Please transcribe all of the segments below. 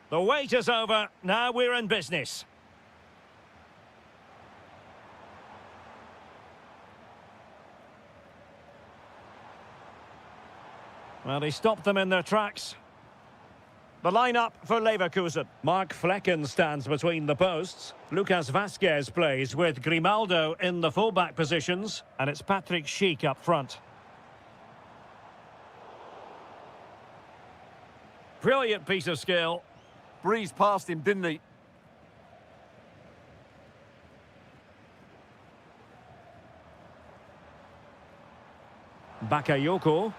The wait is over. Now we're in business. Well, he stopped them in their tracks. The lineup for Leverkusen. Mark Flecken stands between the posts. Lucas Vazquez plays with Grimaldo in the fullback positions. And it's Patrick Schick up front. Brilliant piece of skill. Breezed past him, didn't he? Bakayoko.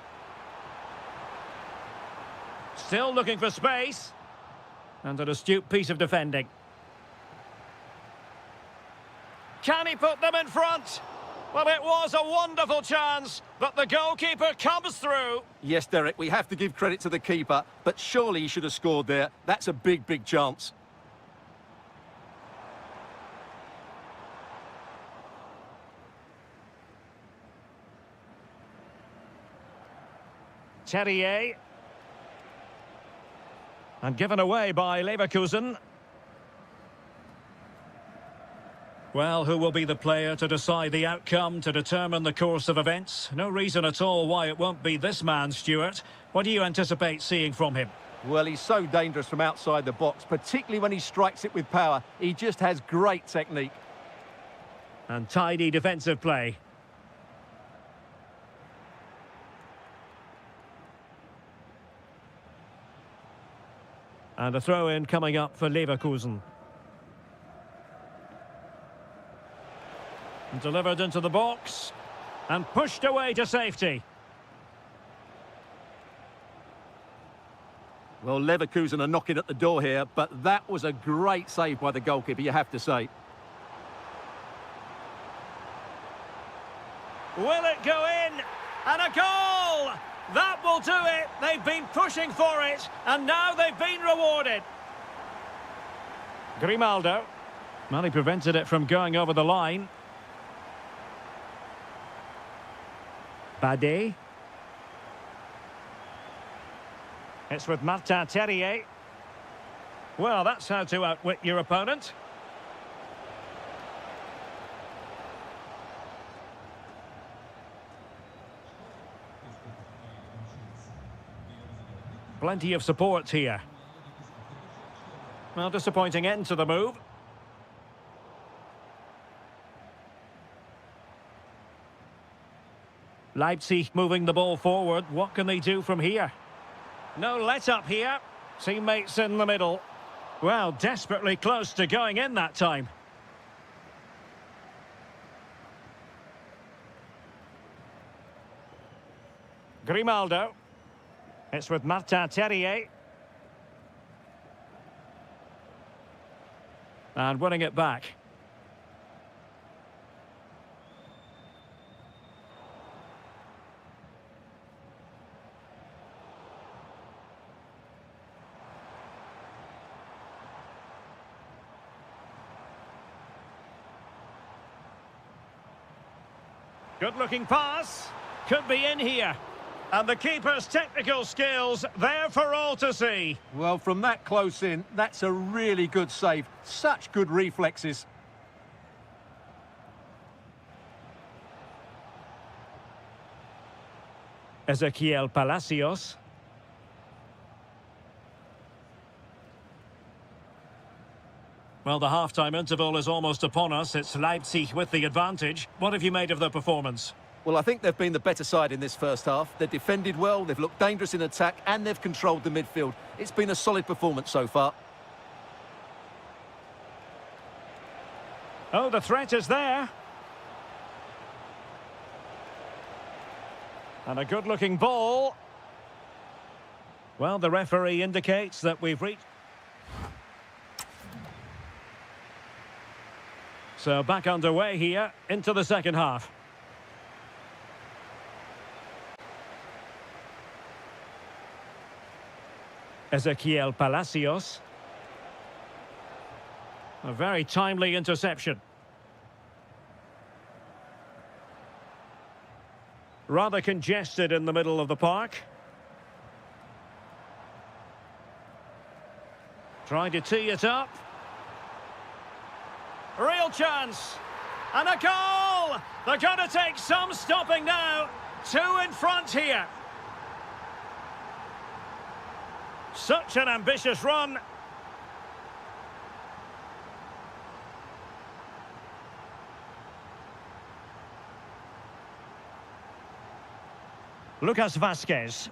Still looking for space. And an astute piece of defending. Can he put them in front? Well, it was a wonderful chance, but the goalkeeper comes through. Yes, Derek, we have to give credit to the keeper, but surely he should have scored there. That's a big, big chance. Terrier. And given away by Leverkusen. Well, who will be the player to decide the outcome, to determine the course of events? No reason at all why it won't be this man, Stuart. What do you anticipate seeing from him? Well, he's so dangerous from outside the box, particularly when he strikes it with power. He just has great technique. And tidy defensive play. And a throw-in coming up for Leverkusen. And delivered into the box. And pushed away to safety. Well, Leverkusen are knocking at the door here, but that was a great save by the goalkeeper, you have to say. Will it go in? And a goal! That will do it. They've been pushing for it, and now they've been rewarded. Grimaldo. Well, he prevented it from going over the line. Bade. It's with Martin Terrier. Well, that's how to outwit your opponent. Plenty of support here. Well, disappointing end to the move. Leipzig moving the ball forward. What can they do from here? No let-up here. Teammates in the middle. Well, desperately close to going in that time. Grimaldo. It's with Martin Terrier. And winning it back. Good-looking pass. Could be in here. And the keeper's technical skills there for all to see. Well, from that close in, that's a really good save. Such good reflexes. Ezequiel Palacios. Well, the half-time interval is almost upon us. It's Leipzig with the advantage. What have you made of their performance? Well, I think they've been the better side in this first half. They've defended well, they've looked dangerous in attack, and they've controlled the midfield. It's been a solid performance so far. Oh, the threat is there. And a good-looking ball. Well, the referee indicates that we've reached... So back underway here into the second half. Ezequiel Palacios. A very timely interception. Rather congested in the middle of the park. Trying to tee it up. Real chance. And a goal! They're going to take some stopping now. 2 in front here. Such an ambitious run. Lucas Vazquez.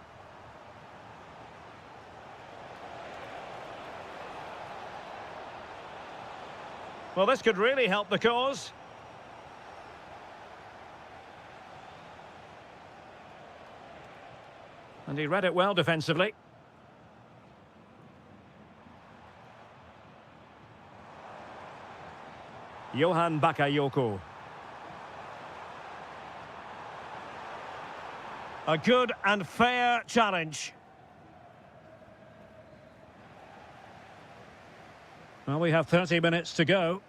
Well, this could really help the cause. And he read it well defensively. Johan Bakayoko. A good and fair challenge. Well, we have 30 minutes to go.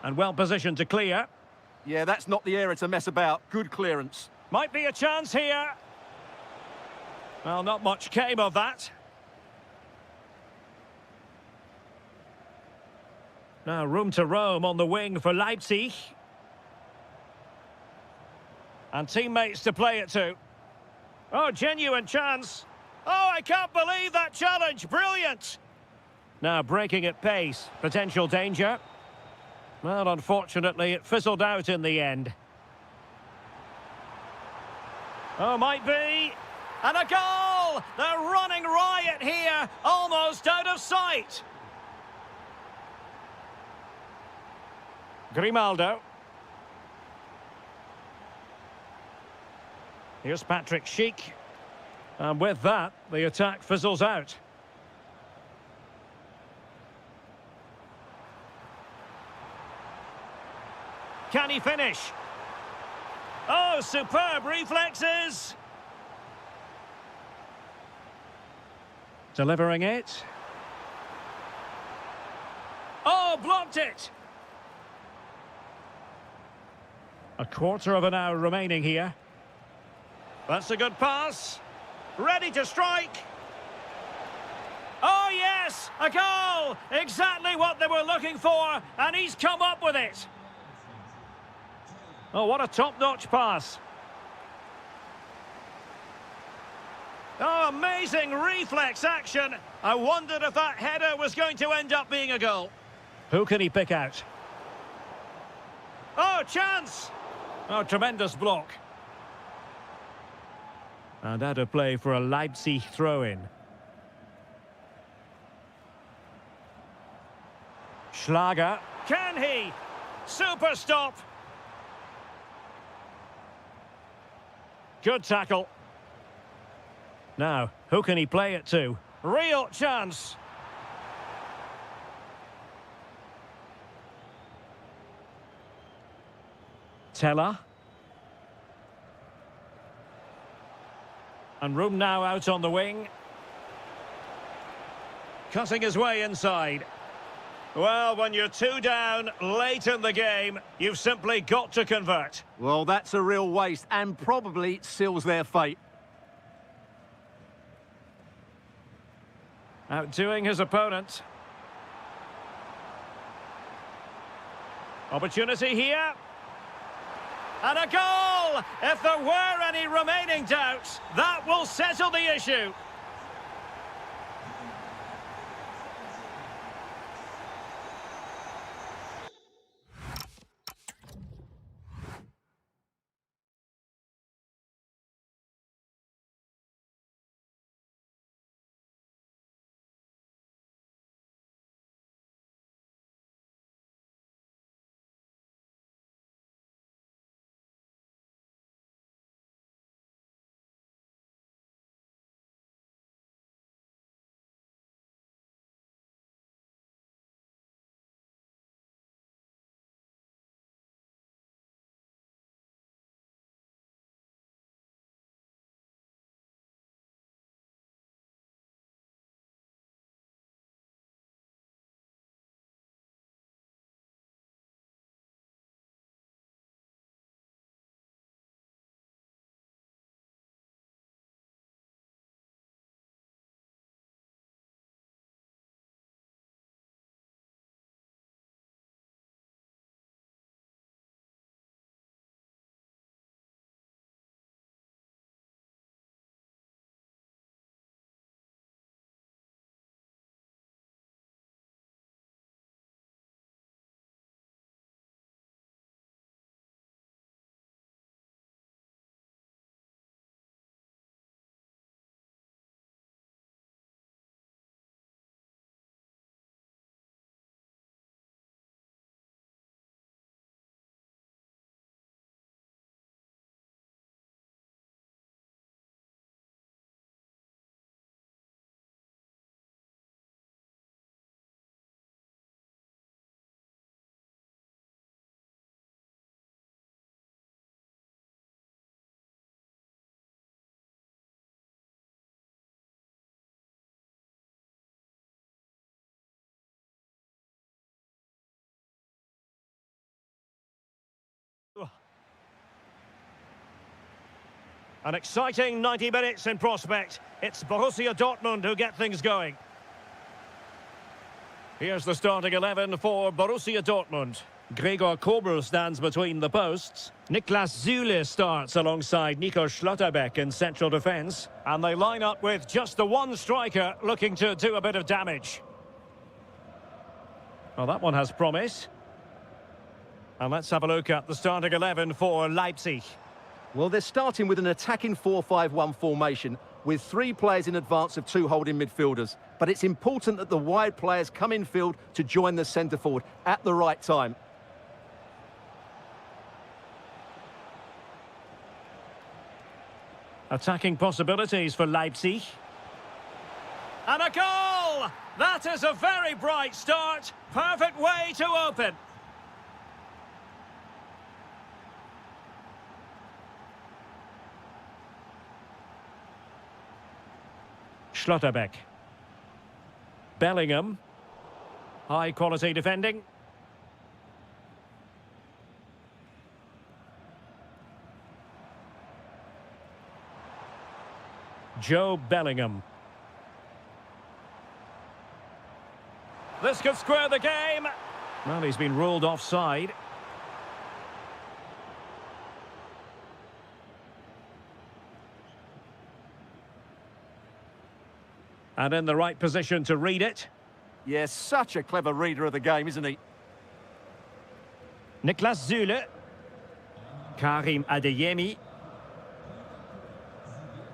And well positioned to clear. Yeah, that's not the area to mess about. Good clearance. Might be a chance here. Well, not much came of that. Now room to roam on the wing for Leipzig. And teammates to play it to. Oh, genuine chance. Oh, I can't believe that challenge. Brilliant. Now breaking at pace. Potential danger. Well, unfortunately, it fizzled out in the end. Oh, might be. And a goal! They're running riot here. Almost out of sight. Grimaldo. Here's Patrick Schick. And with that, the attack fizzles out. Can he finish? Oh, superb reflexes! Delivering it. Oh, blocked it! A quarter of an hour remaining here. That's a good pass. Ready to strike. Oh, yes! A goal! Exactly what they were looking for, and he's come up with it. Oh, what a top-notch pass. Oh, amazing reflex action. I wondered if that header was going to end up being a goal. Who can he pick out? Oh, chance! Oh, tremendous block. And out of play for a Leipzig throw-in. Schlager. Can he? Super stop. Good tackle. Now, who can he play it to? Real chance. Teller. And room now out on the wing. Cutting his way inside. Well, when you're 2 down late in the game, you've simply got to convert. Well, that's a real waste and probably seals their fate. Outdoing his opponent. Opportunity here. And a goal! If there were any remaining doubts, that will settle the issue. An exciting 90 minutes in prospect. It's Borussia Dortmund who get things going. Here's the starting 11 for Borussia Dortmund. Gregor Kobel stands between the posts. Niklas Süle starts alongside Nico Schlotterbeck in central defence. And they line up with just the one striker looking to do a bit of damage. Well, that one has promise. And let's have a look at the starting 11 for Leipzig. Well, they're starting with an attacking 4-5-1 formation with 3 players in advance of 2 holding midfielders. But it's important that the wide players come in field to join the centre forward at the right time. Attacking possibilities for Leipzig. And a goal! That is a very bright start. Perfect way to open. Schlotterbeck. Bellingham. High quality defending. Joe Bellingham. This could square the game. Well, he's been ruled offside. And in the right position to read it. Yes, such a clever reader of the game, isn't he? Niklas Süle. Karim Adeyemi.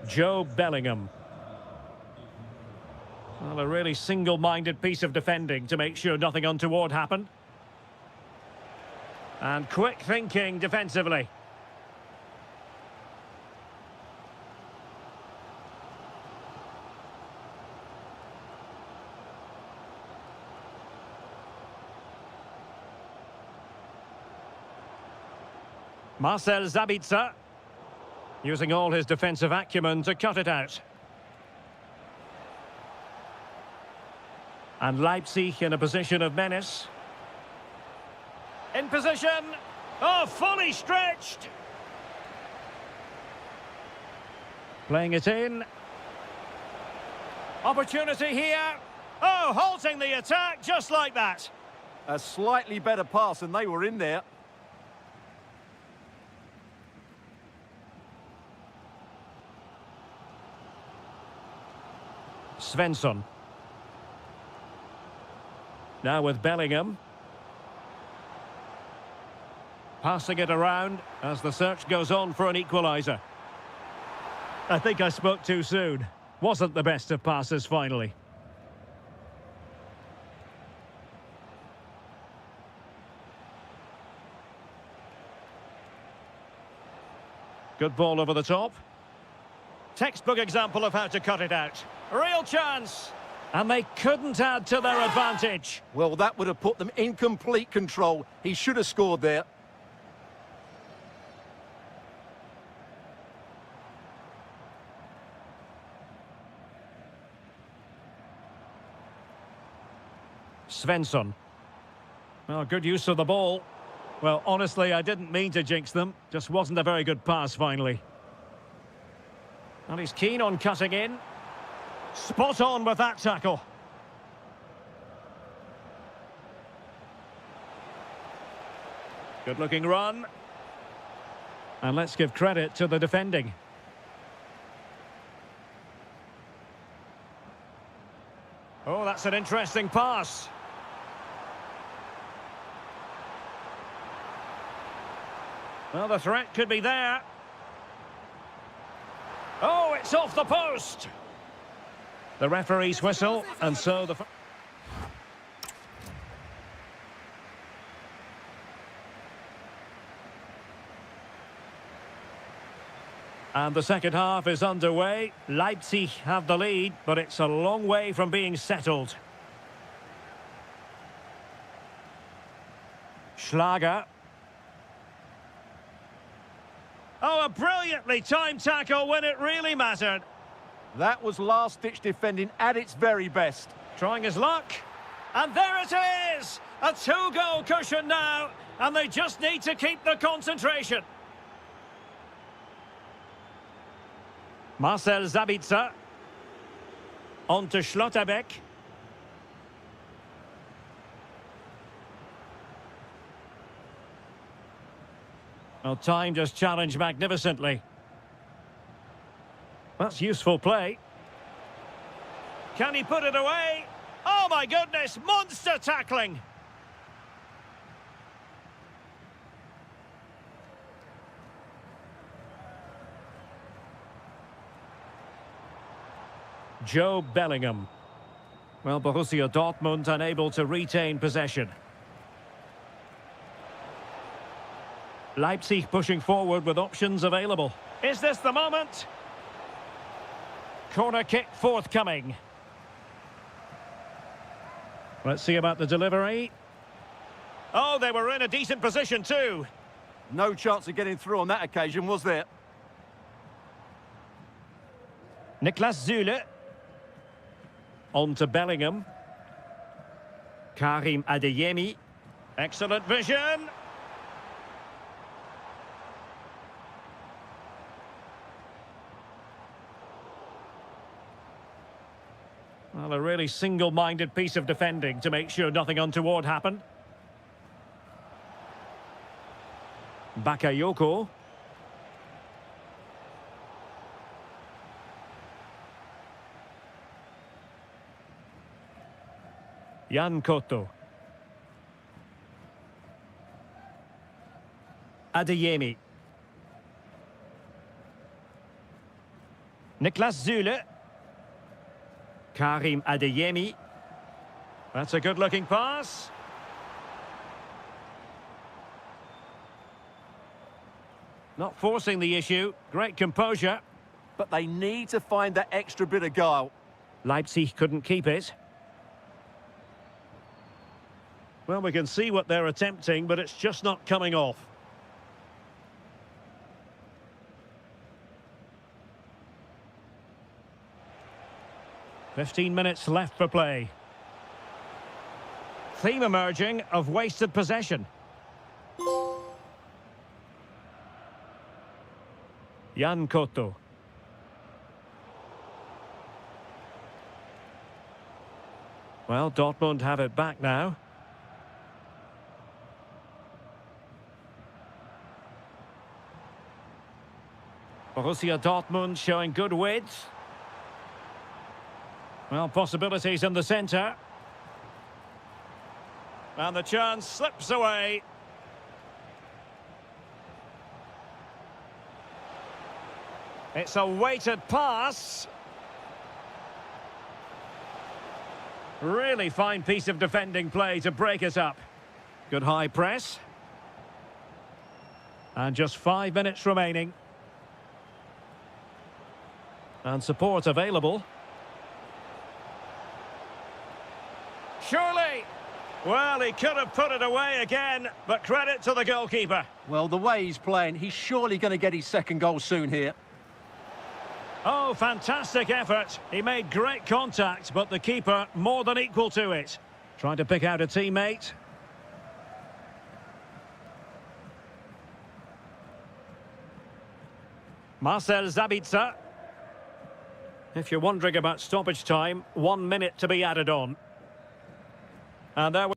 Joe Bellingham. Well, a really single-minded piece of defending to make sure nothing untoward happened. And quick thinking defensively. Marcel Sabitzer, using all his defensive acumen to cut it out. And Leipzig in a position of menace. In position. Oh, fully stretched. Playing it in. Opportunity here. Oh, halting the attack just like that. A slightly better pass and they were in there. Svensson. Now with Bellingham. Passing it around as the search goes on for an equaliser. I think I spoke too soon. Wasn't the best of passes finally. Good ball over the top. Textbook example of how to cut it out. Real chance. And they couldn't add to their advantage. Well, that would have put them in complete control. He should have scored there. Svensson. Well, good use of the ball. Well, honestly, I didn't mean to jinx them. Just wasn't a very good pass finally. And he's keen on cutting in. Spot on with that tackle. Good looking run. And let's give credit to the defending. Oh, that's an interesting pass. Well, the threat could be there. Oh, it's off the post. The referee's whistle, and so the... And the second half is underway. Leipzig have the lead, but it's a long way from being settled. Schlager. Oh, a brilliantly timed tackle when it really mattered. That was last-ditch defending at its very best. Trying his luck. And there it is! A 2-goal cushion now, and they just need to keep the concentration. Marcel Sabitzer. On to Schlotterbeck. Well, timed his challenge magnificently. That's useful play. Can he put it away? Oh my goodness, monster tackling! Joe Bellingham. Well, Borussia Dortmund unable to retain possession. Leipzig pushing forward with options available. Is this the moment? Corner kick forthcoming. Let's see about the delivery. Oh, they were in a decent position too. No chance of getting through on that occasion, was there? Niklas Süle. On to Bellingham. Karim Adeyemi. Excellent vision. Well, a really single-minded piece of defending to make sure nothing untoward happened. Bakayoko. Jan Koto. Adeyemi. Niklas Süle. Karim Adeyemi. That's a good-looking pass. Not forcing the issue. Great composure. But they need to find that extra bit of guile. Leipzig couldn't keep it. Well, we can see what they're attempting, but it's just not coming off. "15 minutes left for play. Theme emerging of wasted possession. Jan Koto. Well, Dortmund have it back now. Borussia Dortmund showing good width. Well, possibilities in the centre. And the chance slips away. It's a weighted pass. Really fine piece of defending play to break it up. Good high press. And just 5 minutes remaining. And support available. Surely! Well, he could have put it away again, but credit to the goalkeeper. Well, the way he's playing, he's surely going to get his second goal soon here. Oh, fantastic effort. He made great contact, but the keeper more than equal to it. Trying to pick out a teammate. Marcel Sabitzer. If you're wondering about stoppage time, 1 minute to be added on. And there we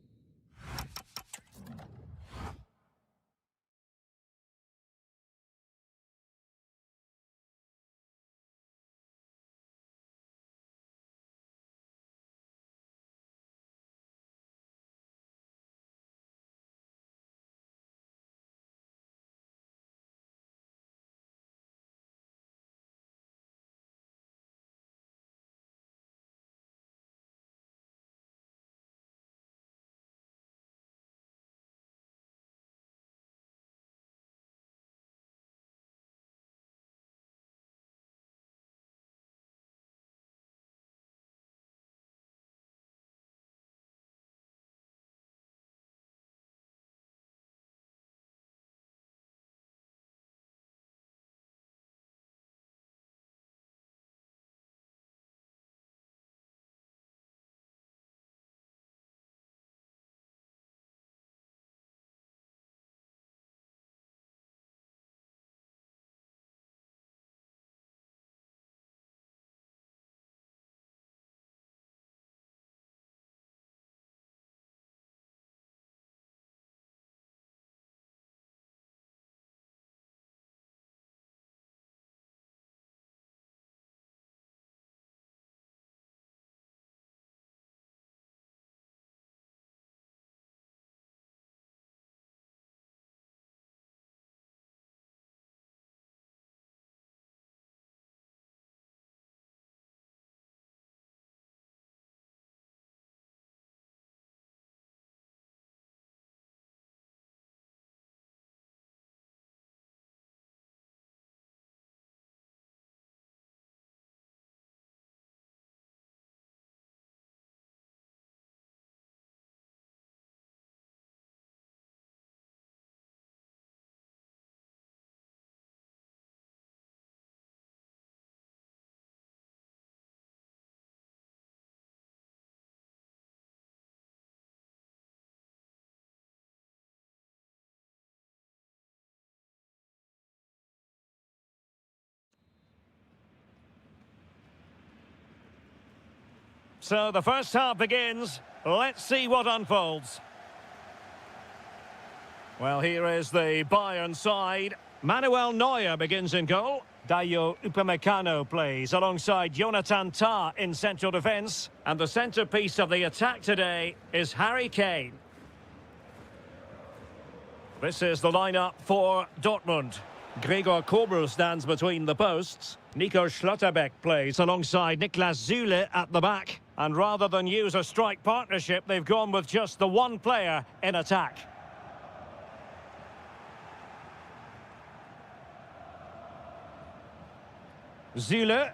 So the first half begins. Let's see what unfolds. Well, here is the Bayern side. Manuel Neuer begins in goal. Dayo Upamecano plays alongside Jonathan Tah in central defence. And the centrepiece of the attack today is Harry Kane. This is the lineup for Dortmund. Gregor Kobel stands between the posts. Nico Schlotterbeck plays alongside Niklas Süle at the back. And rather than use a strike partnership, they've gone with just the one player in attack. Süle.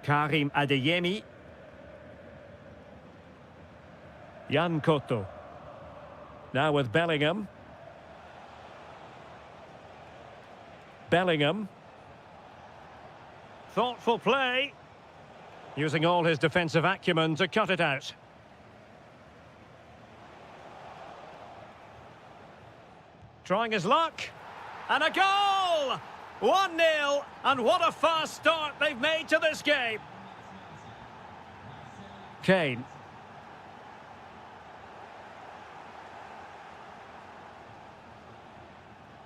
Karim Adeyemi. Jan Koto. Now with Bellingham. Bellingham. Thoughtful play. Using all his defensive acumen to cut it out. Trying his luck. And a goal! 1-0. And what a fast start they've made to this game. Kane.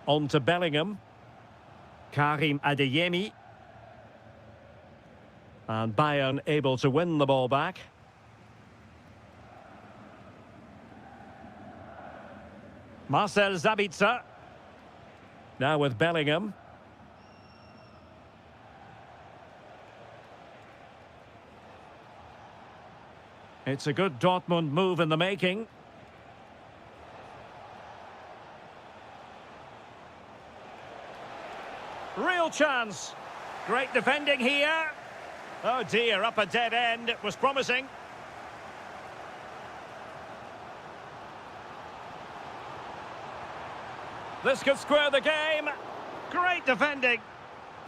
On to Bellingham. Karim Adeyemi. And Bayern able to win the ball back. Marcel Sabitzer. Now with Bellingham. It's a good Dortmund move in the making. Real chance. Great defending here. Oh dear, up a dead end. It was promising. This could square the game. Great defending.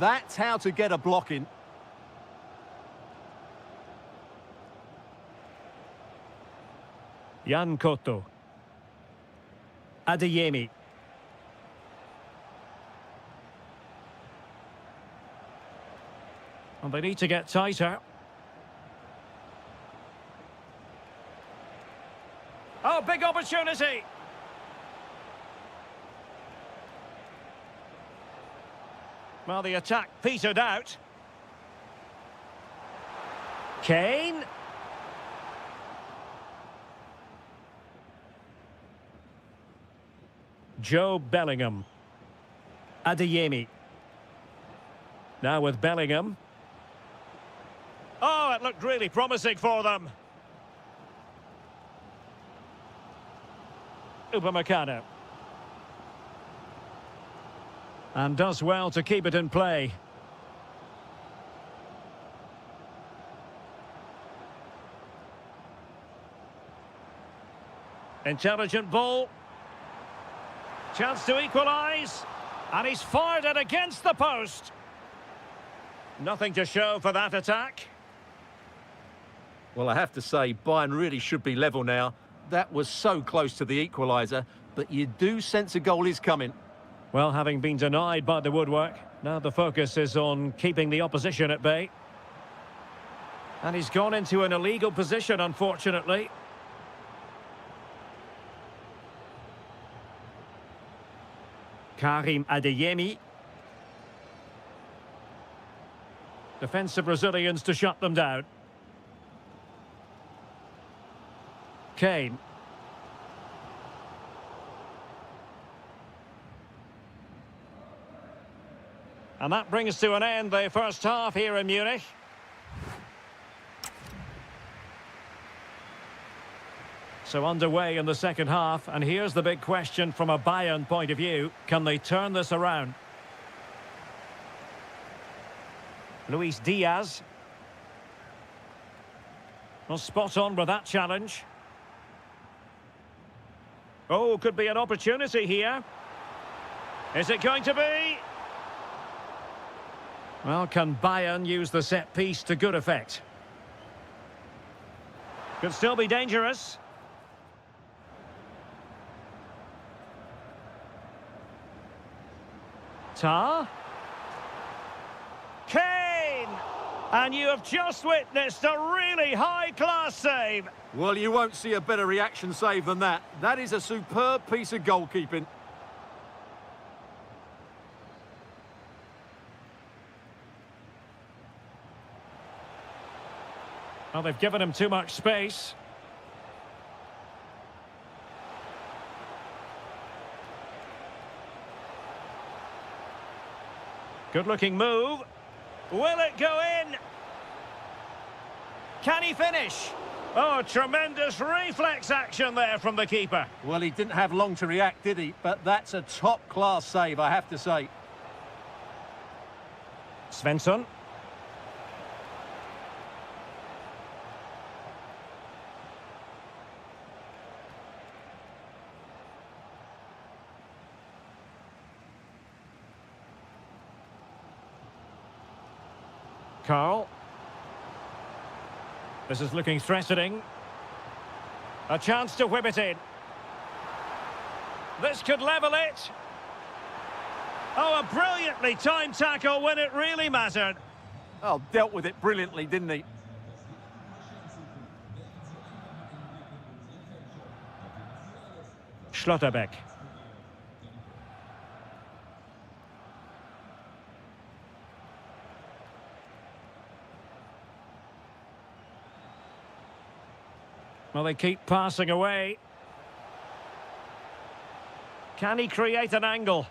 That's how to get a block in. Jan Koto. Adeyemi. And they need to get tighter. Oh, big opportunity. Well, the attack petered out. Kane. Joe Bellingham. Adeyemi. Now with Bellingham. Oh, it looked really promising for them. Upamecano. And does well to keep it in play. Intelligent ball. Chance to equalise. And he's fired it against the post. Nothing to show for that attack. Well, I have to say, Bayern really should be level now. That was so close to the equaliser, but you do sense a goal is coming. Well, having been denied by the woodwork, now the focus is on keeping the opposition at bay. And he's gone into an illegal position, unfortunately. Karim Adeyemi. Defensive Brazilians to shut them down. Kane. And that brings to an end the first half here in Munich. So underway in the second half, and here's the big question from a Bayern point of view. Can they turn this around? Luis Diaz. Well, spot on with that challenge. Oh, could be an opportunity here. Is it going to be? Well, can Bayern use the set piece to good effect? Could still be dangerous. Tah. Kane! And you have just witnessed a really high-class save. Well, you won't see a better reaction save than that. That is a superb piece of goalkeeping. Well, they've given him too much space. Good-looking move. Will it go in? Can he finish? Oh, tremendous reflex action there from the keeper. Well, he didn't have long to react, did he? But that's a top-class save, I have to say. Svensson. Carl. This is looking threatening. A chance to whip it in. This could level it. Oh, a brilliantly timed tackle when it really mattered. Oh, dealt with it brilliantly, didn't he? Schlotterbeck. Well, they keep passing away. Can he create an angle?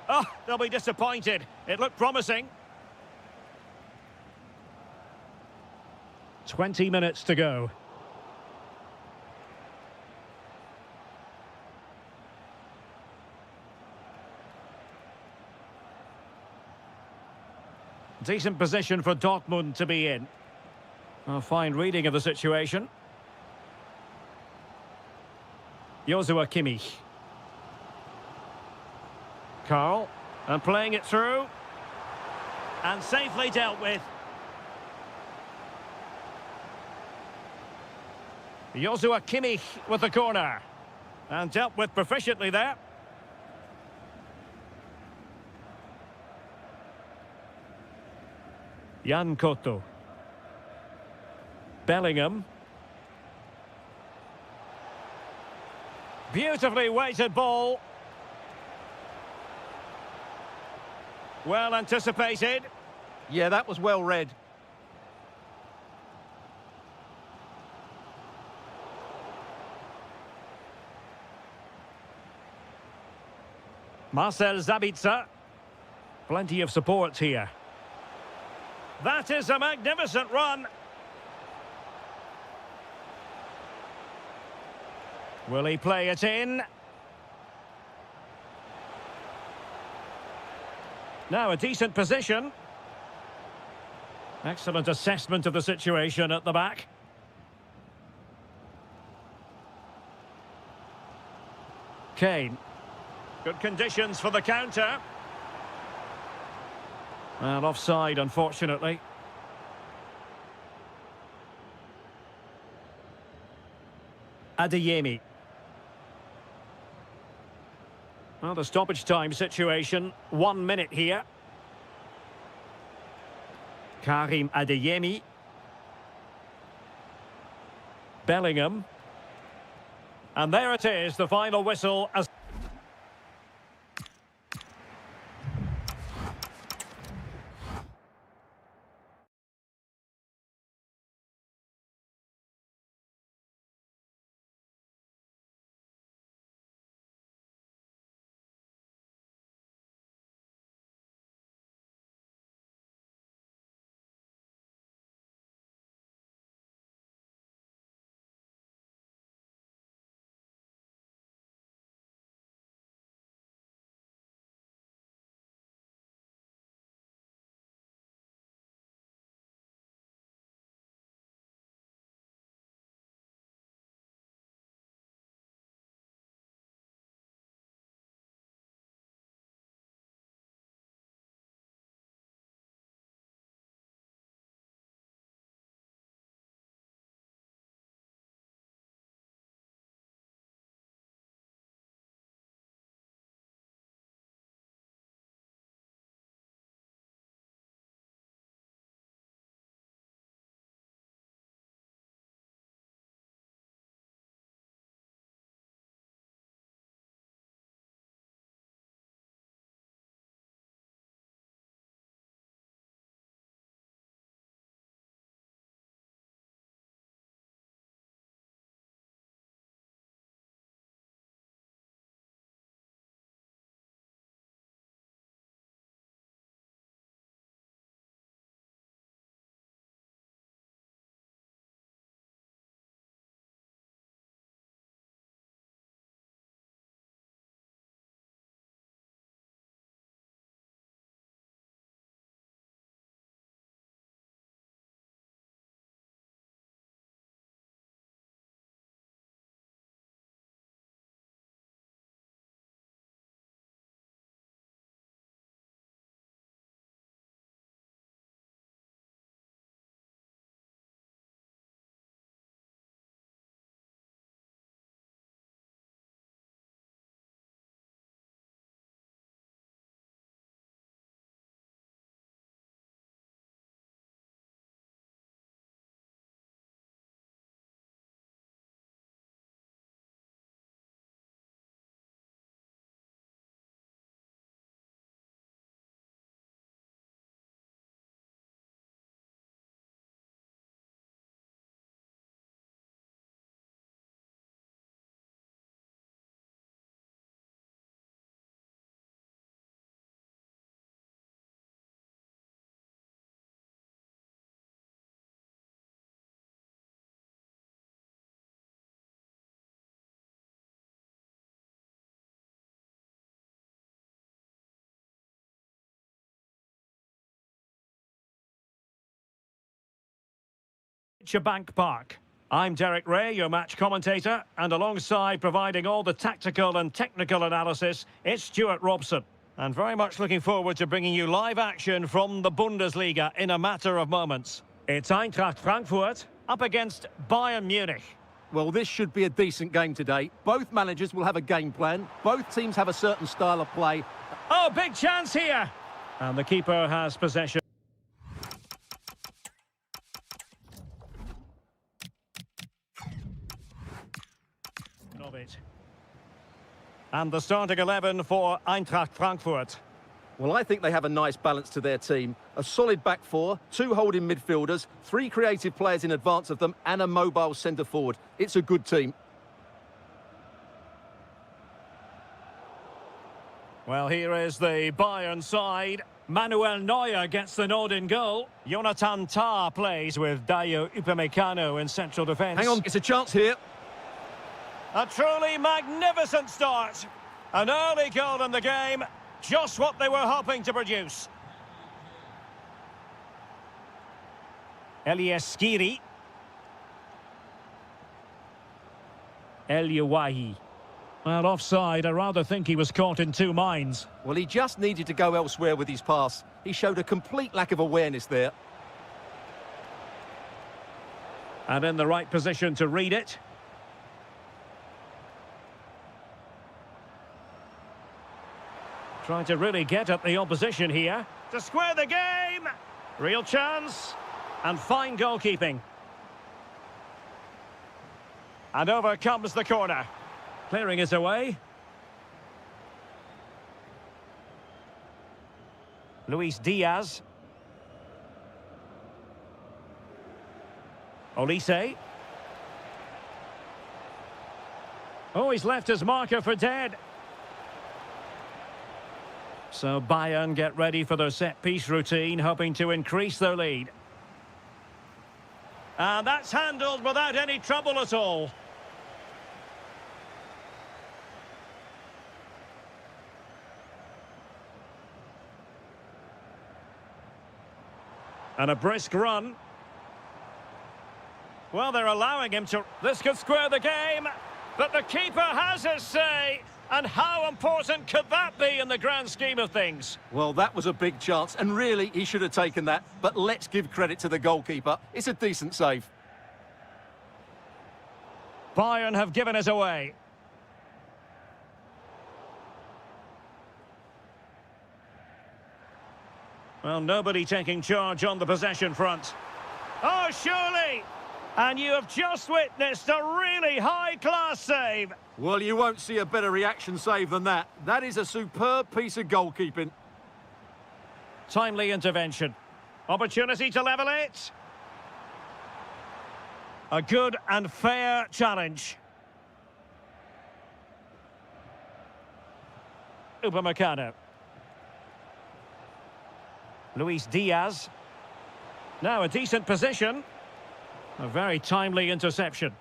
Oh, they'll be disappointed. It looked promising. 20 minutes to go. Decent position for Dortmund to be in. A fine reading of the situation. Joshua Kimmich. Carl, and playing it through. And safely dealt with. Joshua Kimmich with the corner. And dealt with proficiently there. Jan Koto. Bellingham. Beautifully weighted ball. Well anticipated. Yeah, that was well read. Marcel Sabitzer. Plenty of support here. That is a magnificent run. Will he play it in? Now a decent position. Excellent assessment of the situation at the back. Kane. Good conditions for the counter. And offside, unfortunately. Adeyemi. Well, the stoppage time situation, 1 minute here. Karim Adeyemi. Bellingham. And there it is, the final whistle. As Deutsche Bank Park. I'm Derek Ray, your match commentator, and alongside providing all the tactical and technical analysis, it's Stuart Robson. And very much looking forward to bringing you live action from the Bundesliga in a matter of moments. It's Eintracht Frankfurt up against Bayern Munich. Well, this should be a decent game today. Both managers will have a game plan. Both teams have a certain style of play. Oh, big chance here! And the keeper has possession. Of it. And the starting 11 for Eintracht Frankfurt. Well, I think they have a nice balance to their team. A solid back four, two holding midfielders, three creative players in advance of them, and a mobile centre forward. It's a good team. Well, here is the Bayern side. Manuel Neuer gets the nod in goal. Jonathan Tah plays with Dayo Upamecano in central defence. Hang on, it's a chance here. A truly magnificent start. An early goal in the game. Just what they were hoping to produce. Elias Skiri. El Yawahi. Well, offside. I rather think he was caught in two minds. Well, he just needed to go elsewhere with his pass. He showed a complete lack of awareness there. And in the right position to read it. Trying to really get at the opposition here. To square the game! Real chance. And fine goalkeeping. And over comes the corner. Clearing it away. Luis Diaz. Olise. Oh, he's left his marker for dead. So Bayern get ready for their set-piece routine, hoping to increase their lead. And that's handled without any trouble at all. And a brisk run. Well, they're allowing him to... This could square the game, but the keeper has his say. And how important could that be in the grand scheme of things? Well, that was a big chance, and really, he should have taken that. But let's give credit to the goalkeeper. It's a decent save. Bayern have given it away. Well, nobody taking charge on the possession front. Oh, surely! And you have just witnessed a really high-class save. Well, you won't see a better reaction save than that. That is a superb piece of goalkeeping. Timely intervention. Opportunity to level it. A good and fair challenge. Upamecano. Luis Diaz. Now a decent position. A very timely interception.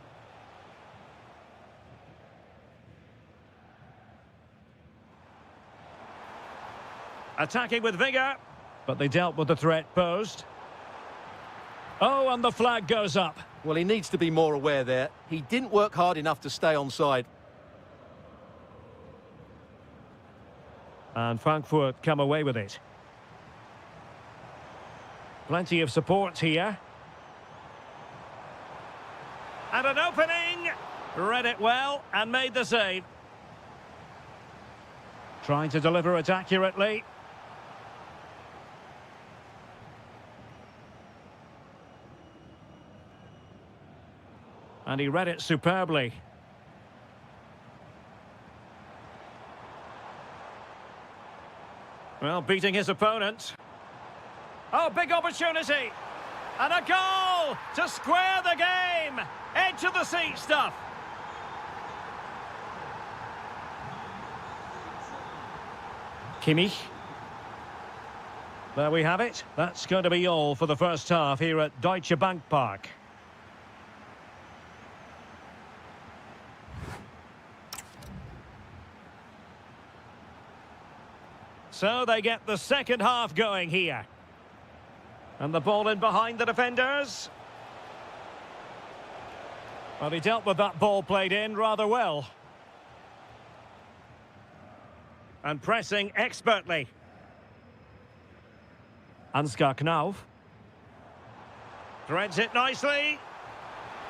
Attacking with vigour, but they dealt with the threat posed. Oh, and the flag goes up. Well, he needs to be more aware there. He didn't work hard enough to stay onside. And Frankfurt come away with it. Plenty of support here. And an opening! Read it well and made the save. Trying to deliver it accurately. And he read it superbly. Well, beating his opponent. Oh, big opportunity! And a goal to square the game! Edge of the seat stuff! Kimmich. There we have it. That's going to be all for the first half here at Deutsche Bank Park. So they get the second half going here. And the ball in behind the defenders. Well, he dealt with that ball played in rather well. And pressing expertly. Ansgar Knauf. Threads it nicely.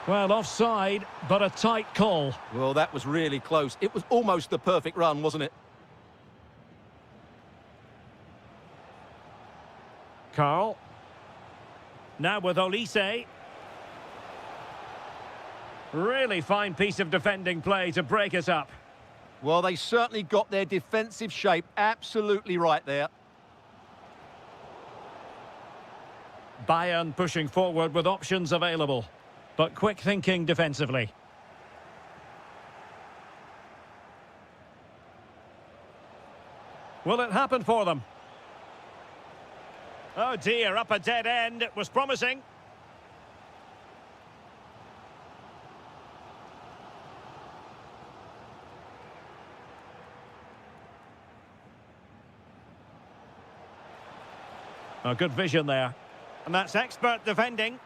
Well, offside, but a tight call. Well, that was really close. It was almost the perfect run, wasn't it? Carl. Now with Olise. Really fine piece of defending play to break us up. Well, they certainly got their defensive shape absolutely right there. Bayern pushing forward with options available, but quick thinking defensively. Will it happen for them? Oh dear, up a dead end. It was promising. A good vision there. And that's expert defending.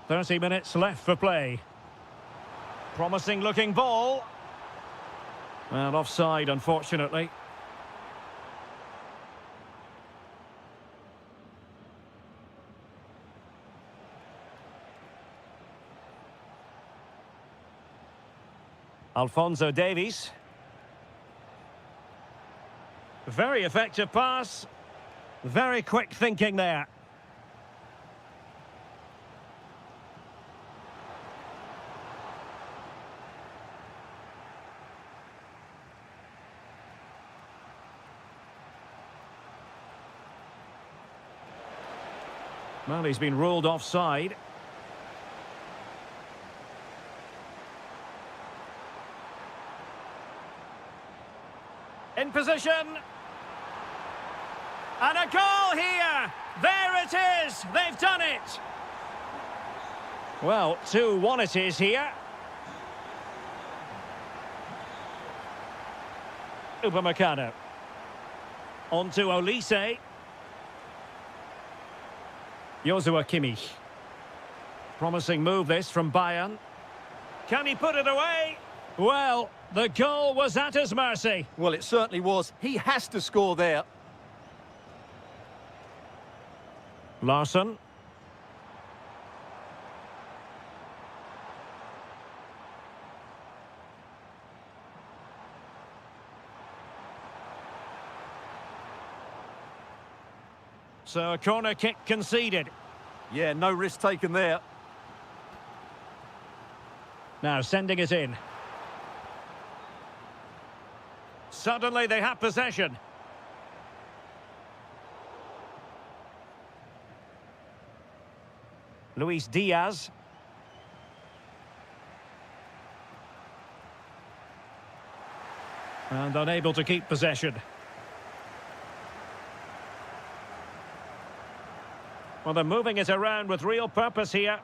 "30 minutes left for play. Promising looking ball. And offside, unfortunately. Alphonso Davies. Very effective pass. Very quick thinking there. Well, he's been ruled offside. In position. And a goal here! There it is! They've done it! Well, 2-1 it is here. Upamecano. On to Olise. Joshua Kimmich. Promising move this from Bayern. Can he put it away? Well, the goal was at his mercy. Well, it certainly was. He has to score there. Larsson. So a corner kick conceded. Yeah, no risk taken there. Now sending it in. Suddenly they have possession. Luis Diaz. And unable to keep possession. Well, they're moving it around with real purpose here.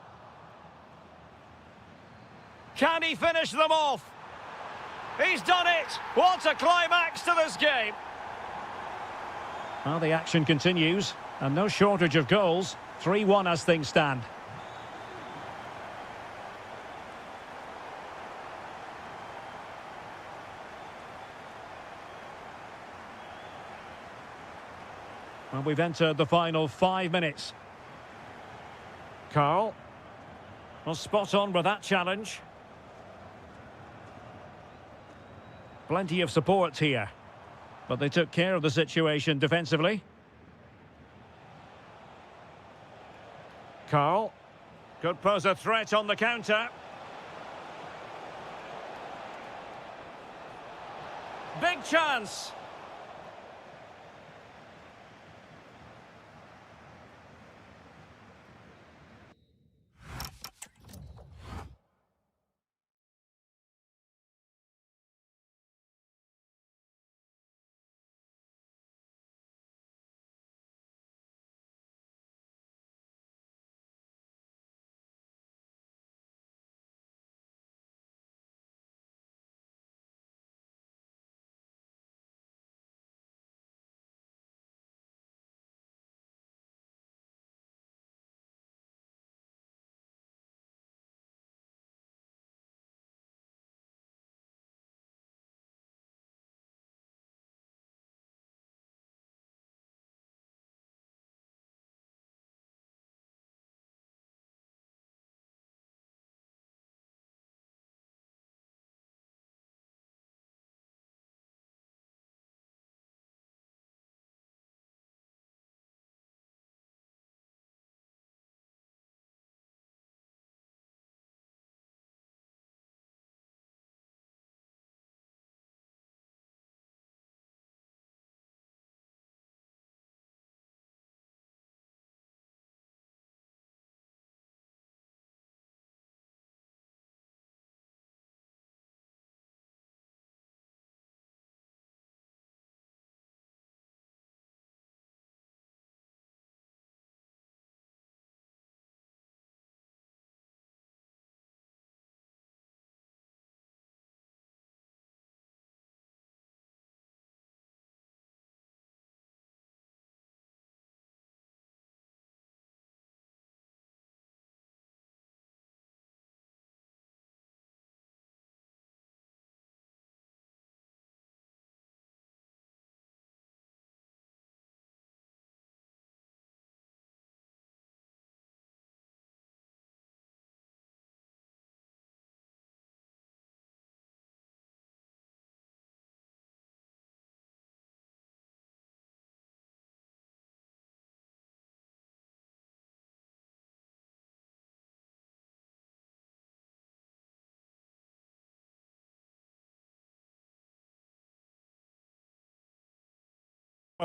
Can he finish them off? He's done it! What a climax to this game! Well, the action continues, and no shortage of goals. 3-1 as things stand. Well, we've entered the final 5 minutes. Carl. Well, spot on with that challenge. Plenty of support here. But they took care of the situation defensively. Carl. Could pose a threat on the counter. Big chance.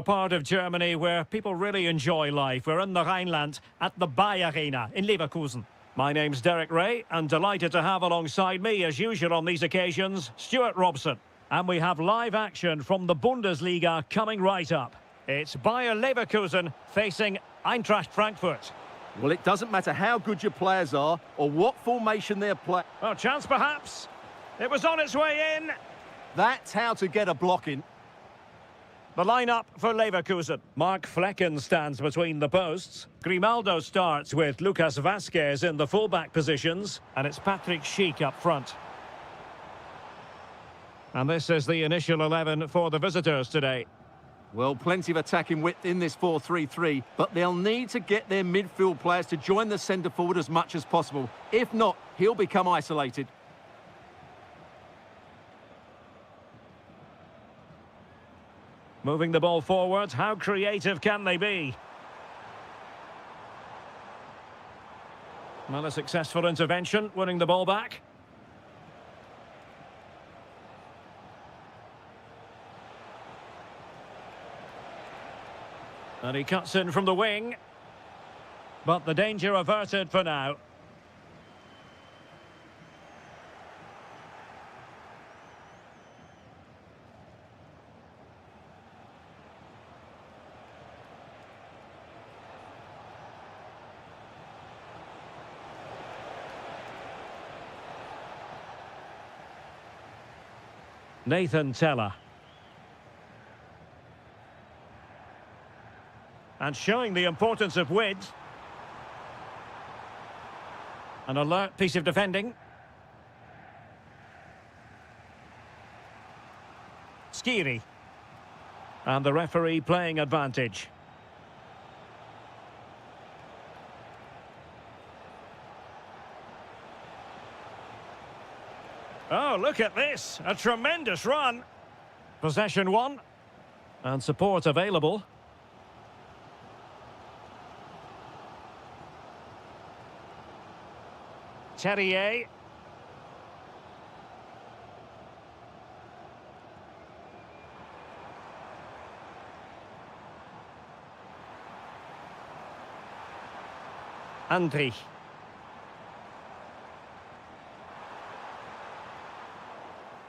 A part of Germany where people really enjoy life. We're in the Rhineland at the Bayer Arena in Leverkusen. My name's Derek Ray, and delighted to have alongside me, as usual on these occasions, Stuart Robson. And we have live action from the Bundesliga coming right up. It's Bayer Leverkusen facing Eintracht Frankfurt. Well, it doesn't matter how good your players are or what formation they're playing. Well, chance perhaps. It was on its way in. That's how to get a block in. The lineup for Leverkusen. Mark Flecken stands between the posts. Grimaldo starts with Lucas Vazquez in the fullback positions. And it's Patrick Schick up front. And this is the initial 11 for the visitors today. Well, plenty of attacking width in this 4-3-3, but they'll need to get their midfield players to join the centre forward as much as possible. If not, he'll become isolated. Moving the ball forward, how creative can they be? Well, a successful intervention, winning the ball back. And he cuts in from the wing. But the danger averted for now. Nathan Teller. And showing the importance of width. An alert piece of defending. Skiri. And the referee playing advantage. Oh, look at this. A tremendous run. Possession won. And support available. Terrier. Andrich.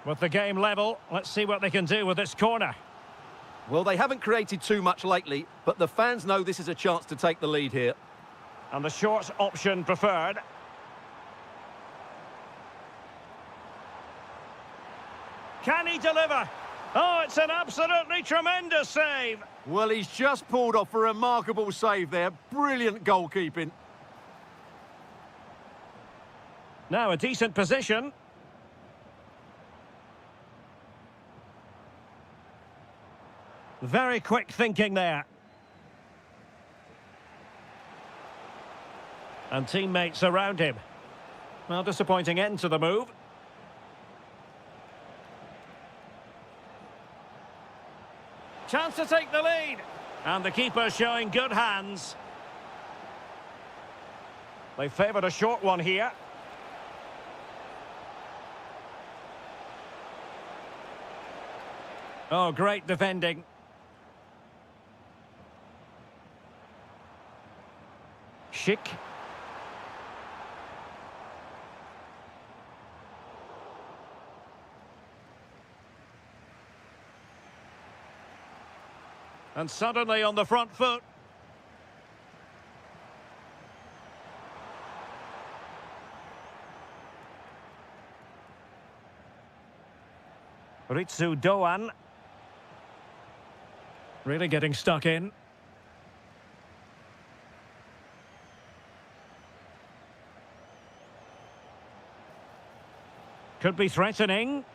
With the game level, let's see what they can do with this corner. Well, they haven't created too much lately, but the fans know this is a chance to take the lead here. And the short option preferred. Can he deliver? Oh, it's an absolutely tremendous save. Well, he's just pulled off a remarkable save there. Brilliant goalkeeping. Now a decent position. Very quick thinking there. And teammates around him. Well, disappointing end to the move. Chance to take the lead. And the keeper showing good hands. They favoured a short one here. Oh, great defending. Schick. And suddenly on the front foot. Ritsu Doan. Really getting stuck in. Could be threatening.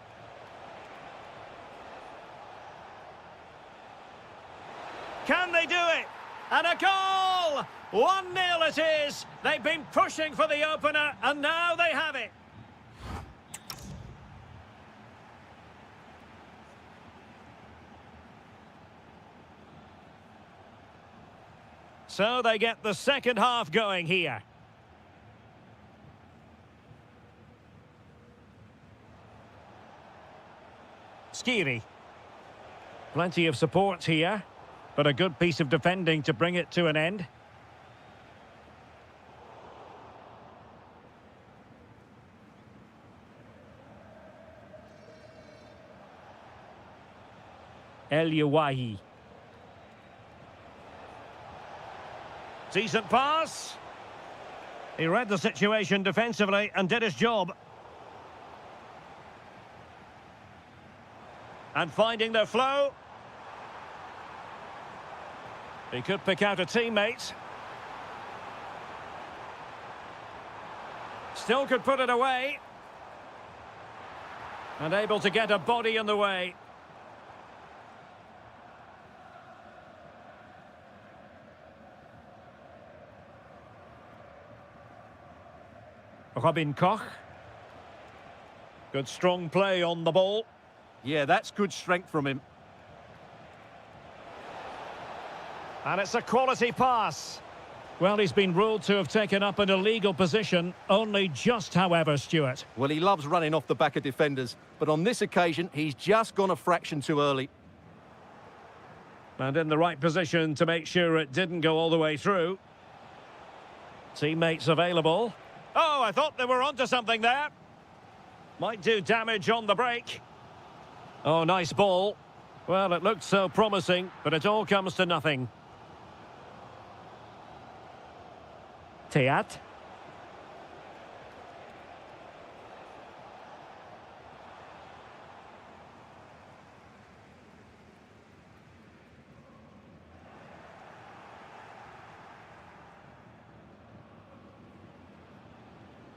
Can they do it? And a goal! 1-0 it is. They've been pushing for the opener, and now they have it. So they get the second half going here. Skiri. Plenty of support here. But a good piece of defending to bring it to an end. El Yawahi. Decent pass. He read the situation defensively and did his job. And finding their flow. He could pick out a teammate. Still could put it away. And able to get a body in the way. Robin Koch. Good strong play on the ball. Yeah, that's good strength from him. And it's a quality pass. Well, he's been ruled to have taken up an illegal position, only just, however, Stuart. Well, he loves running off the back of defenders, but on this occasion, he's just gone a fraction too early. And in the right position to make sure it didn't go all the way through. Teammates available. Oh, I thought they were onto something there. Might do damage on the break. Oh, nice ball. Well, it looked so promising, but it all comes to nothing. Teat.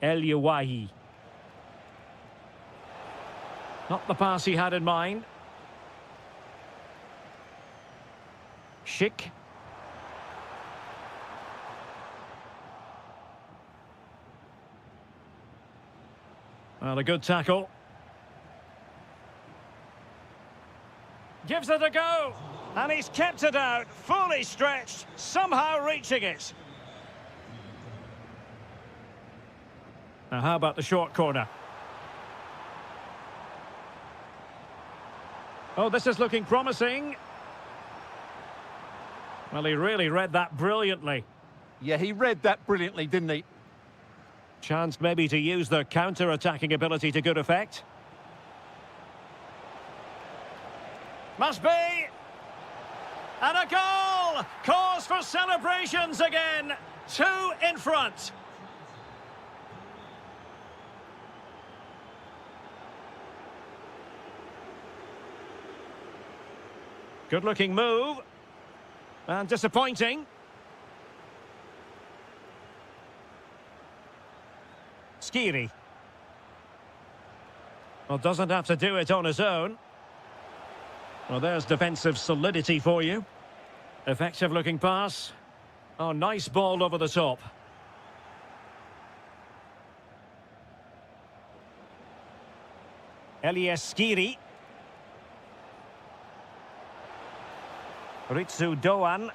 El Yawahi. Not the pass he had in mind. Schick. Well, a good tackle. Gives it a go. And he's kept it out, fully stretched, somehow reaching it. Now, how about the short corner? Oh, this is looking promising. Well, he really read that brilliantly. Yeah, he read that brilliantly, didn't he? Chance maybe to use their counter-attacking ability to good effect. Must be! And a goal! Cause for celebrations again! 2 in front. Good-looking move. And disappointing. Skiri. Well, doesn't have to do it on his own. Well, there's defensive solidity for you. Effective-looking pass. Oh, nice ball over the top. Elias Skiri. Ritsu Doan.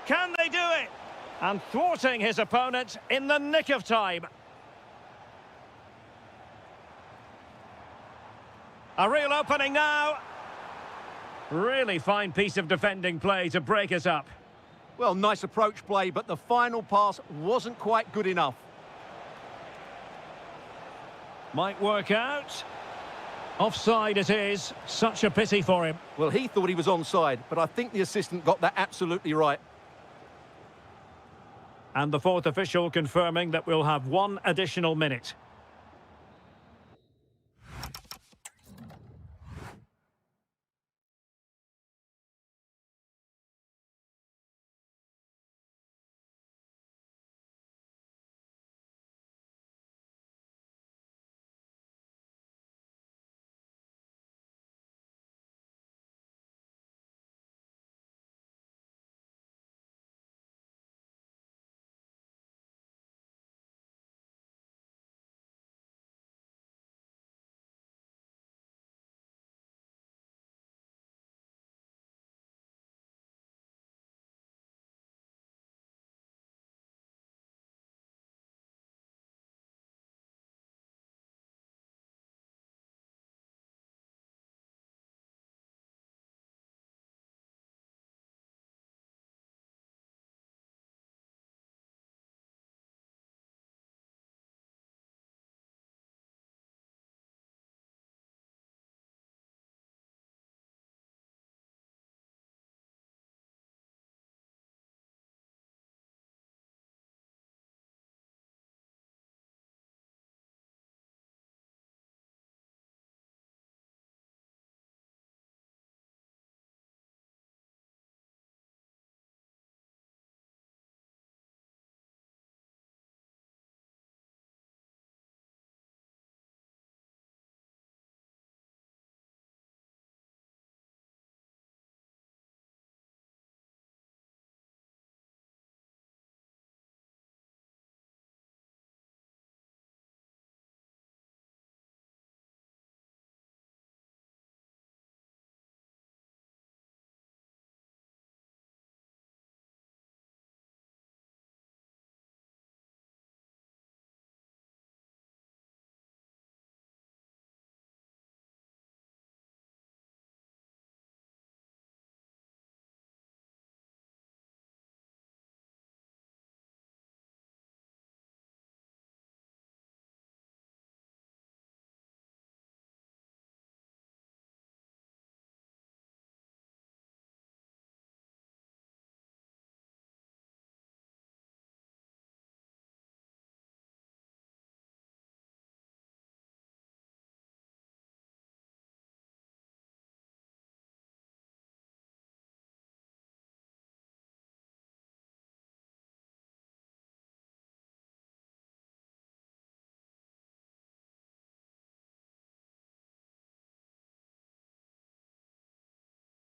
Can they do it? And thwarting his opponent in the nick of time. A real opening now. Really fine piece of defending play to break it up. Well, nice approach play, but the final pass wasn't quite good enough. Might work out. Offside it is. Such a pity for him. Well, he thought he was onside, but I think the assistant got that absolutely right. And the fourth official confirming that we'll have 1 additional minute.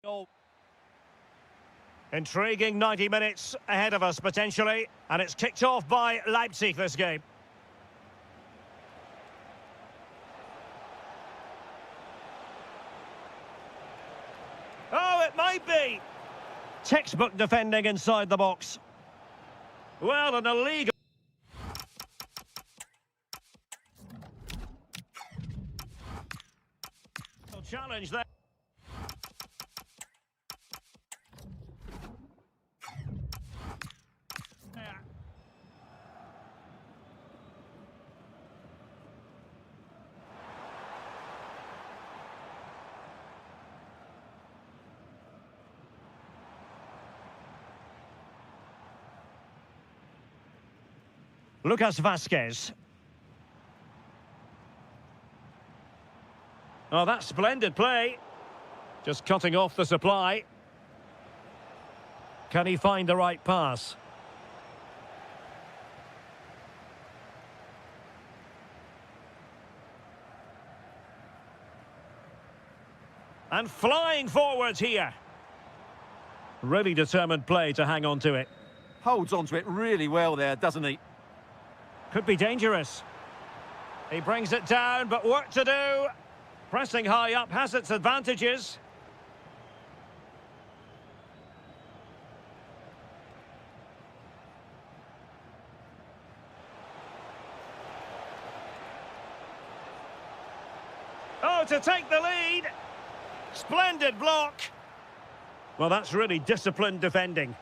Oh. Intriguing 90 minutes ahead of us, potentially. And it's kicked off by Leipzig, this game. Oh, it might be. Textbook defending inside the box. Well, an illegal challenge there. Lucas Vazquez. Oh, that's splendid play. Just cutting off the supply. Can he find the right pass? And flying forwards here. Really determined play to hang on to it. Holds on to it really well there, doesn't he? Could be dangerous. He brings it down, but work to do. Pressing high up has its advantages. Oh, to take the lead. Splendid block. Well, that's really disciplined defending.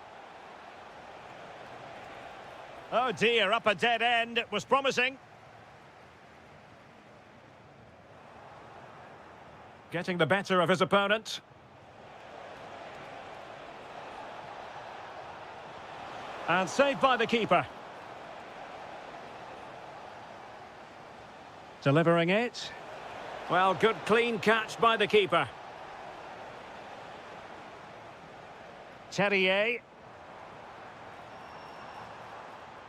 Oh dear, up a dead end. It was promising. Getting the better of his opponent. And saved by the keeper. Delivering it. Well, good clean catch by the keeper. Terrier.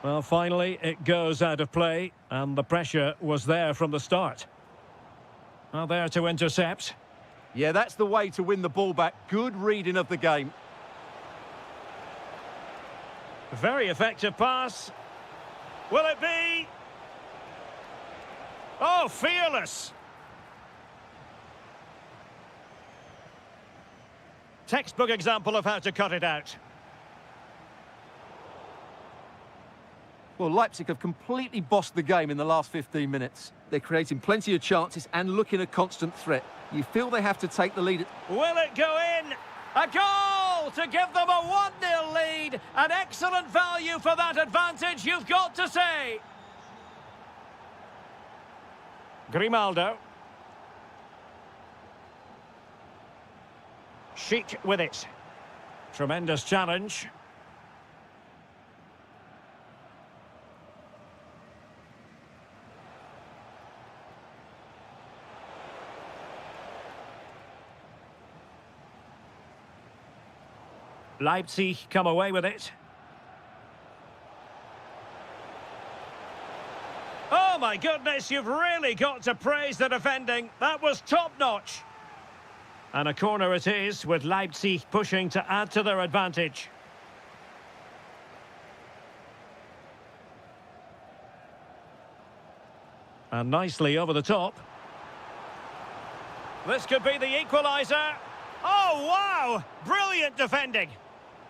Well, finally, it goes out of play, and the pressure was there from the start. Well, there to intercept. Yeah, that's the way to win the ball back. Good reading of the game. Very effective pass. Will it be? Oh, fearless. Textbook example of how to cut it out. Well, Leipzig have completely bossed the game in the last 15 minutes. They're creating plenty of chances and looking a constant threat. You feel they have to take the lead. Will it go in? A goal to give them a 1-0 lead. An excellent value for that advantage, you've got to say. Grimaldo. Chic with it. Tremendous challenge. Leipzig come away with it. Oh my goodness, you've really got to praise the defending. That was top-notch. And a corner it is, with Leipzig pushing to add to their advantage. And nicely over the top. This could be the equaliser. Oh, wow! Brilliant defending.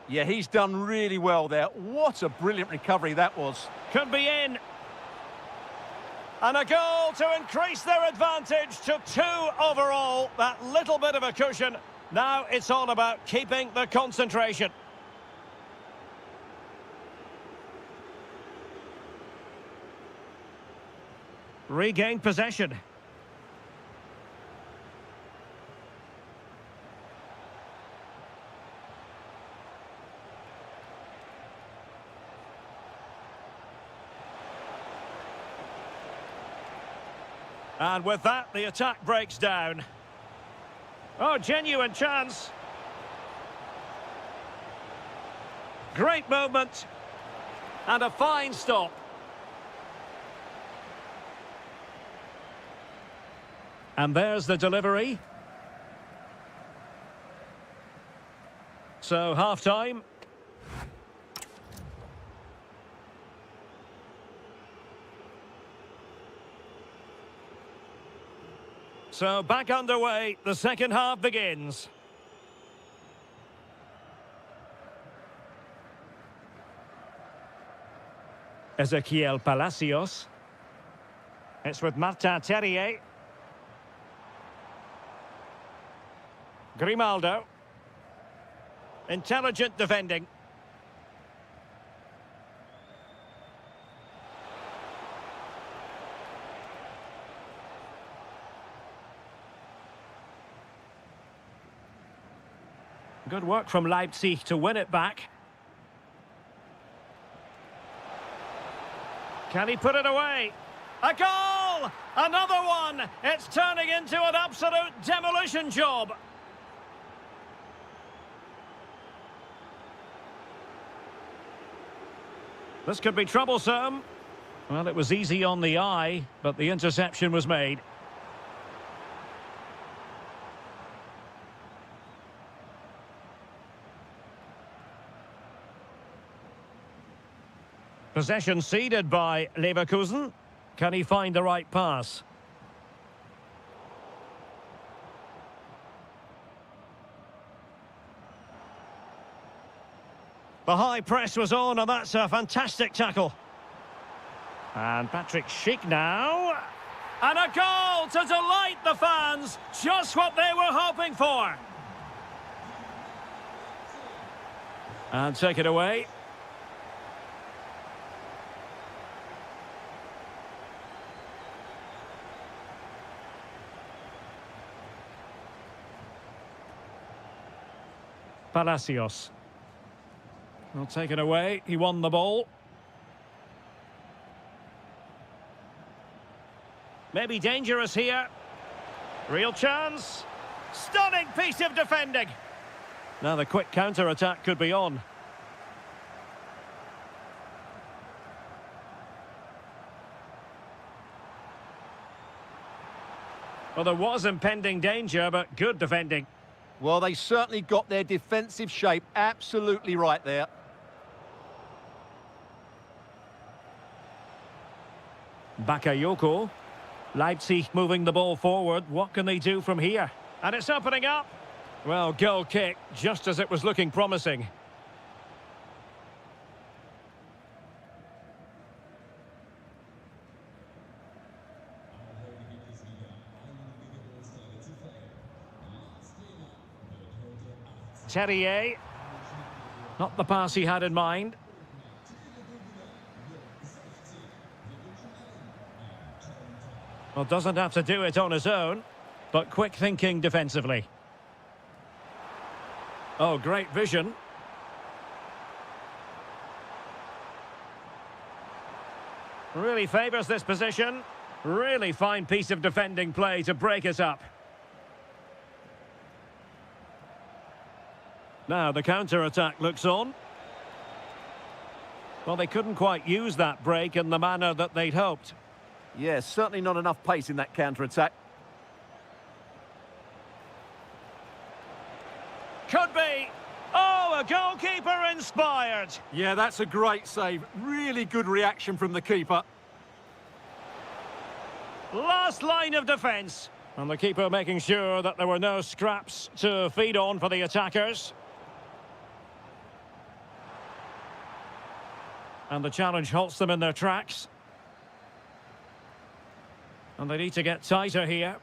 Yeah, he's done really well there. What a brilliant recovery that was. Could be in. And a goal to increase their advantage to 2 overall. That little bit of a cushion. Now it's all about keeping the concentration. Regained possession. And with that, the attack breaks down. Oh, genuine chance. Great movement. And a fine stop. And there's the delivery. So, half-time. So, back underway, the second half begins. Ezequiel Palacios. It's with Martin Terrier. Grimaldo. Intelligent defending. Good work from Leipzig to win it back. Can he put it away? A goal! Another one! It's turning into an absolute demolition job. This could be troublesome. Well, it was easy on the eye, but the interception was made. Possession ceded by Leverkusen. Can he find the right pass? The high press was on, and that's a fantastic tackle. And Patrick Schick now. And a goal to delight the fans. Just what they were hoping for. And take it away. Palacios. Well, take it away. He won the ball. Maybe dangerous here. Real chance. Stunning piece of defending. Now the quick counter-attack could be on. Well, there was impending danger, but good defending. Well, they certainly got their defensive shape absolutely right there. Bakayoko. Leipzig moving the ball forward. What can they do from here? And it's opening up. Well, goal kick, just as it was looking promising. Terrier. Not the pass he had in mind. Well, doesn't have to do it on his own, but quick thinking defensively. Oh, great vision. Really favours this position. Really fine piece of defending play to break it up. Now the counter-attack looks on. Well, they couldn't quite use that break in the manner that they'd hoped. Yes, certainly not enough pace in that counter-attack. Could be. Oh, a goalkeeper inspired. Yeah, that's a great save. Really good reaction from the keeper. Last line of defence. And the keeper making sure that there were no scraps to feed on for the attackers. And the challenge halts them in their tracks. And they need to get tighter here.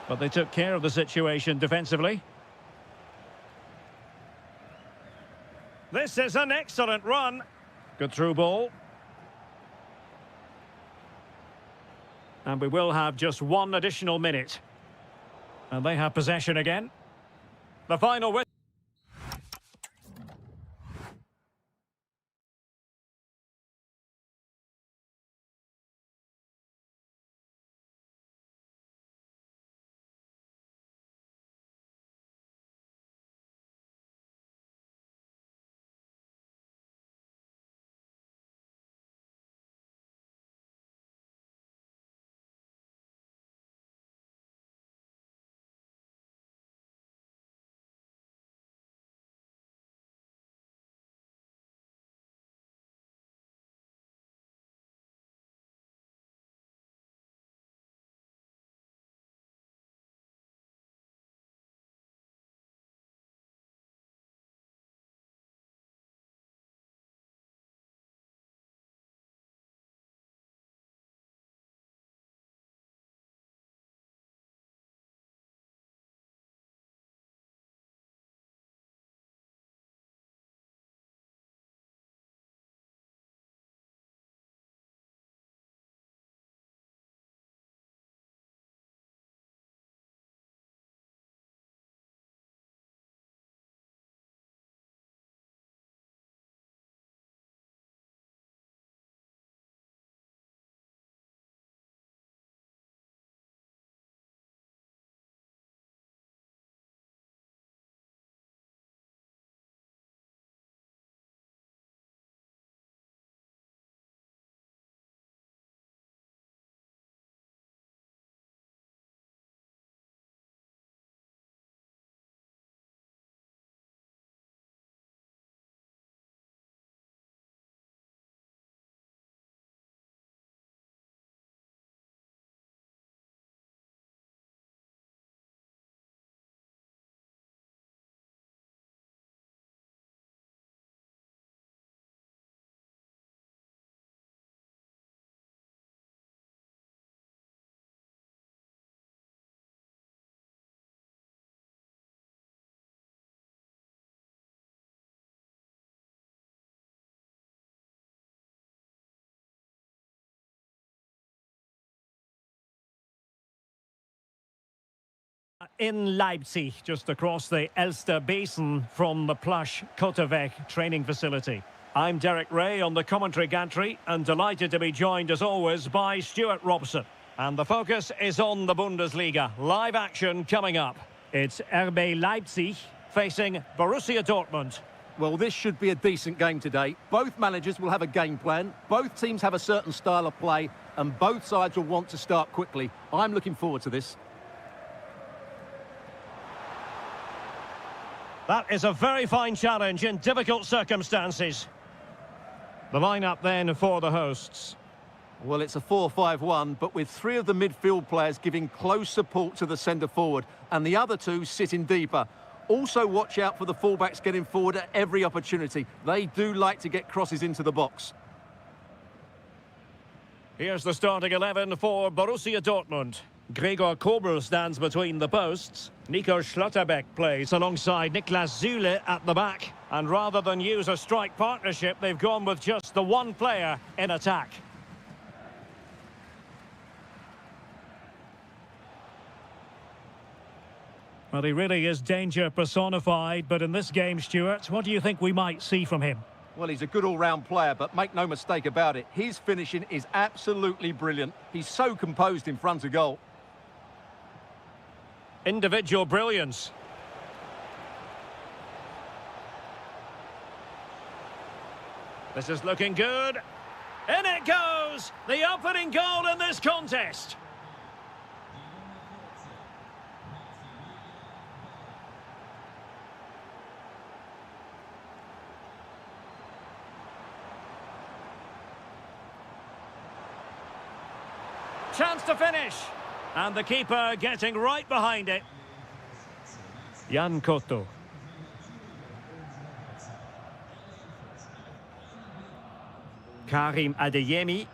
But they took care of the situation defensively. This is an excellent run. Good through ball. And we will have just one additional minute. And they have possession again. The final whistle. in Leipzig, just across the Elster Basin from the plush Kotterweg training facility. I'm Derek Ray on the commentary gantry and delighted to be joined as always by Stuart Robson. And the focus is on the Bundesliga. Live action coming up. It's RB Leipzig facing Borussia Dortmund. Well, this should be a decent game today. Both managers will have a game plan. Both teams have a certain style of play, and both sides will want to start quickly. I'm looking forward to this. That is a very fine challenge in difficult circumstances. The lineup then for the hosts. Well, it's a 4-5-1, but with three of the midfield players giving close support to the centre-forward, and the other two sitting deeper. Also watch out for the fullbacks getting forward at every opportunity. They do like to get crosses into the box. Here's the starting 11 for Borussia Dortmund. Gregor Kobel stands between the posts. Nico Schlotterbeck plays alongside Niklas Süle at the back. And rather than use a strike partnership, they've gone with just the one player in attack. Well, he really is danger personified, but in this game, Stuart, what do you think we might see from him? Well, he's a good all-round player, but make no mistake about it, his finishing is absolutely brilliant. He's so composed in front of goal. Individual brilliance. This is looking good. In it goes! The opening goal in this contest. Chance to finish. And the keeper getting right behind it. Jan Koto. Karim Adeyemi.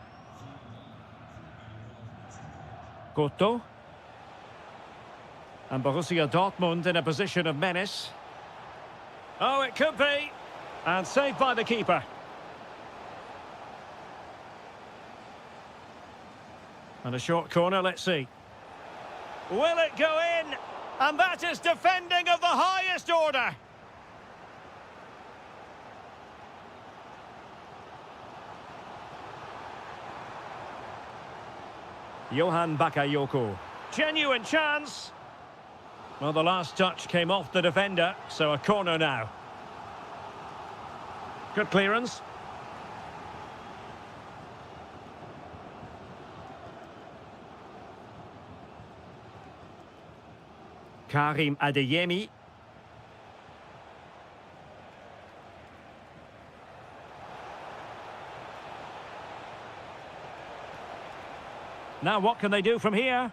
Koto. And Borussia Dortmund in a position of menace. Oh, it could be. And saved by the keeper. And a short corner, let's see. Will it go in? And that is defending of the highest order. Johan Bakayoko. Genuine chance. Well, the last touch came off the defender, so a corner now. Good clearance. Karim Adeyemi. Now what can they do from here?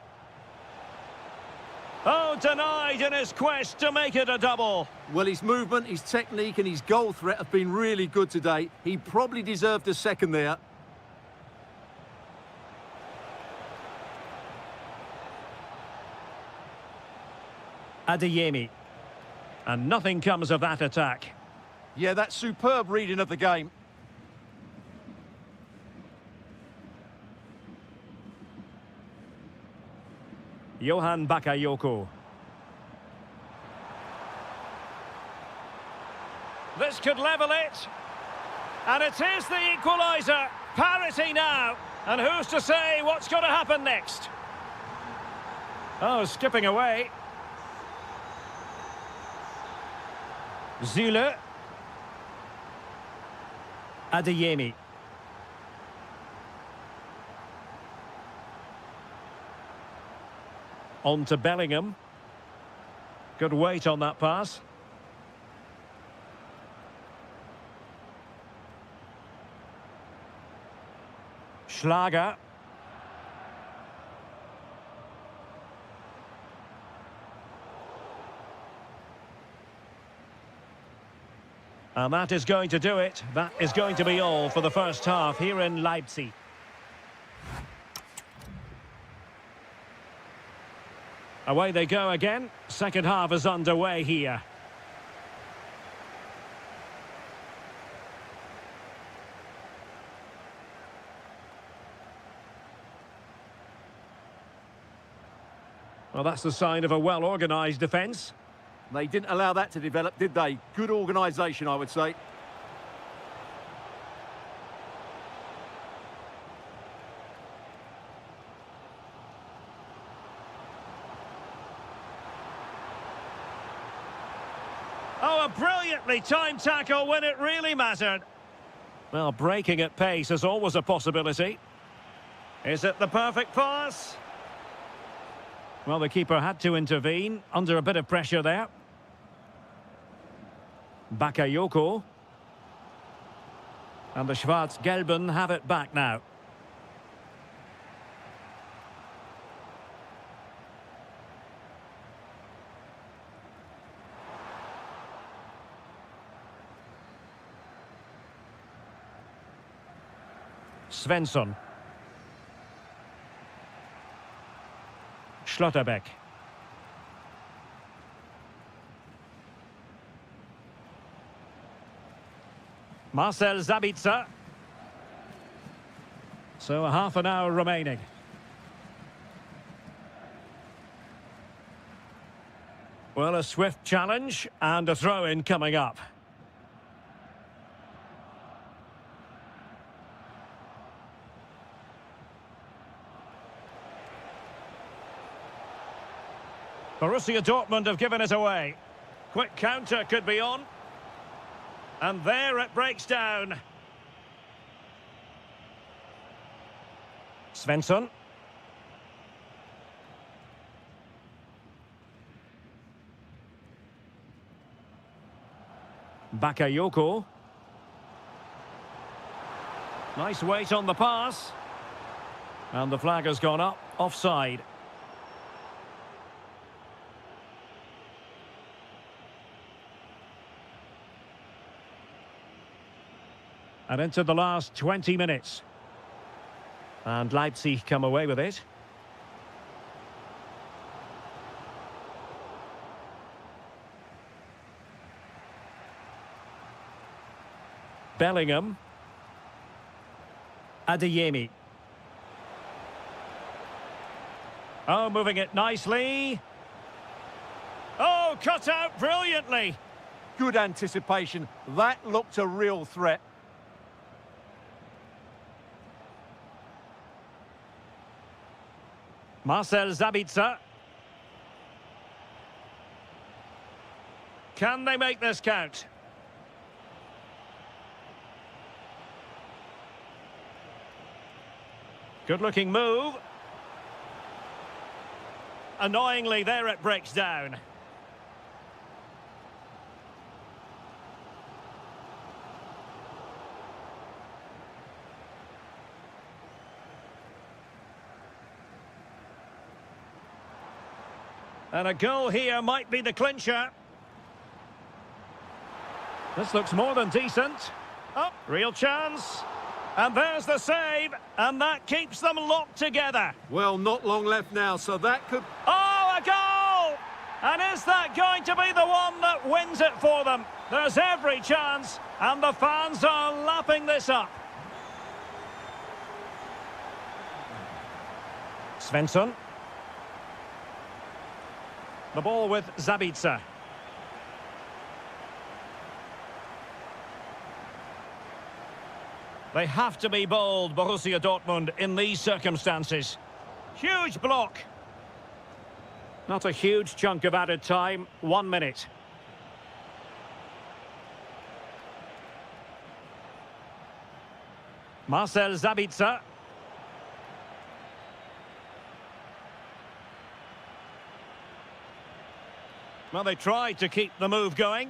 Oh, denied in his quest to make it a double. Well, his movement, his technique and his goal threat have been really good today. He probably deserved a second there. Adeyemi. And nothing comes of that attack. Yeah, that's superb reading of the game. Johan Bakayoko. This could level it. And it is the equaliser. Parity now. And who's to say what's going to happen next? Oh, skipping away. Süle. Adeyemi. On to Bellingham. Good weight on that pass. Schlager. And that is going to do it. That is going to be all for the first half here in Leipzig. Away they go again. Second half is underway here. Well, that's the sign of a well-organised defence. They didn't allow that to develop, did they? Good organisation, I would say. Oh, a brilliantly timed tackle when it really mattered. Well, breaking at pace is always a possibility. Is it the perfect pass? Well, the keeper had to intervene, under a bit of pressure there. Bakayoko. And the Schwarz-Gelben have it back now. Svensson. Schlotterbeck. Marcel Sabitzer. So a half an hour remaining. Well, a swift challenge and a throw-in coming up. Borussia Dortmund have given it away. Quick counter could be on. And there it breaks down. Svensson. Bakayoko. Nice weight on the pass. And the flag has gone up, offside. And into the last 20 minutes. And Leipzig come away with it. Bellingham. Adeyemi. Oh, moving it nicely. Oh, cut out brilliantly. Good anticipation. That looked a real threat. Marcel Sabitzer. Can they make this count? Good-looking move. Annoyingly, there it breaks down. And a goal here might be the clincher. This looks more than decent. Oh, real chance. And there's the save. And that keeps them locked together. Well, not long left now, so that could... Oh, a goal! And is that going to be the one that wins it for them? There's every chance. And the fans are lapping this up. Svensson. The ball with Sabitzer. They have to be bold, Borussia Dortmund, in these circumstances. Huge block. Not a huge chunk of added time. 1 minute. Marcel Sabitzer. Well, they tried to keep the move going.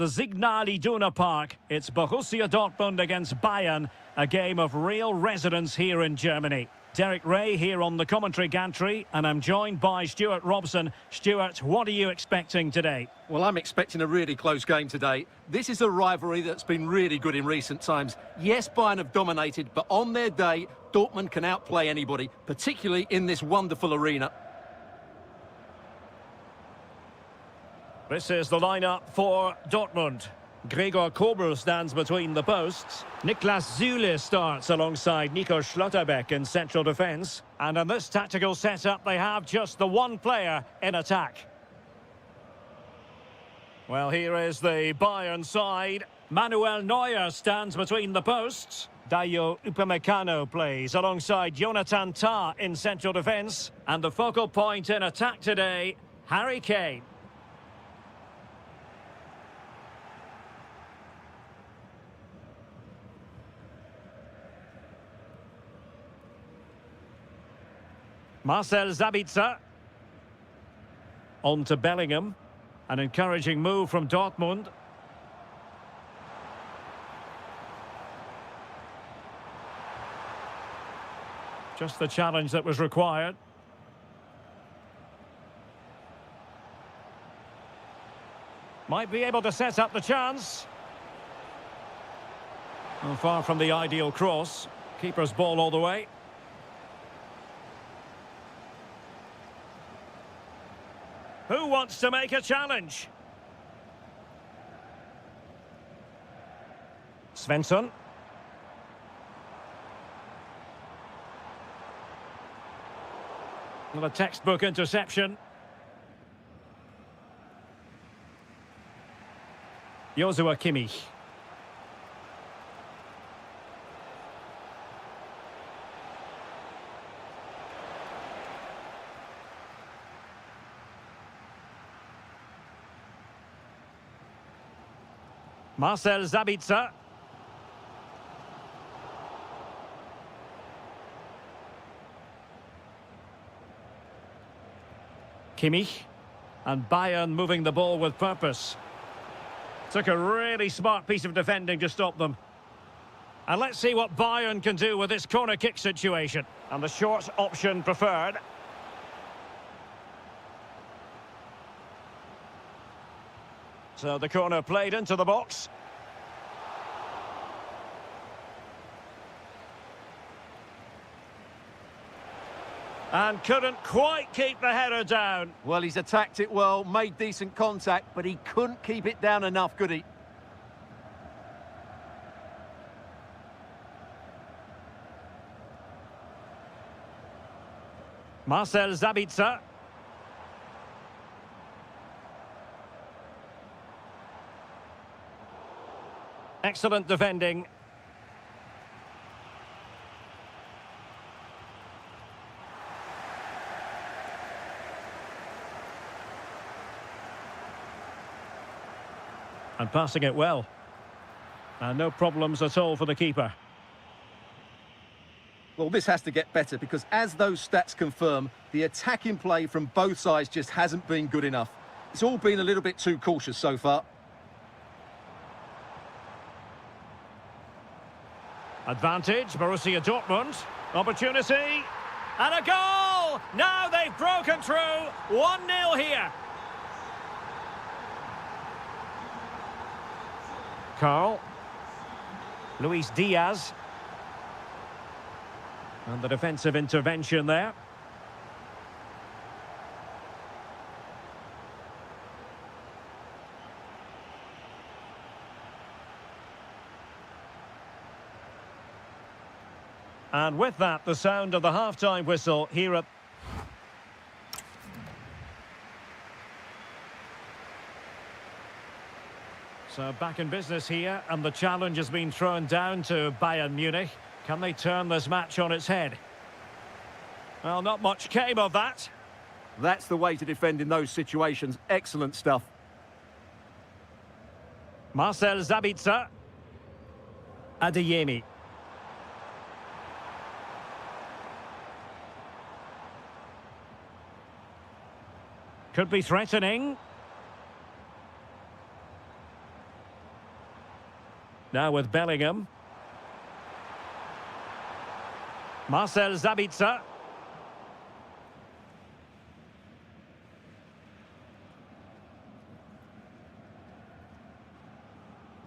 the Signal Iduna Park. It's Borussia Dortmund against Bayern, a game of real resonance here in Germany. Derek Ray here on the commentary gantry, and I'm joined by Stuart Robson. Stuart, what are you expecting today? Well, I'm expecting a really close game today. This is a rivalry that's been really good in recent times. Yes, Bayern have dominated, but on their day, Dortmund can outplay anybody, particularly in this wonderful arena. This is the lineup for Dortmund. Gregor Kobel stands between the posts. Niklas Süle starts alongside Nico Schlotterbeck in central defence. And in this tactical setup, they have just the one player in attack. Well, here is the Bayern side. Manuel Neuer stands between the posts. Dayo Upamecano plays alongside Jonathan Tah in central defence. And the focal point in attack today, Harry Kane. Marcel Sabitzer. On to Bellingham. An encouraging move from Dortmund. Just the challenge that was required. Might be able to set up the chance. Well, far from the ideal cross. Keeper's ball all the way. Who wants to make a challenge? Svensson. Well, a textbook interception. Joshua Kimmich. Marcel Sabitzer. Kimmich. And Bayern moving the ball with purpose. Took a really smart piece of defending to stop them. And let's see what Bayern can do with this corner kick situation. And the short option preferred. So the corner played into the box. And couldn't quite keep the header down. Well, he's attacked it well, made decent contact, but he couldn't keep it down enough, could he? Marcel Sabitzer. Excellent defending. And passing it well. And no problems at all for the keeper. Well, this has to get better because as those stats confirm, the attacking play from both sides just hasn't been good enough. It's all been a little bit too cautious so far. Advantage, Borussia Dortmund. Opportunity. And a goal! Now they've broken through. 1-0 here. Carl. Luis Diaz. And the defensive intervention there. And with that, the sound of the half-time whistle here at... So back in business here, and the challenge has been thrown down to Bayern Munich. Can they turn this match on its head? Well, not much came of that. That's the way to defend in those situations. Excellent stuff. Marcel Sabitzer. Adeyemi. Could be threatening. Now with Bellingham. Marcel Sabitzer.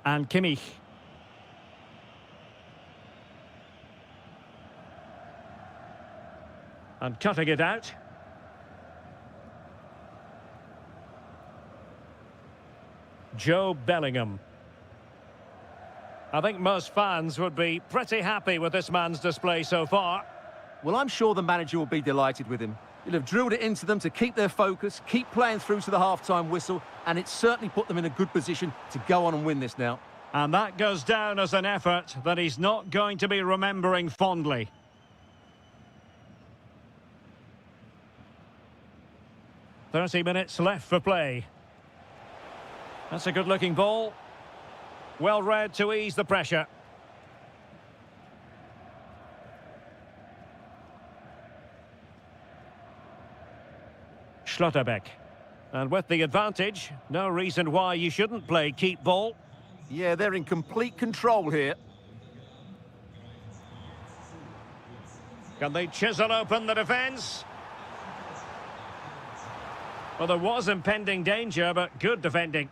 And Kimmich. And cutting it out. Joe Bellingham. I think most fans would be pretty happy with this man's display so far. Well, I'm sure the manager will be delighted with him. He'll have drilled it into them to keep their focus, keep playing through to the half-time whistle, and it's certainly put them in a good position to go on and win this now. And that goes down as an effort that he's not going to be remembering fondly. "30 minutes left for play. That's a good-looking ball. Well read to ease the pressure. Schlotterbeck. And with the advantage, no reason why you shouldn't play keep ball. Yeah, they're in complete control here. Can they chisel open the defence? Well, there was impending danger, but good defending.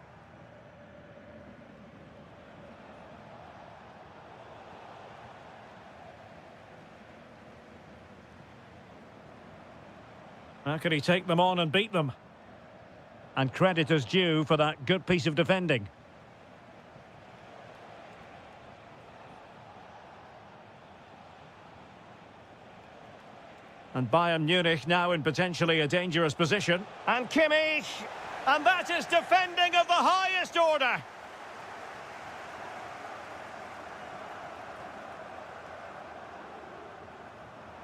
How can he take them on and beat them? And credit is due for that good piece of defending. And Bayern Munich now in potentially a dangerous position. And Kimmich! And that is defending of the highest order!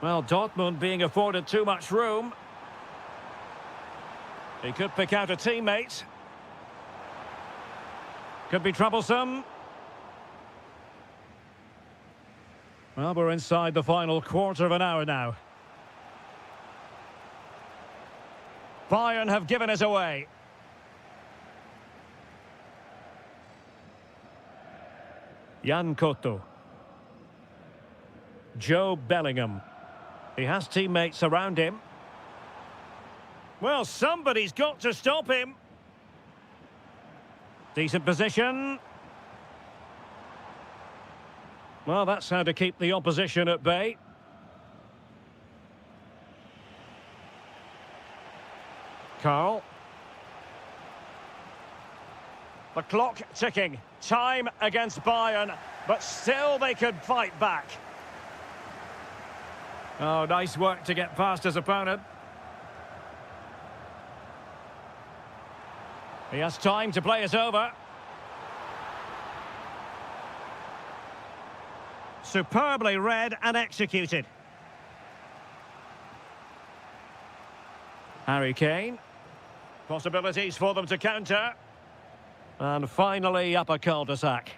Well, Dortmund being afforded too much room. He could pick out a teammate. Could be troublesome. Well, we're inside the final quarter of an hour now. Bayern have given it away. Jan Koto. Joe Bellingham. He has teammates around him. Well, somebody's got to stop him. Decent position. Well, that's how to keep the opposition at bay. Carl. The clock ticking. Time against Bayern, but still they could fight back. Oh, nice work to get past his opponent. He has time to play it over. Superbly read and executed. Harry Kane. Possibilities for them to counter. And finally up a cul-de-sac.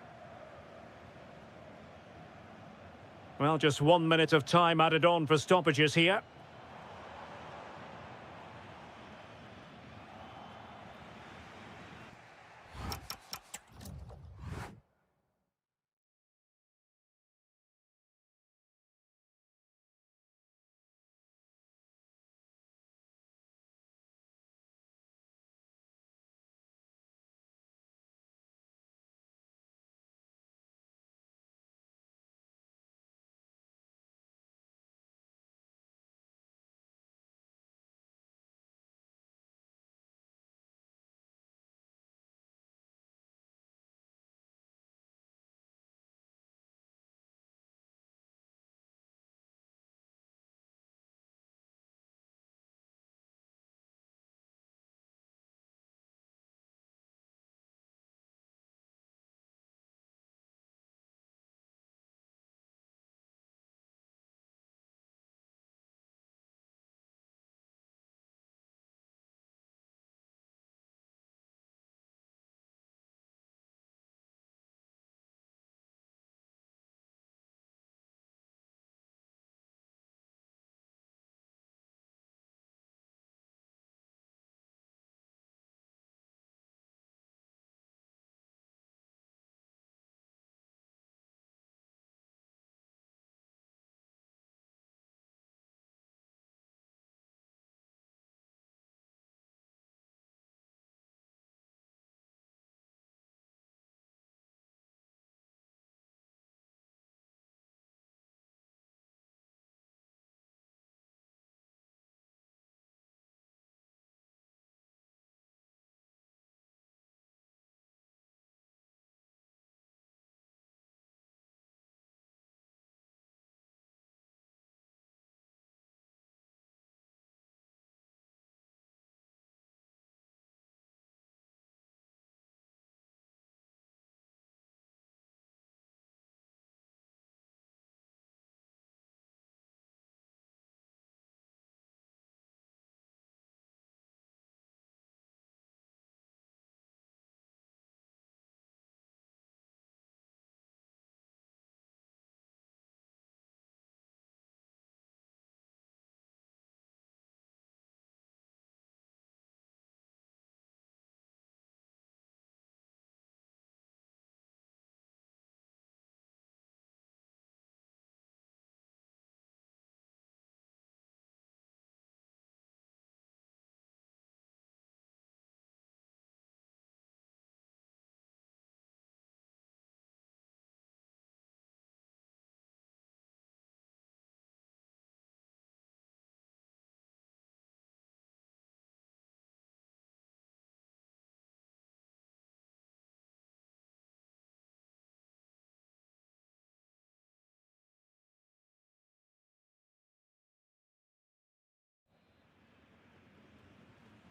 Well, just 1 minute of time added on for stoppages here.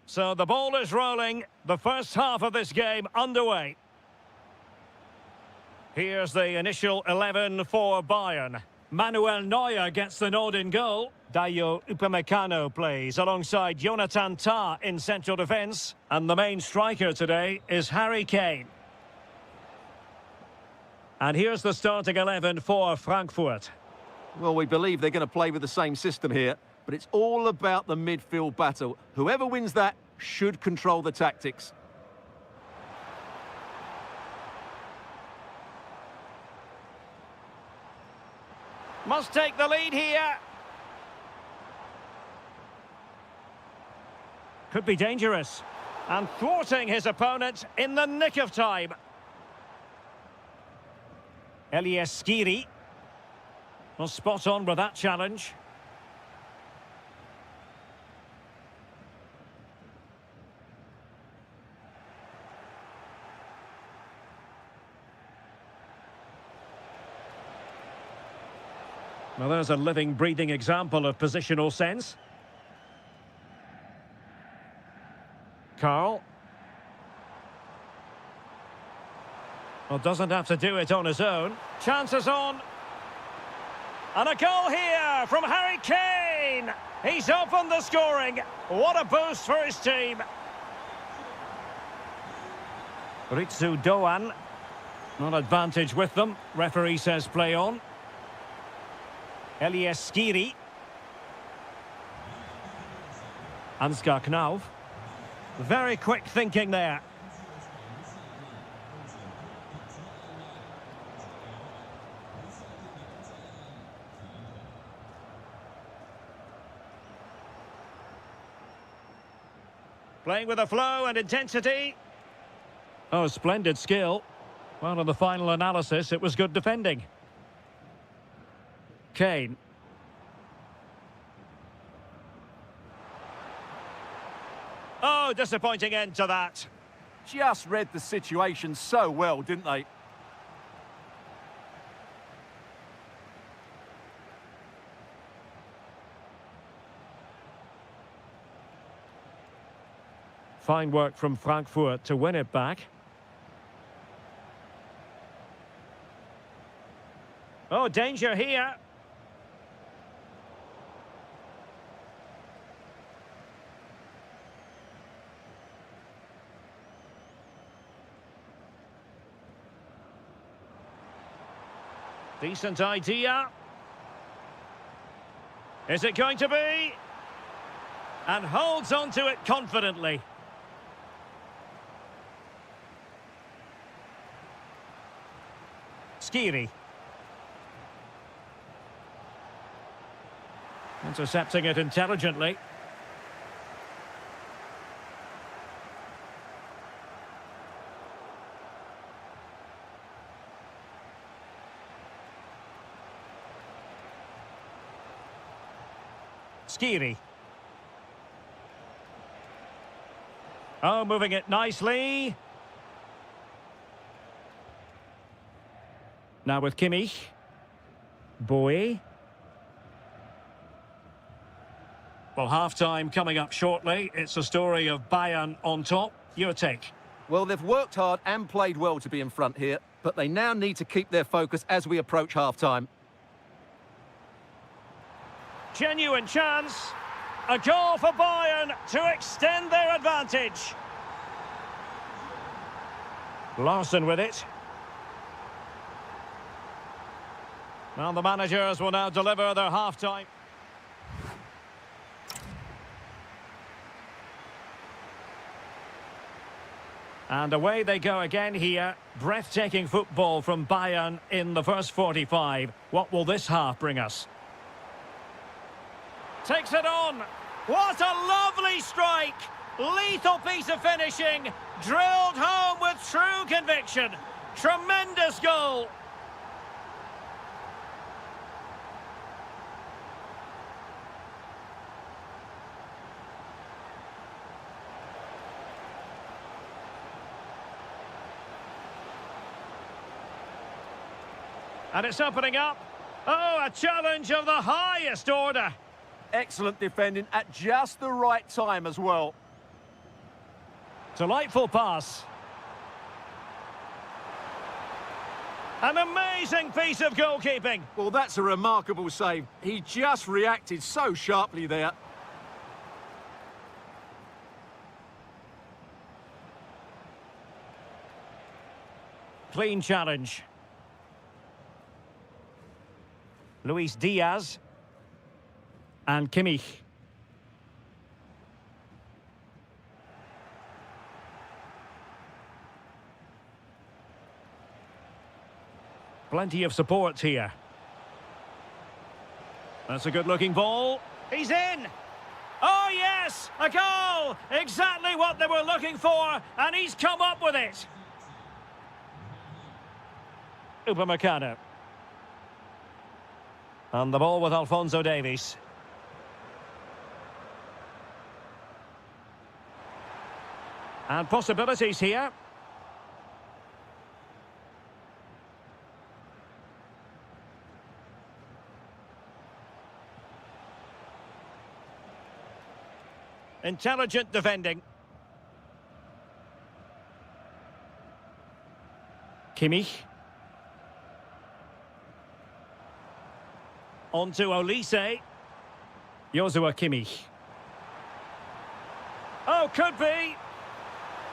So the ball is rolling. The first half of this game underway. Here's the initial 11 for Bayern. Manuel Neuer gets the nod in goal. Dayo Upamecano plays alongside Jonathan Tah in central defence. And the main striker today is Harry Kane. And here's the starting 11 for Frankfurt. Well, we believe they're going to play with the same system here, but it's all about the midfield battle. Whoever wins that should control the tactics. Must take the lead here. Could be dangerous. And thwarting his opponent in the nick of time. Elias Skiri. Well, spot on with that challenge. Well, there's a living, breathing example of positional sense. Carl. Well, doesn't have to do it on his own. Chances on. And a goal here from Harry Kane. He's opened the scoring. What a boost for his team. Ritsu Doan. Not advantage with them. Referee says play on. Elias Skiri. Ansgar Knauf. Very quick thinking there. Playing with a flow and intensity. Oh, splendid skill. Well, in the final analysis, it was good defending. Kane. Oh, disappointing end to that. Just read the situation so well, didn't they? Fine work from Frankfurt to win it back. Oh, danger here. Decent idea. Is it going to be? And holds on to it confidently. Skiri. Intercepting it intelligently. Skiri. Oh, moving it nicely. Now with Kimmich. Bowie. Well, half-time coming up shortly. It's a story of Bayern on top. Your take? Well, they've worked hard and played well to be in front here, but they now need to keep their focus as we approach half-time. Genuine chance. A goal for Bayern to extend their advantage. Larson with it. Well, the managers will now deliver their half-time. And away they go again here. Breathtaking football from Bayern in the first 45. What will this half bring us? Takes it on. What a lovely strike. Lethal piece of finishing. Drilled home with true conviction. Tremendous goal. And it's opening up. Oh, a challenge of the highest order. Excellent defending at just the right time as well. Delightful pass. An amazing piece of goalkeeping. Well, that's a remarkable save. He just reacted so sharply there. Clean challenge. Luis Diaz. And Kimmich. Plenty of support here. That's a good-looking ball. He's in! Oh, yes! A goal! Exactly what they were looking for, and he's come up with it. Upamecano. And the ball with Alphonso Davies. And possibilities here. Intelligent defending. Kimmich. On to Olise. Joshua Kimmich. Oh, could be.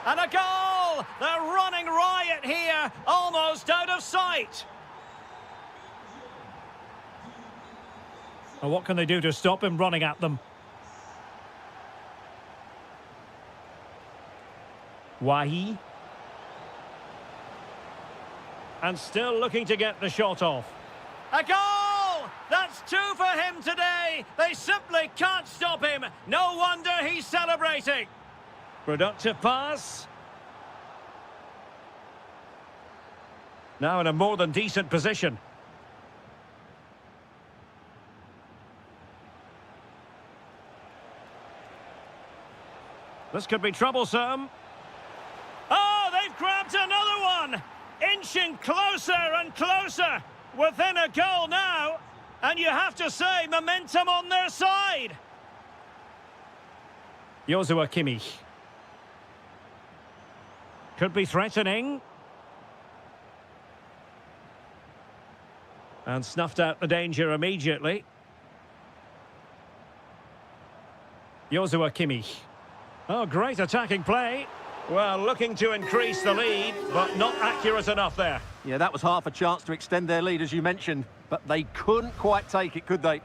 And a goal! They're running riot here, almost out of sight. Well, what can they do to stop him running at them? Wahi. And still looking to get the shot off. A goal! That's two for him today. They simply can't stop him. No wonder he's celebrating. Productive pass. Now in a more than decent position. This could be troublesome. Oh, they've grabbed another one! Inching closer and closer. Within a goal now. And you have to say, momentum on their side. Joshua Kimmich. Could be threatening. And snuffed out the danger immediately. Joshua Kimmich. Oh, great attacking play. Well, looking to increase the lead, but not accurate enough there. Yeah, that was half a chance to extend their lead, as you mentioned, but they couldn't quite take it, could they?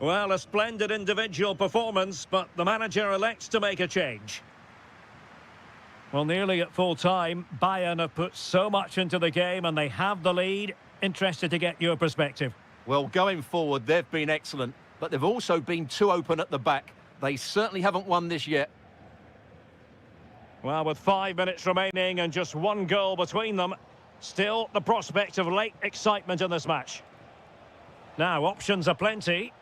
Well, a splendid individual performance, but the manager elects to make a change. Well, nearly at full time, Bayern have put so much into the game and they have the lead. Interested to get your perspective. Well, going forward, they've been excellent, but they've also been too open at the back. They certainly haven't won this yet. Well, with 5 minutes remaining and just one goal between them, still the prospect of late excitement in this match. Now, options are plenty.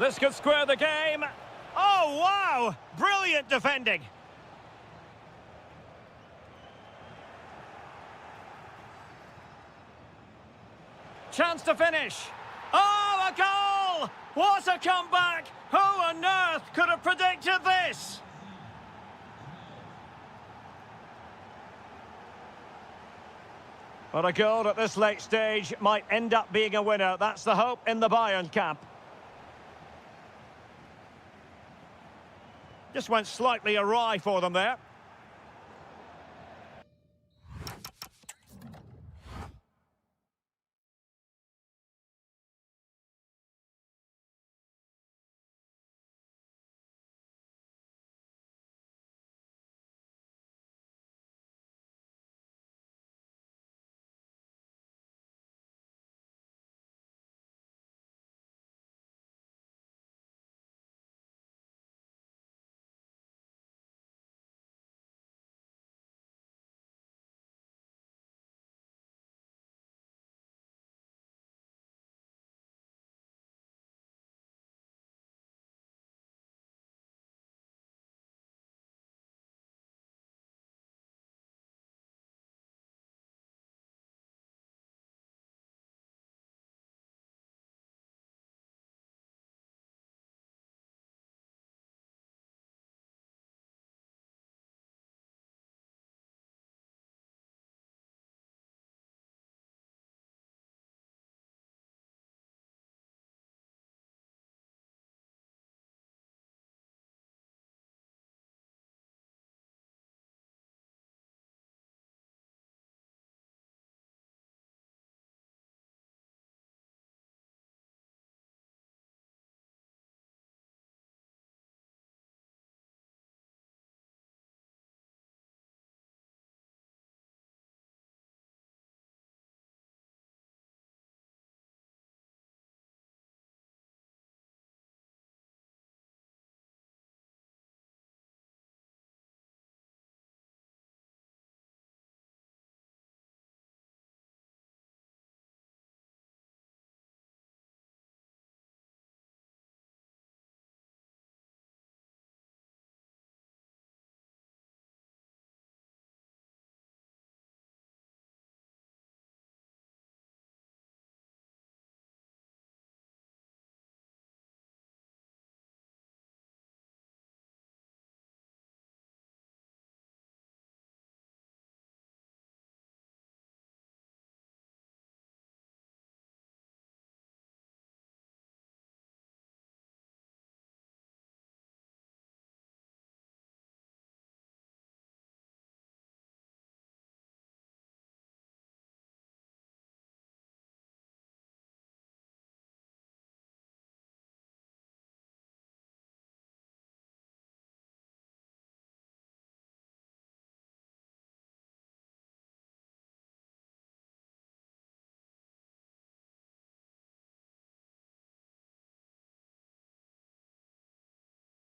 This could square the game. Oh, wow! Brilliant defending. Chance to finish. Oh, a goal! What a comeback! Who on earth could have predicted this? But a goal at this late stage might end up being a winner. That's the hope in the Bayern camp. Just went slightly awry for them there.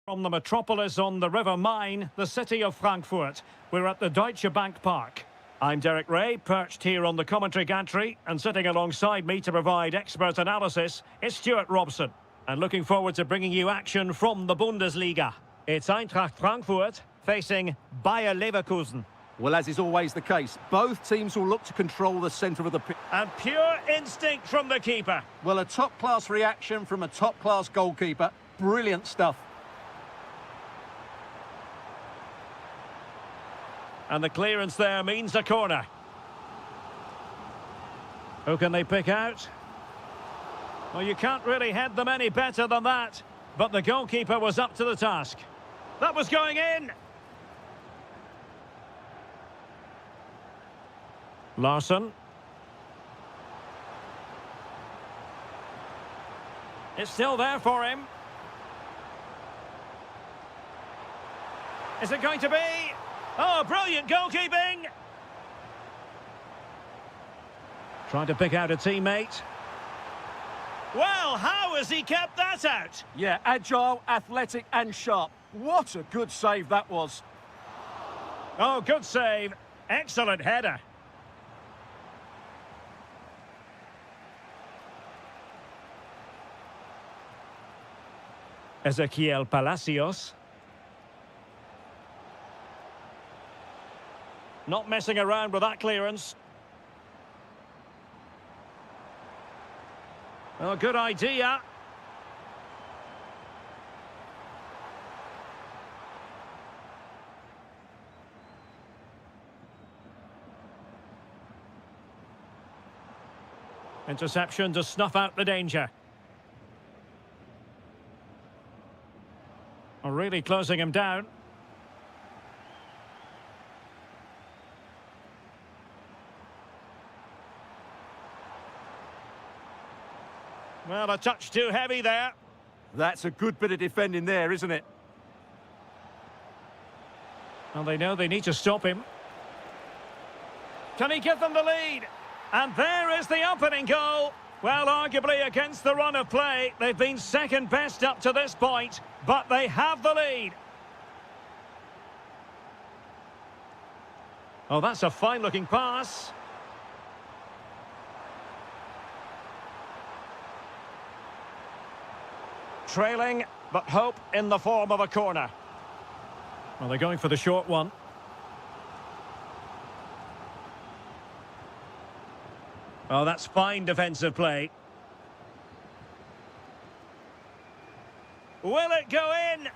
From the metropolis on the River Main, the city of Frankfurt, we're at the Deutsche Bank Park. I'm Derek Ray, perched here on the commentary gantry, and sitting alongside me to provide expert analysis is Stuart Robson. And looking forward to bringing you action from the Bundesliga. It's Eintracht Frankfurt facing Bayer Leverkusen. Well, as is always the case, both teams will look to control the centre of the pitch. And pure instinct from the keeper. Well, a top-class reaction from a top-class goalkeeper. Brilliant stuff. And the clearance there means a corner. Who can they pick out? Well, you can't really head them any better than that. But the goalkeeper was up to the task. That was going in. Larsson. It's still there for him. Is it going to be? Oh, brilliant goalkeeping! Trying to pick out a teammate. Well, how has he kept that out? Yeah, agile, athletic and sharp. What a good save that was. Oh, good save. Excellent header. Ezequiel Palacios. Not messing around with that clearance. Oh, good idea. Interception to snuff out the danger. Oh, really closing him down. Well, a touch too heavy there. That's a good bit of defending there, isn't it? And they know they need to stop him. Can he give them the lead? And there is the opening goal. Well, arguably against the run of play, they've been second best up to this point, but they have the lead. Oh, that's a fine-looking pass. Trailing, but hope in the form of a corner. Well, they're going for the short one. Oh, that's fine defensive play. Will it go in?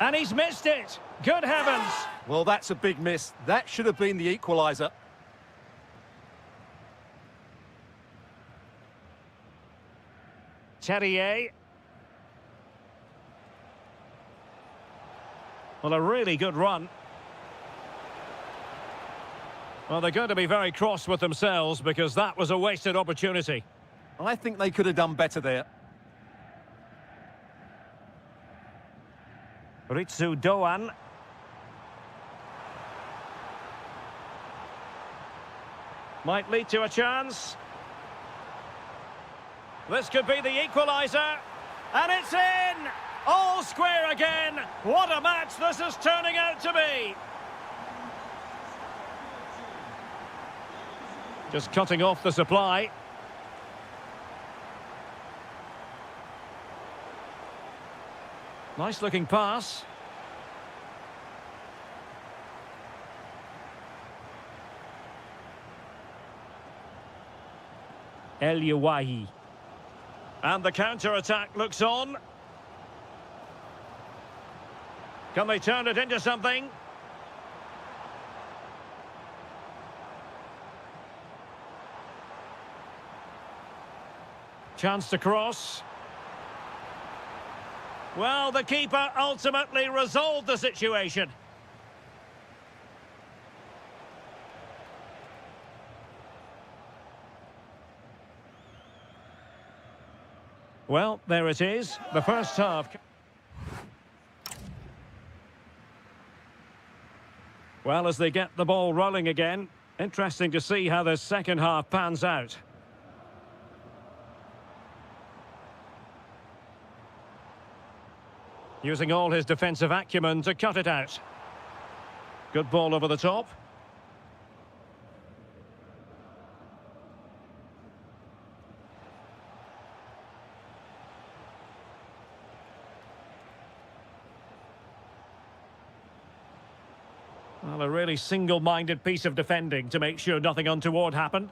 And he's missed it. Good heavens. Well, that's a big miss. That should have been the equaliser. Terrier. Well, a really good run. Well, they're going to be very cross with themselves because that was a wasted opportunity. I think they could have done better there. Ritsu Doan. Might lead to a chance. This could be the equaliser. And it's in! All square again. What a match this is turning out to be. Just cutting off the supply. Nice looking pass. El Yawahi. And the counter-attack looks on. Can they turn it into something? Chance to cross. Well, the keeper ultimately resolved the situation. Well, there it is, the first half. Well, as they get the ball rolling again, interesting to see how the second half pans out. Using all his defensive acumen to cut it out. Good ball over the top. Well, a really single-minded piece of defending to make sure nothing untoward happened.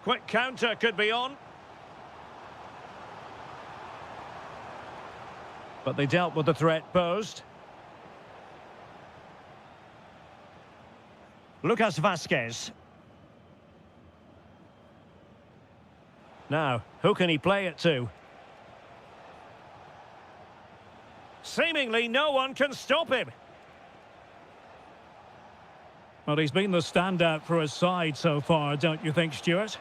Quick counter could be on. But they dealt with the threat posed. Lucas Vasquez. Now, who can he play it to? Seemingly no one can stop him. Well, he's been the standout for his side so far, don't you think, Stuart?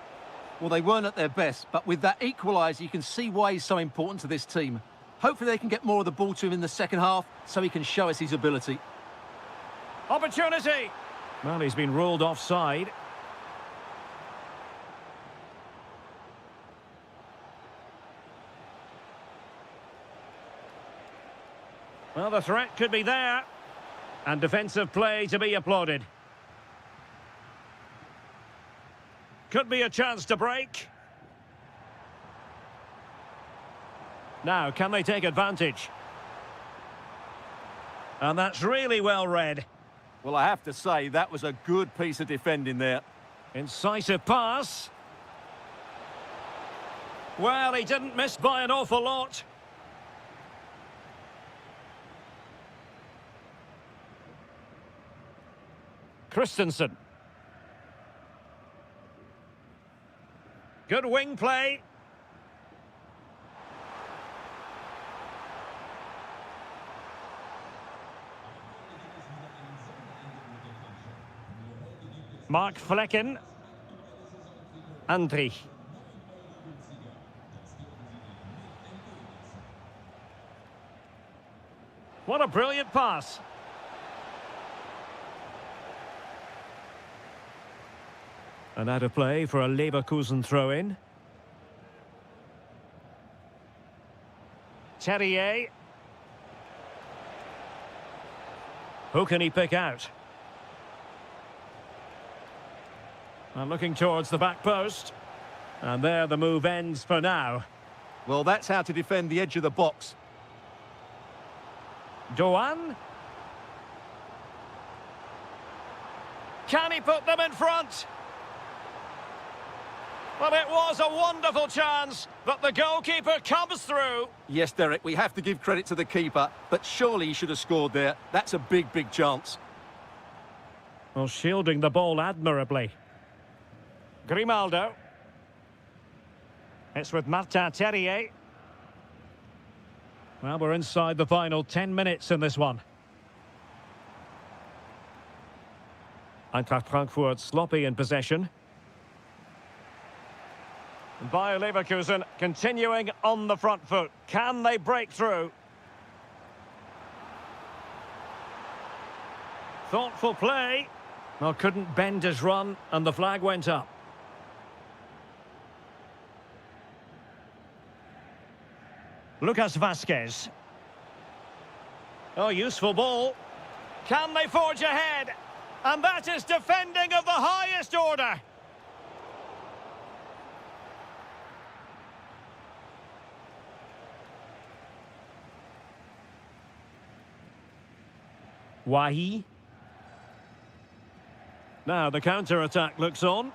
Well, they weren't at their best, but with that equaliser, you can see why he's so important to this team. Hopefully they can get more of the ball to him in the second half so he can show us his ability. Opportunity! Well, he's been ruled offside. Well, the threat could be there. And defensive play to be applauded. Could be a chance to break. Now, can they take advantage? And that's really well read. Well, I have to say, that was a good piece of defending there. Incisive pass. Well, he didn't miss by an awful lot. Christensen. Good wing play. Mark Flecken. Andrich. What a brilliant pass. And out of play for a Leverkusen throw-in. Terrier. Who can he pick out? And looking towards the back post. And there the move ends for now. Well, that's how to defend the edge of the box. Doan. Can he put them in front? Well, it was a wonderful chance, but the goalkeeper comes through. Yes, Derek, we have to give credit to the keeper, but surely he should have scored there. That's a big, big chance. Well, shielding the ball admirably. Grimaldo. It's with Martin Terrier. Well, we're inside the final 10 minutes in this one. Eintracht Frankfurt sloppy in possession. Bayer Leverkusen continuing on the front foot. Can they break through? Thoughtful play. Well, couldn't bend his run, and the flag went up. Lucas Vasquez. Oh, useful ball. Can they forge ahead? And that is defending of the highest order. Wahi. Now the counter-attack looks on.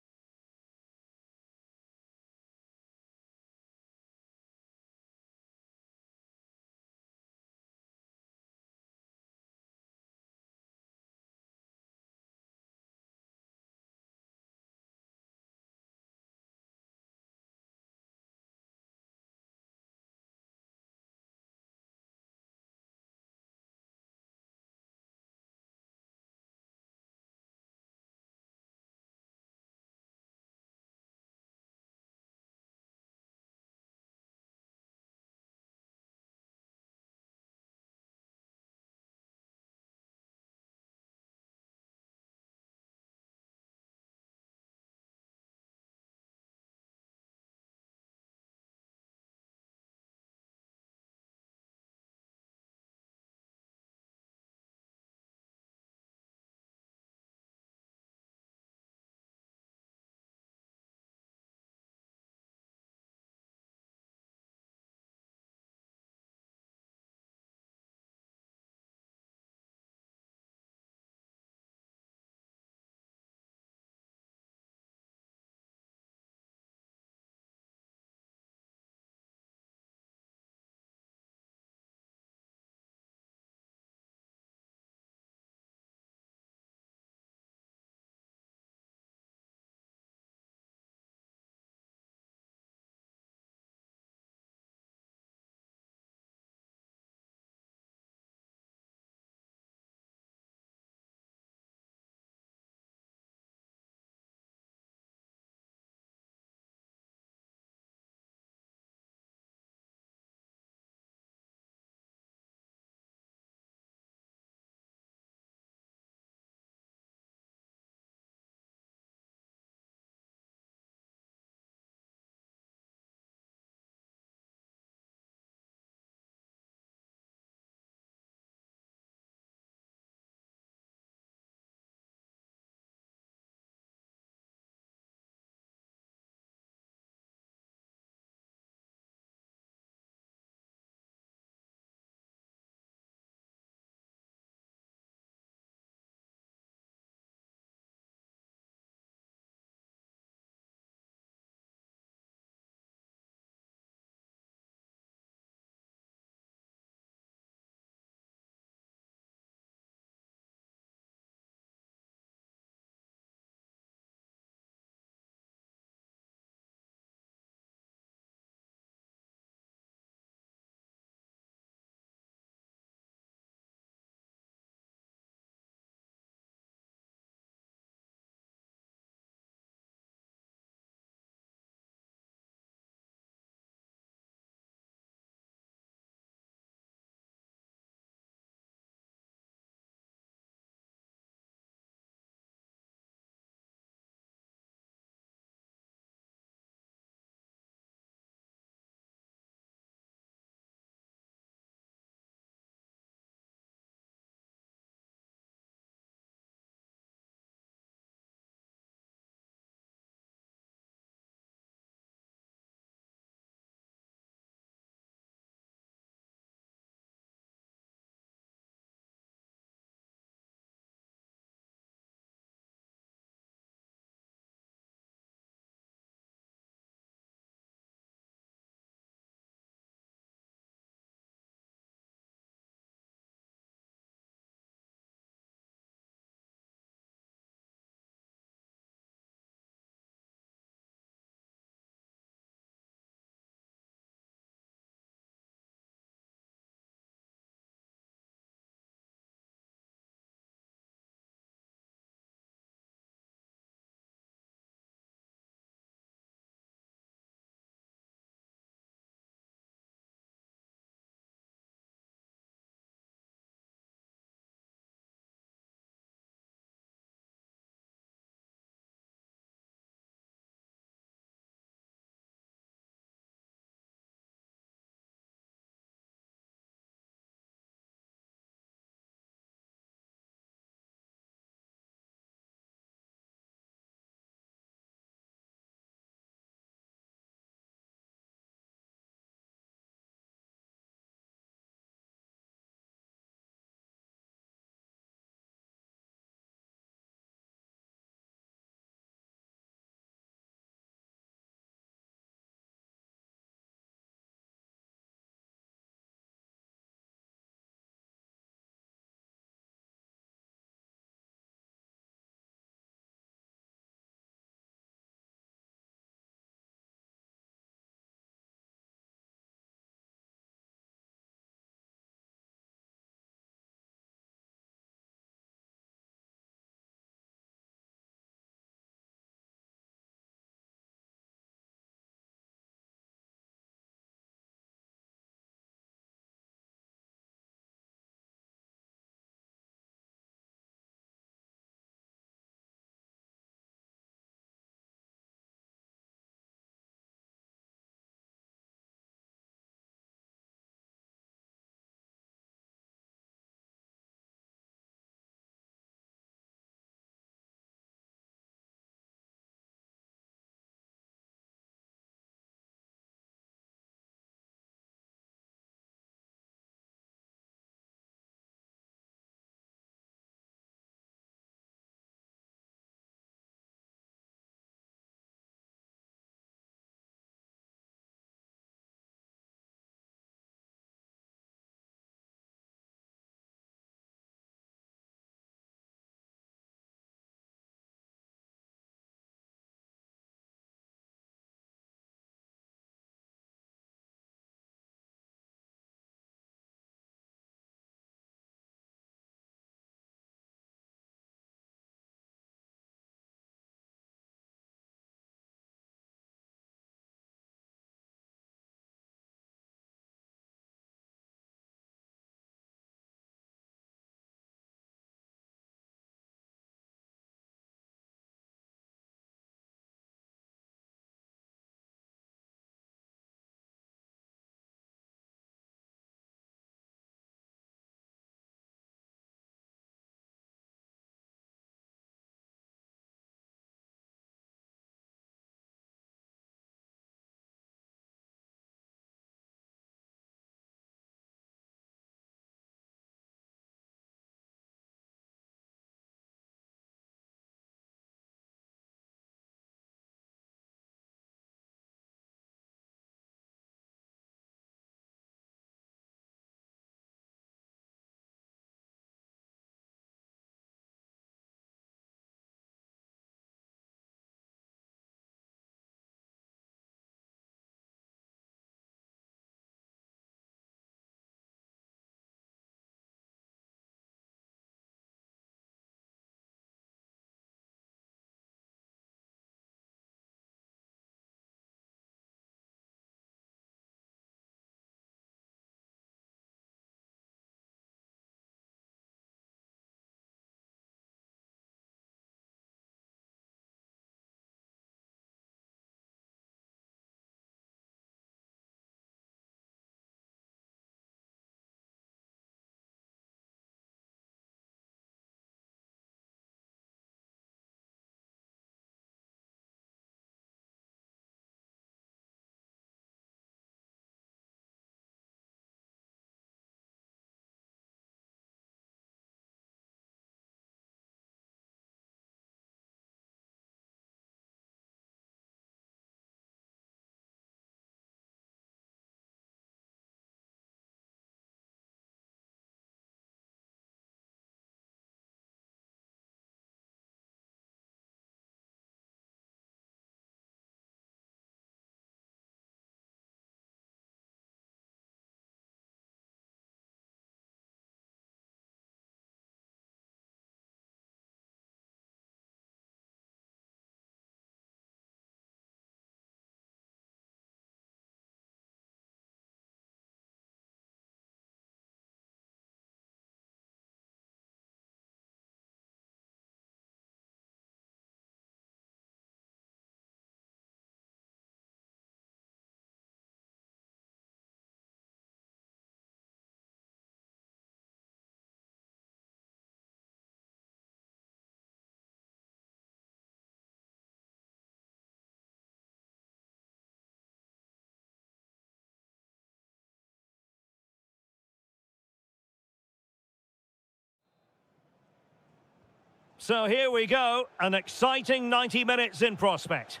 So here we go, an exciting 90 minutes in prospect.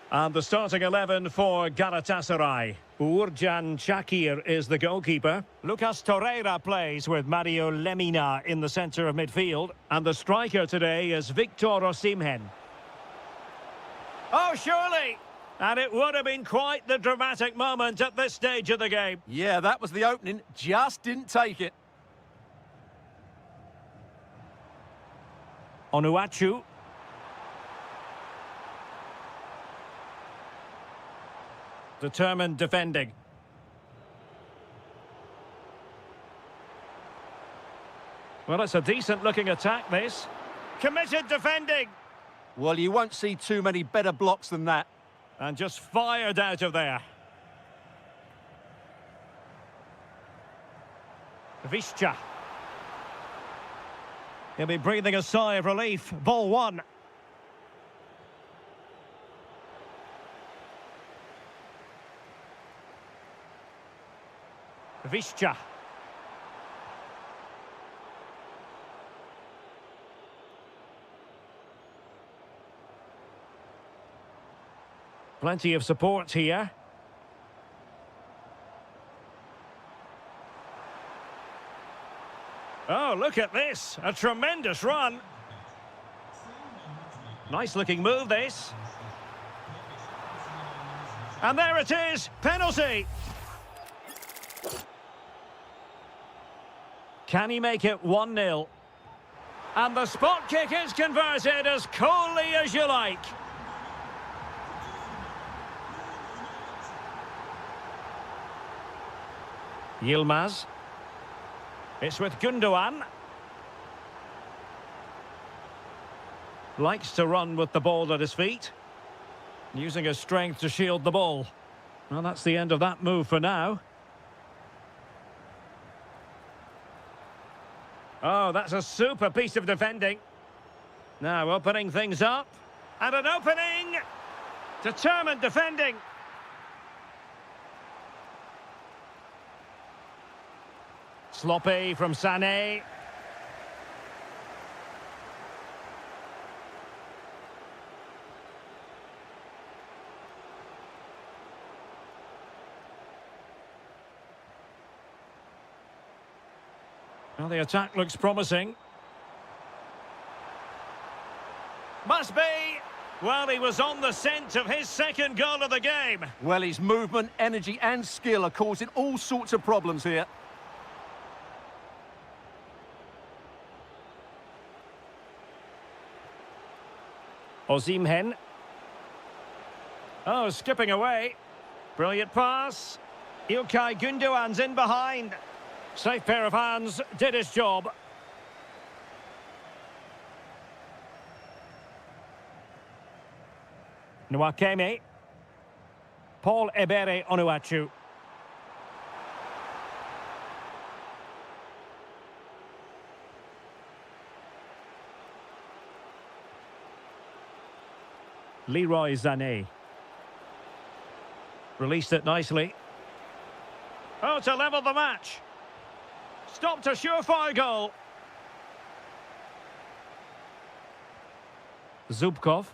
And the starting 11 for Galatasaray. Uğurcan Çakır is the goalkeeper. Lucas Torreira plays with Mario Lemina in the centre of midfield. And the striker today is Victor Osimhen. Oh, surely! And it would have been quite the dramatic moment at this stage of the game. Yeah, that was the opening. Just didn't take it. Onuachu. Determined defending. Well, it's a decent-looking attack, this. Committed defending. Well, you won't see too many better blocks than that. And just fired out of there. Visca. He'll be breathing a sigh of relief. Ball one. Visca. Plenty of support here. Oh, look at this. A tremendous run. Nice looking move, this. And there it is. Penalty. Can he make it 1-0? And the spot kick is converted as coolly as you like. Yilmaz. It's with Gundogan. Likes to run with the ball at his feet. Using his strength to shield the ball. Well, that's the end of that move for now. Oh, that's a super piece of defending. Now opening things up. And an opening! Determined defending. Sloppy from Sané. Well, the attack looks promising. Must be. Well, he was on the scent of his second goal of the game. Well, his movement, energy and skill are causing all sorts of problems here. Osimhen. Oh, skipping away. Brilliant pass. İlkay Gündoğan's in behind. Safe pair of hands, did his job. Nwakeme. Paul Ebere Onuachu. Leroy Sané. Released it nicely. Oh, to level the match. Stopped a surefire goal. Zubkov.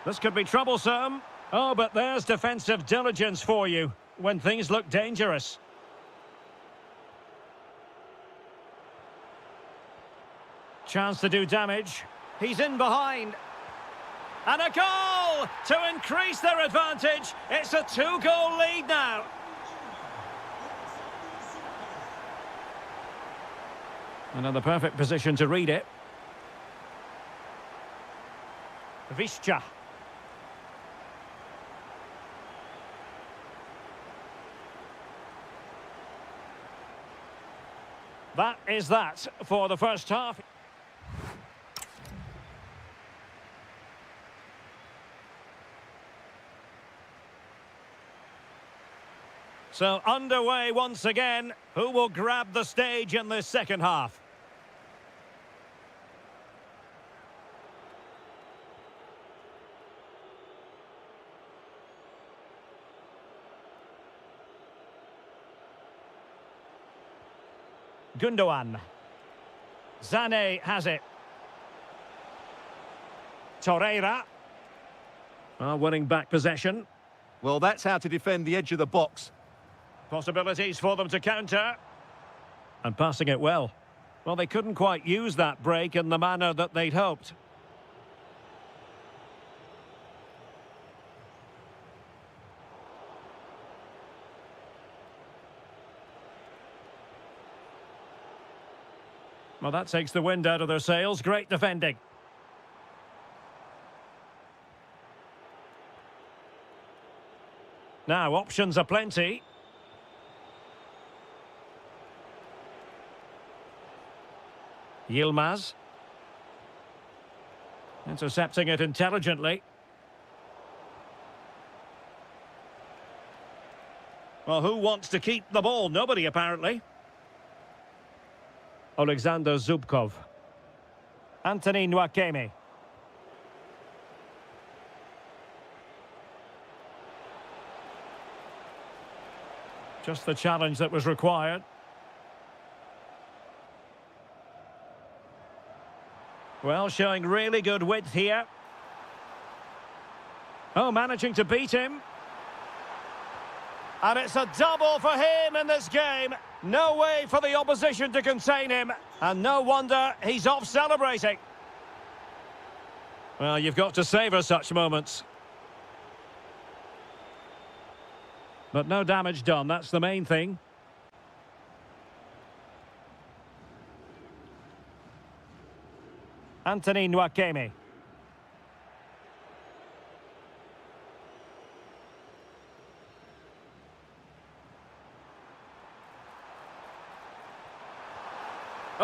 This could be troublesome. Oh, but there's defensive diligence for you when things look dangerous. Chance to do damage. He's in behind. And a goal to increase their advantage. It's a 2-goal lead now. Another perfect position to read it. Visca. That is that for the first half. So underway once again. Who will grab the stage in this second half? Gundogan. Zane has it. Torreira. Winning back possession. Well, that's how to defend the edge of the box. Possibilities for them to counter. And passing it well. Well, they couldn't quite use that break in the manner that they'd hoped. Well, that takes the wind out of their sails. Great defending. Now, options are plenty. Yilmaz. Intercepting it intelligently. Well, who wants to keep the ball? Nobody, apparently. Alexander Zubkov. Anthony Nwakeme. Just the challenge that was required. Well, showing really good width here. Oh, managing to beat him. And it's a double for him in this game. No way for the opposition to contain him. And no wonder he's off celebrating. Well, you've got to savour such moments. But no damage done, that's the main thing. Anthony Nwakeme.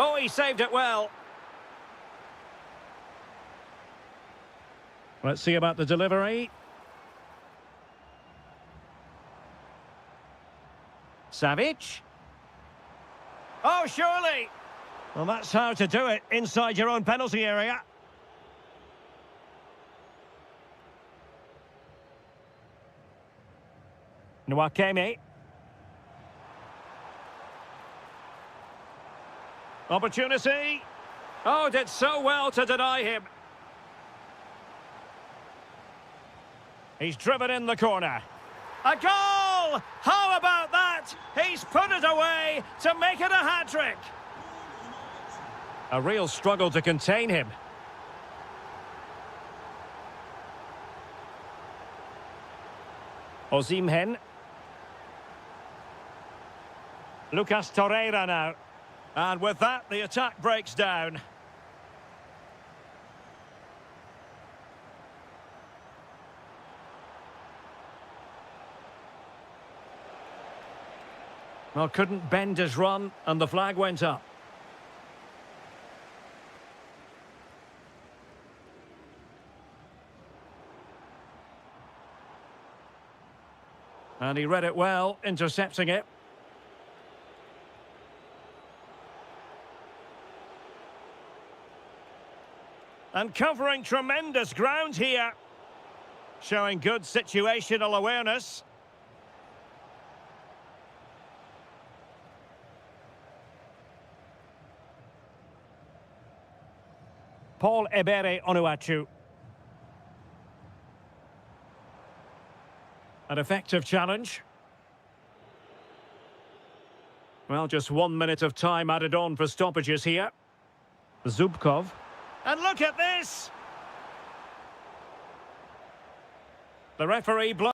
Oh, he saved it well. Let's see about the delivery. Savic. Oh, surely. Well, that's how to do it inside your own penalty area. Nwakeme. Opportunity. Oh, did so well to deny him. He's driven in the corner. A goal! How about that? He's put it away to make it a hat-trick. A real struggle to contain him. Osimhen. Lucas Torreira now. And with that, the attack breaks down. Well, couldn't bend his run, and the flag went up. And he read it well, intercepting it. And covering tremendous ground here. Showing good situational awareness. Paul Ebere Onuachu. An effective challenge. Well, just 1 minute of time added on for stoppages here. Zubkov. And look at this! The referee blows.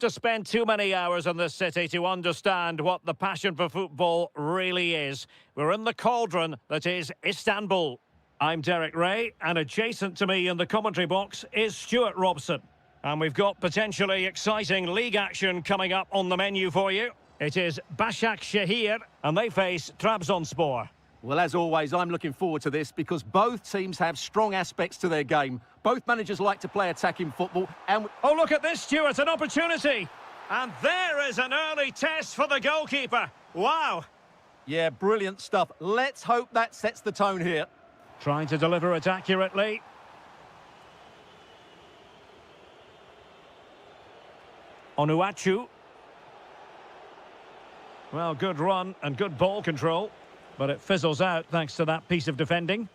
to spend too many hours in this city to understand what the passion for football really is. We're in the cauldron that is Istanbul. I'm Derek Ray, and adjacent to me in the commentary box is Stuart Robson. And we've got potentially exciting league action coming up on the menu for you. It is Başakşehir, and they face Trabzonspor. Well, as always, I'm looking forward to this because both teams have strong aspects to their game. Both managers like to play attacking football and... Oh, look at this, Stuart, an opportunity. And there is an early test for the goalkeeper. Wow. Yeah, brilliant stuff. Let's hope that sets the tone here. Trying to deliver it accurately. Onuachu. Well, good run and good ball control. But it fizzles out thanks to that piece of defending.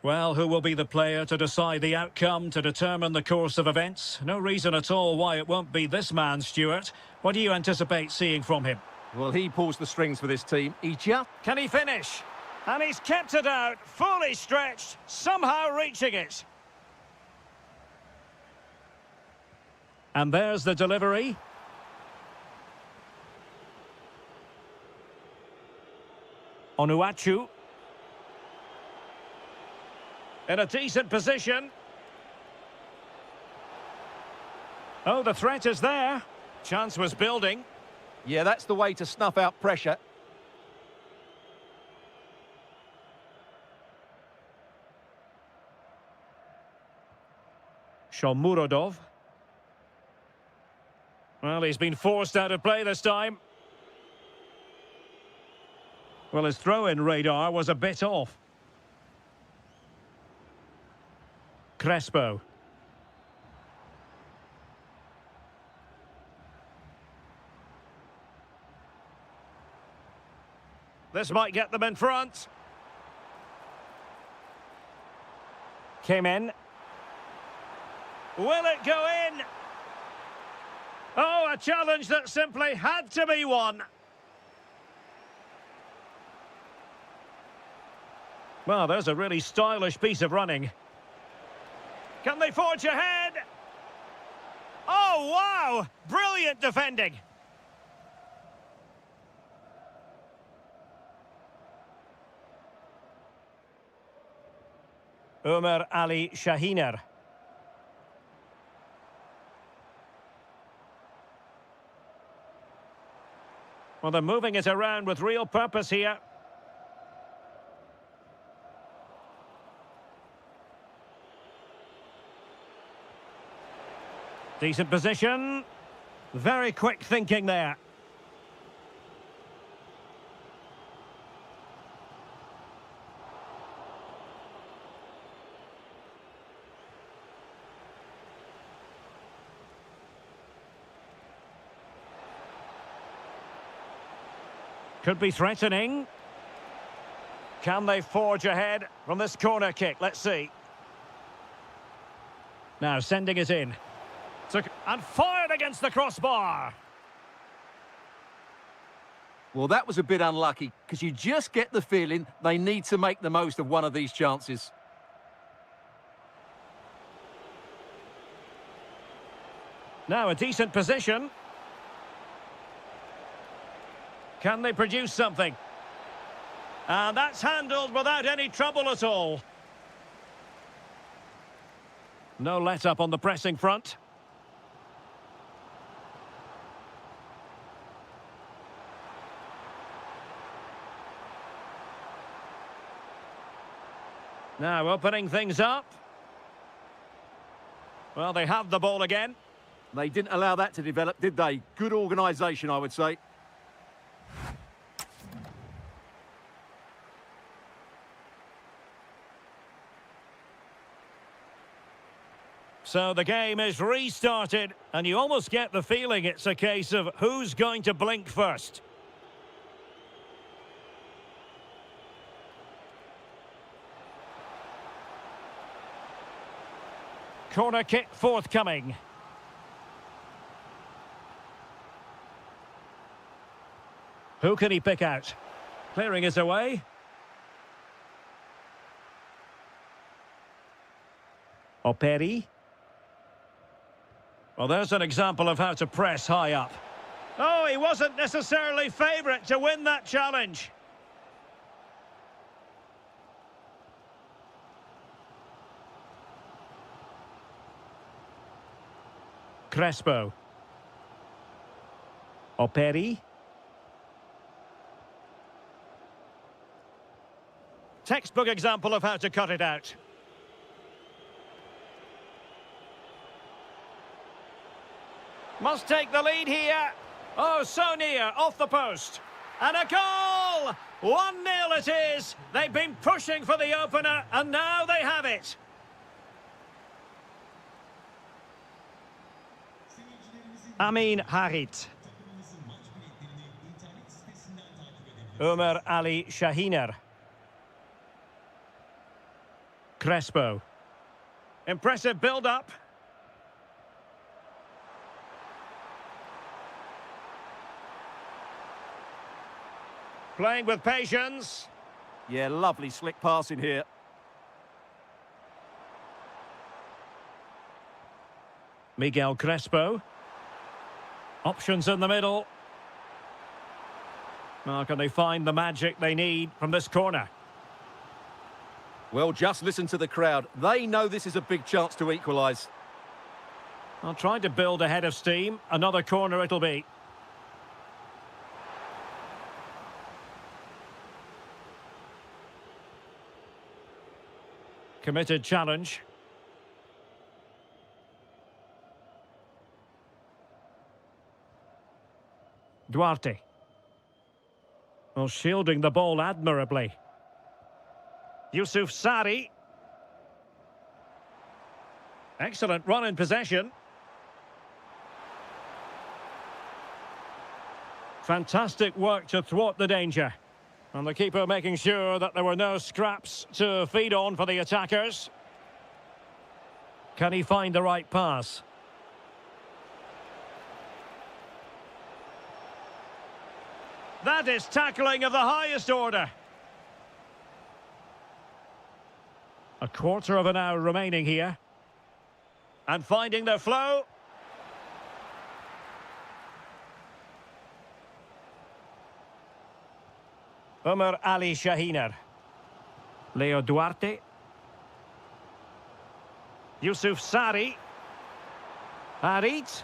Well, who will be the player to decide the outcome, to determine the course of events? No reason at all why it won't be this man, Stuart. What do you anticipate seeing from him? Well, he pulls the strings for this team. Can he finish? And he's kept it out, fully stretched, somehow reaching it. And there's the delivery. Onuachu. In a decent position. Oh, the threat is there. Chance was building. Yeah, that's the way to snuff out pressure. Shomurodov. Well, he's been forced out of play this time. Well, his throw-in radar was a bit off. Crespo. This might get them in front. Came in. Will it go in? Oh, a challenge that simply had to be won. Well, there's a really stylish piece of running. Can they forge ahead? Oh, wow! Brilliant defending. Ömer Ali Şahiner. Well, they're moving it around with real purpose here. Decent position. Very quick thinking there. Could be threatening. Can they forge ahead from this corner kick? Let's see. Now sending it in. And fired against the crossbar. Well, that was a bit unlucky because you just get the feeling they need to make the most of one of these chances. Now a decent position. Can they produce something? And that's handled without any trouble at all. No let-up on the pressing front. Now opening things up. Well, they have the ball again. They didn't allow that to develop, did they? Good organisation, I would say. So the game is restarted, and you almost get the feeling it's a case of who's going to blink first. Corner kick forthcoming. Who can he pick out? Clearing his away. Operi. Well, there's an example of how to press high up. Oh, he wasn't necessarily favourite to win that challenge. Crespo. Operi. Textbook example of how to cut it out. Must take the lead here. Oh, so near, off the post. And a goal! 1-0 it is. They've been pushing for the opener, and now they have it. Amin Harit. Ömer Ali Şahiner. Crespo. Impressive build-up. Playing with patience. Yeah, lovely slick passing here. Miguel Crespo. Options in the middle. Now, can they find the magic they need from this corner? Well, just listen to the crowd. They know this is a big chance to equalise. I'll try to build a head of steam. Another corner it'll be. Committed challenge. Duarte. Well, shielding the ball admirably. Yusuf Sari. Excellent run in possession. Fantastic work to thwart the danger. And the keeper making sure that there were no scraps to feed on for the attackers. Can he find the right pass? That is tackling of the highest order. A quarter of an hour remaining here. And finding their flow. Ömer Ali Şahiner. Leo Duarte. Yusuf Sari. Harit.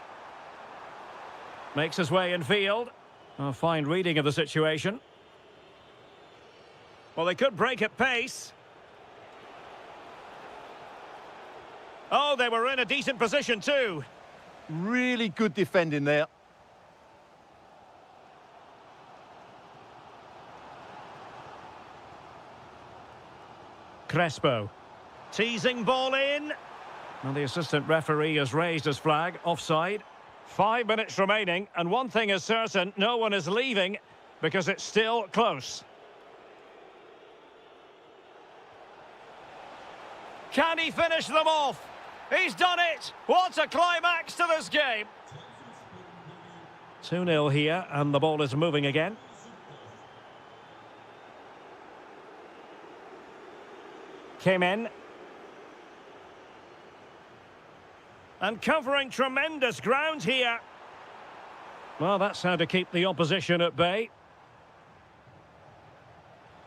Makes his way in field. A fine reading of the situation. Well, they could break at pace. Oh, they were in a decent position too. Really good defending there. Crespo. Teasing ball in. And the assistant referee has raised his flag. Offside. 5 minutes remaining, and one thing is certain, no one is leaving because it's still close. Can he finish them off? He's done it! What a climax to this game! 2-0 here, and the ball is moving again. Came in. And covering tremendous ground here. Well, that's how to keep the opposition at bay.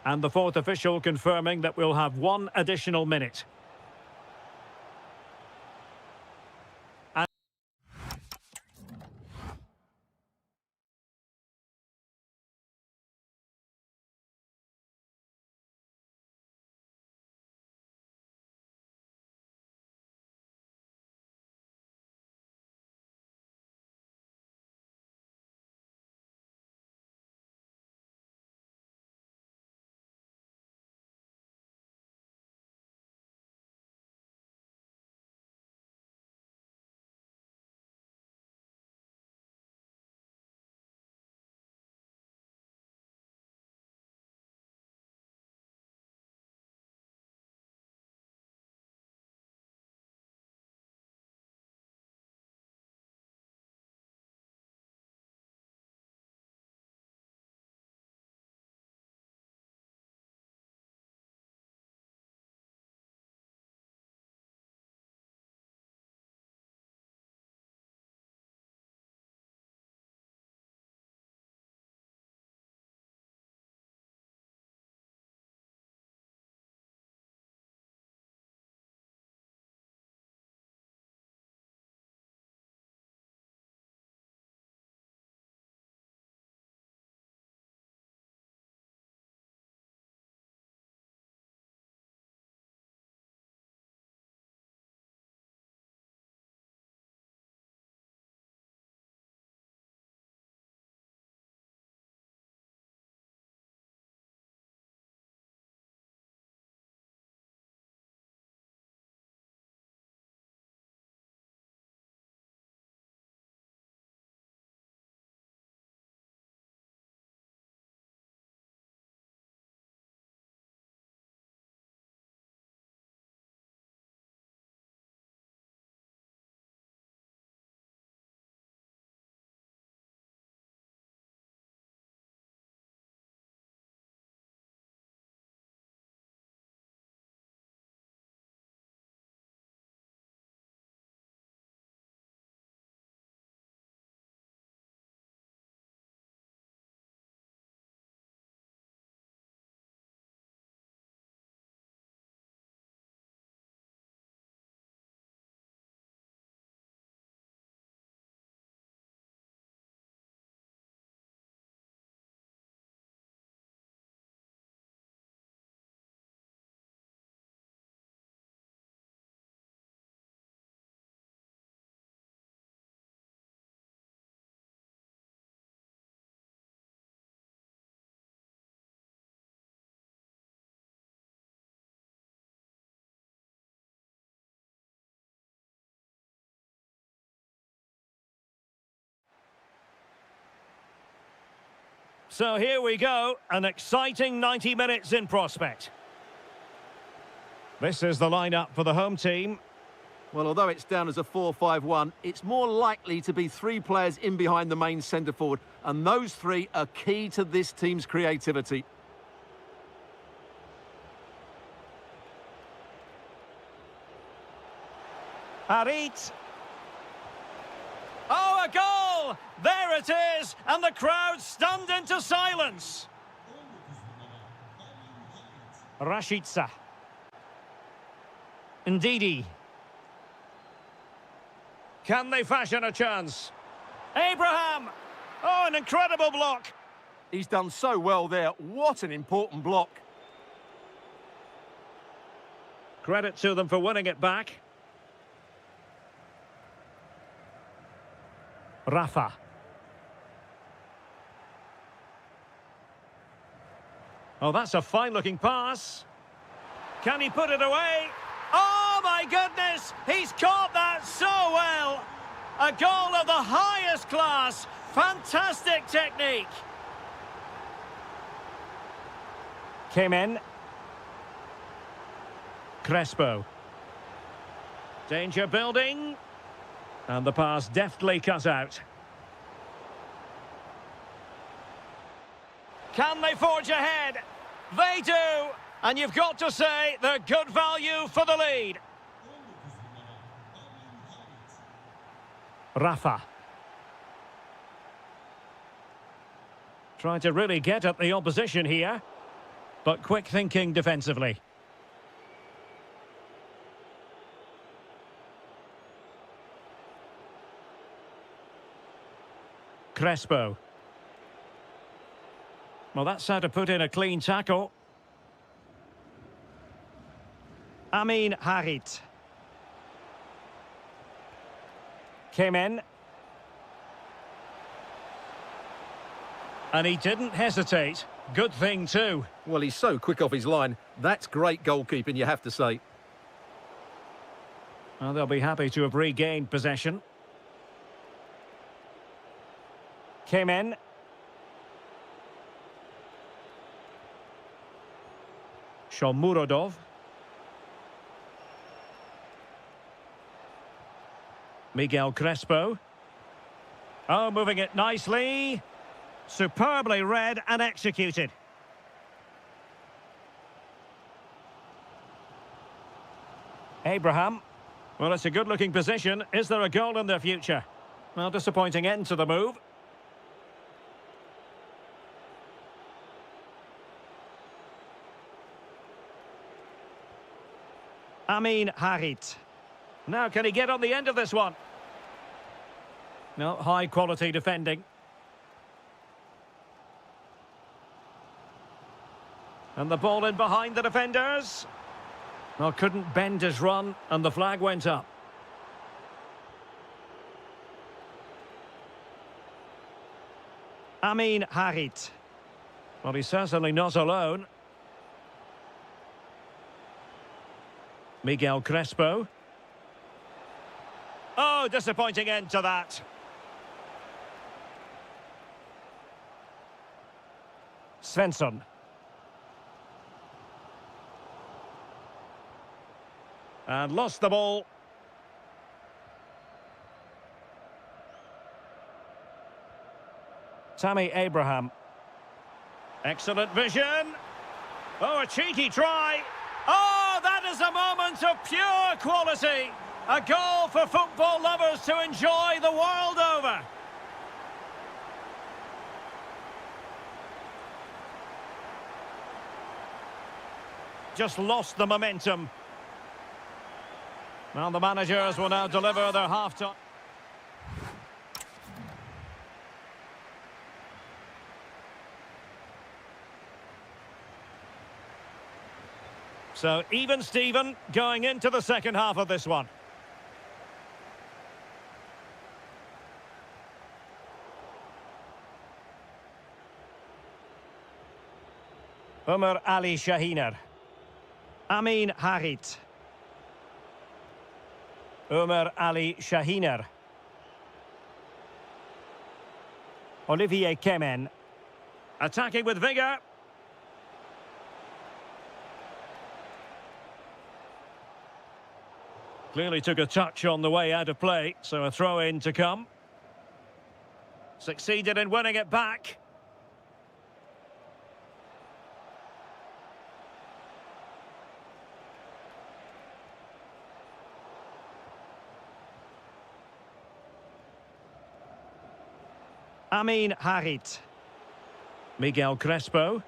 And the fourth official confirming that we'll have 1 additional minute. So here we go, an exciting 90 minutes in prospect. This is the lineup for the home team. Well, although it's down as a 4-5-1, it's more likely to be three players in behind the main centre forward, and those three are key to this team's creativity. Harit. Oh, a goal! There it is, and the crowd stunned into silence. Rashica. Ndidi. Can they fashion a chance? Abraham! Oh, an incredible block. He's done so well there. What an important block. Credit to them for winning it back. Rafa. Oh, that's a fine-looking pass. Can he put it away? Oh, my goodness! He's caught that so well! A goal of the highest class. Fantastic technique. Came in. Crespo. Danger building. And the pass deftly cut out. Can they forge ahead? They do! And you've got to say they're good value for the lead. Rafa. Trying to really get at the opposition here, but quick thinking defensively. Crespo. Well, that's how to put in a clean tackle. Amin Harit. Came in. And he didn't hesitate. Good thing too. Well, he's so quick off his line. That's great goalkeeping, you have to say. Well, they'll be happy to have regained possession. Came in. Shomurodov. Miguel Crespo. Oh, moving it nicely. Superbly read and executed. Abraham. Well, it's a good-looking position. Is there a goal in their future? Well, disappointing end to the move. Amin Harit. Now, can he get on the end of this one? No, high-quality defending. And the ball in behind the defenders. Well, couldn't bend his run, and the flag went up. Amin Harit. Well, he's certainly not alone. Miguel Crespo. Oh, disappointing end to that. Svensson. And lost the ball. Tammy Abraham. Excellent vision. Oh, a cheeky try. Oh, that is a moment of pure quality. A goal for football lovers to enjoy the world over. Just lost the momentum. Well, the managers will now deliver their half-time. So, even Steven going into the second half of this one. Umar Ali Shahiner. Amin Harit. Umar Ali Shahiner. Olivier Kemen. Attacking with vigour. Clearly took a touch on the way out of play, so a throw-in to come. Succeeded in winning it back. Amin Harit. Miguel Crespo.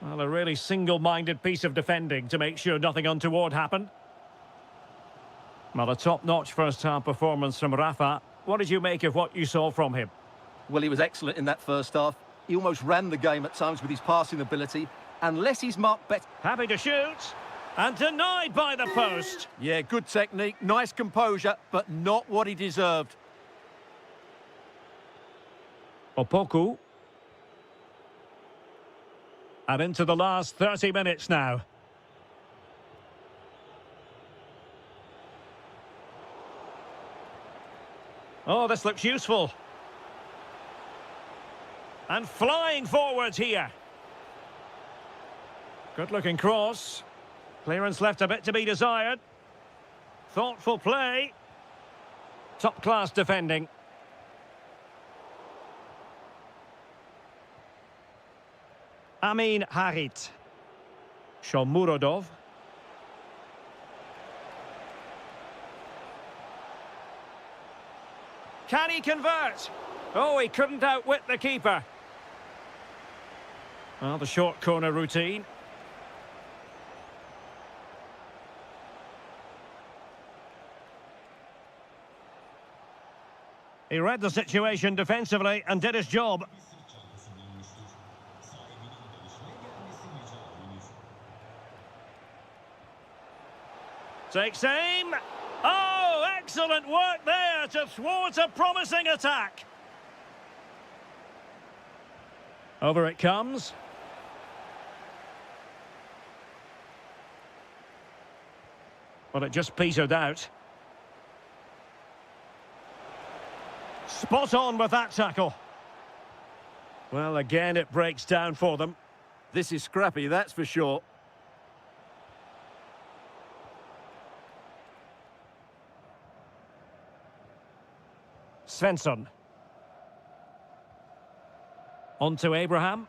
Well, a really single-minded piece of defending to make sure nothing untoward happened. Well, a top-notch first-half performance from Rafa. What did you make of what you saw from him? Well, he was excellent in that first half. He almost ran the game at times with his passing ability. Unless he's marked better... Happy to shoot. And denied by the post. Yeah, good technique, nice composure, but not what he deserved. Opoku. And into the last 30 minutes now. Oh, this looks useful. And flying forwards here. Good-looking cross. Clearance left a bit to be desired. Thoughtful play. Top-class defending. Amin Harit. Shomurodov. Can he convert? Oh, he couldn't outwit the keeper. Well, the short corner routine. He read the situation defensively and did his job. Takes aim. Oh, excellent work there to thwart a promising attack. Over it comes. Well, it just petered out. Spot on with that tackle. Well, again, it breaks down for them. This is scrappy, that's for sure. Svensson. On to Abraham.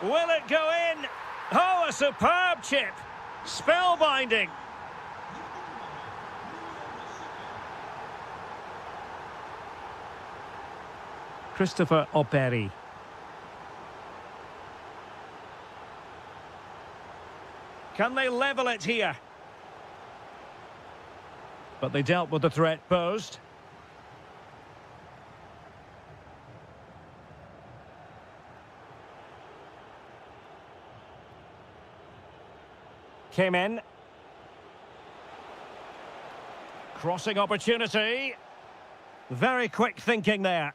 Will it go in? Oh, a superb chip. Spellbinding. Christopher Operi. Can they level it here? But they dealt with the threat posed. Came in. Crossing opportunity. Very quick thinking there.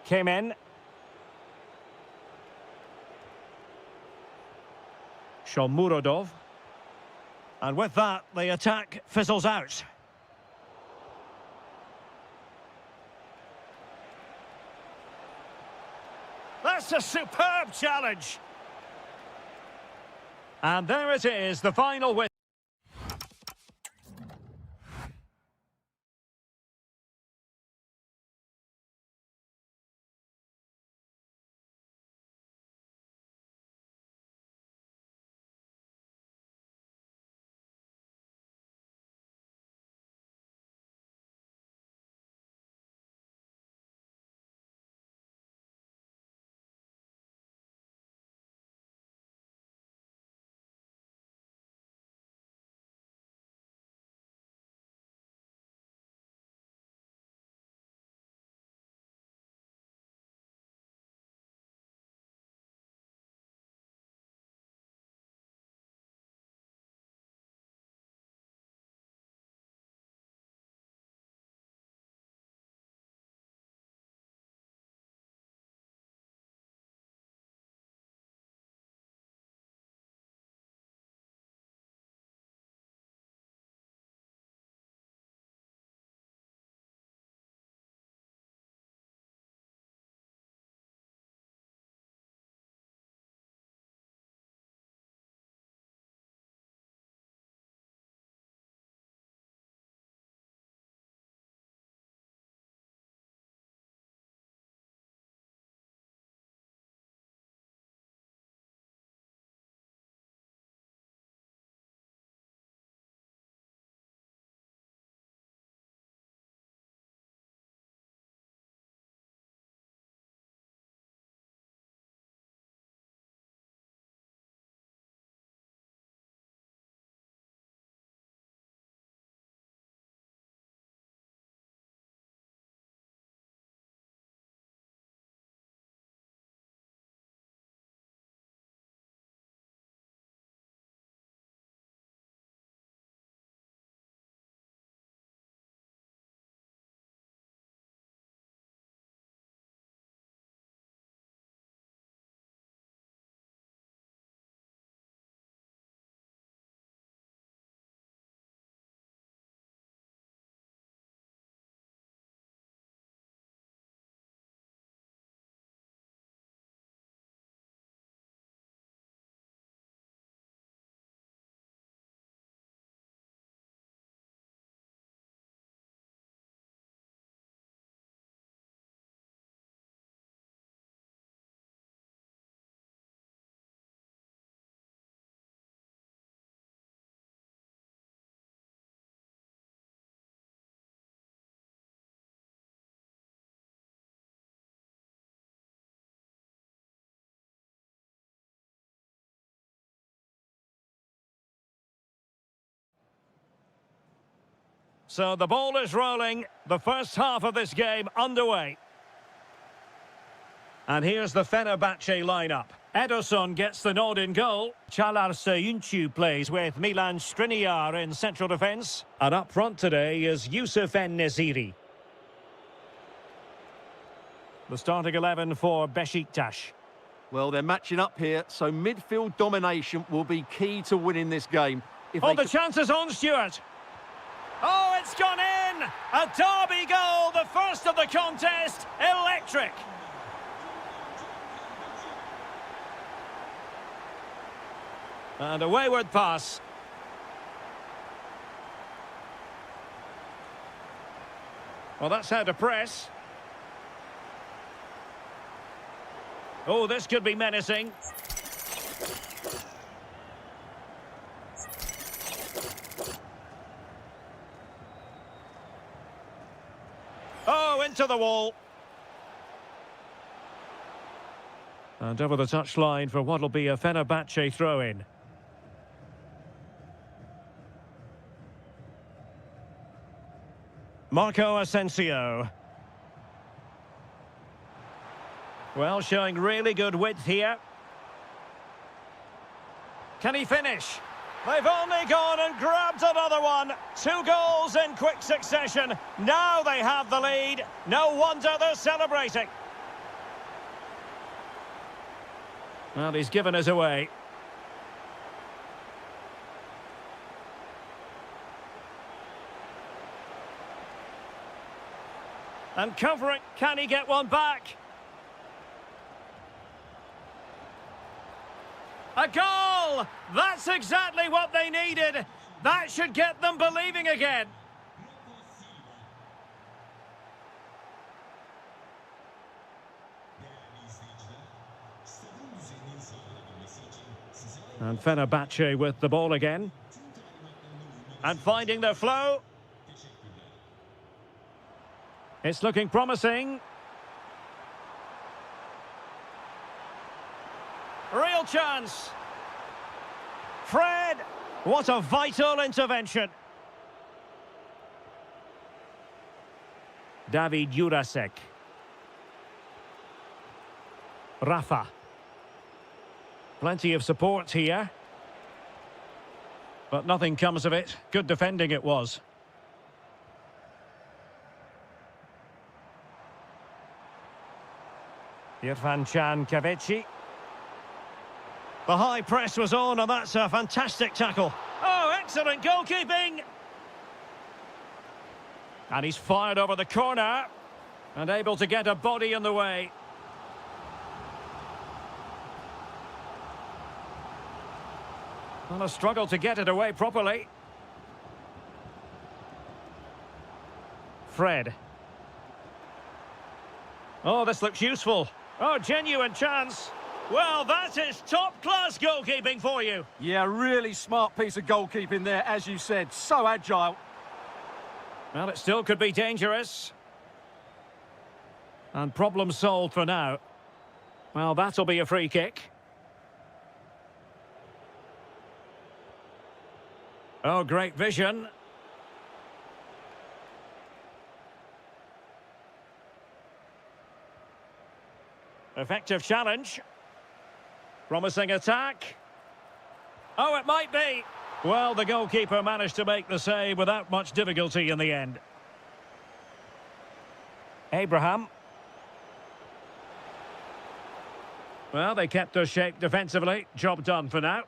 Came in. Shomurodov. And with that, the attack fizzles out. That's a superb challenge. And there it is, the final win. So the ball is rolling. The first half of this game underway. And here's the Fenerbahce lineup. Ederson gets the nod in goal. Çağlar Söyüncü plays with Milan Skriniar in central defence. And up front today is Yusuf En-Nesyri. The starting 11 for Beşiktaş. Well, they're matching up here, so midfield domination will be key to winning this game. The chance is on, Stuart. Oh, it's gone in! A derby goal, the first of the contest. Electric. And a wayward pass. Well, that's how to press. Oh, this could be menacing. Oh, into the wall. And over the touchline for what will be a Fenerbahce throw-in. Marco Asensio. Well, showing really good width here. Can he finish? They've only gone and grabbed another one. 2 goals in quick succession. Now they have the lead. No wonder they're celebrating. Well, he's given us away. And covering, can he get one back? A goal! That's exactly what they needed. That should get them believing again. And Fenerbahce with the ball again. And finding their flow. It's looking promising. Real chance. Fred. What a vital intervention. David Jurasek. Rafa. Plenty of support here. But nothing comes of it. Good defending it was. Irfan Can Kahveci. The high press was on, and that's a fantastic tackle. Oh, excellent goalkeeping! And he's fired over the corner. And able to get a body in the way. And a struggle to get it away properly. Fred. Oh, this looks useful. Oh, genuine chance. Well, that is top-class goalkeeping for you. Yeah, really smart piece of goalkeeping there, as you said. So agile. Well, it still could be dangerous. And problem solved for now. Well, that'll be a free kick. Oh, great vision. Effective challenge. Promising attack. Oh, it might be. Well, the goalkeeper managed to make the save without much difficulty in the end. Abraham. Well, they kept their shape defensively. Job done for now.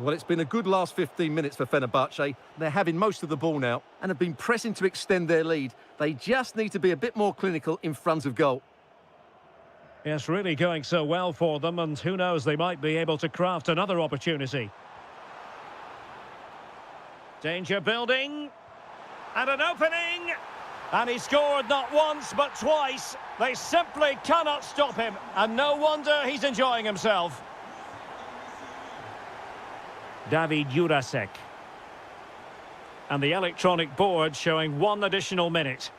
Well, it's been a good last 15 minutes for Fenerbahce. They're having most of the ball now and have been pressing to extend their lead. They just need to be a bit more clinical in front of goal. Yes, really going so well for them, and who knows, they might be able to craft another opportunity. Danger building. And an opening. And he scored not once, but twice. They simply cannot stop him. And no wonder he's enjoying himself. David Jurasek. And the electronic board showing 1 additional minute.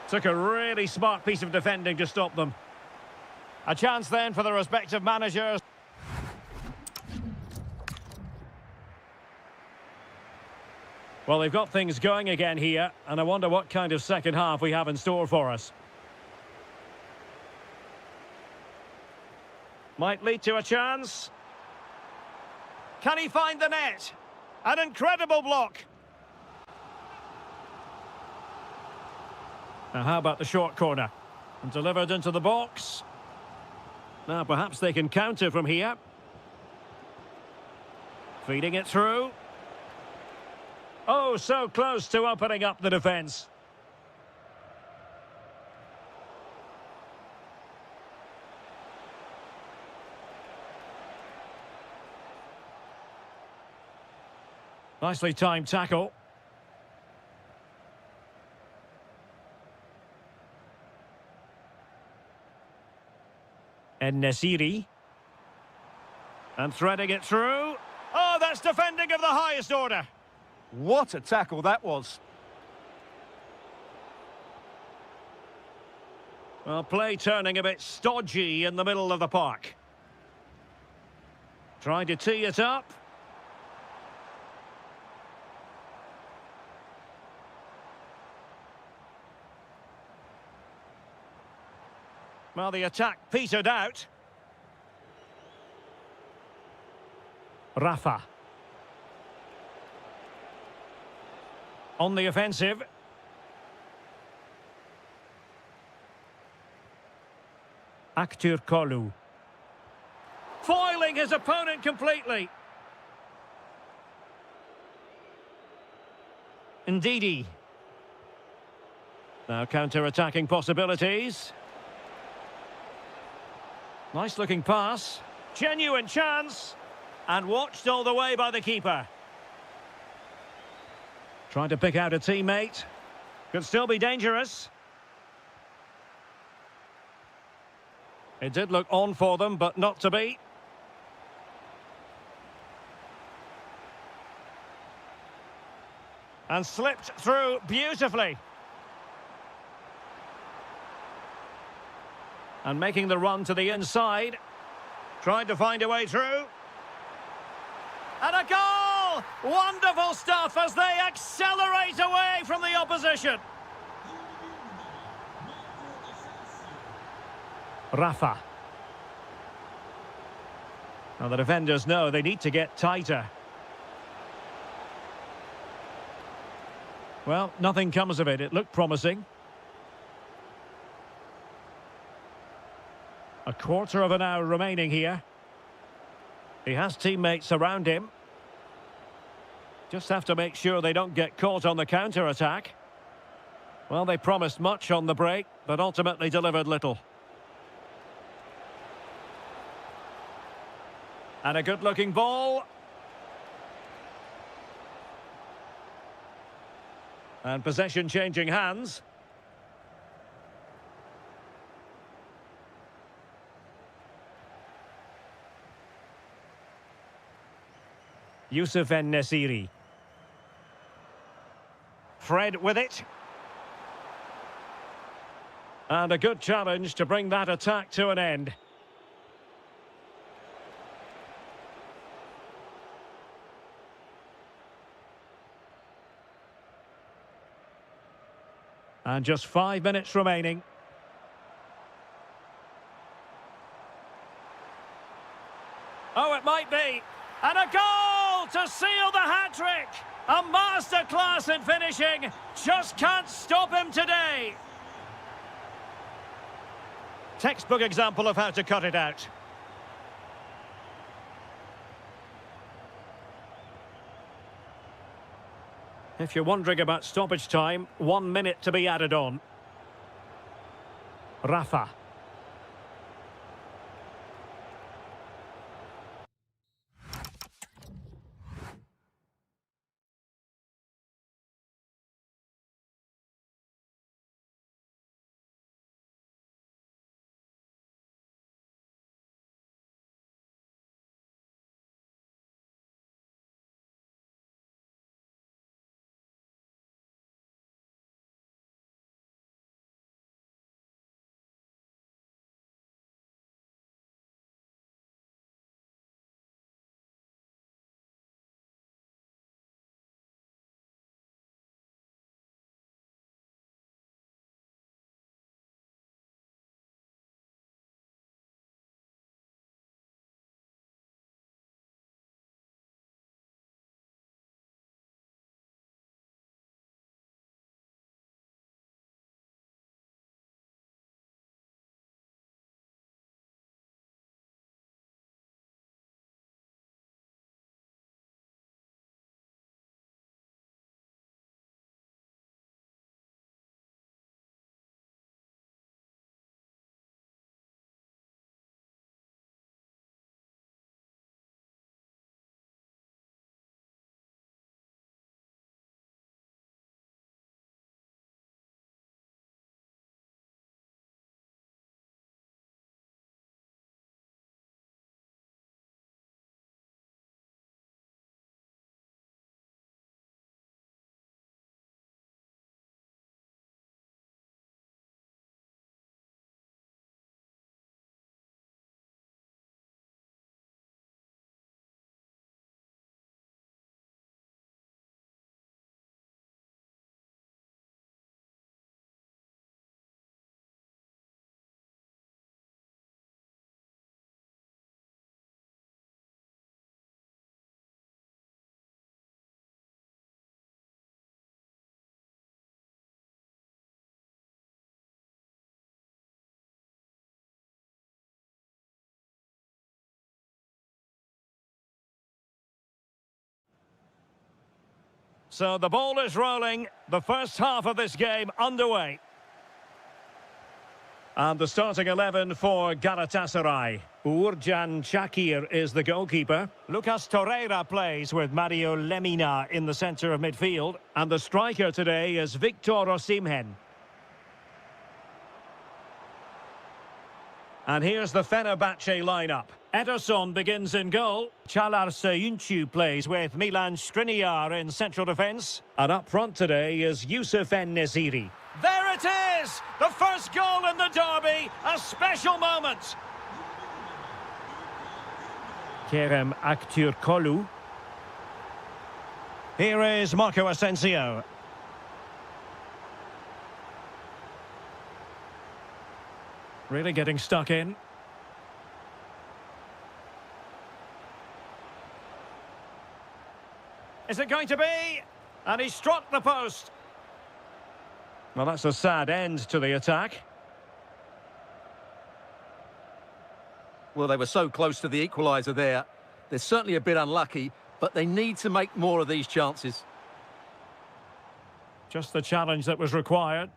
Took a really smart piece of defending to stop them. A chance then for the respective managers. Well, they've got things going again here, and I wonder what kind of second half we have in store for us. Might lead to a chance. Can he find the net? An incredible block. Now, how about the short corner? And delivered into the box. Now, perhaps they can counter from here. Feeding it through. Oh, so close to opening up the defence. Nicely timed tackle. En-Nesyri. And threading it through. Oh, that's defending of the highest order. What a tackle that was. Well, play turning a bit stodgy in the middle of the park. Trying to tee it up. Well, the attack petered out. Rafa. On the offensive. Aktürkoğlu. Foiling his opponent completely. Ndidi. Now counter-attacking possibilities. Nice looking pass. Genuine chance. And watched all the way by the keeper. Trying to pick out a teammate. Could still be dangerous. It did look on for them, but not to be. And slipped through beautifully. And making the run to the inside. Trying to find a way through. And a goal! Wonderful stuff as they accelerate away from the opposition. Rafa. Now the defenders know they need to get tighter. Well, nothing comes of it. It looked promising. A quarter of an hour remaining here. He has teammates around him. Just have to make sure they don't get caught on the counter-attack. Well, they promised much on the break, but ultimately delivered little. And a good-looking ball. And possession changing hands. Yusuf En-Nesyri. Fred with it. And a good challenge to bring that attack to an end. And just 5 minutes remaining. Oh, it might be. And a goal to seal the hat-trick. A masterclass in finishing. Just can't stop him today. Textbook example of how to cut it out. If you're wondering about stoppage time, 1 minute to be added on. Rafa. So the ball is rolling. The first half of this game underway. And the starting 11 for Galatasaray. Uğurcan Çakır is the goalkeeper. Lucas Torreira plays with Mario Lemina in the centre of midfield. And the striker today is Victor Osimhen. And here's the Fenerbahce lineup. Ederson begins in goal. Çağlar Söyüncü plays with Milan Skriniar in central defence. And up front today is Yusuf En-Nesyri. There it is! The first goal in the derby. A special moment. Kerem Aktürkoğlu. Here is Marco Asensio. Really getting stuck in. Is it going to be? And he struck the post. Well, that's a sad end to the attack. Well, they were so close to the equaliser there. They're certainly a bit unlucky, but they need to make more of these chances. Just the challenge that was required.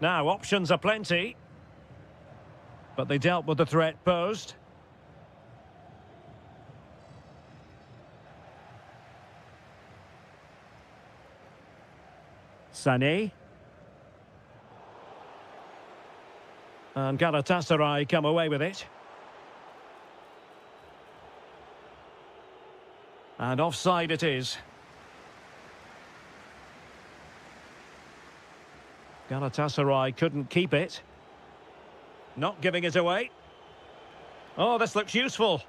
Now, options are plenty. But they dealt with the threat posed. Sané. And Galatasaray come away with it. And offside it is. Galatasaray couldn't keep it. Not giving it away. Oh, this looks useful.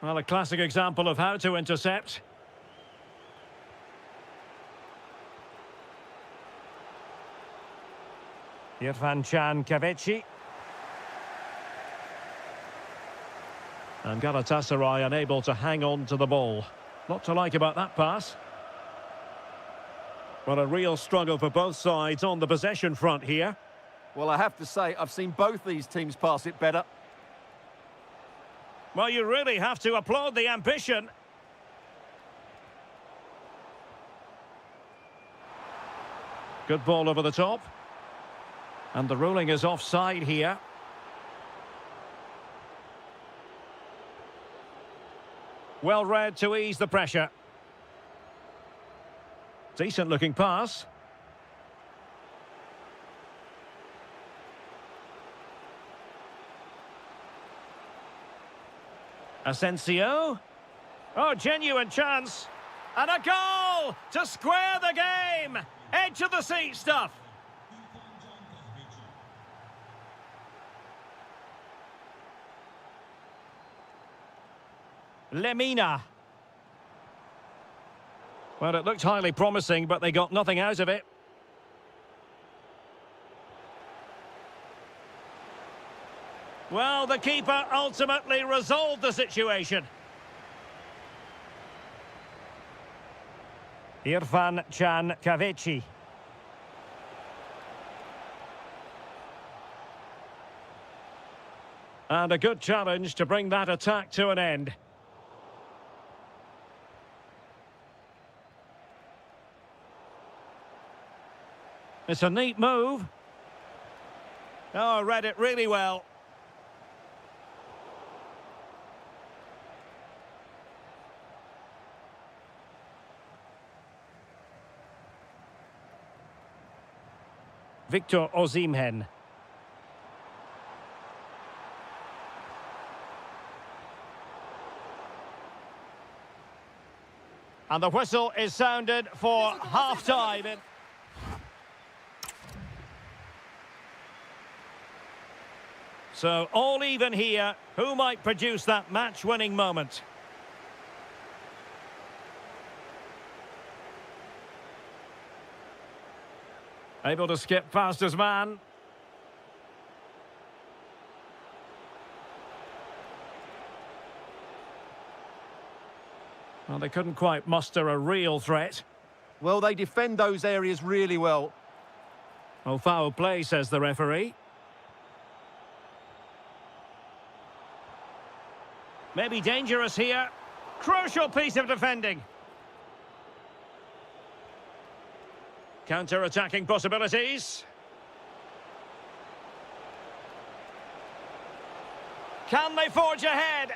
Well, a classic example of how to intercept. İrfan Can Kahveci. And Galatasaray unable to hang on to the ball. Not to like about that pass. Well, a real struggle for both sides on the possession front here. Well, I have to say, I've seen both these teams pass it better. Well, you really have to applaud the ambition. Good ball over the top. And the ruling is offside here. Well read to ease the pressure. Decent looking pass. Asensio. Oh, genuine chance. And a goal to square the game. Edge of the seat stuff. Lemina. Well, it looked highly promising, but they got nothing out of it. Well, the keeper ultimately resolved the situation. İrfan Can Kahveci. And a good challenge to bring that attack to an end. It's a neat move. Oh, read it really well. Victor Osimhen. And the whistle is sounded for half-time. So, all even here. Who might produce that match-winning moment? Able to skip past his man. Well, they couldn't quite muster a real threat. Well, they defend those areas really well. Oh, foul play, says the referee. Maybe dangerous here. Crucial piece of defending. Counter-attacking possibilities. Can they forge ahead?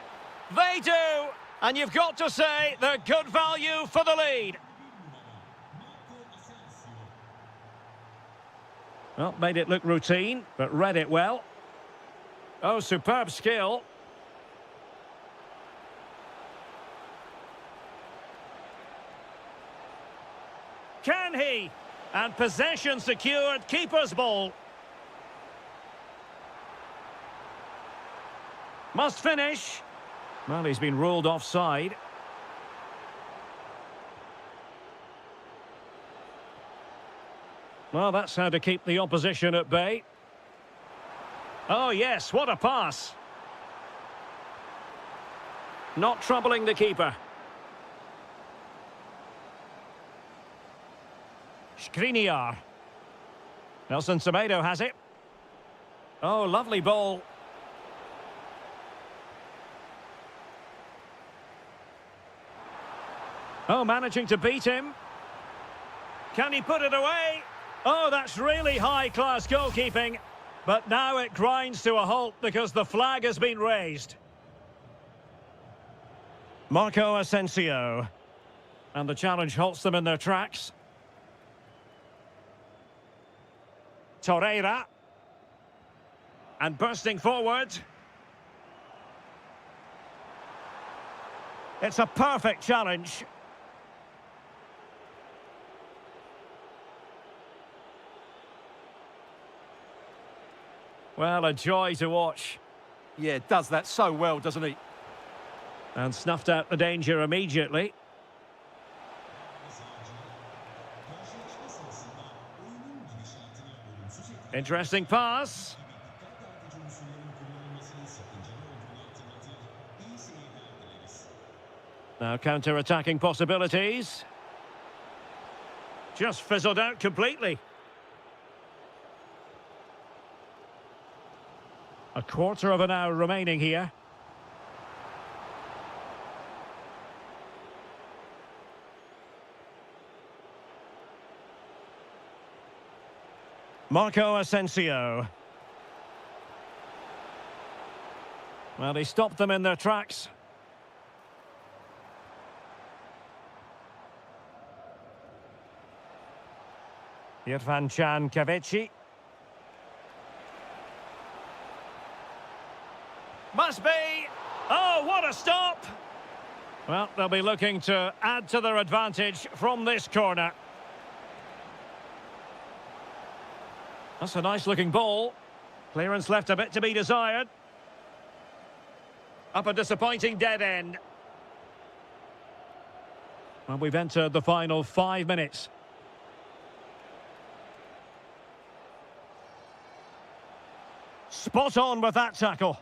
They do! And you've got to say, they're good value for the lead. Well, made it look routine, but read it well. Oh, superb skill. Can he? And possession secured, keeper's ball. Must finish. Well, he's been ruled offside. Well, that's how to keep the opposition at bay. Oh, yes, what a pass. Not troubling the keeper. Skriniar. Nelson Semedo has it. Oh, lovely ball. Oh, managing to beat him. Can he put it away? Oh, that's really high-class goalkeeping. But now it grinds to a halt because the flag has been raised. Marco Asensio. And the challenge halts them in their tracks. Torreira. And bursting forward. It's a perfect challenge. Well, a joy to watch. Yeah, does that so well, doesn't he? And snuffed out the danger immediately. Interesting pass. Now counter-attacking possibilities. Just fizzled out completely. A quarter of an hour remaining here. Marco Asensio. Well, he stopped them in their tracks. Irfan Can Kavici. Must be! Oh, what a stop! Well, they'll be looking to add to their advantage from this corner. That's a nice-looking ball. Clearance left a bit to be desired. Up a disappointing dead end. Well, we've entered the final 5 minutes. Spot on with that tackle.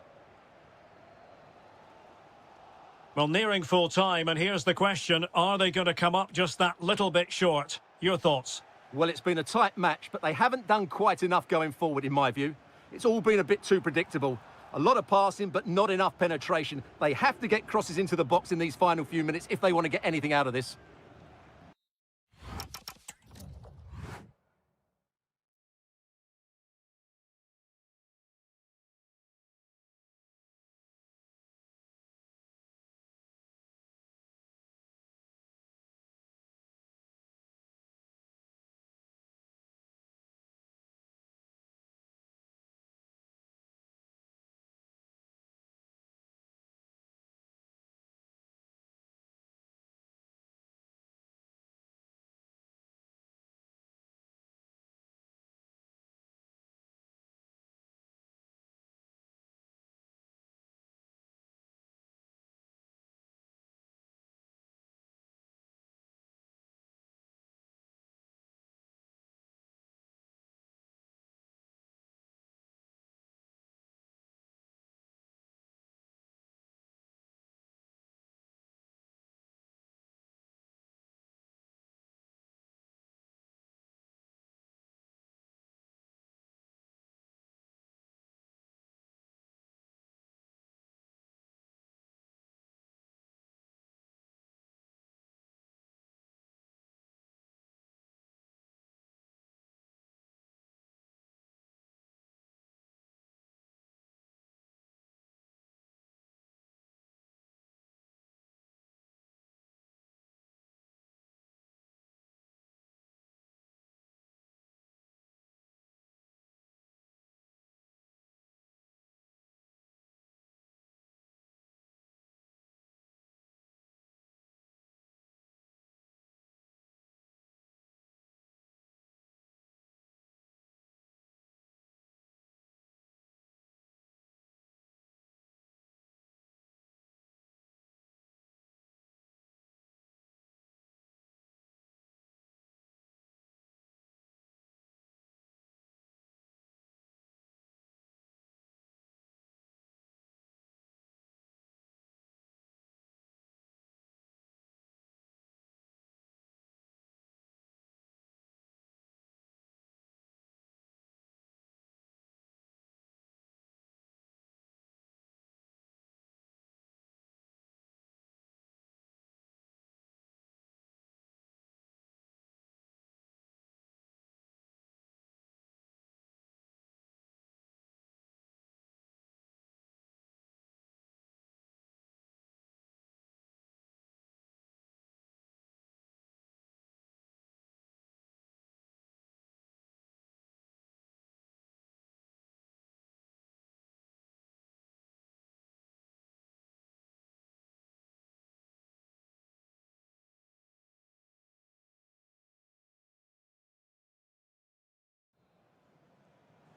Well, nearing full time, and here's the question, are they going to come up just that little bit short? Your thoughts? Well, it's been a tight match, but they haven't done quite enough going forward, in my view. It's all been a bit too predictable. A lot of passing, but not enough penetration. They have to get crosses into the box in these final few minutes if they want to get anything out of this.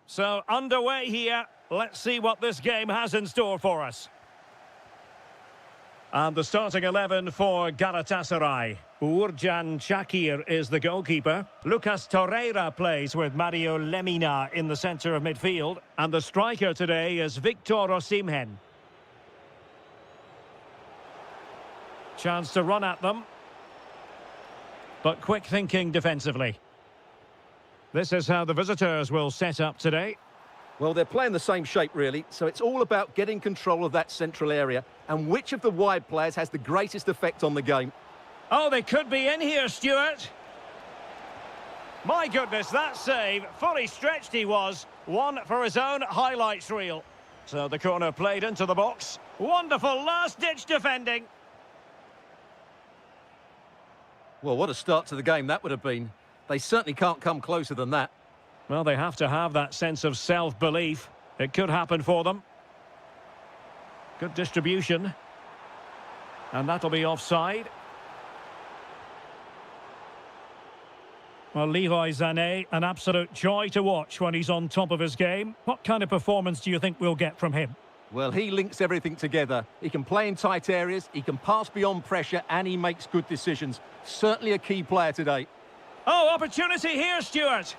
So underway here. Let's see what this game has in store for us. And the starting 11 for Galatasaray. Uğurcan Çakır is the goalkeeper. Lucas Torreira plays with Mario Lemina in the centre of midfield. And the striker today is Victor Osimhen. Chance to run at them. But quick thinking defensively. This is how the visitors will set up today. Well, they're playing the same shape, really, so it's all about getting control of that central area and which of the wide players has the greatest effect on the game. Oh, they could be in here, Stuart. My goodness, that save. Fully stretched he was. One for his own highlights reel. So the corner played into the box. Wonderful last-ditch defending. Well, what a start to the game that would have been. They certainly can't come closer than that. Well, they have to have that sense of self-belief. It could happen for them. Good distribution. And that'll be offside. Well, Leroy Sané, an absolute joy to watch when he's on top of his game. What kind of performance do you think we'll get from him? Well, he links everything together. He can play in tight areas, he can pass beyond pressure, and he makes good decisions. Certainly a key player today. Oh, opportunity here, Stuart.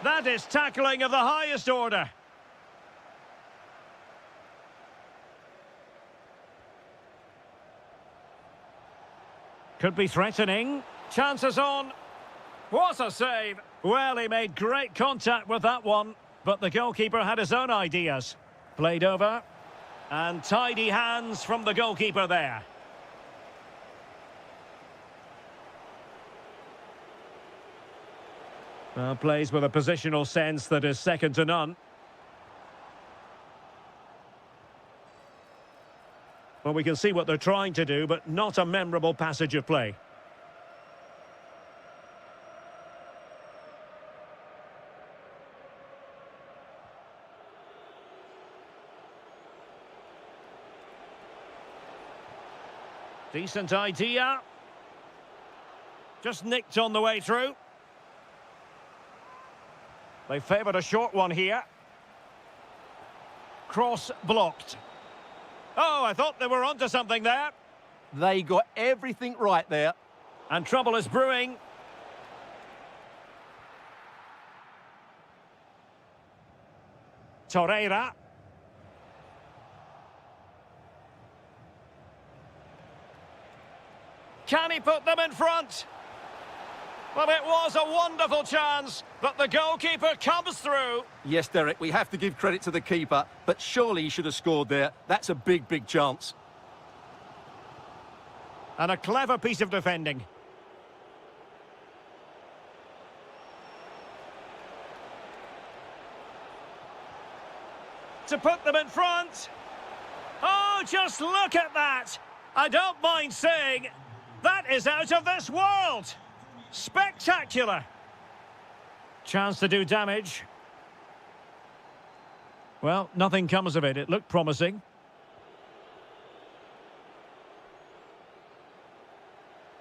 That is tackling of the highest order. Could be threatening. Chances on. What a save. Well, he made great contact with that one, but the goalkeeper had his own ideas. Played over. And tidy hands from the goalkeeper there. Plays with a positional sense that is second to none. Well, we can see what they're trying to do, but not a memorable passage of play. Decent idea. Just nicked on the way through. They favoured a short one here. Cross blocked. Oh, I thought they were onto something there. They got everything right there. And trouble is brewing. Torreira. Can he put them in front? Well, it was a wonderful chance, but the goalkeeper comes through. Yes, Derek, we have to give credit to the keeper, but surely he should have scored there. That's a big, big chance. And a clever piece of defending. To put them in front. Oh, just look at that. I don't mind saying, that is out of this world. Spectacular. Chance to do damage. Well, nothing comes of it. It looked promising.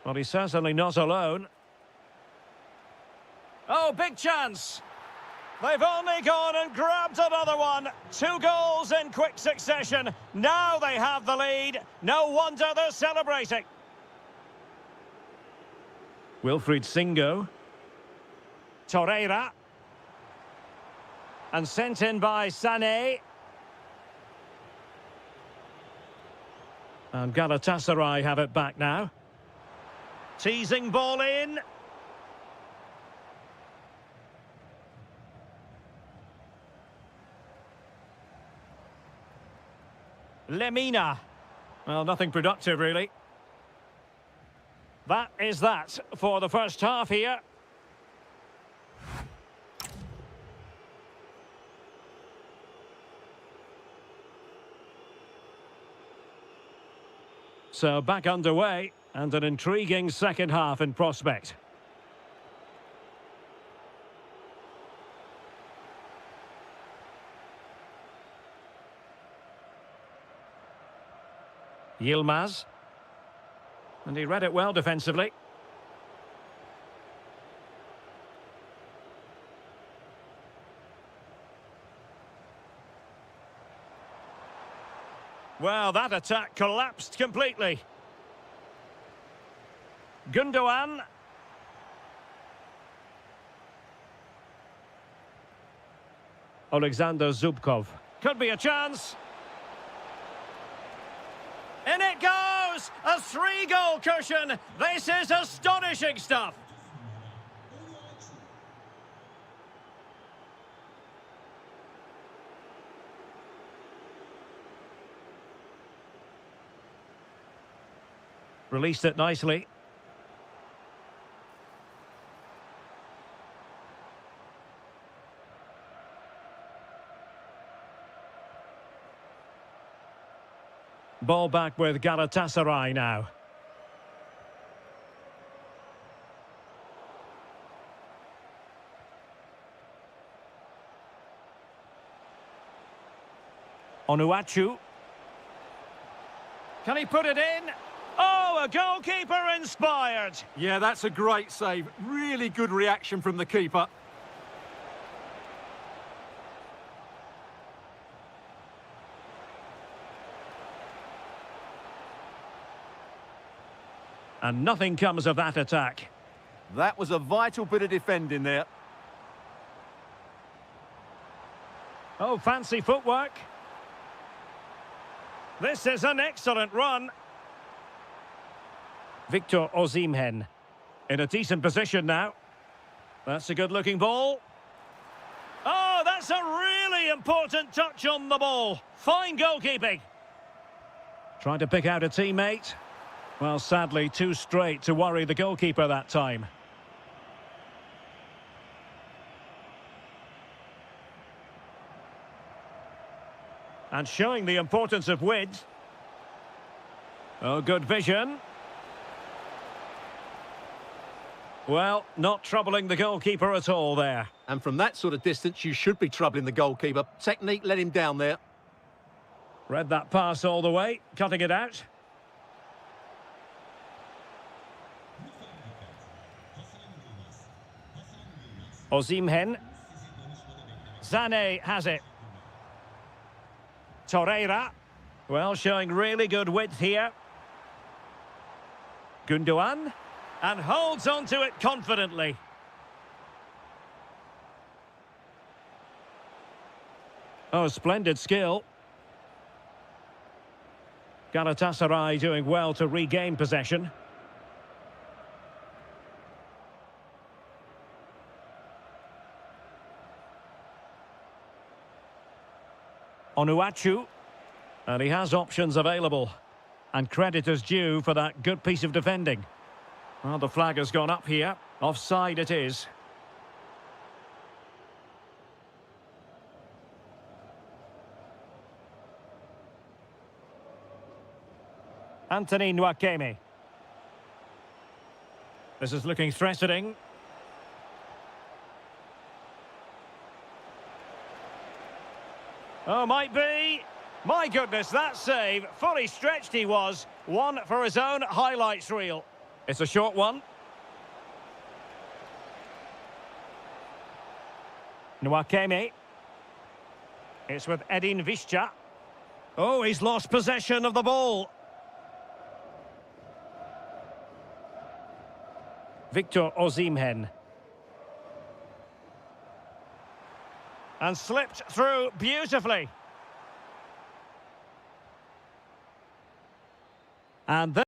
Well, he's certainly not alone. Oh, big chance. They've only gone and grabbed another one. 2 goals in quick succession. Now they have the lead. No wonder they're celebrating. Wilfried Singo. Torreira. And sent in by Sané. And Galatasaray have it back now. Teasing ball in. Lemina. Well, nothing productive, really. That is that for the first half here. So back underway, and an intriguing second half in prospect. Yilmaz. And he read it well defensively. Well, that attack collapsed completely. Gundogan. Alexander Zubkov. Could be a chance. In it goes! A 3-goal cushion! This is astonishing stuff! Released it nicely. Ball back with Galatasaray now. Onuachu. Can he put it in? Oh, a goalkeeper inspired. Yeah, that's a great save. Really good reaction from the keeper. And nothing comes of that attack. That was a vital bit of defending there. Oh, fancy footwork. This is an excellent run. Victor Osimhen in a decent position now. That's a good-looking ball. Oh, that's a really important touch on the ball. Fine goalkeeping. Trying to pick out a teammate. Well, sadly, too straight to worry the goalkeeper that time. And showing the importance of width. Oh, good vision. Well, not troubling the goalkeeper at all there. And from that sort of distance, you should be troubling the goalkeeper. Technique let him down there. Read that pass all the way, cutting it out. Osimhen. Zane has it. Torreira. Well, showing really good width here. Gundogan. And holds on to it confidently. Oh, splendid skill. Galatasaray doing well to regain possession. Onuachu. And he has options available. And credit is due for that good piece of defending. Well, the flag has gone up here. Offside it is. Anthony Nwakeme. This is looking threatening. Oh, might be. My goodness, that save. Fully stretched he was. One for his own highlights reel. It's a short one. Nwakeme. It's with Edin Visca. Oh, he's lost possession of the ball. Victor Osimhen. And slipped through beautifully. And then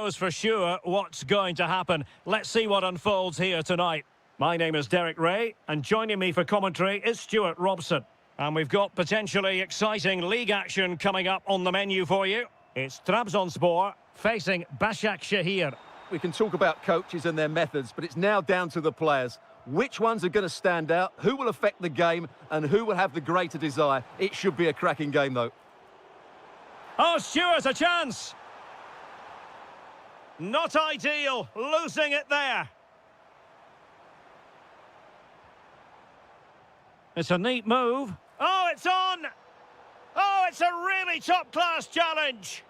knows for sure what's going to happen. Let's see what unfolds here tonight. My name is Derek Ray, and joining me for commentary is Stuart Robson. And we've got potentially exciting league action coming up on the menu for you. It's Trabzonspor facing Başakşehir. We can talk about coaches and their methods, but it's now down to the players. Which ones are going to stand out, who will affect the game, and who will have the greater desire. It should be a cracking game, though. Oh, Stuart, a chance! Not ideal, losing it there. It's a neat move. Oh, it's on! Oh, it's a really top-class challenge.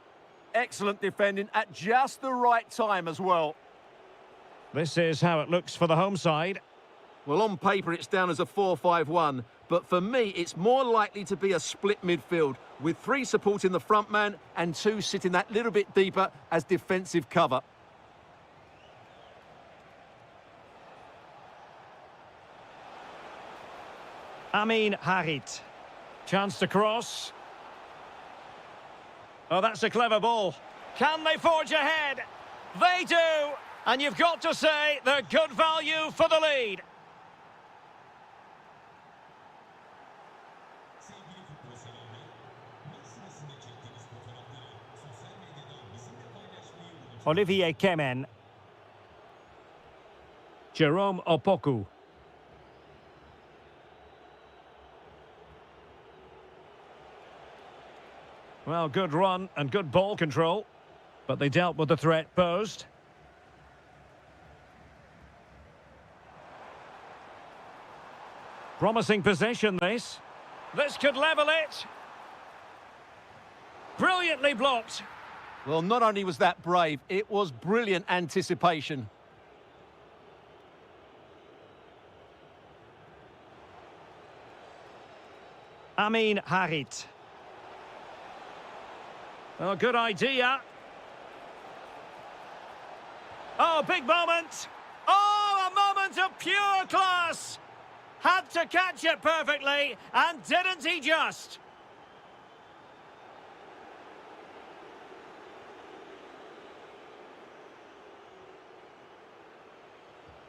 Excellent defending at just the right time as well. This is how it looks for the home side. Well, on paper, it's down as a 4-5-1, but for me, it's more likely to be a split midfield, with 3 supporting the front man and 2 sitting that little bit deeper as defensive cover. Amin Harit. Chance to cross. Oh, that's a clever ball. Can they forge ahead? They do! And you've got to say they're good value for the lead. Olivier Kemen. Jerome Opoku. Well, good run and good ball control, but they dealt with the threat posed. Promising possession, this. This could level it. Brilliantly blocked. Well, not only was that brave, it was brilliant anticipation. Amin Harit. Oh, good idea. Oh, big moment. Oh, a moment of pure class. Had to catch it perfectly, and didn't he just?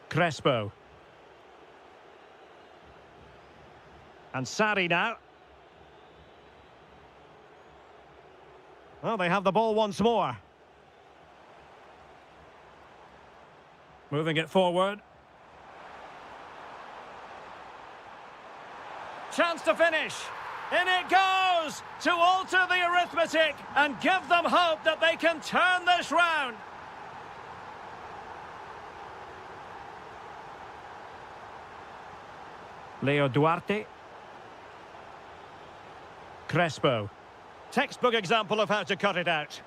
Crespo. And Sarri now. Well, they have the ball once more. Moving it forward. Chance to finish. In it goes to alter the arithmetic and give them hope that they can turn this round. Leo Duarte. Crespo. Textbook example of how to cut it out.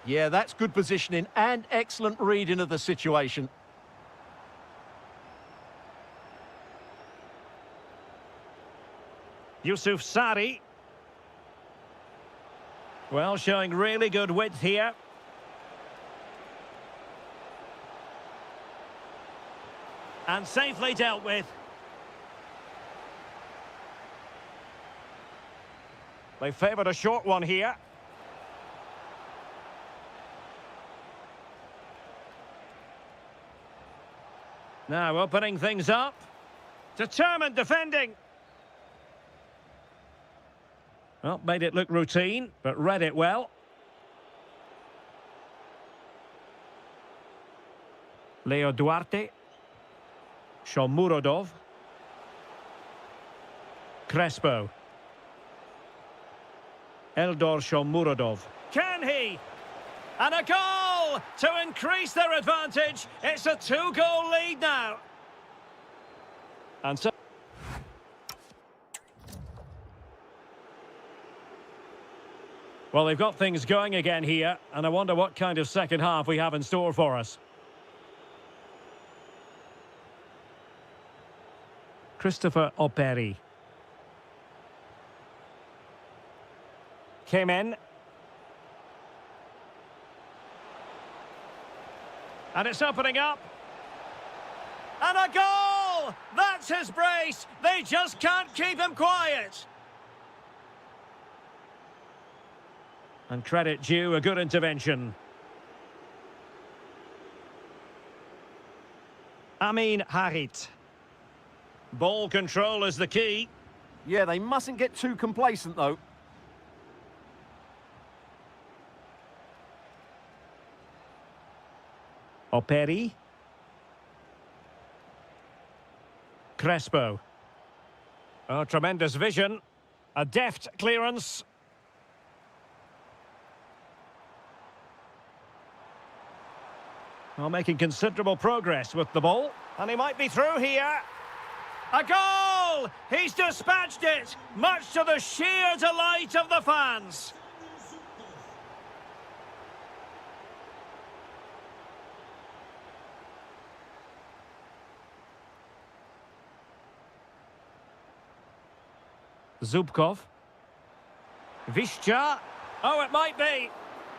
Yeah, that's good positioning and excellent reading of the situation. Yusuf Sarri. Well, showing really good width here. And safely dealt with. They favoured a short one here. Now opening things up. Determined defending. Well, made it look routine, but read it well. Leo Duarte. Shomurodov. Crespo. Eldor Shomurodov. Can he? And a goal to increase their advantage. It's a 2-goal lead now. And so... Well, they've got things going again here, and I wonder what kind of second half we have in store for us. Christopher Operi. Came in. And it's opening up. And a goal! That's his brace. They just can't keep him quiet. And credit due, a good intervention. Amin Harit. Ball control is the key. Yeah, they mustn't get too complacent, though. Operi. Crespo. Oh, tremendous vision. A deft clearance. Well, making considerable progress with the ball. And he might be through here. A goal! He's dispatched it, much to the sheer delight of the fans. Zubkov. Vishcha. Oh, it might be.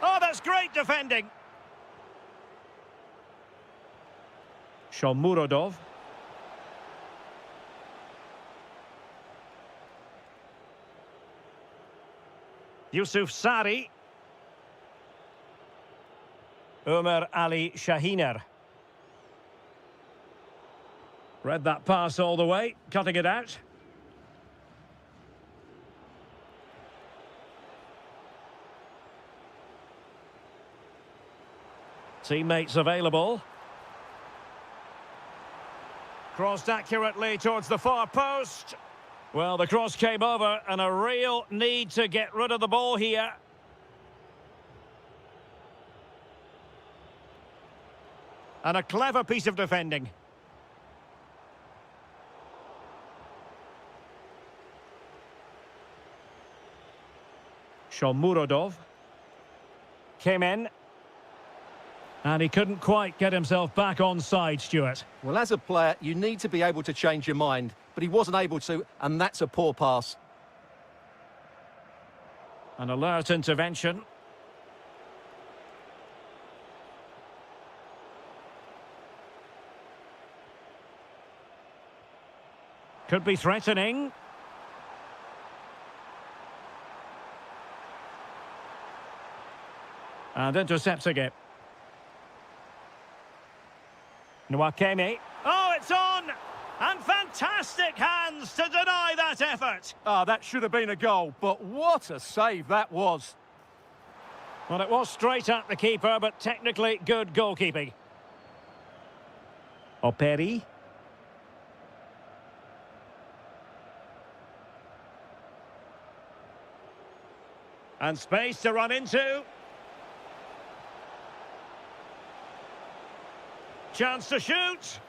Oh, that's great defending. Shomurodov. Yusuf Sari. Umar Ali Shahiner. Read that pass all the way, cutting it out. Teammates available. Crossed accurately towards the far post. Well, the cross came over and a real need to get rid of the ball here. And a clever piece of defending. Shomurodov. Came in. And he couldn't quite get himself back on side, Stuart. Well, as a player, you need to be able to change your mind, but he wasn't able to, and that's a poor pass. An alert intervention. Could be threatening. And intercepting it. Nwakemi. Oh, it's on! And fantastic hands to deny that effort. Ah, that should have been a goal, but what a save that was. Well, it was straight at the keeper, but technically good goalkeeping. Operi. And space to run into. Chance to shoot.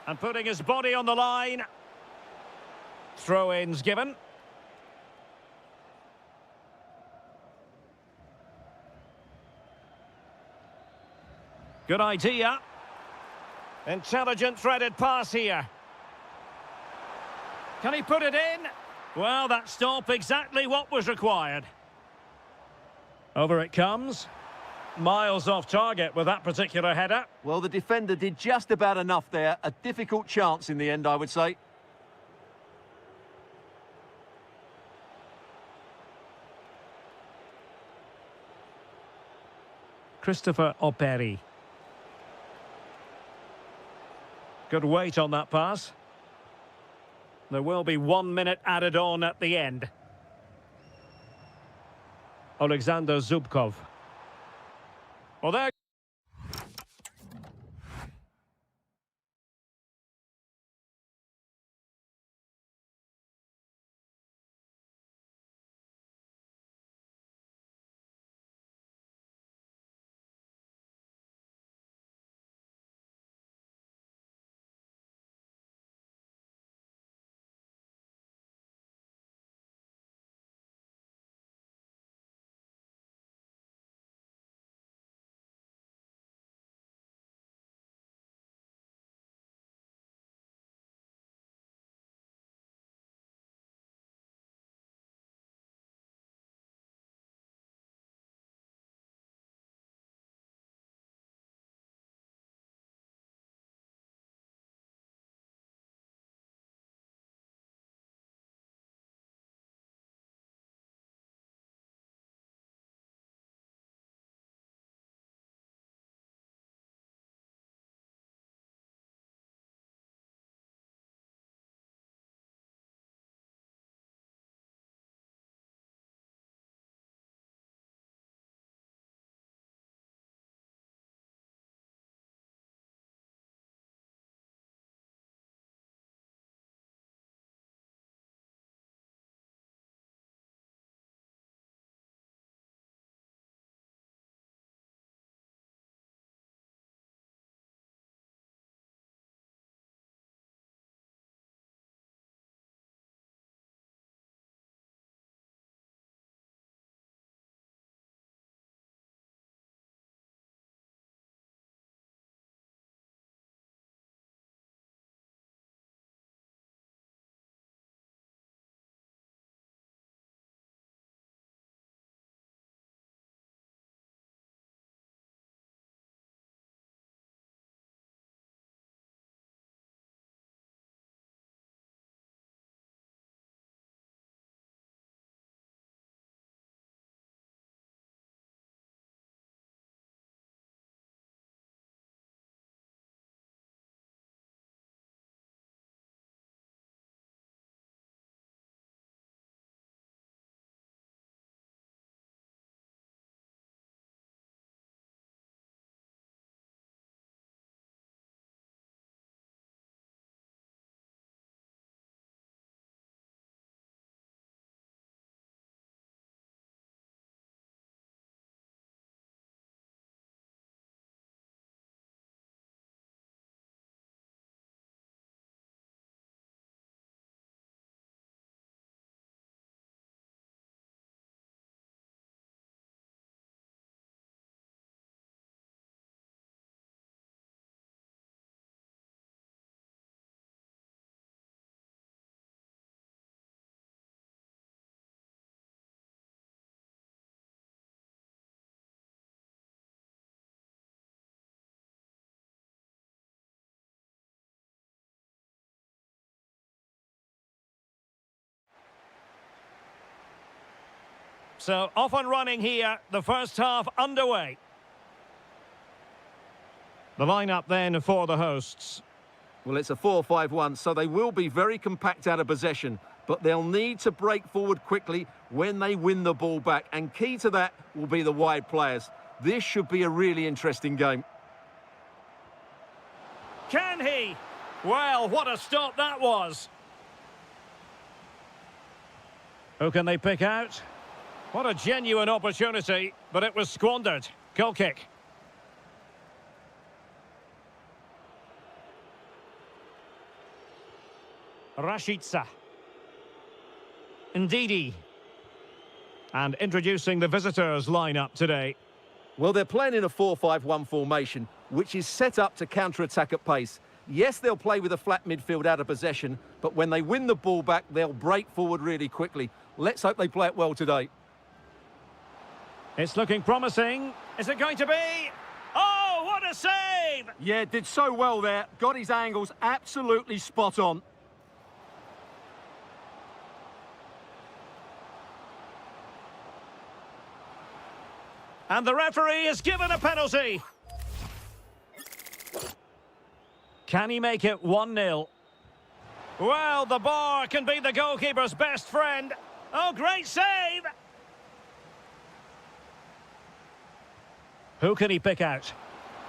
And putting his body on the line. Throw-ins given. Good idea. Intelligent threaded pass here. Can he put it in? Well, that stop exactly what was required. Over it comes. Miles off target with that particular header. Well, the defender did just about enough there. A difficult chance in the end, I would say. Christopher Operi. Good weight on that pass. There will be 1 minute added on at the end. Alexander Zubkov. Well, there. So off and running here, the first half underway. The lineup then for the hosts. Well, it's a 4-5-1, so they will be very compact out of possession, but they'll need to break forward quickly when they win the ball back, and key to that will be the wide players. This should be a really interesting game. Can he? Well, what a stop that was. Who can they pick out? What a genuine opportunity, but it was squandered. Goal kick. Rashica. Ndidi. And introducing the visitors lineup today. Well, they're playing in a 4-5-1 formation, which is set up to counter-attack at pace. Yes, they'll play with a flat midfield out of possession, but when they win the ball back, they'll break forward really quickly. Let's hope they play it well today. It's looking promising. Is it going to be? Oh, what a save! Yeah, did so well there. Got his angles absolutely spot on. And the referee has given a penalty. Can he make it 1-0? Well, the bar can be the goalkeeper's best friend. Oh, great save! Who can he pick out?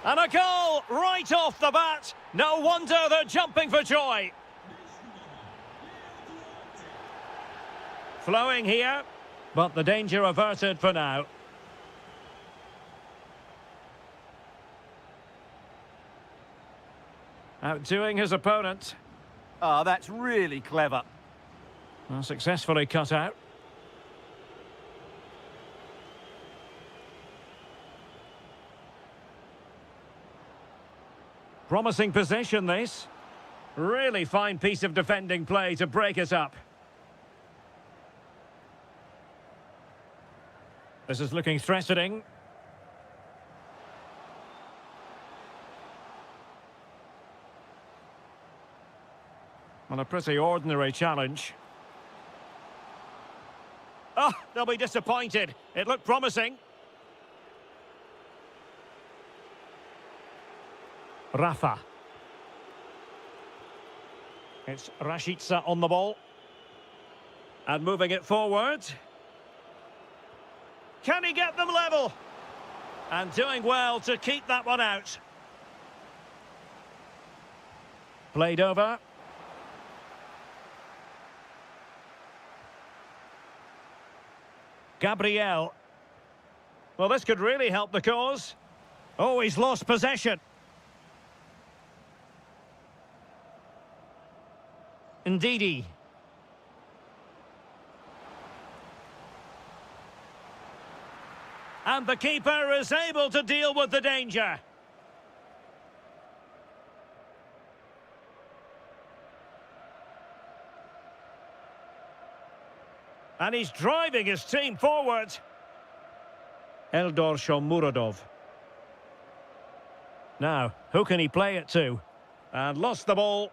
And a goal right off the bat. No wonder they're jumping for joy. Flowing here, but the danger averted for now. Outdoing his opponent. Ah, that's really clever. Well, successfully cut out. Promising position, this. Really fine piece of defending play to break it up. This is looking threatening. On a pretty ordinary challenge. Oh, they'll be disappointed. It looked promising. Rafa. It's Rashica on the ball. And moving it forward. Can he get them level? And doing well to keep that one out. Played over. Gabriel. Well, this could really help the cause. Oh, he's lost possession. Ndidi. And the keeper is able to deal with the danger. And he's driving his team forward. Eldor Shomurodov. Now, who can he play it to? And lost the ball.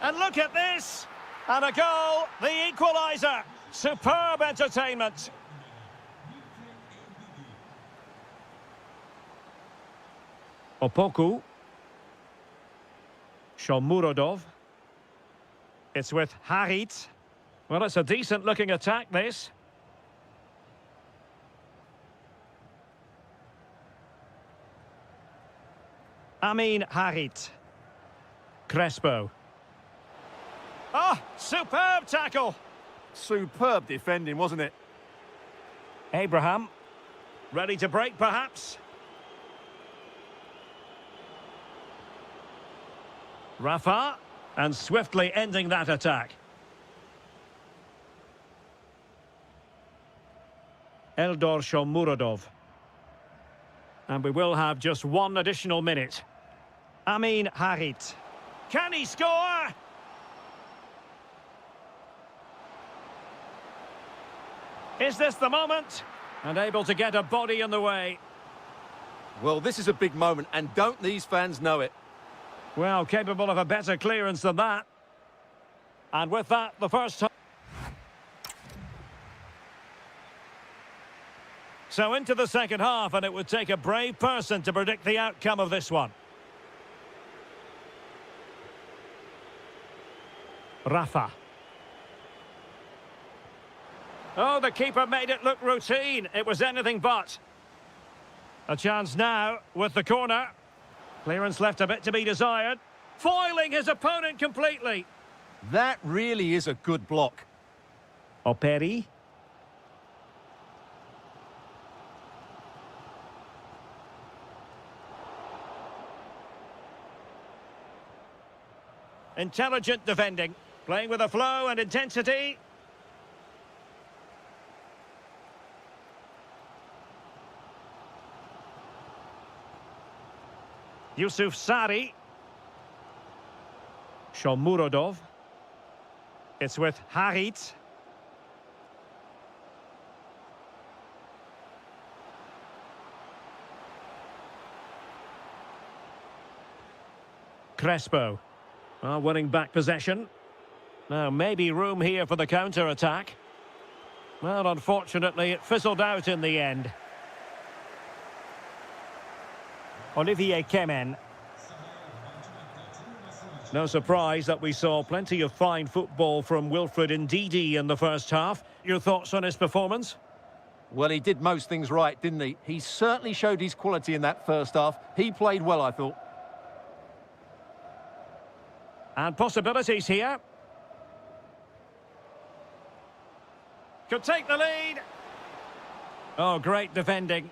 And look at this! And a goal, the equaliser. Superb entertainment. Opoku. Shomurodov. It's with Harit. Well, it's a decent-looking attack, this. Amin Harit. Crespo. Oh, superb tackle. Superb defending, wasn't it? Abraham. Ready to break, perhaps? Rafa. And swiftly ending that attack. Eldor Shomurodov. And we will have just one additional minute. Amin Harit. Can he score? Is this the moment? And able to get a body in the way. Well, this is a big moment, and don't these fans know it? Well, capable of a better clearance than that. And with that, the first time. So into the second half, and it would take a brave person to predict the outcome of this one. Rafa. Oh, the keeper made it look routine. It was anything but. A chance now with the corner. Clearance left a bit to be desired. Foiling his opponent completely. That really is a good block. Operi. Intelligent defending. Playing with a flow and intensity. Yusuf Sari. Shomurodov. It's with Harit. Crespo. Winning back possession. Now, maybe room here for the counter-attack. Well, unfortunately, it fizzled out in the end. Olivier Kemen. No surprise that we saw plenty of fine football from Wilfred Ndidi in the first half. Your thoughts on his performance? Well, he did most things right, didn't he? He certainly showed his quality in that first half. He played well, I thought. And possibilities here. Could take the lead. Oh, great defending.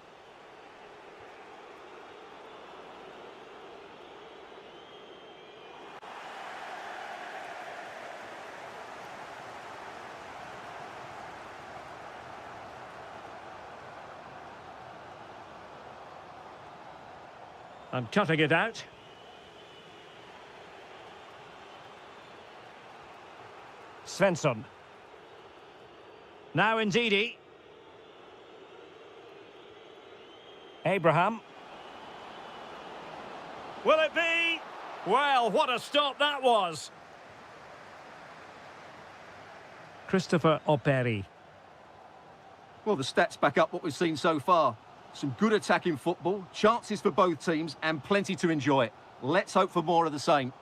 And cutting it out. Svensson. Now Ndidi. Abraham. Will it be? Well, what a stop that was. Christopher Operi. Well, the stats back up what we've seen so far. Some good attacking football, chances for both teams, and plenty to enjoy. Let's hope for more of the same.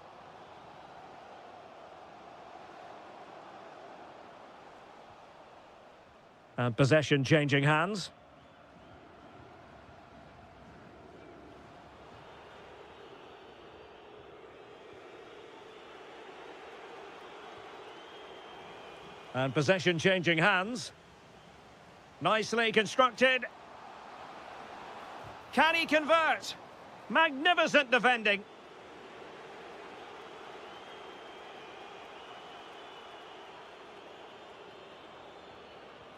And possession changing hands. And possession changing hands. Nicely constructed. Can he convert? Magnificent defending.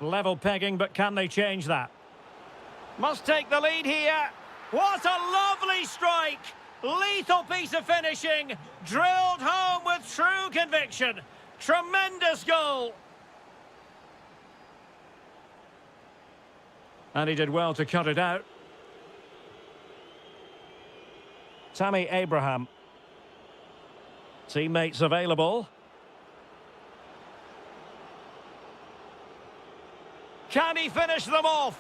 Level pegging, but can they change that? Must take the lead here. What a lovely strike! Lethal piece of finishing. Drilled home with true conviction. Tremendous goal. And he did well to cut it out. Tammy Abraham. Teammates available. Can he finish them off?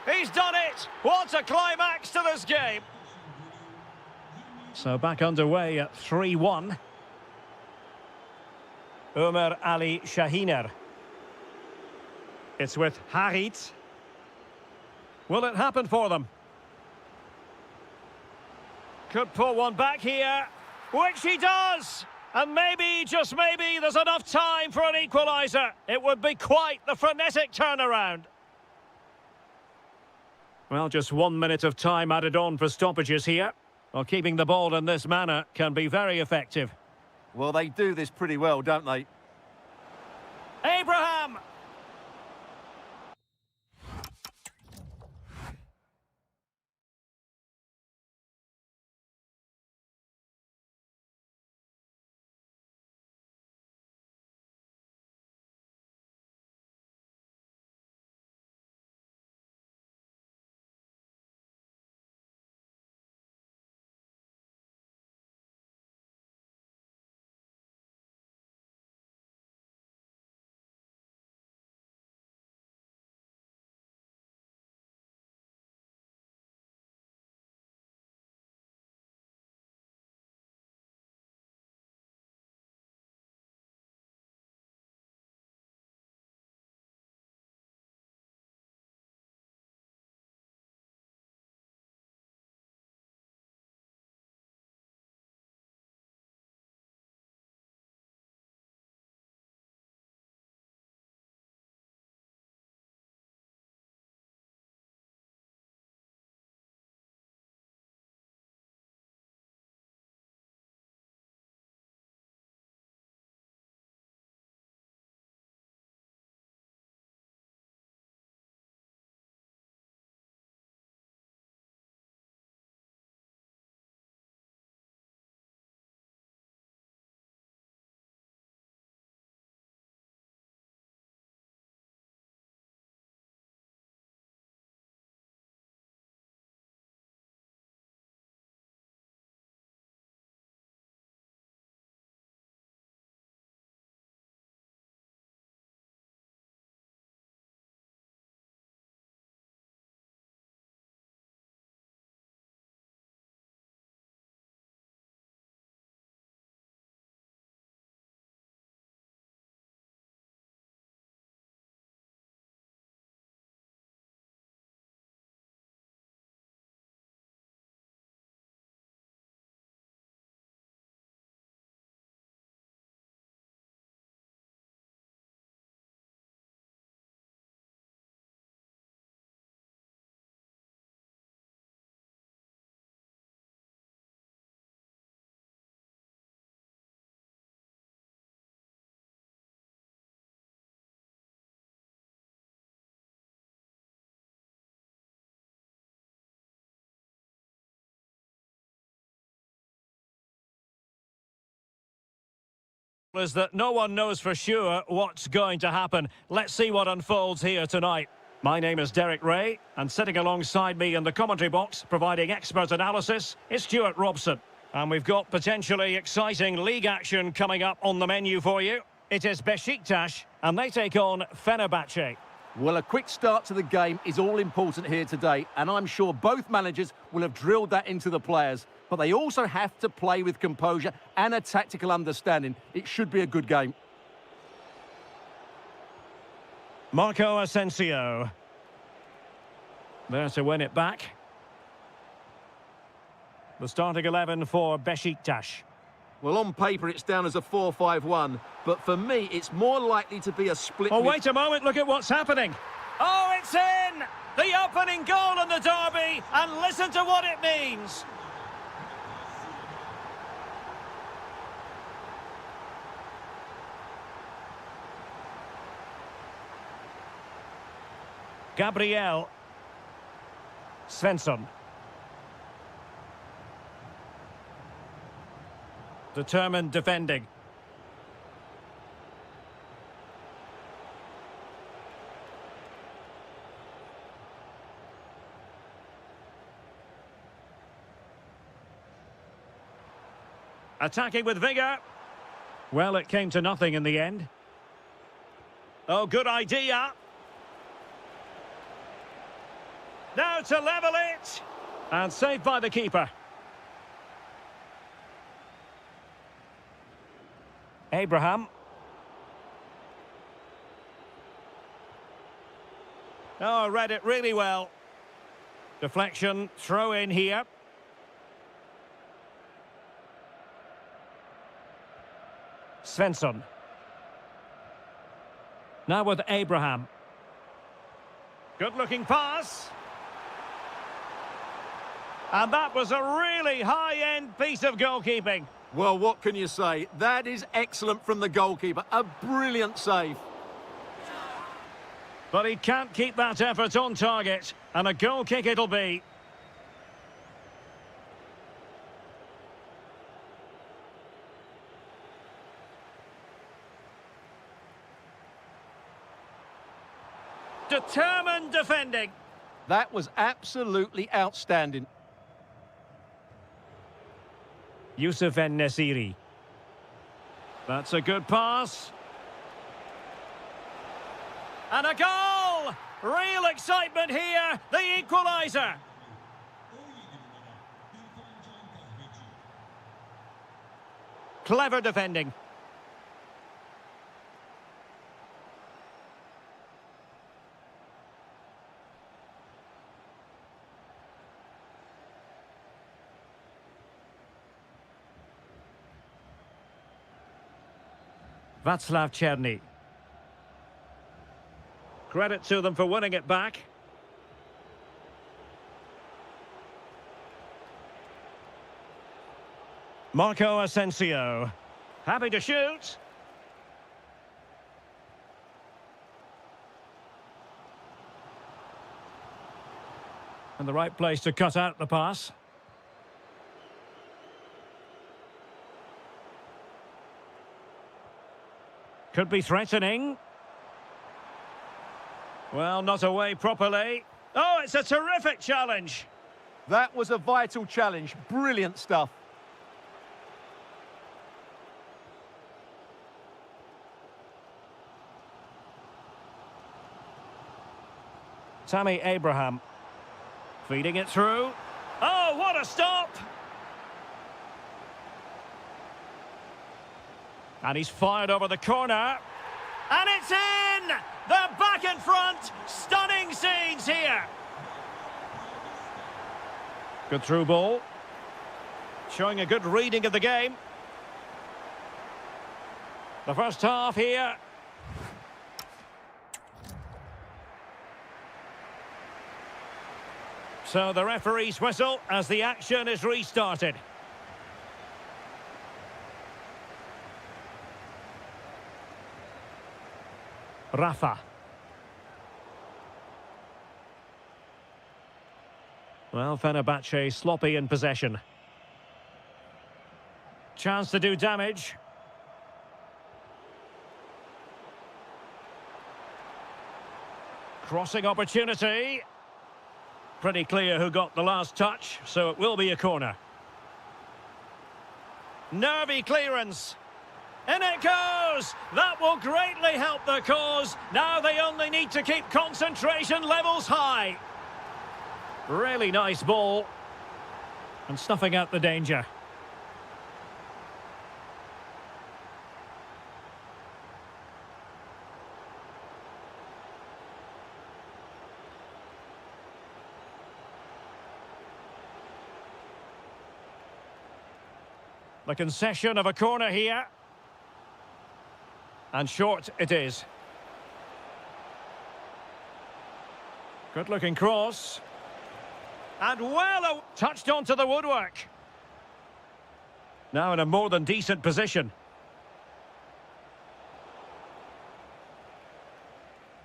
He's done it! What a climax to this game! So back underway at 3-1. Ömer Ali Şahiner. It's with Harit. Will it happen for them? Could pull one back here, which he does! And maybe, just maybe, there's enough time for an equaliser. It would be quite the frenetic turnaround. Well, just 1 minute of time added on for stoppages here. Well, keeping the ball in this manner can be very effective. Well, they do this pretty well, don't they? Abraham! Is that no one knows for sure what's going to happen. Let's see what unfolds here tonight. My name is Derek Ray, and sitting alongside me in the commentary box, providing expert analysis, is Stuart Robson. And we've got potentially exciting league action coming up on the menu for you. It is Besiktas, and they take on Fenerbahce. Well, a quick start to the game is all important here today, and I'm sure both managers will have drilled that into the players. But they also have to play with composure and a tactical understanding. It should be a good game. Marco Asensio. There to win it back. The starting 11 for Besiktas. Well, on paper, it's down as a 4-5-1. But for me, it's more likely to be a split... Oh, wait a moment. Look at what's happening. Oh, it's in! The opening goal in the derby. And listen to what it means. Gabriel Svensson. Determined defending. Attacking with vigour. Well, it came to nothing in the end. Oh, good idea. Now to level it. And saved by the keeper. Abraham. Oh, read it really well. Deflection, throw in here. Svensson. Now with Abraham. Good-looking pass. And that was a really high-end piece of goalkeeping. Well, what can you say? That is excellent from the goalkeeper. A brilliant save. But he can't keep that effort on target. And a goal kick it'll be. Determined defending. That was absolutely outstanding. Youssef En-Nesyri. That's a good pass. And a goal! Real excitement here, the equaliser. Clever defending. Václav Černý. Credit to them for winning it back. Marco Asensio. Happy to shoot. And the right place to cut out the pass. Could be threatening. Well, not away properly. Oh, it's a terrific challenge. That was a vital challenge. Brilliant stuff. Tammy Abraham. Feeding it through. Oh, what a stop! And he's fired over the corner. And it's in! They're back in front! Stunning scenes here! Good through ball. Showing a good reading of the game. The first half here. So the referee's whistle as the action is restarted. Rafa. Well, Fenerbahce sloppy in possession. Chance to do damage. Crossing opportunity. Pretty clear who got the last touch, so it will be a corner. Nervy clearance. In it goes! That will greatly help the cause. Now they only need to keep concentration levels high. Really nice ball. And snuffing out the danger. The concession of a corner here. And short it is. Good looking cross. And well touched onto the woodwork. Now in a more than decent position.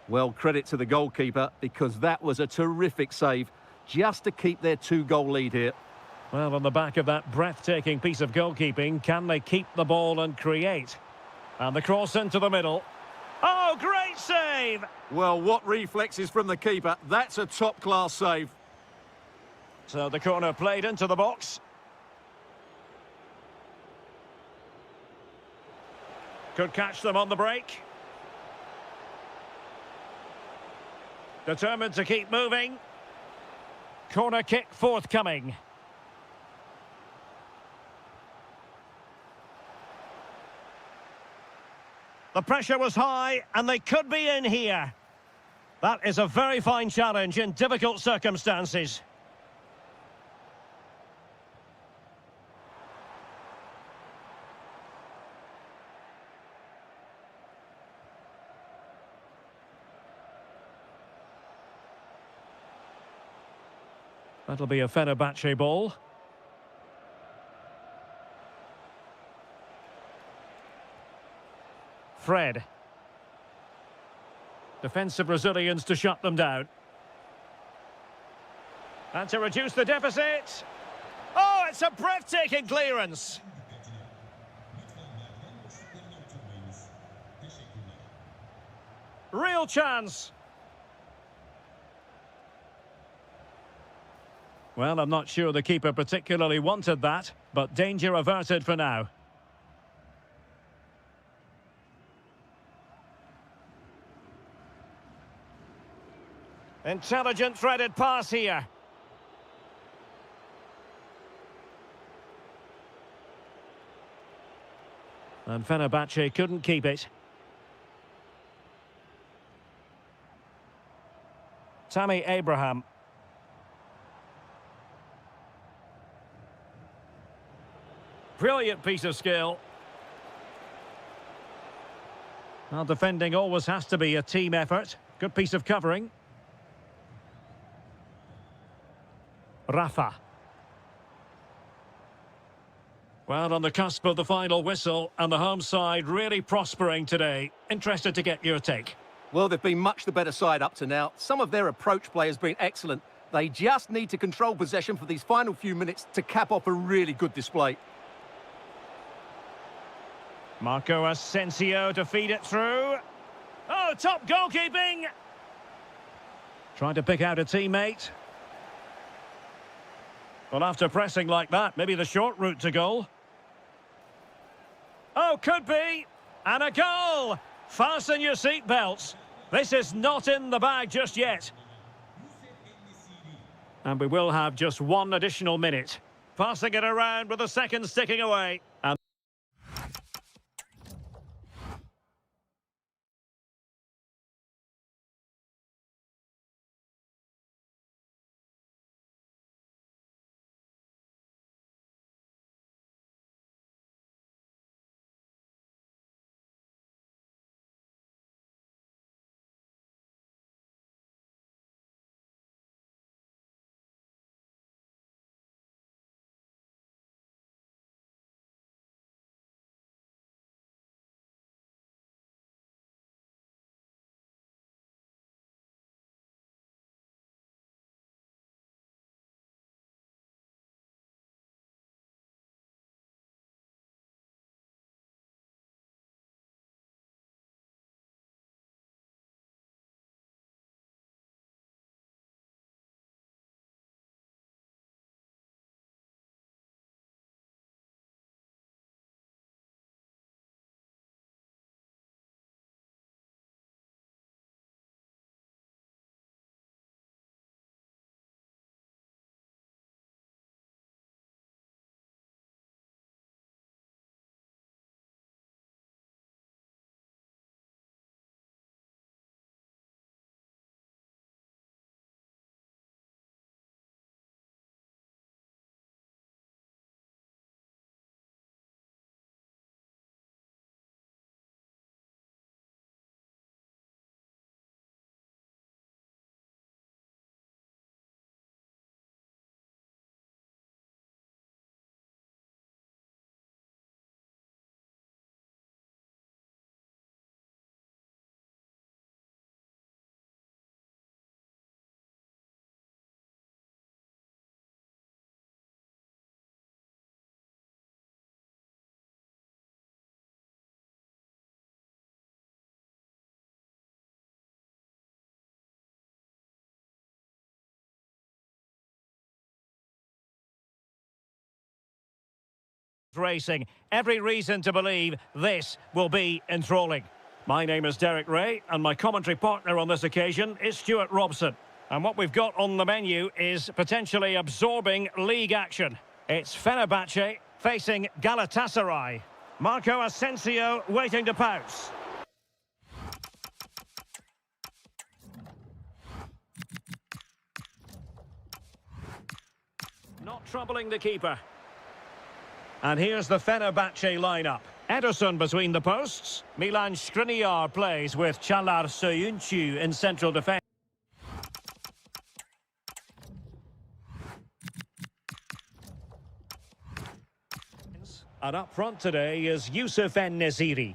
Well, credit to the goalkeeper, because that was a terrific save, just to keep their 2-goal lead here. Well, on the back of that breathtaking piece of goalkeeping, can they keep the ball and create? And the cross into the middle. Oh, great save! Well, what reflexes from the keeper. That's a top-class save. So the corner played into the box. Could catch them on the break. Determined to keep moving. Corner kick forthcoming. The pressure was high, and they could be in here. That is a very fine challenge in difficult circumstances. That'll be a Fenerbahce ball. Fred. Defensive Brazilians to shut them down. And to reduce the deficit. Oh, it's a breathtaking clearance. Real chance. Well, I'm not sure the keeper particularly wanted that, but danger averted for now. Intelligent threaded pass here. And Fenerbahce couldn't keep it. Tammy Abraham. Brilliant piece of skill. Well, defending always has to be a team effort. Good piece of covering. Rafa. Well, on the cusp of the final whistle, and the home side really prospering today. Interested to get your take. Well, they've been much the better side up to now. Some of their approach play has been excellent. They just need to control possession for these final few minutes to cap off a really good display. Marco Asensio to feed it through. Oh, top goalkeeping! Trying to pick out a teammate. Well, after pressing like that, maybe the short route to goal. Oh, could be! And a goal! Fasten your seatbelts. This is not in the bag just yet. And we will have just one additional minute. Passing it around with the seconds ticking away. And racing. Every reason to believe this will be enthralling. My name is Derek Ray, and my commentary partner on this occasion is Stuart Robson. And what we've got on the menu is potentially absorbing league action. It's Fenerbahce facing Galatasaray. Marco Asensio waiting to pounce. Not troubling the keeper. And here's the Fenerbahce lineup. Ederson between the posts. Milan Skriniar plays with Çağlar Söyüncü in central defence. And up front today is Yusuf En-Nesyri.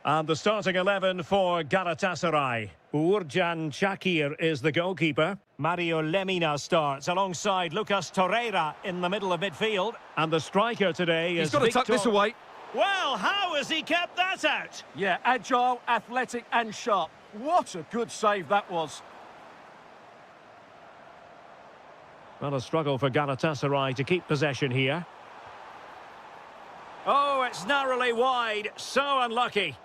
And the starting 11 for Galatasaray. Uğurcan Çakır is the goalkeeper. Mario Lemina starts alongside Lucas Torreira in the middle of midfield. And the striker today is He's got to tuck this away. Well, how has he kept that out? Yeah, agile, athletic and sharp. What a good save that was. Well, a struggle for Galatasaray to keep possession here. Oh, it's narrowly wide. So unlucky.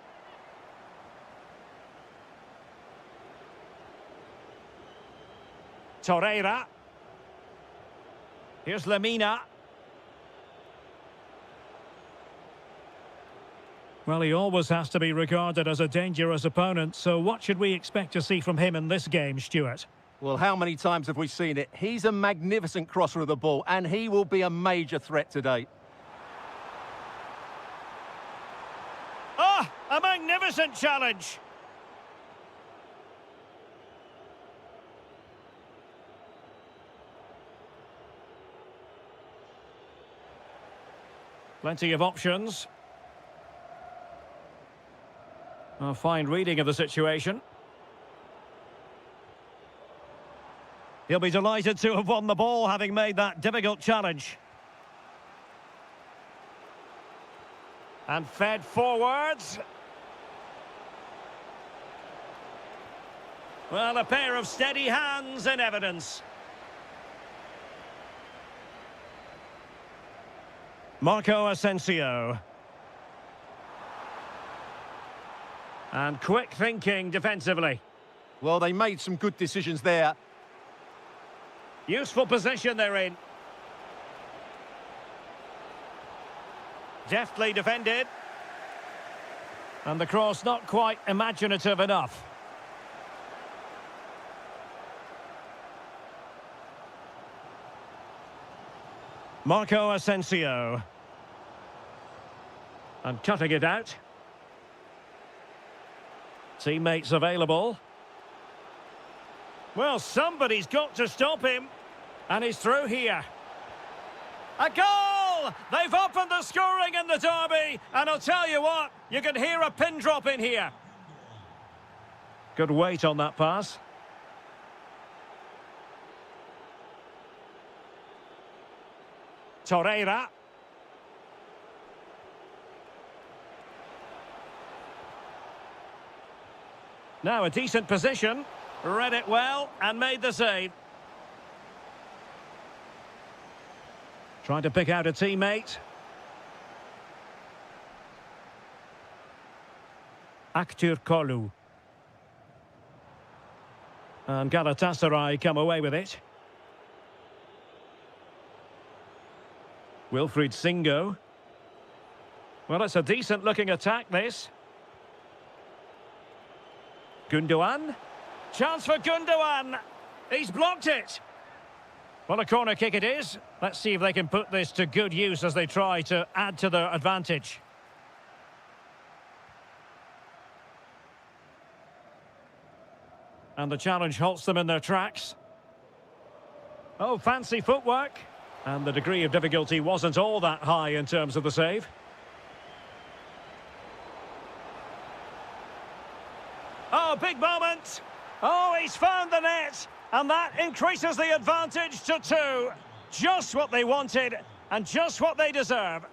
Torreira. Here's Lemina. Well, he always has to be regarded as a dangerous opponent, so what should we expect to see from him in this game, Stuart? Well, how many times have we seen it? He's a magnificent crosser of the ball, and he will be a major threat today. Ah, a magnificent challenge. Plenty of options. A fine reading of the situation. He'll be delighted to have won the ball, having made that difficult challenge. And fed forwards. Well, a pair of steady hands in evidence. Marco Asensio. And quick thinking defensively. Well, they made some good decisions there. Useful position they're in. Deftly defended. And the cross not quite imaginative enough. Marco Asensio. And cutting it out. Teammates available. Well, somebody's got to stop him. And he's through here. A goal! They've opened the scoring in the derby. And I'll tell you what, you can hear a pin drop in here. Good weight on that pass. Torreira. Now a decent position. Read it well and made the save. Trying to pick out a teammate. Aktürkoğlu. And Galatasaray come away with it. Wilfried Singo. Well, it's a decent-looking attack, this. Gundogan. Chance for Gundogan. He's blocked it. Well, a corner kick it is. Let's see if they can put this to good use as they try to add to their advantage. And the challenge halts them in their tracks. Oh, fancy footwork. And the degree of difficulty wasn't all that high in terms of the save. Oh, big moment. Oh, he's found the net. And that increases the advantage to 2. Just what they wanted and just what they deserve.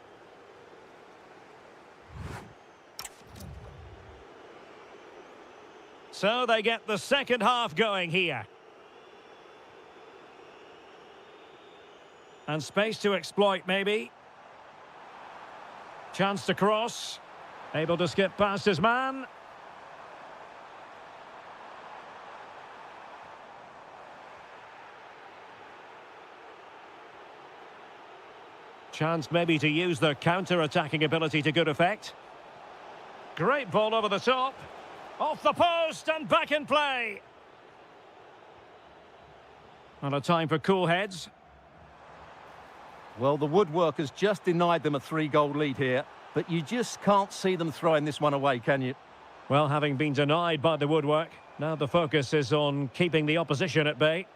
So they get the second half going here. And space to exploit, maybe. Chance to cross. Able to skip past his man. Chance maybe to use their counter-attacking ability to good effect. Great ball over the top. Off the post and back in play. And a time for cool heads. Well, the woodwork has just denied them a 3-goal lead here, but you just can't see them throwing this one away, can you? Well, having been denied by the woodwork, now the focus is on keeping the opposition at bay.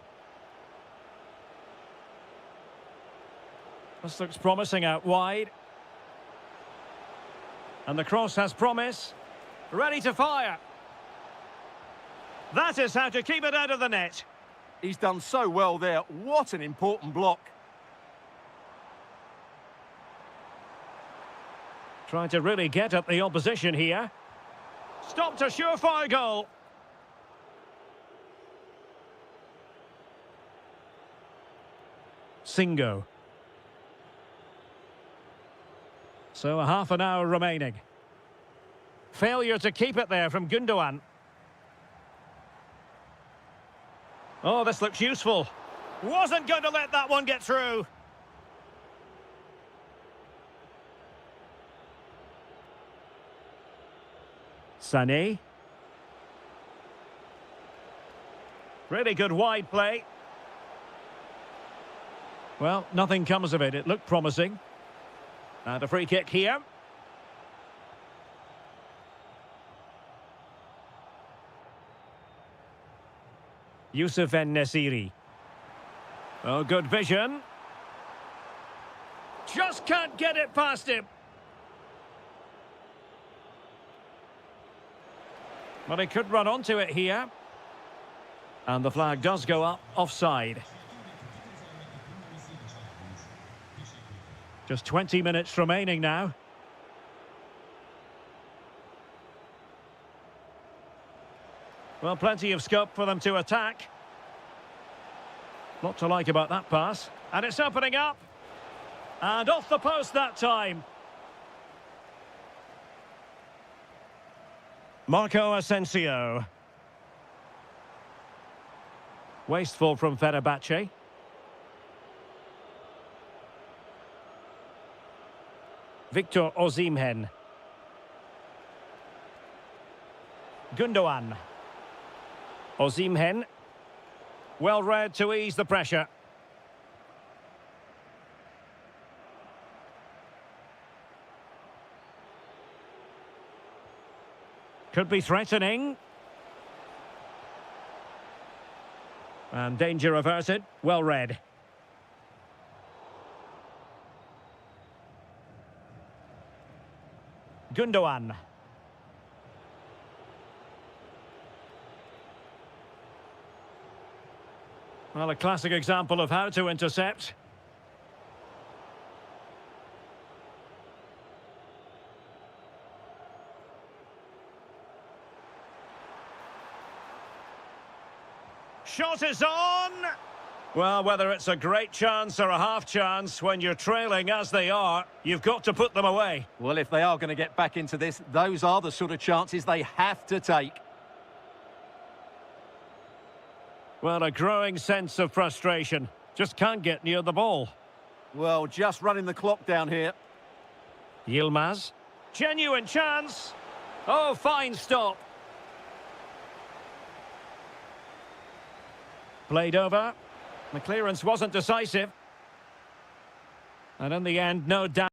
This looks promising out wide. And the cross has promise. Ready to fire. That is how to keep it out of the net. He's done so well there. What an important block. Trying to really get at the opposition here. Stopped a surefire goal. Singo. So a half an hour remaining. Failure to keep it there from Gundogan. Oh, this looks useful. Wasn't going to let that one get through. Sané. Really good wide play. Well, nothing comes of it. It looked promising. And a free kick here. Youssef En-Nesyri. Oh, good vision. Just can't get it past him. But he could run onto it here. And the flag does go up offside. Just 20 minutes remaining now. Well, plenty of scope for them to attack. Lot to like about that pass. And it's opening up. And off the post that time. Marco Asensio. Wasteful from Fenerbahce. Victor Osimhen. Gundogan. Osimhen. Well read to ease the pressure. Could be threatening. And danger averted. Well read. Gundogan. Well, a classic example of how to intercept. Shot is on! Well, whether it's a great chance or a half chance, when you're trailing as they are, you've got to put them away. Well, if they are going to get back into this, those are the sort of chances they have to take. Well, a growing sense of frustration. Just can't get near the ball. Well, just running the clock down here. Yilmaz. Genuine chance. Oh, fine stop. Played over. The clearance wasn't decisive. And in the end, no doubt.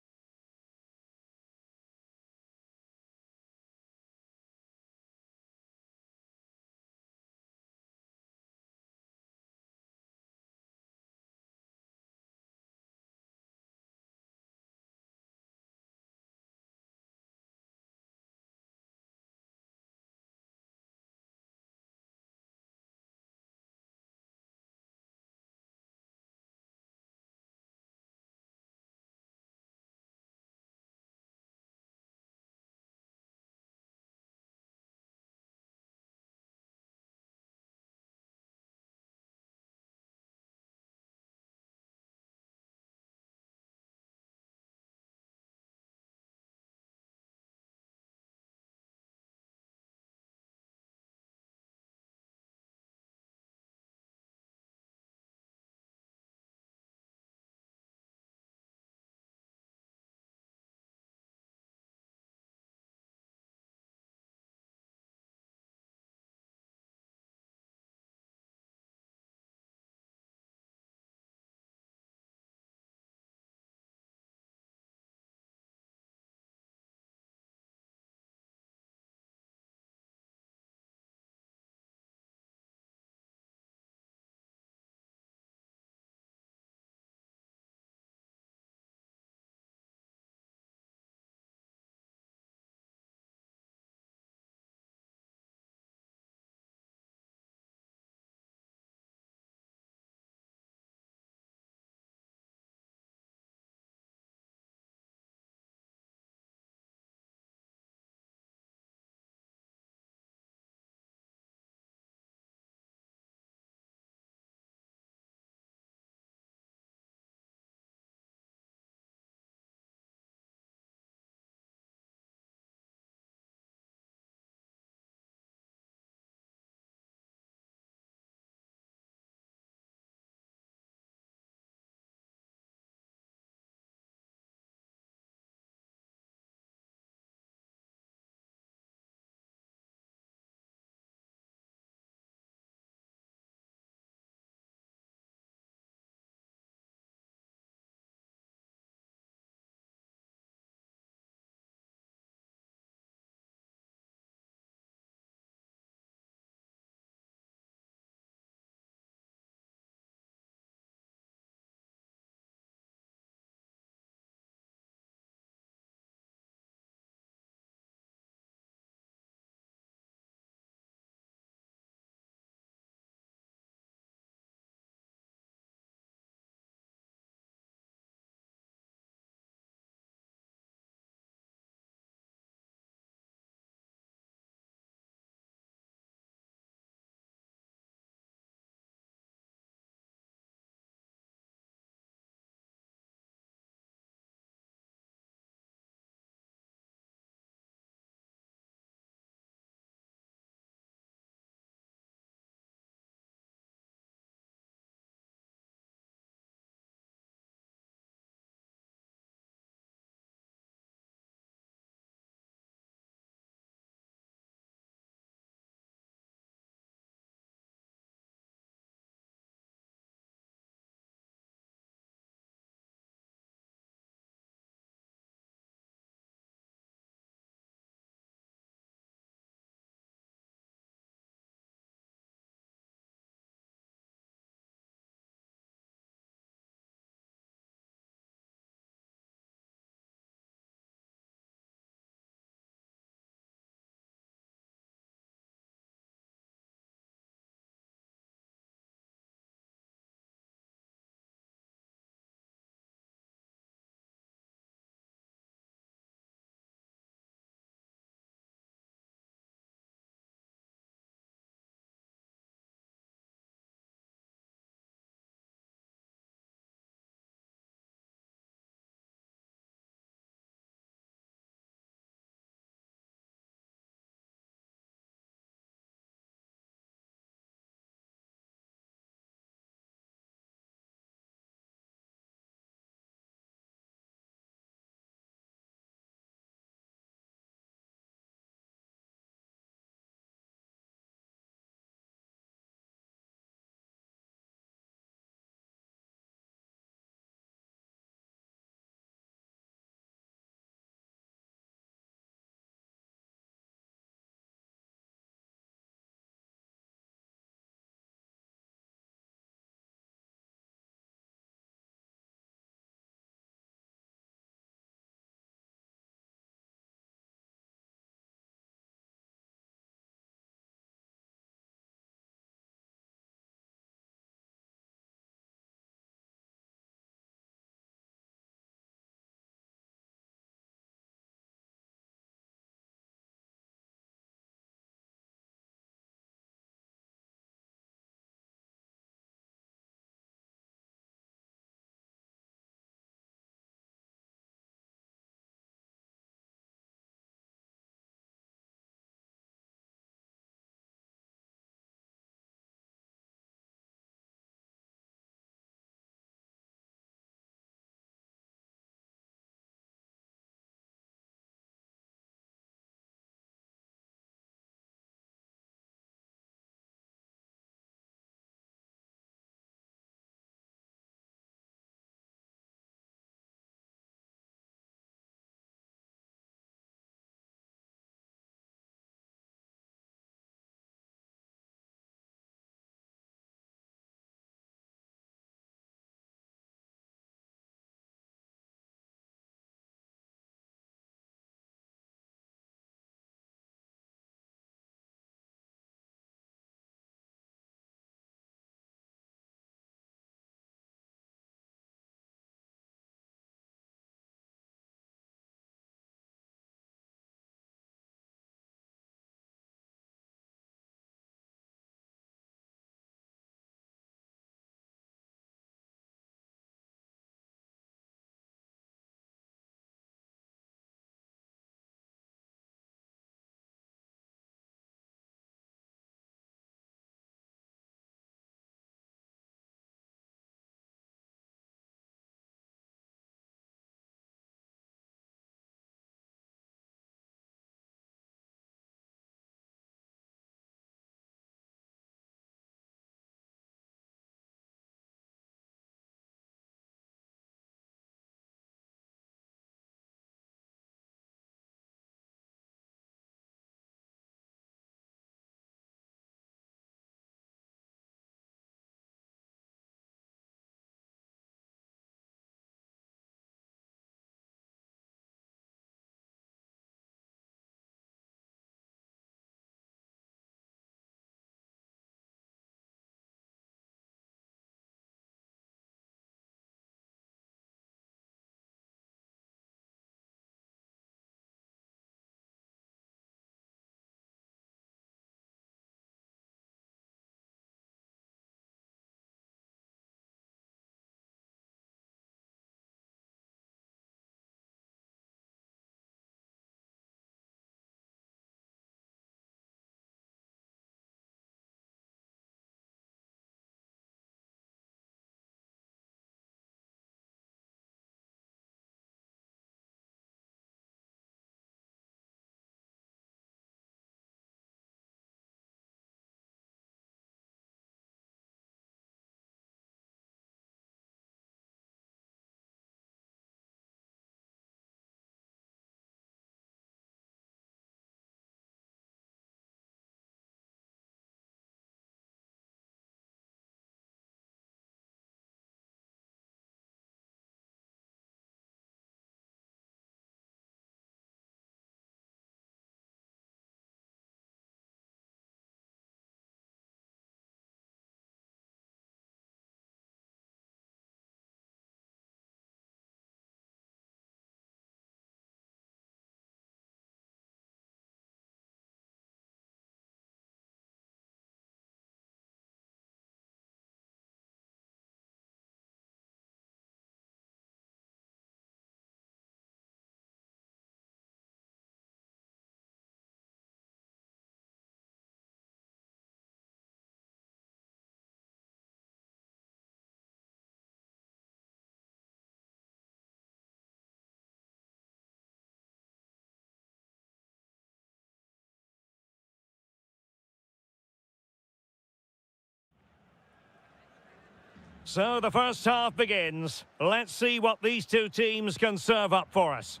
So the first half begins. Let's see what these two teams can serve up for us.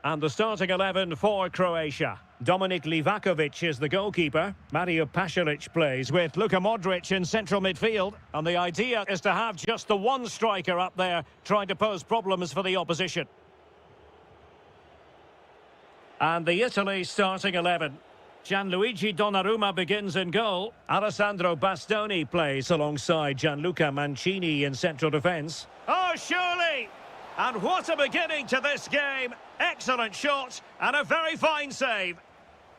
And the starting 11 for Croatia. Dominik Livakovic is the goalkeeper. Mario Pasalic plays with Luka Modric in central midfield. And the idea is to have just the one striker up there trying to pose problems for the opposition. And the Italy starting 11. Gianluigi Donnarumma begins in goal. Alessandro Bastoni plays alongside Gianluca Mancini in central defence. Oh, surely! And what a beginning to this game. Excellent shot and a very fine save.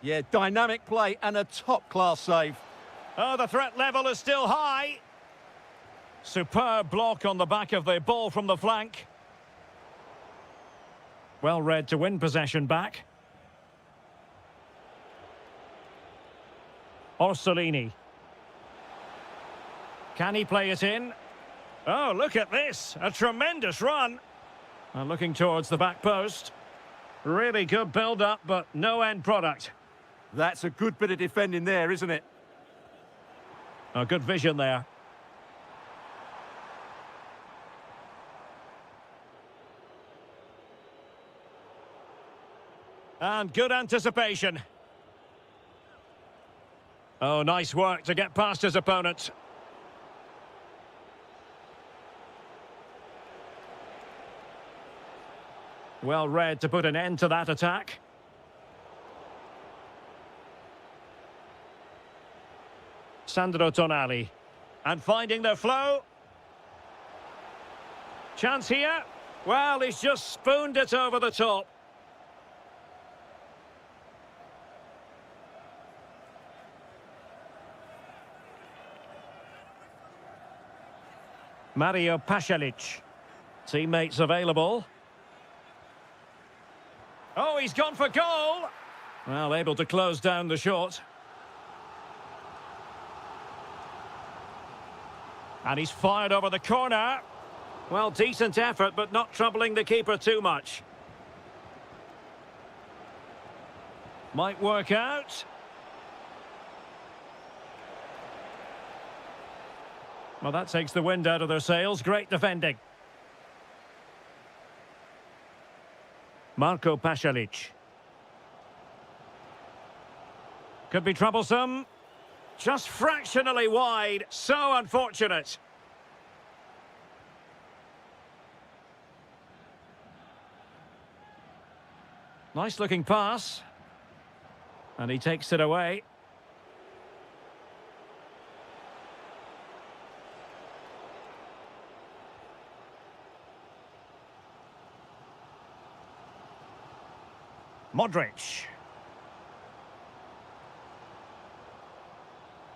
Yeah, dynamic play and a top-class save. Oh, the threat level is still high. Superb block on the back of the ball from the flank. Well read to win possession back. Orsolini. Can he play it in? Oh, look at this. A tremendous run. And looking towards the back post. Really good build-up, but no end product. That's a good bit of defending there, isn't it? A good vision there. And good anticipation. Oh, nice work to get past his opponent. Well read to put an end to that attack. Sandro Tonali. And finding their flow. Chance here. Well, he's just spooned it over the top. Mario Pasalic. Teammates available. Oh, he's gone for goal. Well, able to close down the shot. And he's fired over the corner. Well, decent effort, but not troubling the keeper too much. Might work out. Well, that takes the wind out of their sails. Great defending. Marco Pasalic. Could be troublesome. Just fractionally wide. So unfortunate. Nice looking pass. And he takes it away. Modric.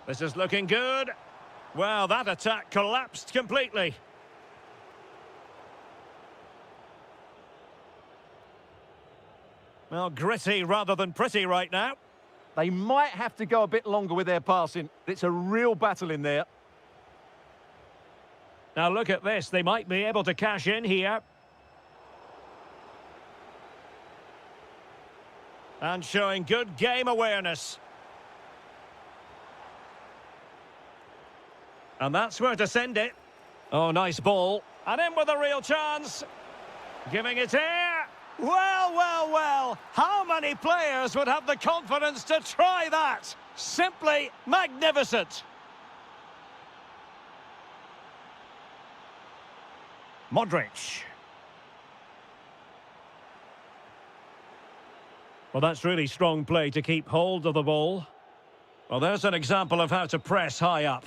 This is looking good. Well, that attack collapsed completely. Well, gritty rather than pretty right now. They might have to go a bit longer with their passing. It's a real battle in there. Now look at this. They might be able to cash in here. And showing good game awareness. And that's where to send it. Oh, nice ball. And in with a real chance. Giving it here. Well, well, well. How many players would have the confidence to try that? Simply magnificent. Modric. Well, that's really strong play to keep hold of the ball. Well, there's an example of how to press high up.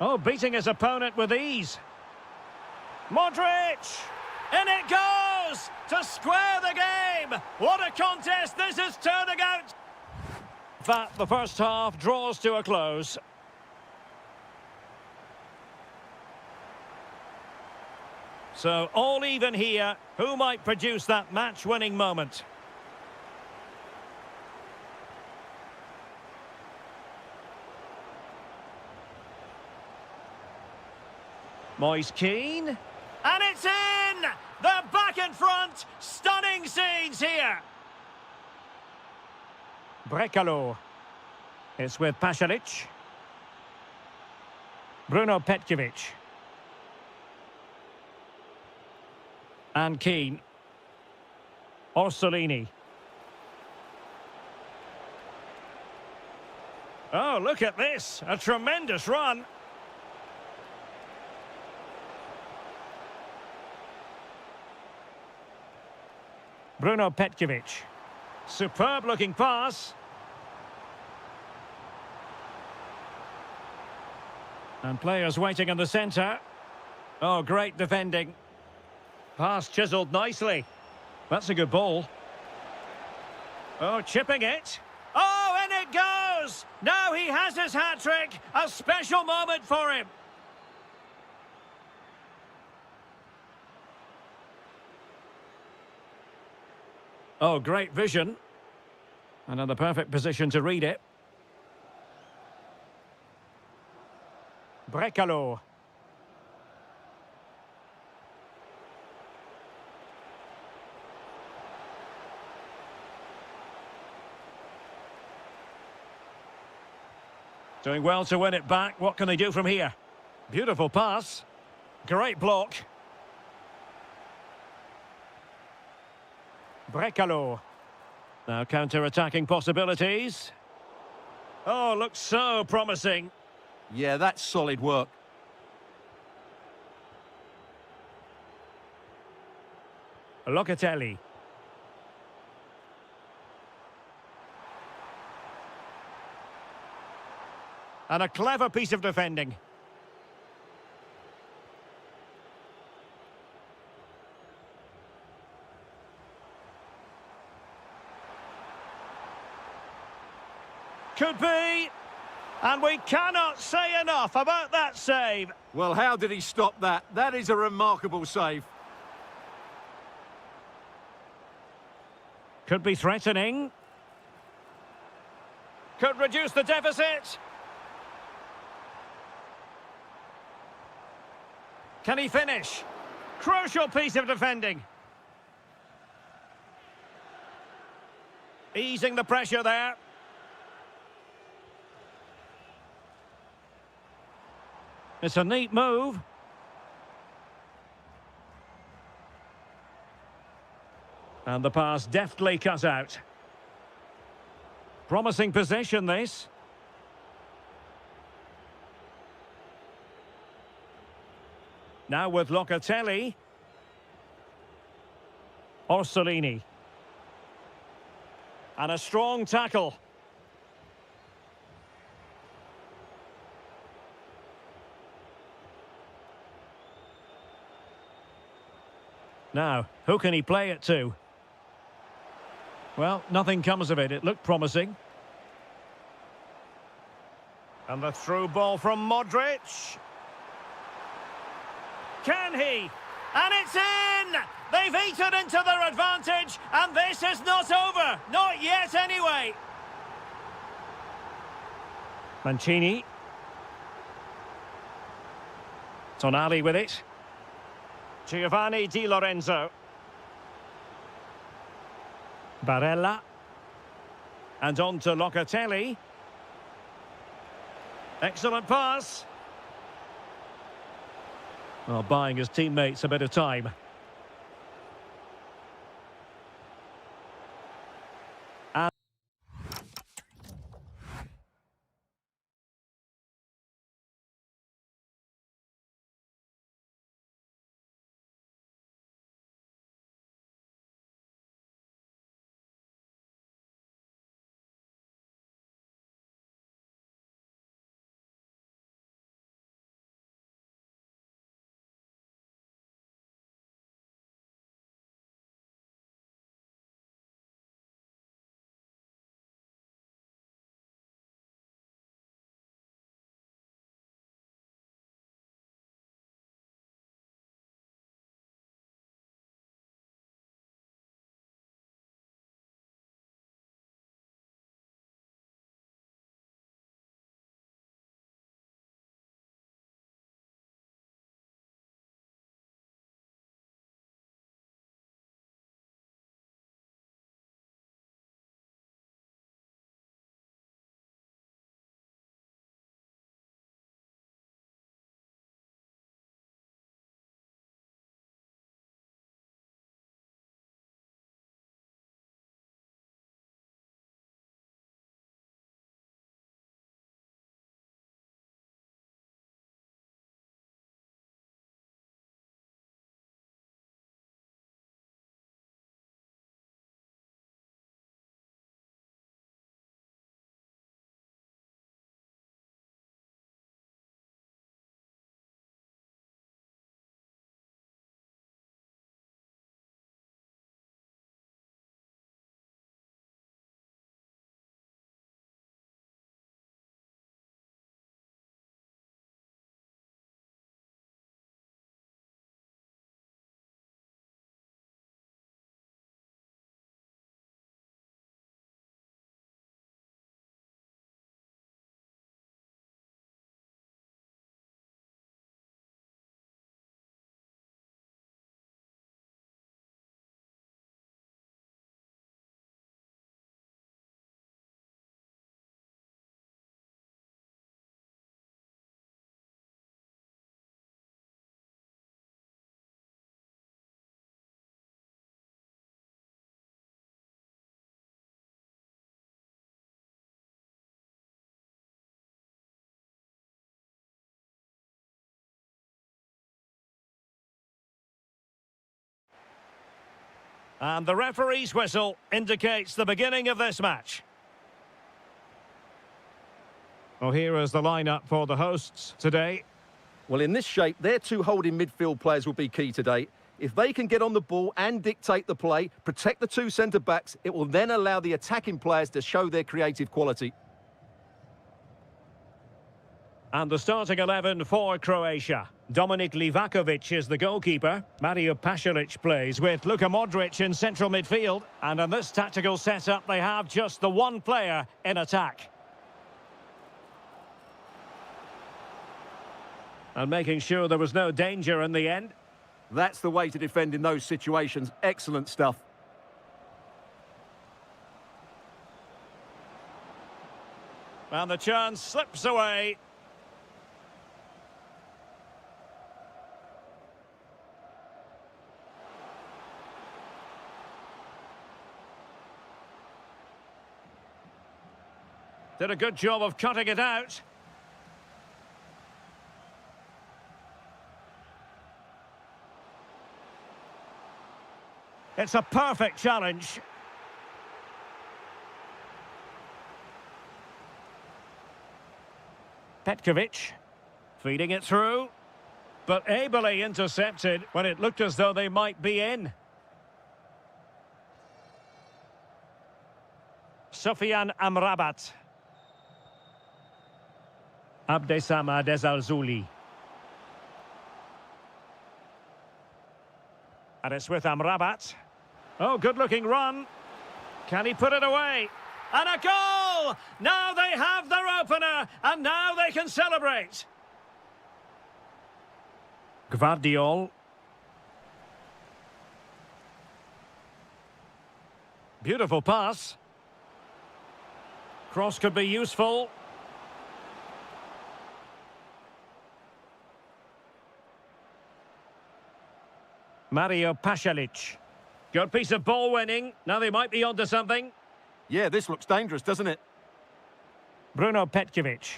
Oh, beating his opponent with ease. Modric! In it goes! To square the game! What a contest this is turning out! That, the first half, draws to a close. So, all even here. Who might produce that match-winning moment? Moise Keane. And it's in! They're back in front! Stunning scenes here! Brekalo. It's with Pasalic. Bruno Petkovic. And Keane. Orsolini. Oh, look at this. A tremendous run. Bruno Petkovic. Superb looking pass. And players waiting in the centre. Oh, great defending. Pass chiselled nicely. That's a good ball. Oh, chipping it. Oh, and it goes! Now he has his hat-trick. A special moment for him. Oh, great vision. And in the perfect position to read it. Brekalo. Doing well to win it back. What can they do from here? Beautiful pass. Great block. Brekalo. Now counter-attacking possibilities. Oh, looks so promising. Yeah, that's solid work. Locatelli. And a clever piece of defending. Could be. And we cannot say enough about that save. Well, how did he stop that? That is a remarkable save. Could be threatening. Could reduce the deficit. Can he finish? Crucial piece of defending. Easing the pressure there. It's a neat move. And the pass deftly cut out. Promising possession, this. Now with Locatelli. Orsolini. And a strong tackle. Now, who can he play it to? Well, nothing comes of it. It looked promising. And the through ball from Modric. Can he? And it's in! They've eaten into their advantage, and this is not over. Not yet, anyway. Mancini. Tonali with it. Giovanni Di Lorenzo. Barella. And on to Locatelli. Excellent pass. Well, buying his teammates a bit of time. And the referee's whistle indicates the beginning of this match. Well, here is the lineup for the hosts today. Well, in this shape, their two holding midfield players will be key today. If they can get on the ball and dictate the play, protect the two centre-backs, it will then allow the attacking players to show their creative quality. And the starting 11 for Croatia. Dominik Livakovic is the goalkeeper. Mario Pasalic plays with Luka Modric in central midfield. And in this tactical setup, they have just the one player in attack. And making sure there was no danger in the end. That's the way to defend in those situations. Excellent stuff. And the chance slips away. Did a good job of cutting it out. It's a perfect challenge. Petkovic feeding it through, but ably intercepted when it looked as though they might be in. Sufyan Amrabat. Abdesama Dezalzouli. And it's with Amrabat. Oh, good-looking run. Can he put it away? And a goal! Now they have their opener, and now they can celebrate. Gvardiol. Beautiful pass. Cross could be useful. Mario Pasalic. Good piece of ball winning. Now they might be onto something. Yeah, this looks dangerous, doesn't it? Bruno Petkovic.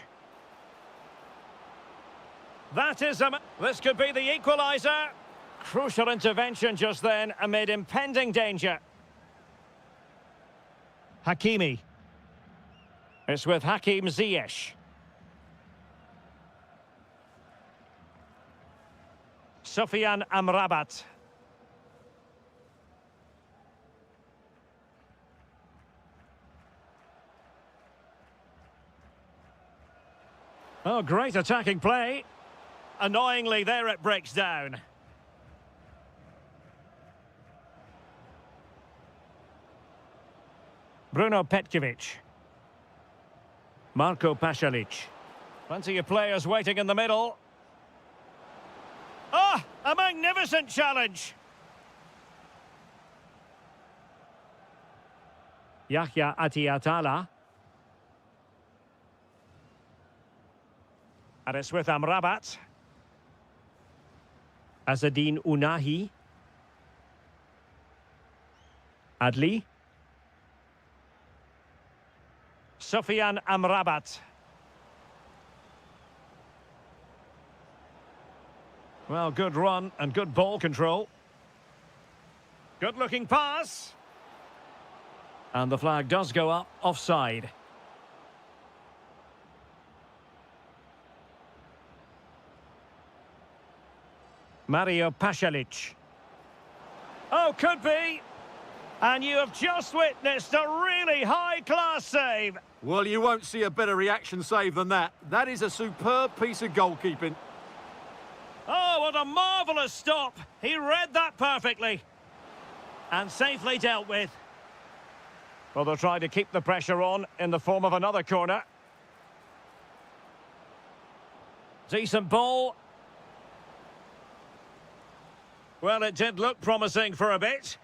That is this could be the equaliser. Crucial intervention just then amid impending danger. Hakimi. It's with Hakim Ziyech. Sufyan Amrabat. Oh, great attacking play. Annoyingly, there it breaks down. Bruno Petkovic. Marco Pasalic. Plenty of players waiting in the middle. Ah, a magnificent challenge. Yahya Atiatala. And it's with Amrabat. Azadine Unahi. Adli. Sufyan Amrabat. Well, good run and good ball control. Good-looking pass. And the flag does go up offside. Mario Pasalic. Oh, could be. And you have just witnessed a really high-class save. Well, you won't see a better reaction save than that. That is a superb piece of goalkeeping. Oh, what a marvellous stop. He read that perfectly. And safely dealt with. Well, they'll try to keep the pressure on in the form of another corner. Decent ball. Well, it did look promising for a bit.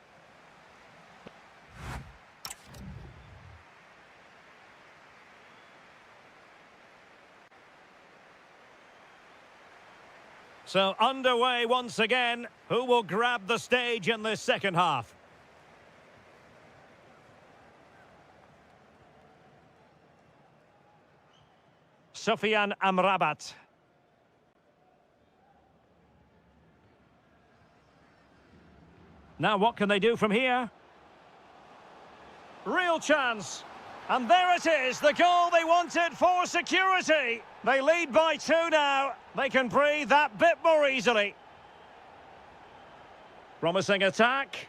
So underway once again. Who will grab the stage in this second half? Sufyan Amrabat. Now what can they do from here? Real chance. And there it is, the goal they wanted for security. They lead by 2 now. They can breathe that bit more easily. Promising attack.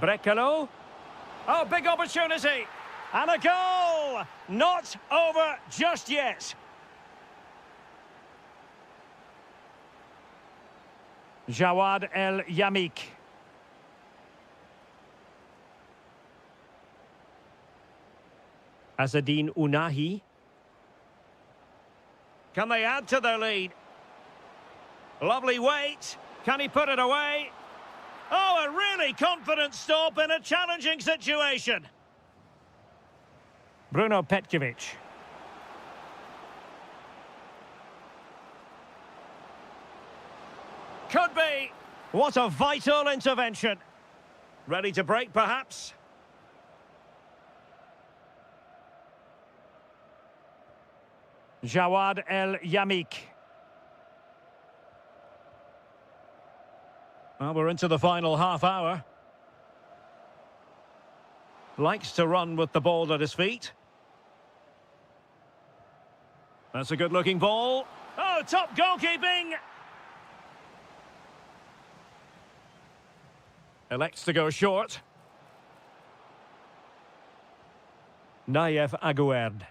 Brekalo. Oh, big opportunity. And a goal! Not over just yet. Jawad El Yamik. Azzedine Ounahi. Can they add to their lead? Lovely weight. Can he put it away? Oh, a really confident stop in a challenging situation. Bruno Petkovic. Could be. What a vital intervention. Ready to break, perhaps? Jawad El Yamik. Well, we're into the final half hour. Likes to run with the ball at his feet. That's a good-looking ball. Oh, top goalkeeping! Elects to go short. Nayef Aguerd.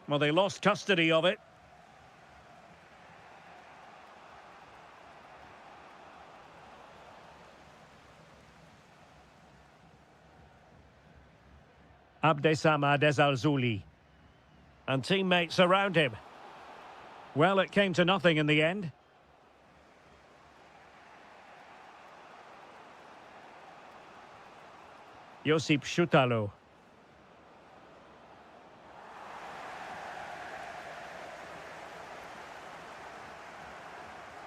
Well, they lost custody of it. Abdesamad Ezalzouli. And teammates around him. Well, it came to nothing in the end. Josip Šutalo.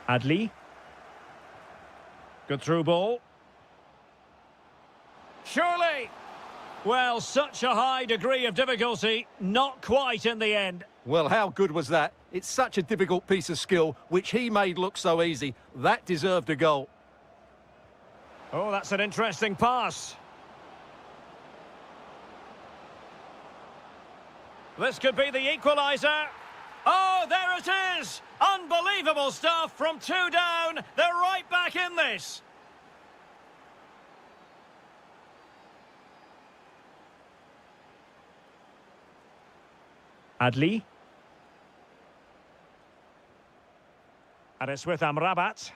Adli. Good through ball. Surely! Well, such a high degree of difficulty, not quite in the end. Well, how good was that? It's such a difficult piece of skill, which he made look so easy. That deserved a goal. Oh, that's an interesting pass. This could be the equaliser. Oh, there it is! Unbelievable stuff from 2 down. They're right back in this. Adli. And it's with Amrabat.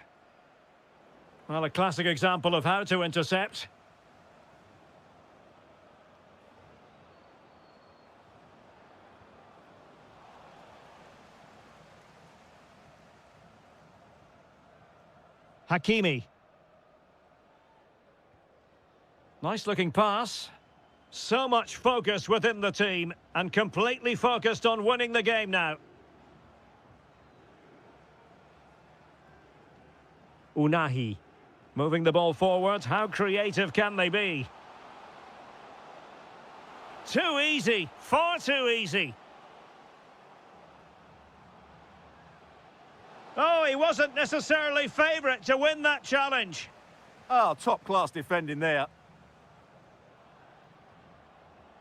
Well, a classic example of how to intercept. Hakimi. Nice looking pass. So much focus within the team and completely focused on winning the game now. Ounahi. Moving the ball forward. How creative can they be? Too easy. Far too easy. Oh, he wasn't necessarily favourite to win that challenge. Oh, top-class defending there.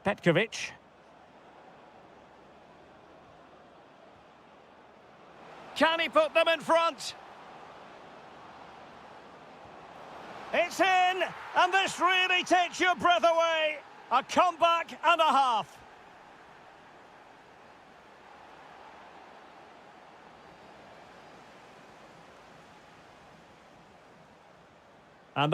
Petkovic. Can he put them in front? It's in, and this really takes your breath away. A comeback and a half. And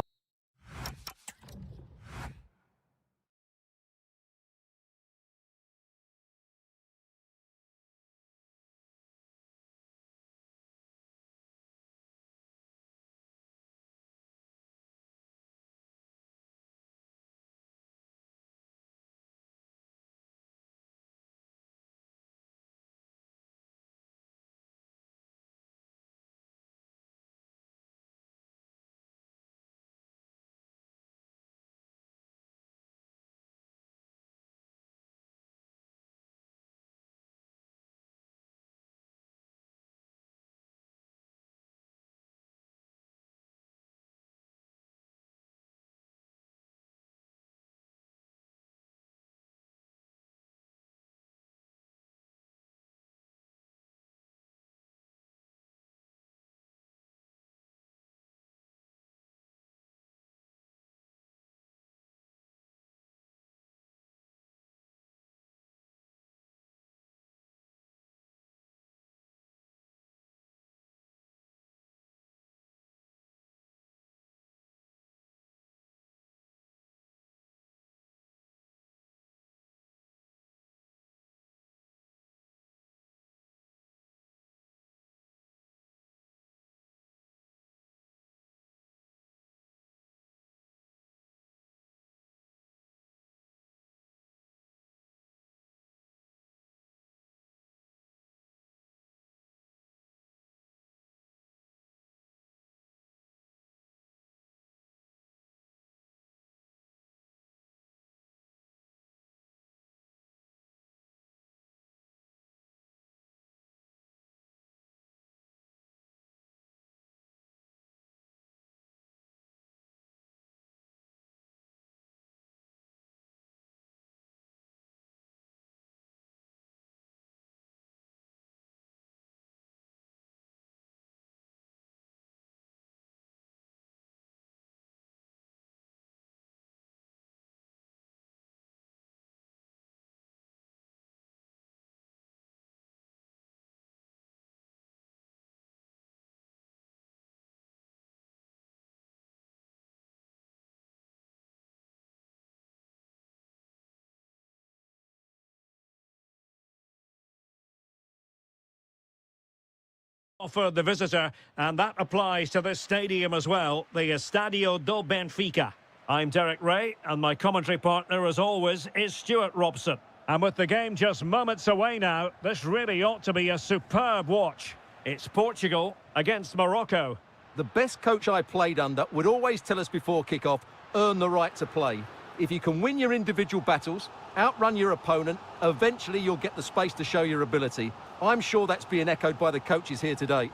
For the visitor, and that applies to this stadium as well, the Estadio do Benfica. I'm Derek Ray, and my commentary partner, as always, is Stuart Robson. And with the game just moments away now, this really ought to be a superb watch. It's Portugal against Morocco. The best coach I played under would always tell us before kick-off, earn the right to play. If you can win your individual battles, outrun your opponent, eventually you'll get the space to show your ability. I'm sure that's being echoed by the coaches here today.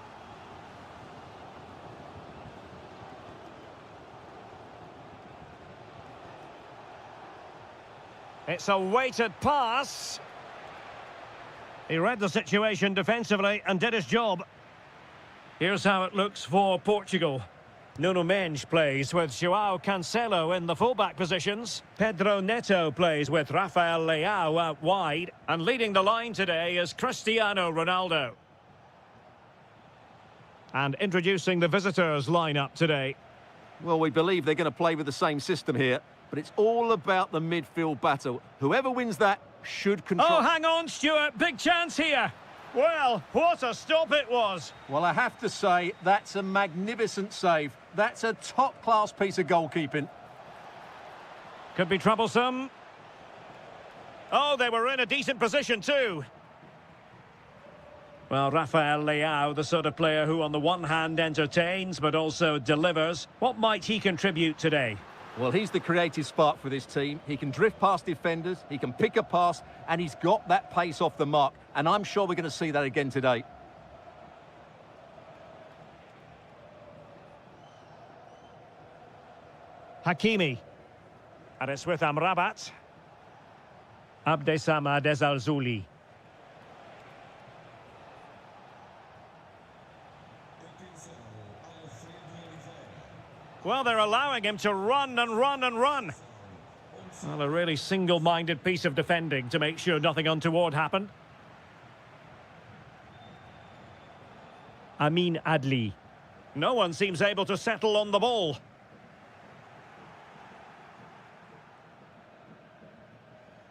It's a weighted pass. He read the situation defensively and did his job. Here's how it looks for Portugal. Nuno Mendes plays with João Cancelo in the fullback positions. Pedro Neto plays with Rafael Leao out wide. And leading the line today is Cristiano Ronaldo. And introducing the visitors' lineup today. Well, we believe they're going to play with the same system here, but it's all about the midfield battle. Whoever wins that should control... Oh, hang on, Stuart. Big chance here. Well, what a stop it was. Well, I have to say, that's a magnificent save. That's a top-class piece of goalkeeping. Could be troublesome. Oh, they were in a decent position too. Well, Rafael Leao, the sort of player who on the one hand entertains but also delivers. What might he contribute today? Well, he's the creative spark for this team. He can drift past defenders, he can pick a pass, and he's got that pace off the mark. And I'm sure we're going to see that again today. Hakimi. And it's with Amrabat. Abdessamad Ezalzouli. Well, they're allowing him to run and run and run. Well, a really single-minded piece of defending to make sure nothing untoward happened. Amin Adli. No one seems able to settle on the ball.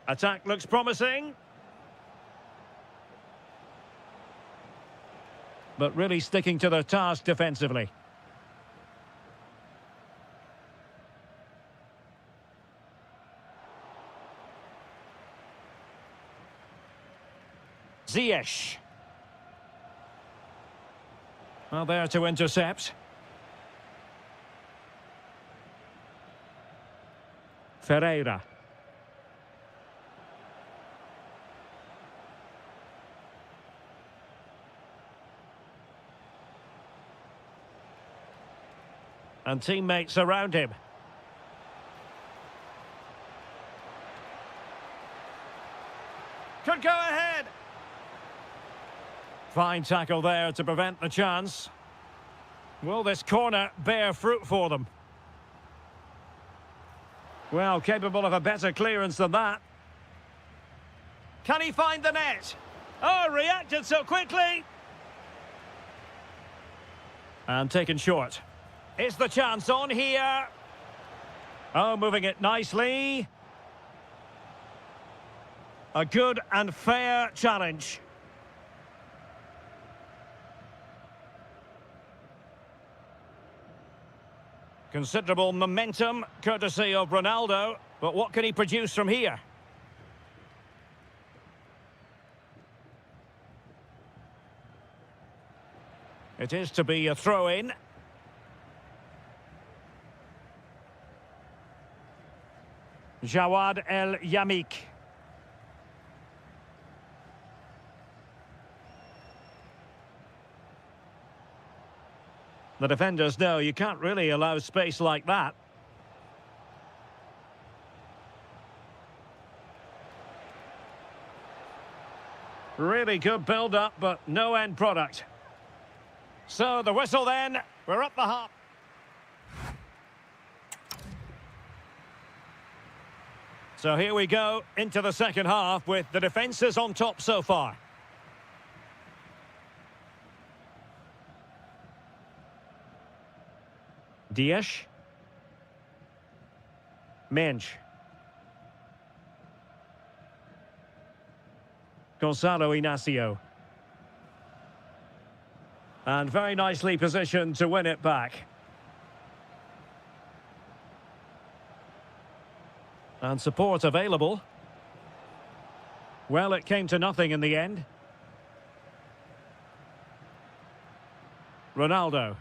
Attack looks promising. But really sticking to their task defensively. Ziyech. Well, there to intercept. Ferreira. And teammates around him. Could go ahead. Fine tackle there to prevent the chance. Will this corner bear fruit for them? Well, capable of a better clearance than that. Can he find the net? Oh, reacted so quickly. And taken short. Is the chance on here? Oh, moving it nicely. A good and fair challenge. Considerable momentum, courtesy of Ronaldo. But what can he produce from here? It is to be a throw-in. Jawad El Yamik. The defenders know you can't really allow space like that. Really good build-up, but no end product. So the whistle then, we're up the hop. So here we go into the second half with the defences on top so far. Dias. Mendes. Gonzalo Inacio. And very nicely positioned to win it back. And support available. Well, it came to nothing in the end. Ronaldo.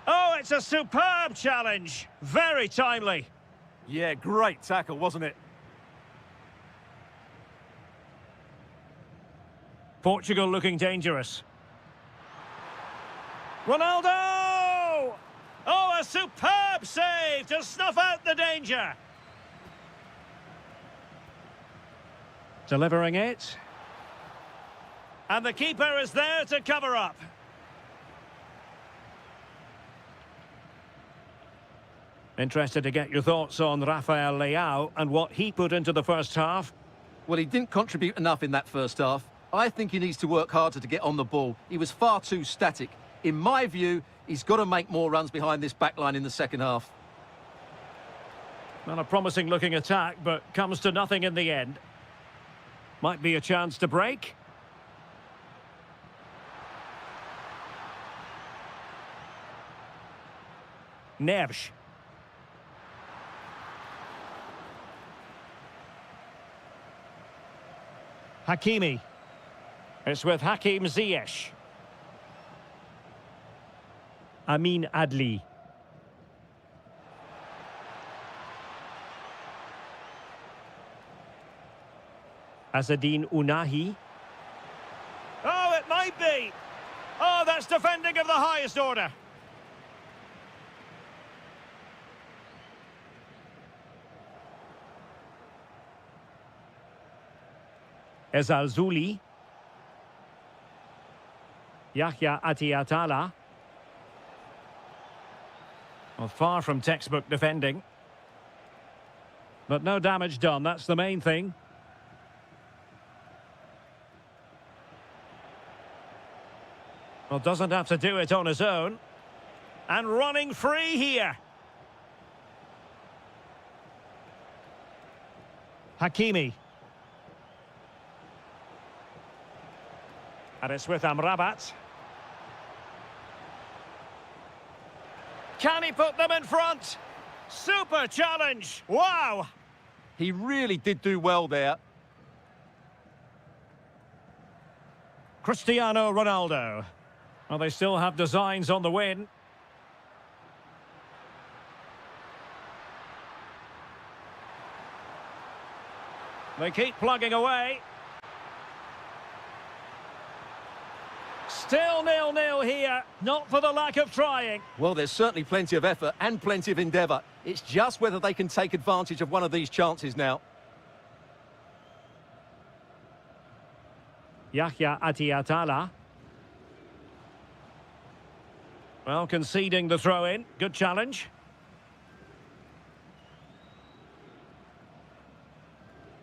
Oh, it's a superb challenge. Very timely. Yeah, great tackle, wasn't it? Portugal looking dangerous. Ronaldo! Oh, a superb save to snuff out the danger. Delivering it. And the keeper is there to cover up. Interested to get your thoughts on Rafael Leao and what he put into the first half. Well, he didn't contribute enough in that first half. I think he needs to work harder to get on the ball. He was far too static. In my view, he's got to make more runs behind this backline in the second half. Not a promising looking attack, but comes to nothing in the end. Might be a chance to break. Neves. Hakimi. It's with Hakim Ziyech. Amin Adli. Azadine Unahi. Oh, it might be. Oh, that's defending of the highest order. Ezalzouli. Yahya Atiatala. Well, far from textbook defending. But no damage done, that's the main thing. Well, doesn't have to do it on his own. And running free here. Hakimi. And it's with Amrabat. Can he put them in front? Super challenge. Wow. He really did do well there. Cristiano Ronaldo. Well, they still have designs on the win. They keep plugging away. Still 0-0 here, not for the lack of trying. Well, there's certainly plenty of effort and plenty of endeavour. It's just whether they can take advantage of one of these chances now. Yahya Atiatala. Well, conceding the throw-in. Good challenge.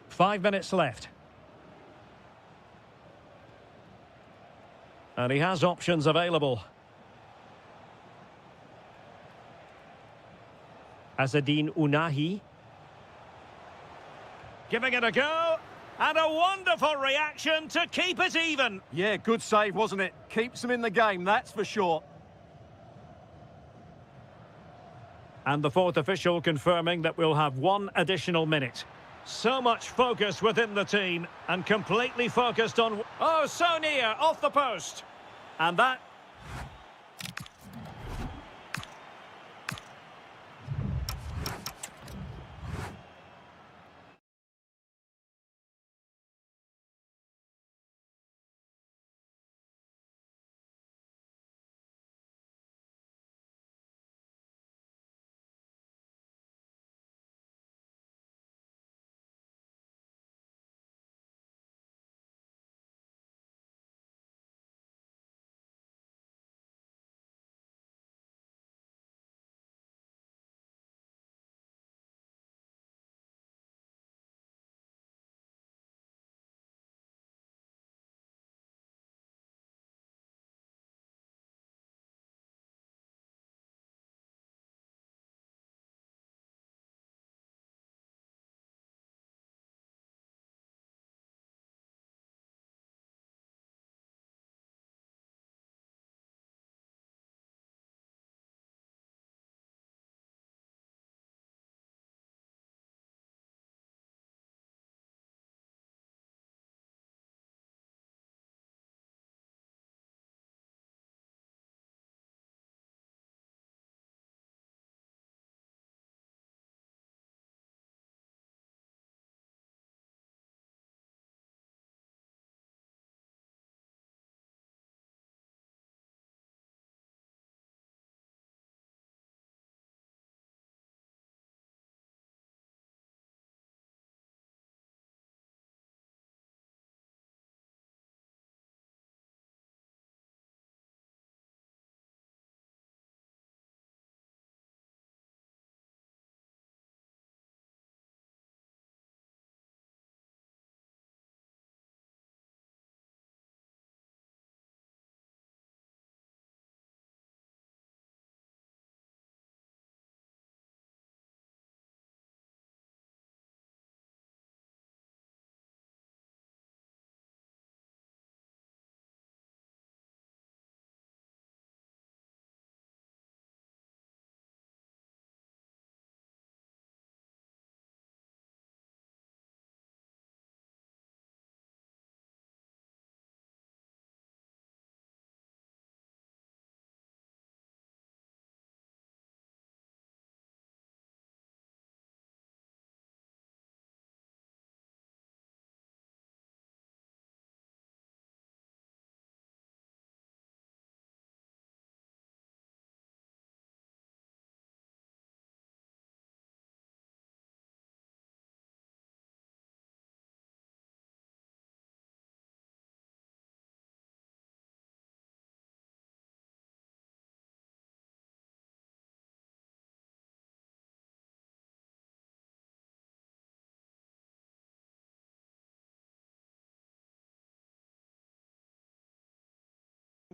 Five minutes left. And he has options available. Azadine Unahi. Giving it a go. And a wonderful reaction to keep it even. Yeah, good save, wasn't it? Keeps them in the game, that's for sure. And the fourth official confirming that we'll have one additional minute. So much focus within the team and completely focused on... Oh, so near, off the post. And that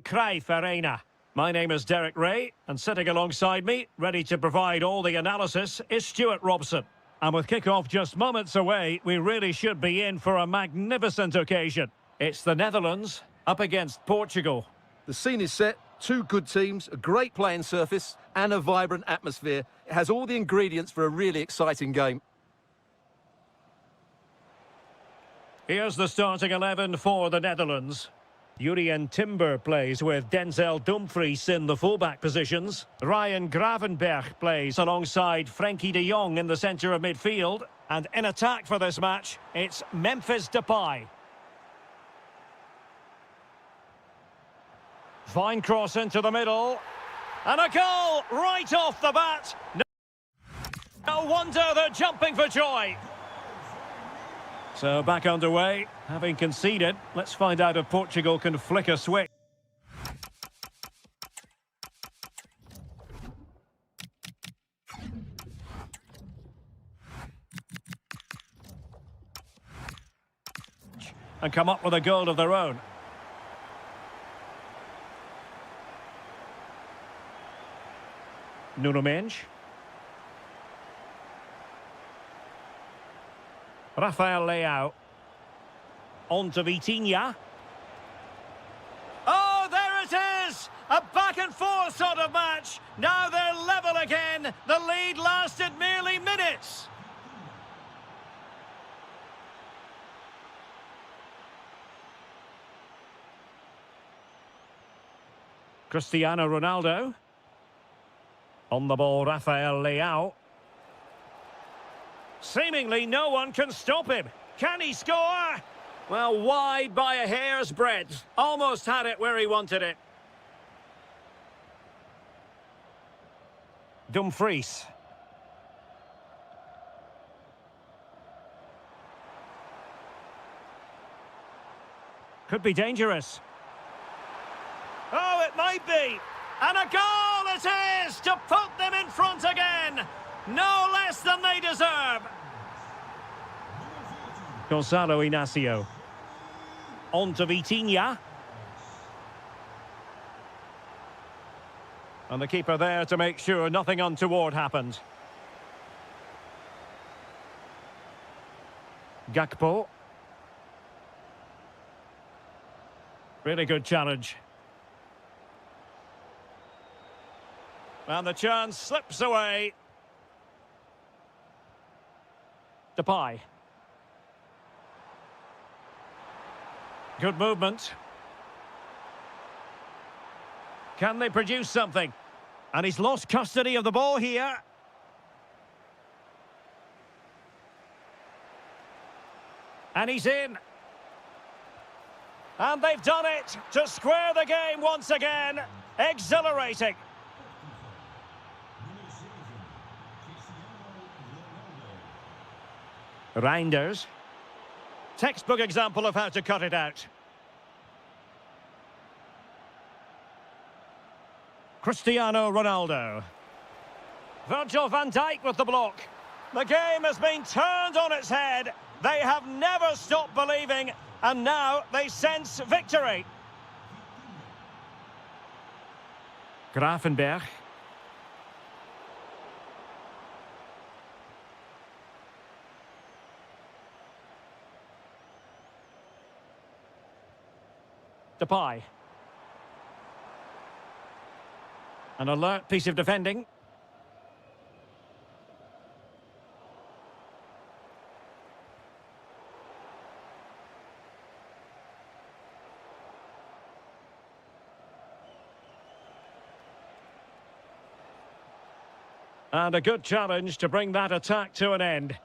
Cruyff Arena. My name is Derek Ray, and sitting alongside me, ready to provide all the analysis, is Stuart Robson. And with kick-off just moments away, we really should be in for a magnificent occasion. It's the Netherlands up against Portugal. The scene is set, two good teams, a great playing surface and a vibrant atmosphere. It has all the ingredients for a really exciting game. Here's the starting 11 for the Netherlands. Jurien Timber plays with Denzel Dumfries in the fullback positions. Ryan Gravenberch plays alongside Frenkie de Jong in the centre of midfield. And in attack for this match, it's Memphis Depay. Fine cross into the middle. And a goal right off the bat. No wonder they're jumping for joy. So back underway, having conceded. Let's find out if Portugal can flick a switch. And come up with a goal of their own. Nuno Mendes. Rafael Leao. On to Vitinha. Oh, there it is! A back-and-forth sort of match. Now they're level again. The lead lasted merely minutes. Cristiano Ronaldo. On the ball, Rafael Leao. Seemingly no one can stop him. Can he score? Well, wide by a hair's breadth. Almost had it where he wanted it. Dumfries. Could be dangerous. Oh, it might be. And a goal it is to put them in front again. No less than they deserve. Gonzalo Inacio. On to Vitinha. And the keeper there to make sure nothing untoward happened. Gakpo. Really good challenge. And the chance slips away. Depay. Good movement. Can they produce something? And he's lost custody of the ball here. And he's in. And they've done it to square the game once again. Exhilarating. Reinders. Textbook example of how to cut it out. Cristiano Ronaldo. Virgil van Dijk with the block. The game has been turned on its head. They have never stopped believing, and now they sense victory. Gravenberch. Depay. An alert piece of defending. And a good challenge to bring that attack to an end.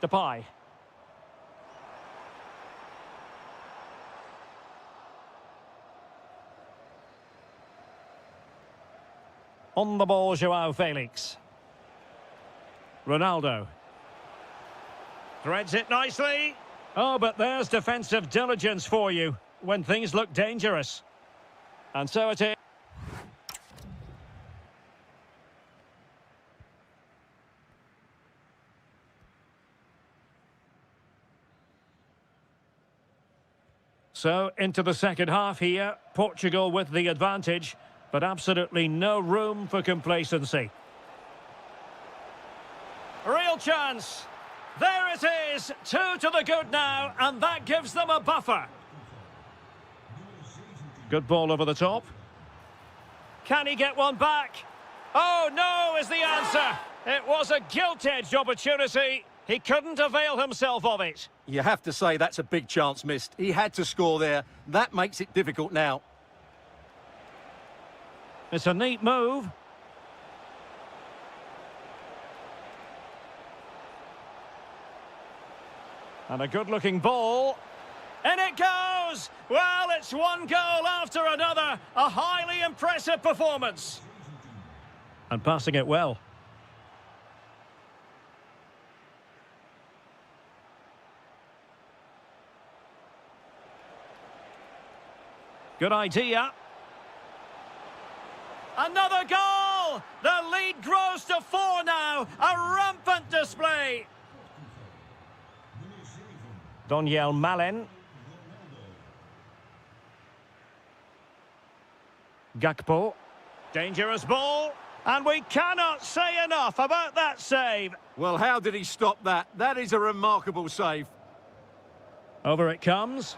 Depay. On the ball, Joao Felix. Ronaldo. Threads it nicely. Oh, but there's defensive diligence for you when things look dangerous. And so it is. So, into the second half here. Portugal with the advantage, but absolutely no room for complacency. Real chance. There it is. 2 to the good now, and that gives them a buffer. Good ball over the top. Can he get one back? Oh, no is the answer. It was a gilt-edged opportunity. He couldn't avail himself of it. You have to say that's a big chance missed. He had to score there. That makes it difficult now. It's a neat move. And a good-looking ball. And it goes! Well, it's one goal after another. A highly impressive performance. And passing it well. Good idea. Another goal! The lead grows to 4 now. A rampant display. Daniel Malen. Gakpo. Dangerous ball. And we cannot say enough about that save. Well, how did he stop that? That is a remarkable save. Over it comes.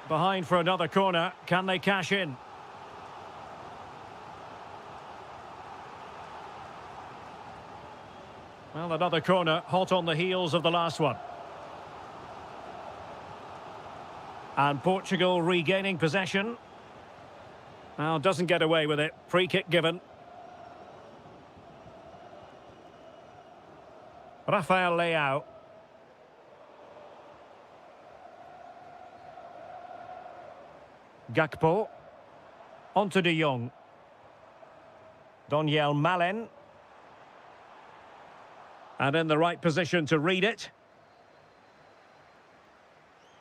Behind for another corner. Can they cash in? Well, another corner, hot on the heels of the last one. And Portugal regaining possession. Now, doesn't get away with it. Free kick given. Rafael Leao. Gakpo. Onto de Jong. Daniel Malen. And in the right position to read it.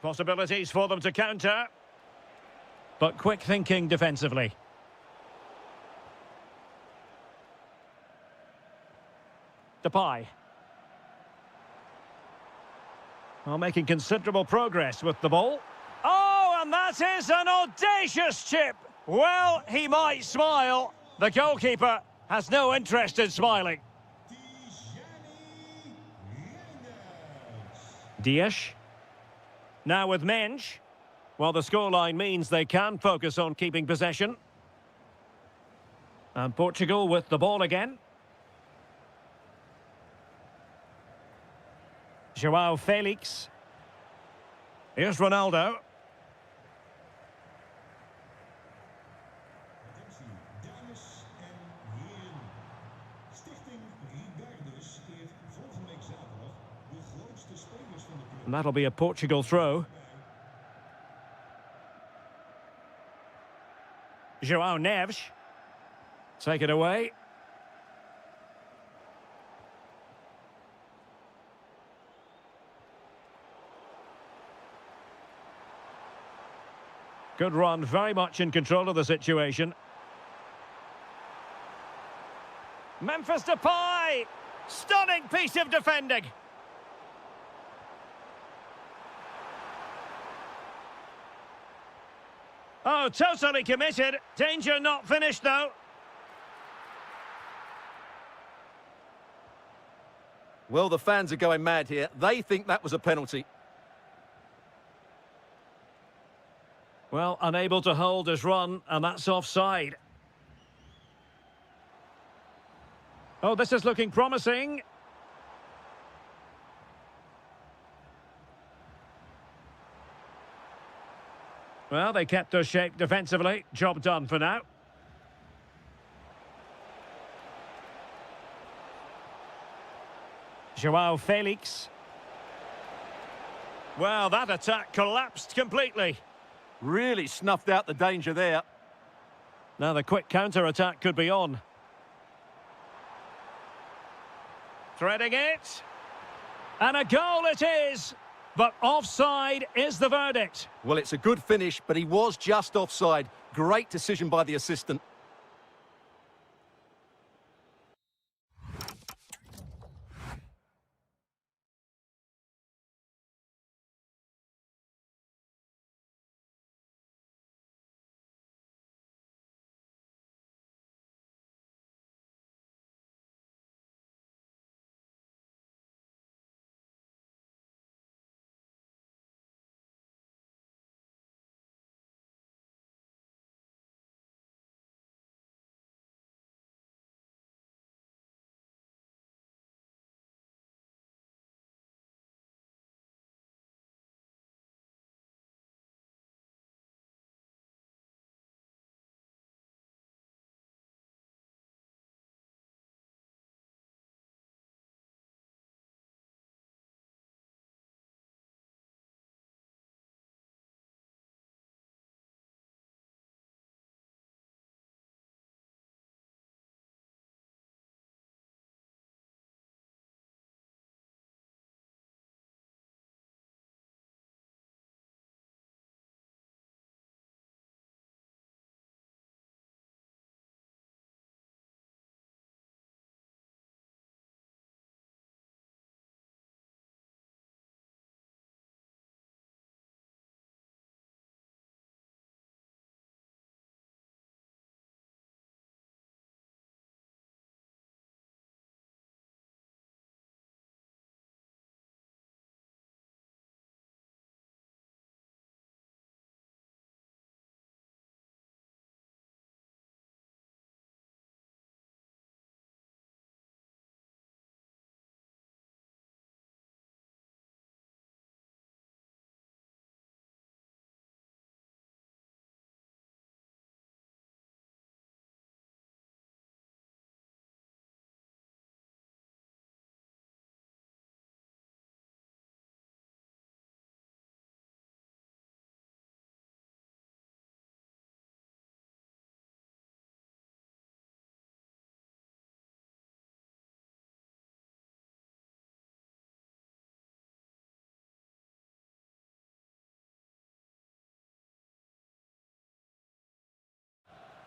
Possibilities for them to counter. But quick thinking defensively. Depay. Well, making considerable progress with the ball. Oh, and that is an audacious chip. Well, he might smile. The goalkeeper has no interest in smiling. Dias. Now with Mensch. Well, the scoreline means they can focus on keeping possession. And Portugal with the ball again. João Felix. Here's Ronaldo. And that'll be a Portugal throw. João Neves. Take it away. Good run, very much in control of the situation. Memphis Depay! Stunning piece of defending. Oh, totally committed. Danger not finished, though. Well, the fans are going mad here. They think that was a penalty. Well, unable to hold his run, and that's offside. Oh, this is looking promising. Well, they kept their shape defensively. Job done for now. João Felix. Well, that attack collapsed completely. Really snuffed out the danger there. Now the quick counter-attack could be on. Threading it. And a goal it is. But offside is the verdict. Well, it's a good finish, but he was just offside. Great decision by the assistant.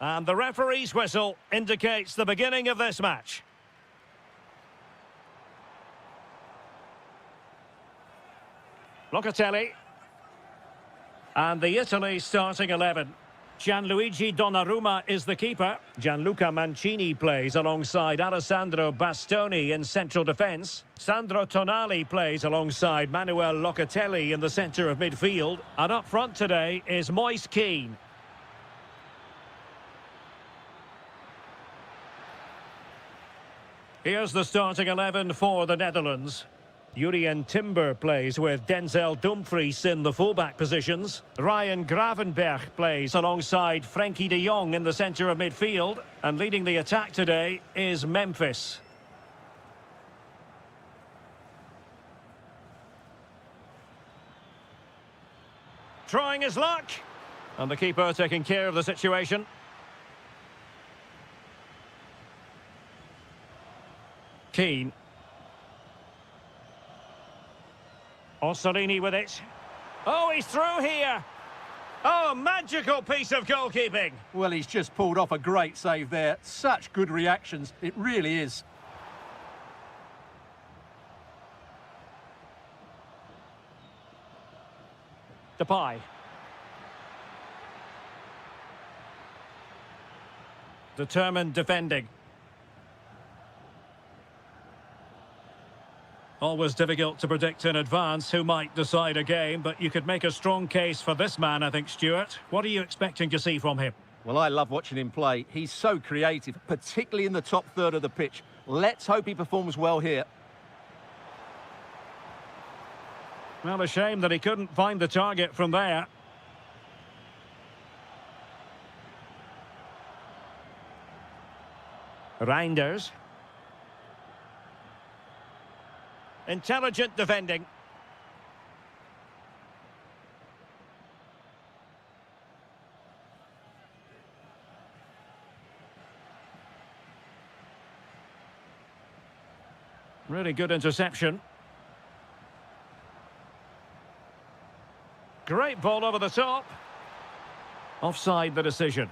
And the referee's whistle indicates the beginning of this match. Locatelli. And the Italy starting 11. Gianluigi Donnarumma is the keeper. Gianluca Mancini plays alongside Alessandro Bastoni in central defence. Sandro Tonali plays alongside Manuel Locatelli in the centre of midfield. And up front today is Moise Kean. Here's the starting 11 for the Netherlands. Jurien Timber plays with Denzel Dumfries in the fullback positions. Ryan Gravenberch plays alongside Frenkie de Jong in the centre of midfield. And leading the attack today is Memphis. Trying his luck. And the keeper taking care of the situation. Keane. Orsolini with it. Oh, he's through here. Oh, a magical piece of goalkeeping. Well, he's just pulled off a great save there. Such good reactions. It really is. Depay. Determined defending. Always difficult to predict in advance who might decide a game, but you could make a strong case for this man, I think, Stuart. What are you expecting to see from him? Well, I love watching him play. He's so creative, particularly in the top third of the pitch. Let's hope he performs well here. Well, a shame that he couldn't find the target from there. Reinders. Intelligent defending. Really good interception. Great ball over the top. Offside the decision.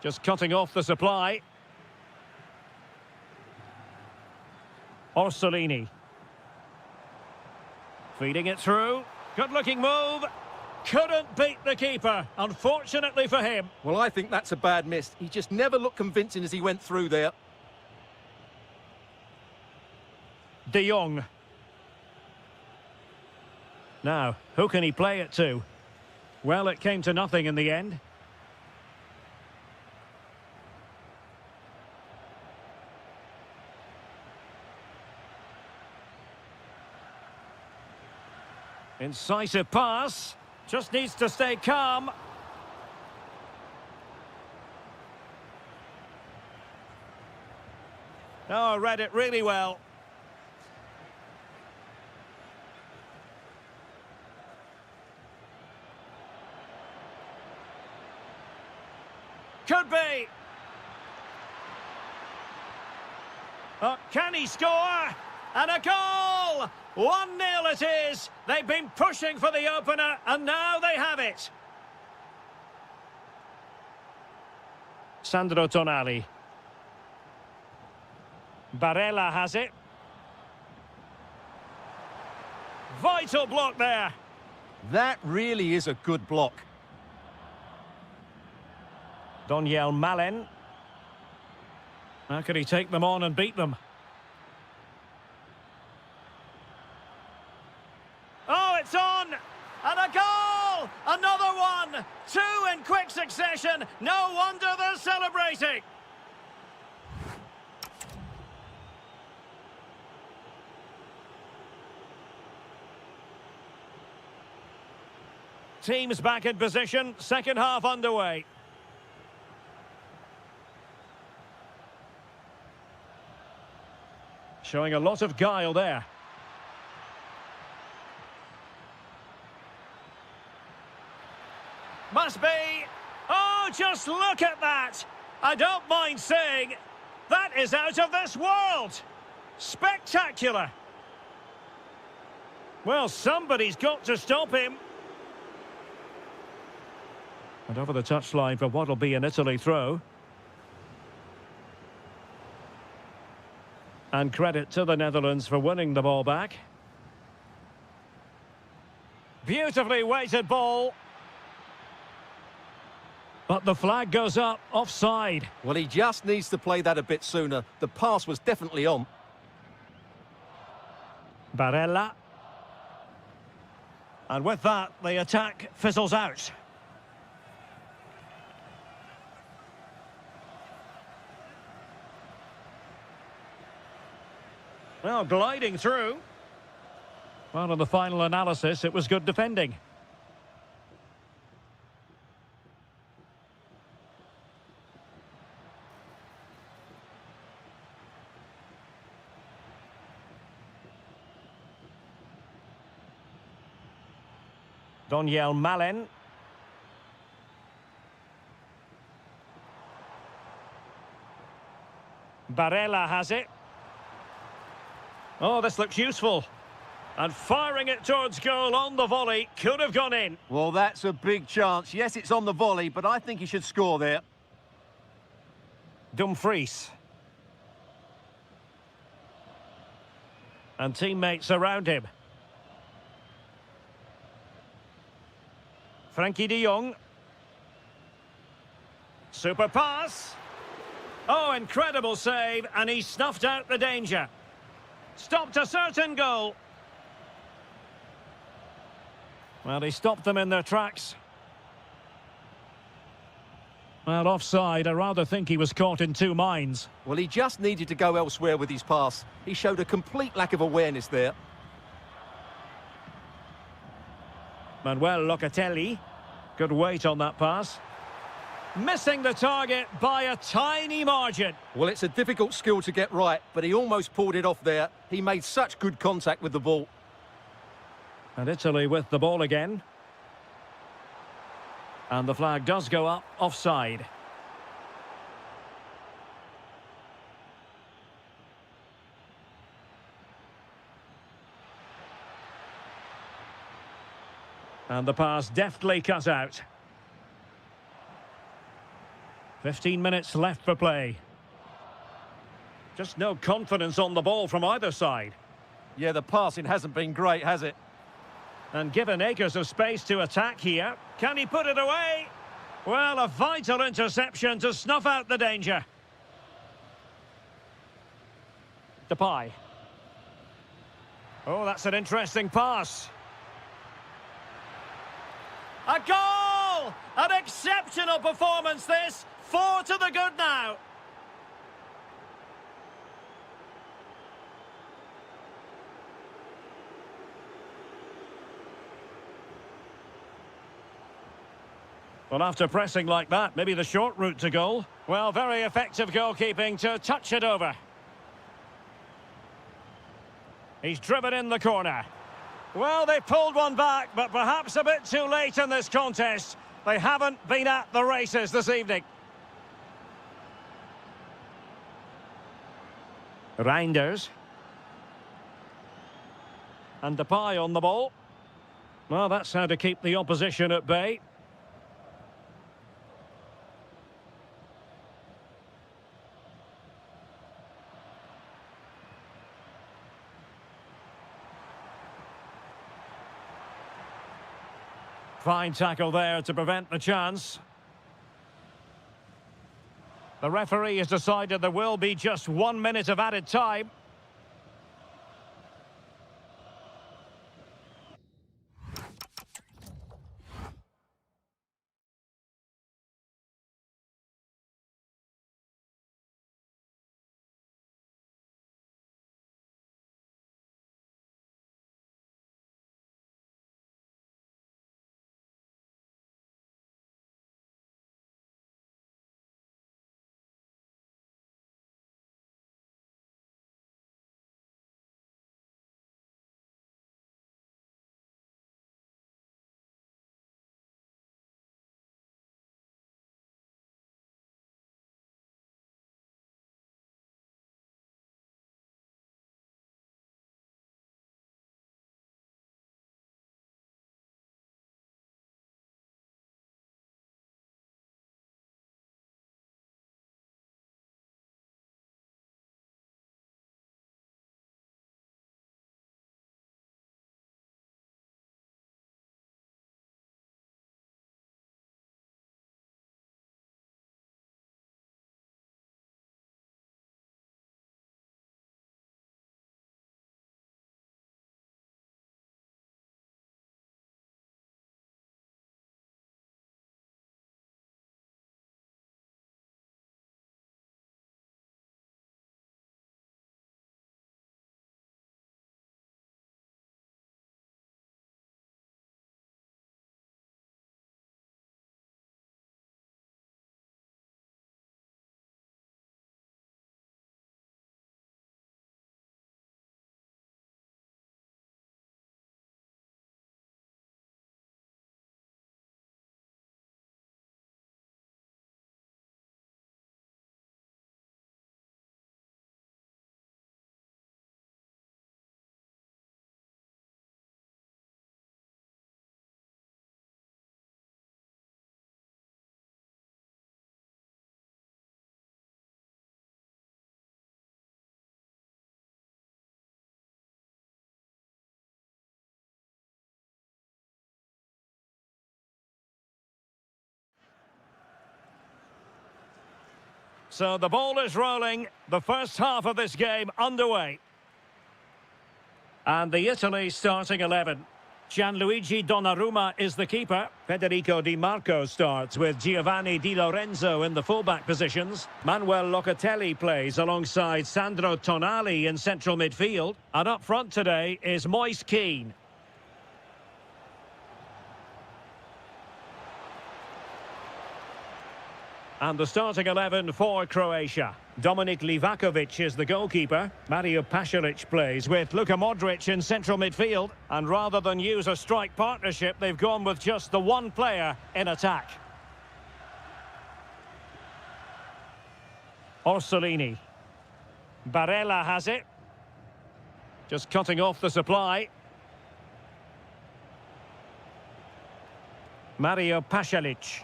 Just cutting off the supply. Orsolini. Feeding it through. Good-looking move. Couldn't beat the keeper, unfortunately for him. Well, I think that's a bad miss. He just never looked convincing as he went through there. De Jong. Now, who can he play it to? Well, it came to nothing in the end. Incisive pass. Just needs to stay calm. Oh, read it really well. Could be. Oh, can he score? And a goal! 1-0 it is. They've been pushing for the opener, and now they have it. Sandro Tonali. Barella has it. Vital block there. That really is a good block. Doniel Malen. How could he take them on and beat them? Oh, it's on! And a goal! Another one! Two in quick succession. No wonder they're celebrating. Teams back in position. Second half underway. Showing a lot of guile there. Must be. Oh, just look at that. I don't mind saying, that is out of this world. Spectacular. Well, somebody's got to stop him. And over the touchline for what will be an Italy throw. And credit to the Netherlands for winning the ball back. Beautifully weighted ball. But the flag goes up, offside. Well, he just needs to play that a bit sooner. The pass was definitely on. Barella. And with that, the attack fizzles out. Well, gliding through. Well, in the final analysis, it was good defending. Daniel Malen. Barella has it. Oh, this looks useful. And firing it towards goal on the volley. Could have gone in. Well, that's a big chance. Yes, it's on the volley, but I think he should score there. Dumfries. And teammates around him. Frankie de Jong. Super pass. Oh, incredible save, and he snuffed out the danger. Stopped a certain goal. Well, he stopped them in their tracks. Well, offside. I rather think he was caught in two minds. Well, he just needed to go elsewhere with his pass. He showed a complete lack of awareness there. Manuel Locatelli. Good weight on that pass. Missing the target by a tiny margin. Well, it's a difficult skill to get right, but he almost pulled it off there. He made such good contact with the ball. And Italy with the ball again. And the flag does go up, offside. And the pass deftly cut out. 15 minutes left for play. Just no confidence on the ball from either side. Yeah, the passing hasn't been great, has it? And given acres of space to attack here, can he put it away? Well, a vital interception to snuff out the danger. Depay. Oh, that's an interesting pass. A goal! An exceptional performance, this. 4 to the good now. Well, after pressing like that, maybe the short route to goal. Well, very effective goalkeeping to touch it over. He's driven in the corner. Well, they pulled one back, but perhaps a bit too late in this contest. They haven't been at the races this evening. Reinders. And Depay on the ball. Well, that's how to keep the opposition at bay. Fine tackle there to prevent the chance. The referee has decided there will be just 1 minute of added time. So the ball is rolling. The first half of this game underway. And the Italy starting 11. Gianluigi Donnarumma is the keeper. Federico Di Marco starts with Giovanni Di Lorenzo in the fullback positions. Manuel Locatelli plays alongside Sandro Tonali in central midfield. And up front today is Moise Kean. And the starting 11 for Croatia. Dominik Livakovic is the goalkeeper. Mario Pasalic plays with Luka Modric in central midfield. And rather than use a strike partnership, they've gone with just the one player in attack. Orsolini. Barella has it. Just cutting off the supply. Mario Pasalic.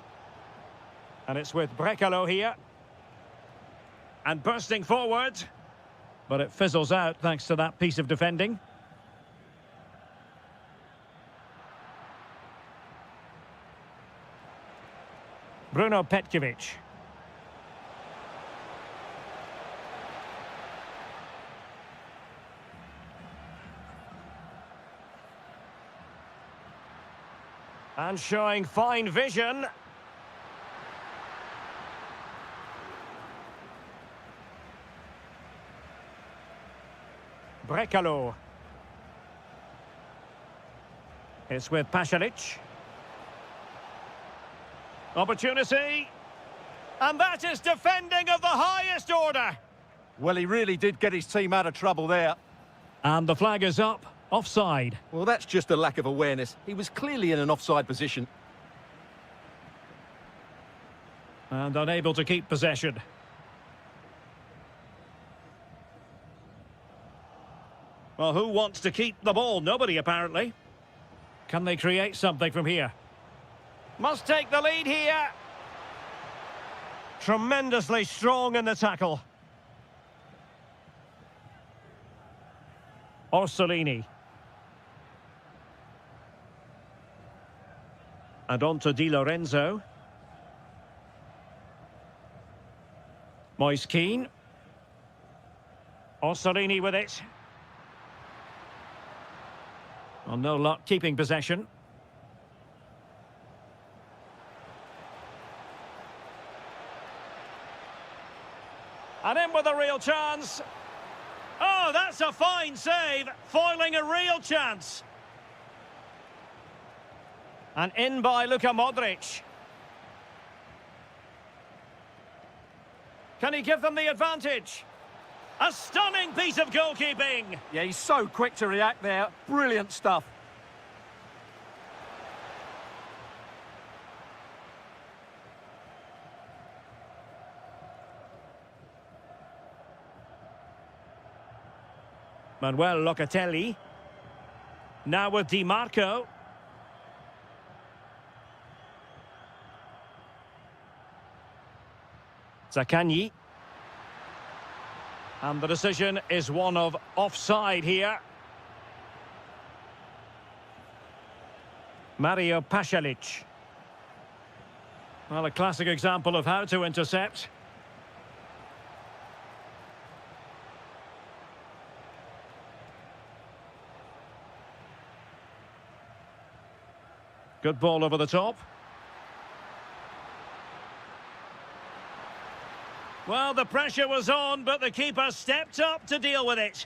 And it's with Brekalo here. And bursting forward. But it fizzles out thanks to that piece of defending. Bruno Petkovic. And showing fine vision. Brekalo. It's with Pasalic. Opportunity. And that is defending of the highest order. Well, he really did get his team out of trouble there. And the flag is up. Offside. Well, that's just a lack of awareness. He was clearly in an offside position. And unable to keep possession. Well, who wants to keep the ball? Nobody, apparently. Can they create something from here? Must take the lead here. Tremendously strong in the tackle. Orsolini. And on to Di Lorenzo. Moise Kean. Orsolini with it. Well, no luck keeping possession. And in with a real chance. Oh, that's a fine save, foiling a real chance. And in by Luka Modric. Can he give them the advantage? A stunning piece of goalkeeping. Yeah, he's so quick to react there. Brilliant stuff. Manuel Locatelli. Now with Di Marco. Zaccagni. And the decision is one of offside here. Mario Pasalic. Well, a classic example of how to intercept. Good ball over the top. Well, the pressure was on, but the keeper stepped up to deal with it.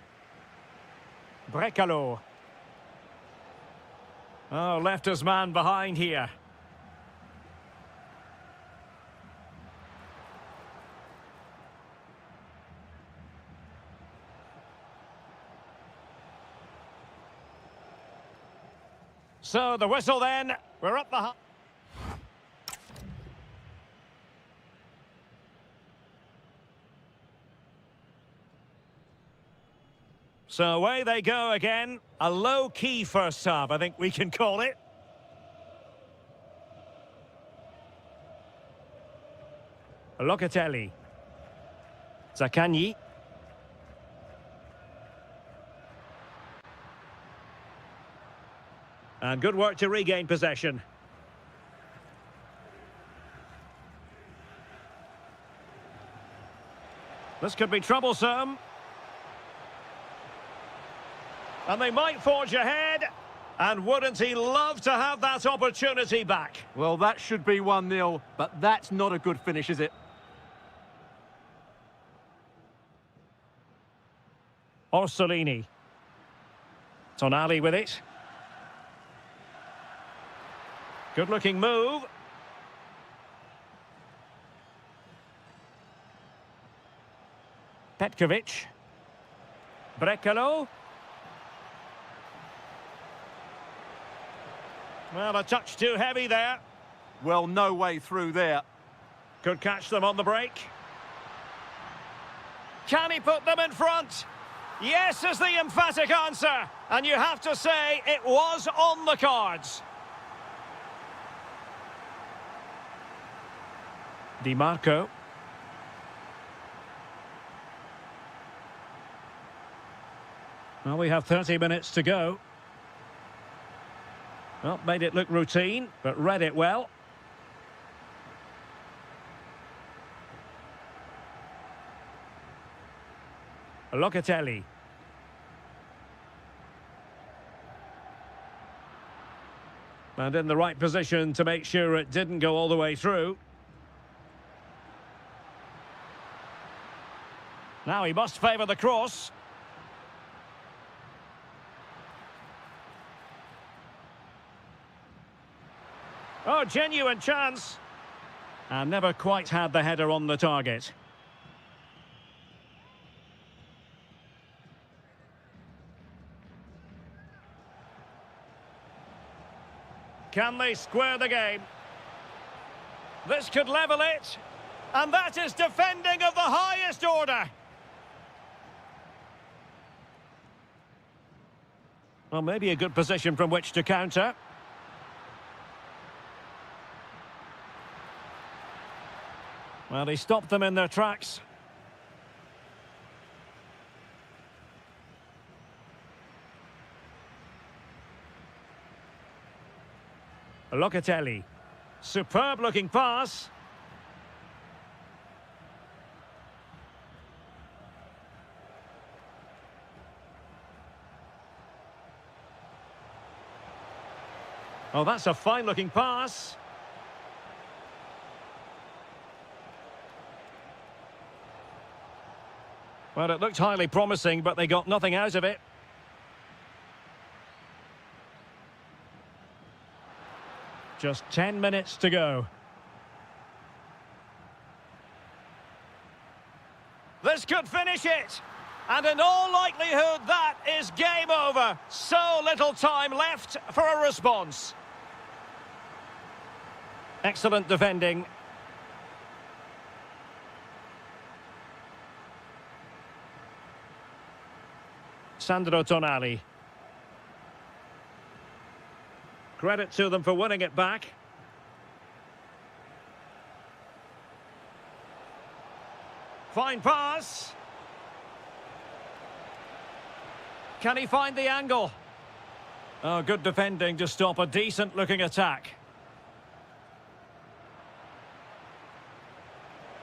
Brekalo. Oh, left his man behind here. So the whistle then. We're up the... So away they go again. A low-key first half, I think we can call it. Locatelli. Zaccagni. And good work to regain possession. This could be troublesome. And they might forge ahead. And wouldn't he love to have that opportunity back? Well, that should be 1-0, but that's not a good finish, is it? Orsolini. Tonali with it. Good-looking move. Petkovic. Brekalo. Well, a touch too heavy there. Well, no way through there. Could catch them on the break. Can he put them in front? Yes is the emphatic answer. And you have to say it was on the cards. Di Marco. Well, we have 30 minutes to go. Well, made it look routine, but read it well. Locatelli. And in the right position to make sure it didn't go all the way through. Now he must favour the cross. Oh, genuine chance. And never quite had the header on the target. Can they square the game? This could level it. And that is defending of the highest order. Well, maybe a good position from which to counter. Well, he stopped them in their tracks. Locatelli. Superb looking pass. Oh, that's a fine looking pass. Well, it looked highly promising, but they got nothing out of it. Just 10 minutes to go. This could finish it. And in all likelihood, that is game over. So little time left for a response. Excellent defending. Sandro Tonali. Credit to them for winning it back. Fine pass. Can he find the angle? Oh, good defending to stop a decent-looking attack.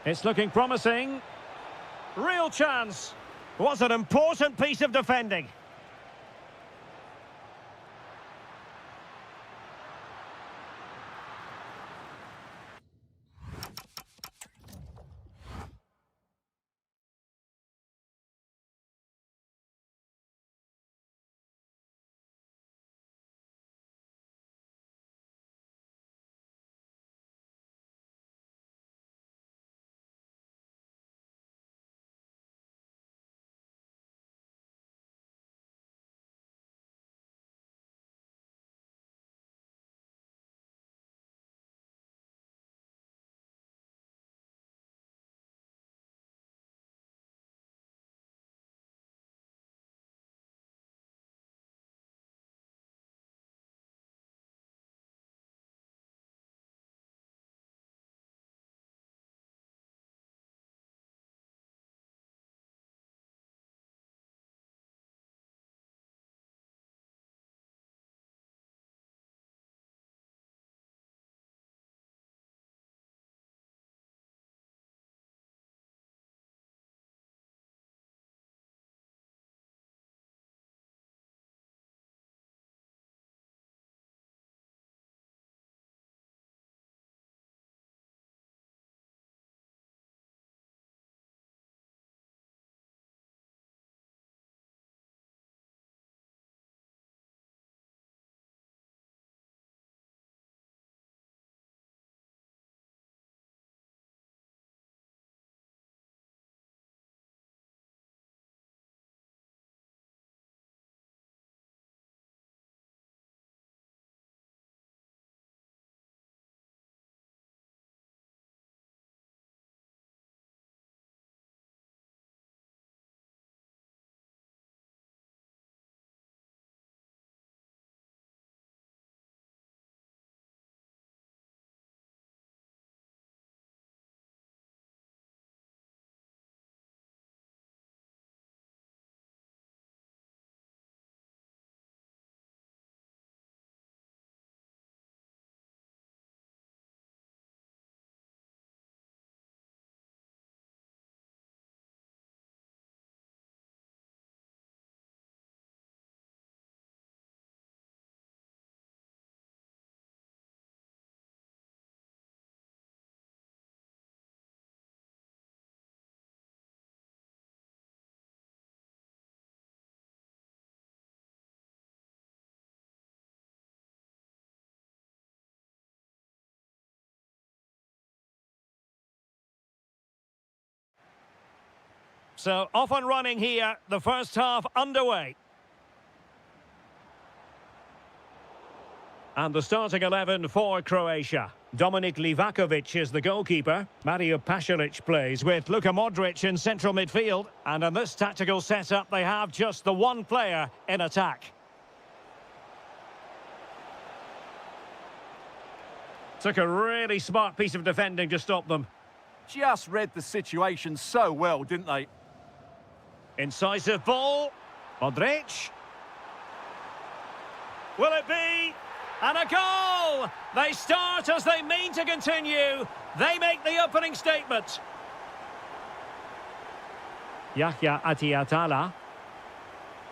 It's looking promising. Real chance. What an important piece of defending. So off and running here, the first half underway. And the starting 11 for Croatia. Dominik Livakovic is the goalkeeper. Mario Pasalic plays with Luka Modric in central midfield. And in this tactical setup, they have just the one player in attack. Took a really smart piece of defending to stop them. Just read the situation so well, didn't they? Incisive ball. Modric. Will it be? And a goal! They start as they mean to continue. They make the opening statement. Yahya Atiatala.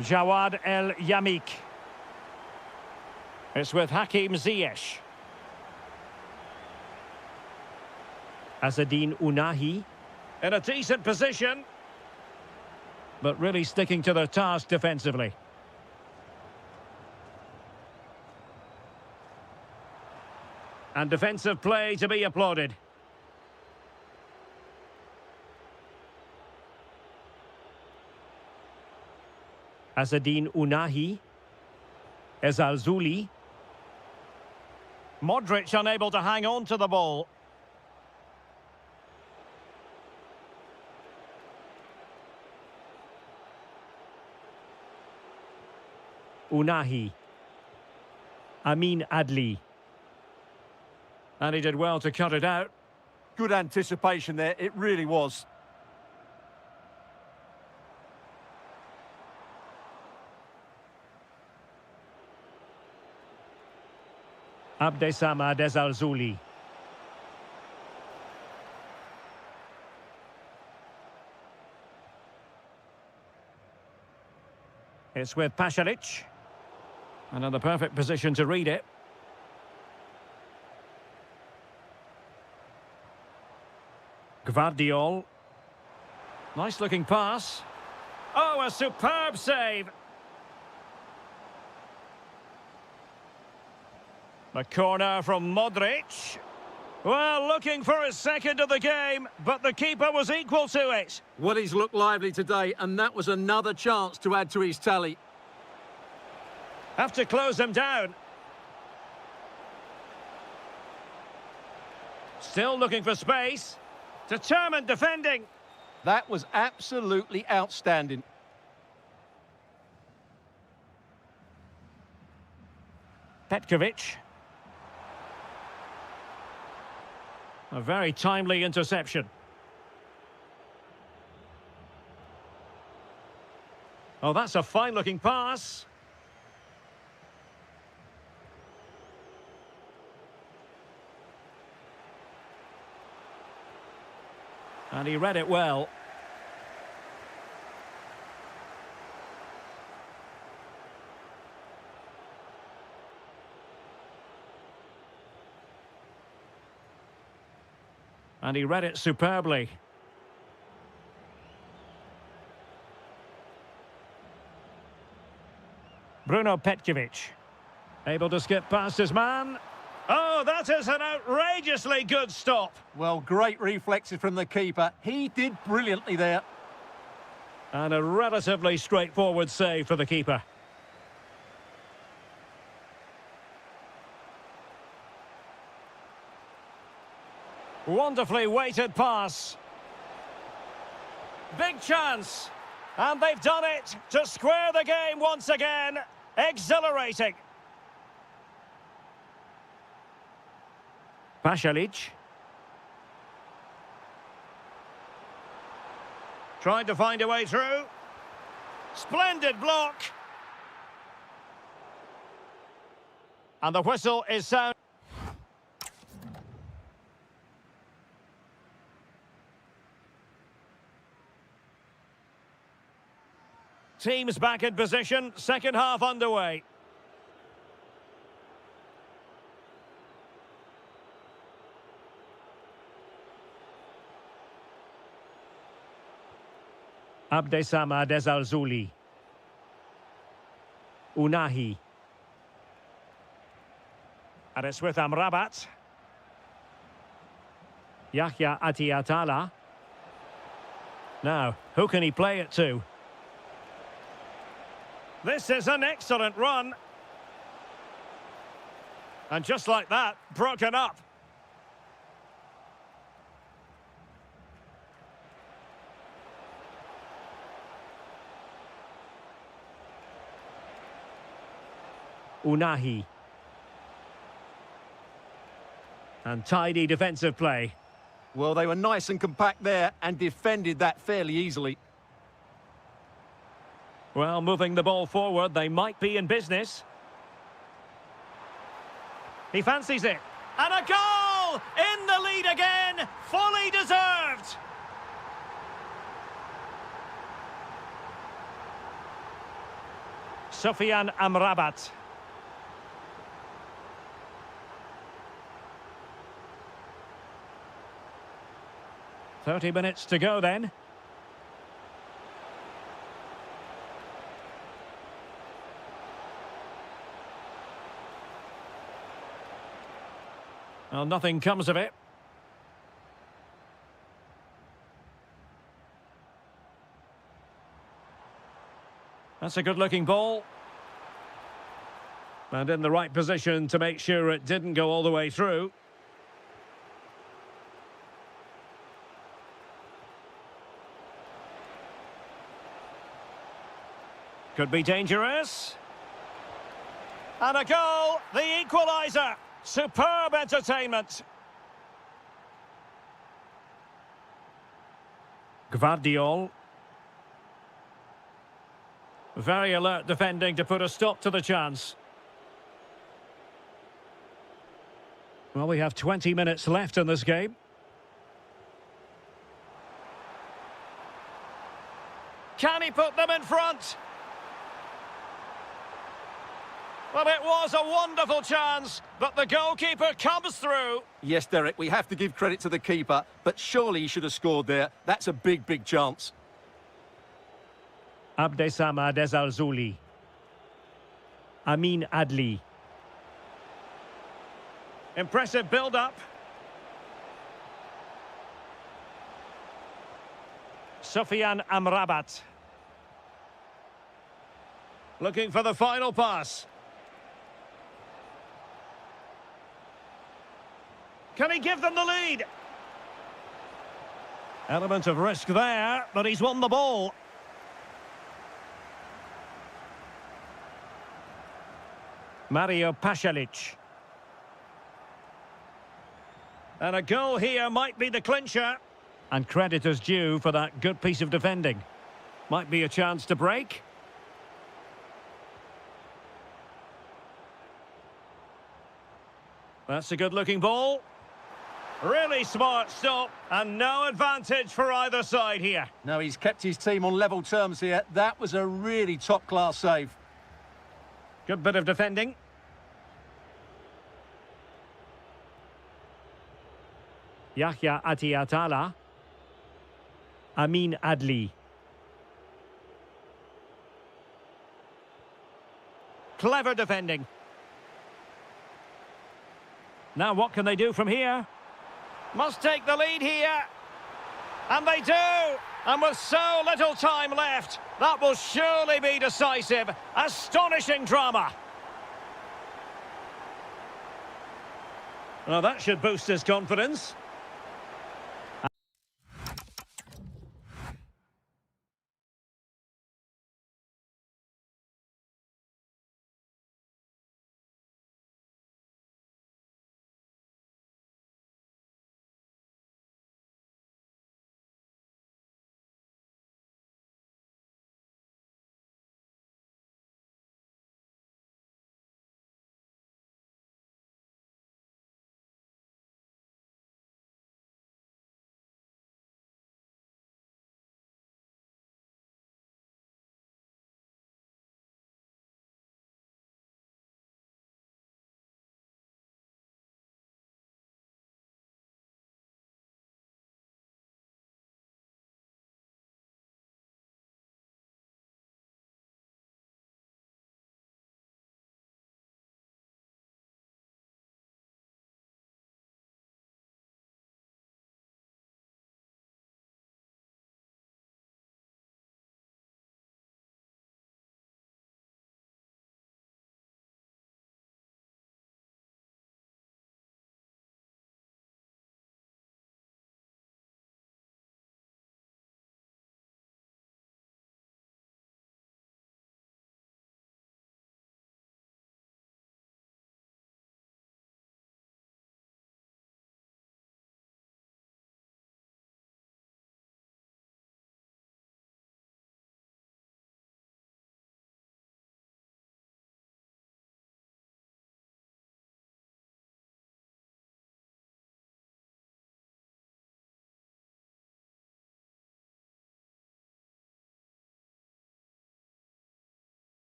Jawad El Yamik. It's with Hakim Ziyech. Azzedine Ounahi. In a decent position. But really sticking to their task defensively. And defensive play to be applauded. Azzedine Ounahi. Ezalzouli. Modric unable to hang on to the ball. Ounahi. Amin Adli. And he did well to cut it out. Good anticipation there, it really was. Abdesamad Ezalzouli. It's with Pasalic. And in the perfect position to read it. Gvardiol. Nice looking pass. Oh, a superb save. The corner from Modric. Well, looking for his second of the game, but the keeper was equal to it. Well, he's looked lively today, and that was another chance to add to his tally. Have to close them down. Still looking for space. Determined defending. That was absolutely outstanding. Petkovic. A very timely interception. Oh, that's a fine-looking pass. And he read it well. And he read it superbly. Bruno Petkovic. Able to skip past his man. Oh, that is an outrageously good stop. Well, great reflexes from the keeper. He did brilliantly there. And a relatively straightforward save for the keeper. Wonderfully weighted pass. Big chance. And they've done it to square the game once again. Exhilarating. Pasalic. Tried to find a way through. Splendid block. And the whistle is sound. Teams back in position, second half underway. Abdesamad Ezalzouli. Ounahi. And it's with Amrabat. Yahya Atiatala. Now, who can he play it to? This is an excellent run. And just like that, broken up. Unahi. And tidy defensive play. Well, they were nice and compact there and defended that fairly easily. Well, moving the ball forward, they might be in business. He fancies it. And a goal! In the lead again! Fully deserved! Sufyan Amrabat. "30 minutes to go then." Well, nothing comes of it. That's a good-looking ball. And in the right position to make sure it didn't go all the way through. Could be dangerous. And a goal, the equaliser. Superb entertainment. Gvardiol. Very alert defending to put a stop to the chance. Well, we have 20 minutes left in this game. Can he put them in front? Well, it was a wonderful chance, but the goalkeeper comes through. Yes, Derek, we have to give credit to the keeper, but surely he should have scored there. That's a big, big chance. Abdessamad Ezalzouli. Amin Adli. Impressive build-up. Sufyan Amrabat. Looking for the final pass. Can he give them the lead? Element of risk there, but he's won the ball. Mario Pasalic. And a goal here might be the clincher. And credit is due for that good piece of defending. Might be a chance to break. That's a good-looking ball. Really smart stop, and no advantage for either side here. No, he's kept his team on level terms here. That was a really top-class save. Good bit of defending. Yahya Atiatala. Amin Adli. Clever defending. Now what can they do from here? Must take the lead here. And they do. And with so little time left, that will surely be decisive. Astonishing drama. Well, that should boost his confidence.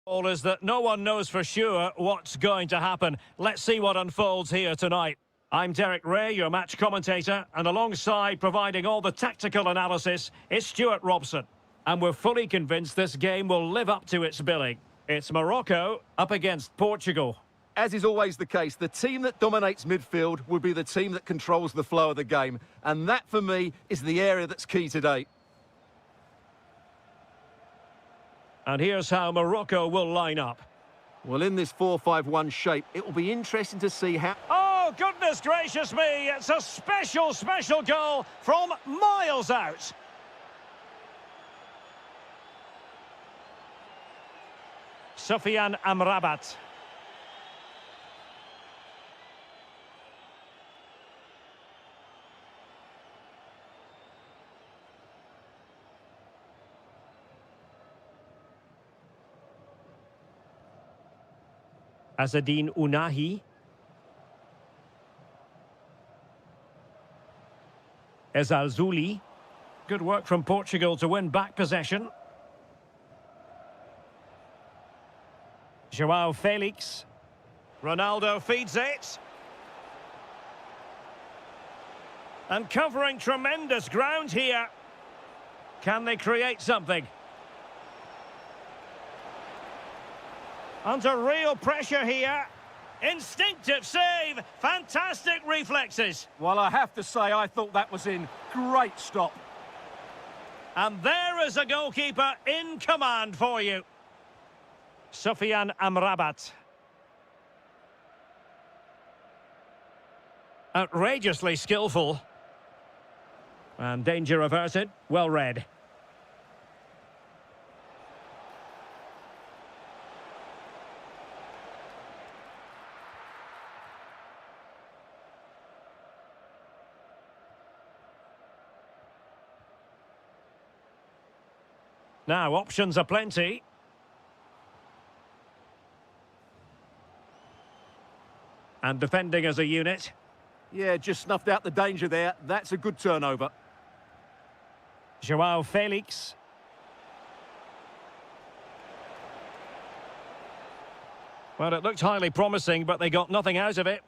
All is that no one knows for sure what's going to happen. Let's see what unfolds here tonight. I'm Derek Ray, your match commentator, and alongside providing all the tactical analysis is Stuart Robson. And we're fully convinced this game will live up to its billing. It's Morocco up against Portugal. As is always the case, the team that dominates midfield will be the team that controls the flow of the game. And that, for me, is the area that's key today. And here's how Morocco will line up. Well, in this 4-5-1 shape, it will be interesting to see how... Oh, goodness gracious me! It's a special, special goal from miles out. Sofiane Amrabat. Azadine Ounahi. Ezalzouli. Good work from Portugal to win back possession. Joao Felix. Ronaldo feeds it. And covering tremendous ground here. Can they create something? Under real pressure here. Instinctive save. Fantastic reflexes. Well, I have to say, I thought that was in. Great stop. And there is a goalkeeper in command for you. Sofiane Amrabat. Outrageously skillful. And danger averted. Well read. Now, options are plenty. And defending as a unit. Yeah, just snuffed out the danger there. That's a good turnover. Joao Felix. Well, it looked highly promising, but they got nothing out of it.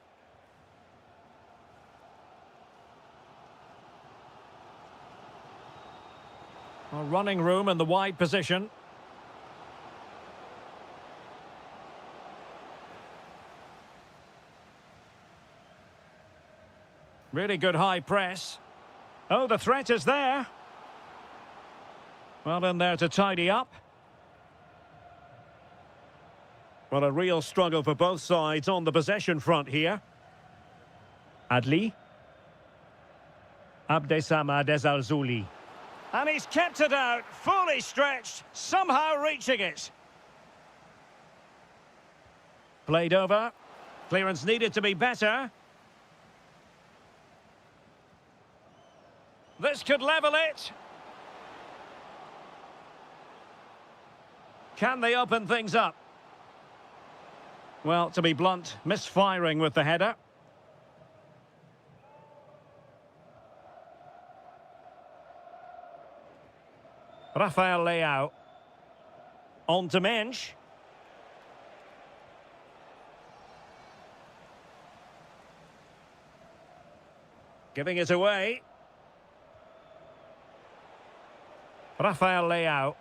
A running room in the wide position. Really good high press. Oh, the threat is there. Well, in there to tidy up. Well, a real struggle for both sides on the possession front here. Adli. Abdesamad Ezalzouli. And he's kept it out, fully stretched, somehow reaching it. Played over. Clearance needed to be better. This could level it. Can they open things up? Well, to be blunt, misfiring with the header. Rafael Leao. On to Mensch. Giving it away. Rafael Leao.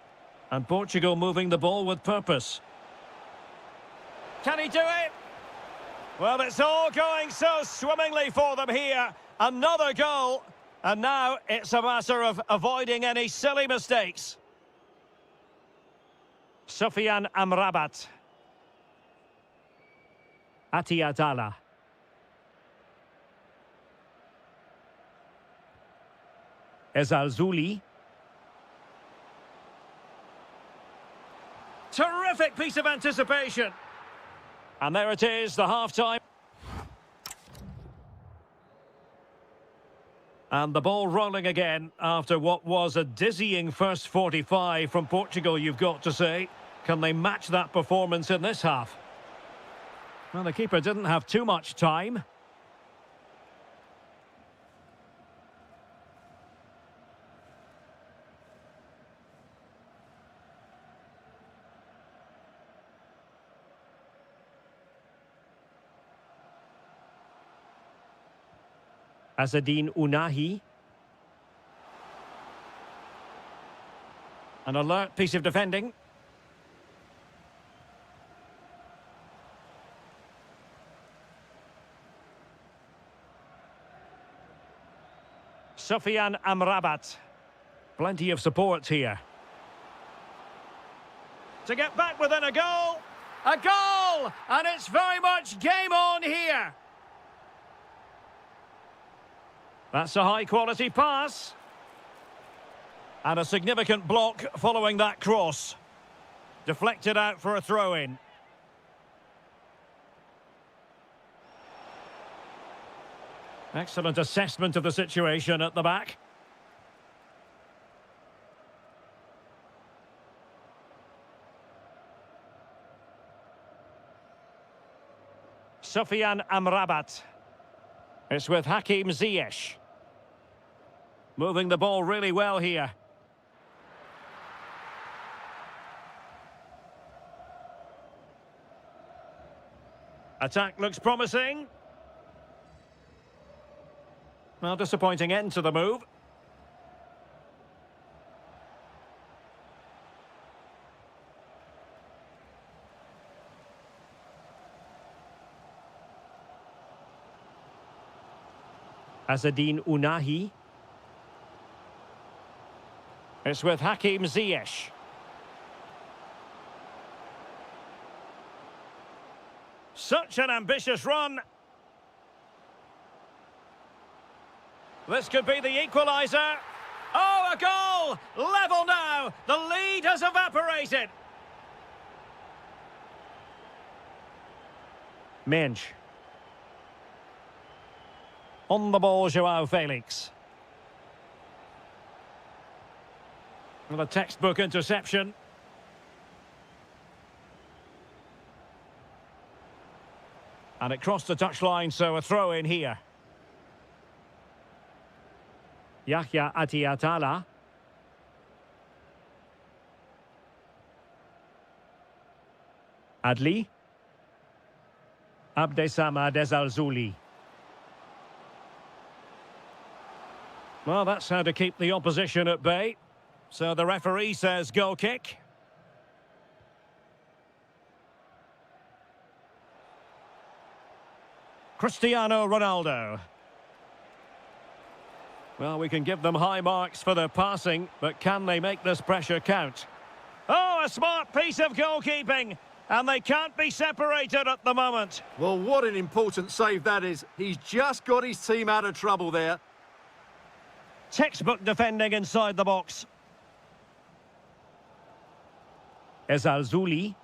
And Portugal moving the ball with purpose. Can he do it? Well, it's all going so swimmingly for them here. Another goal. And now it's a matter of avoiding any silly mistakes. Sofiane Amrabat. Atiatala. Ezalzouli. Terrific piece of anticipation. And there it is, the half-time. And the ball rolling again after what was a dizzying first 45 from Portugal, you've got to say. Can they match that performance in this half? Well, the keeper didn't have too much time. Azzedine Ounahi. An alert piece of defending. Sofiane Amrabat. Plenty of support here. To get back within a goal. A goal! And it's very much game on here. That's a high-quality pass. And a significant block following that cross. Deflected out for a throw-in. Excellent assessment of the situation at the back. Sofiane Amrabat. It's with Hakim Ziyech. Moving the ball really well here. Attack looks promising. Well, disappointing end to the move. Azzedine Ounahi. It's with Hakim Ziyech. Such an ambitious run. This could be the equaliser. Oh, a goal! Level now. The lead has evaporated. Mensch. On the ball, Joao Felix. With a textbook interception. And it crossed the touchline, so a throw in here. Yahya Atiatala. Adli. Abdessamad Ezzalzouli. Well, that's how to keep the opposition at bay. So the referee says goal kick. Cristiano Ronaldo. Well, we can give them high marks for their passing, but can they make this pressure count? Oh, a smart piece of goalkeeping, and they can't be separated at the moment. Well, what an important save that is. He's just got his team out of trouble there. Textbook defending inside the box. Ezzalzouli.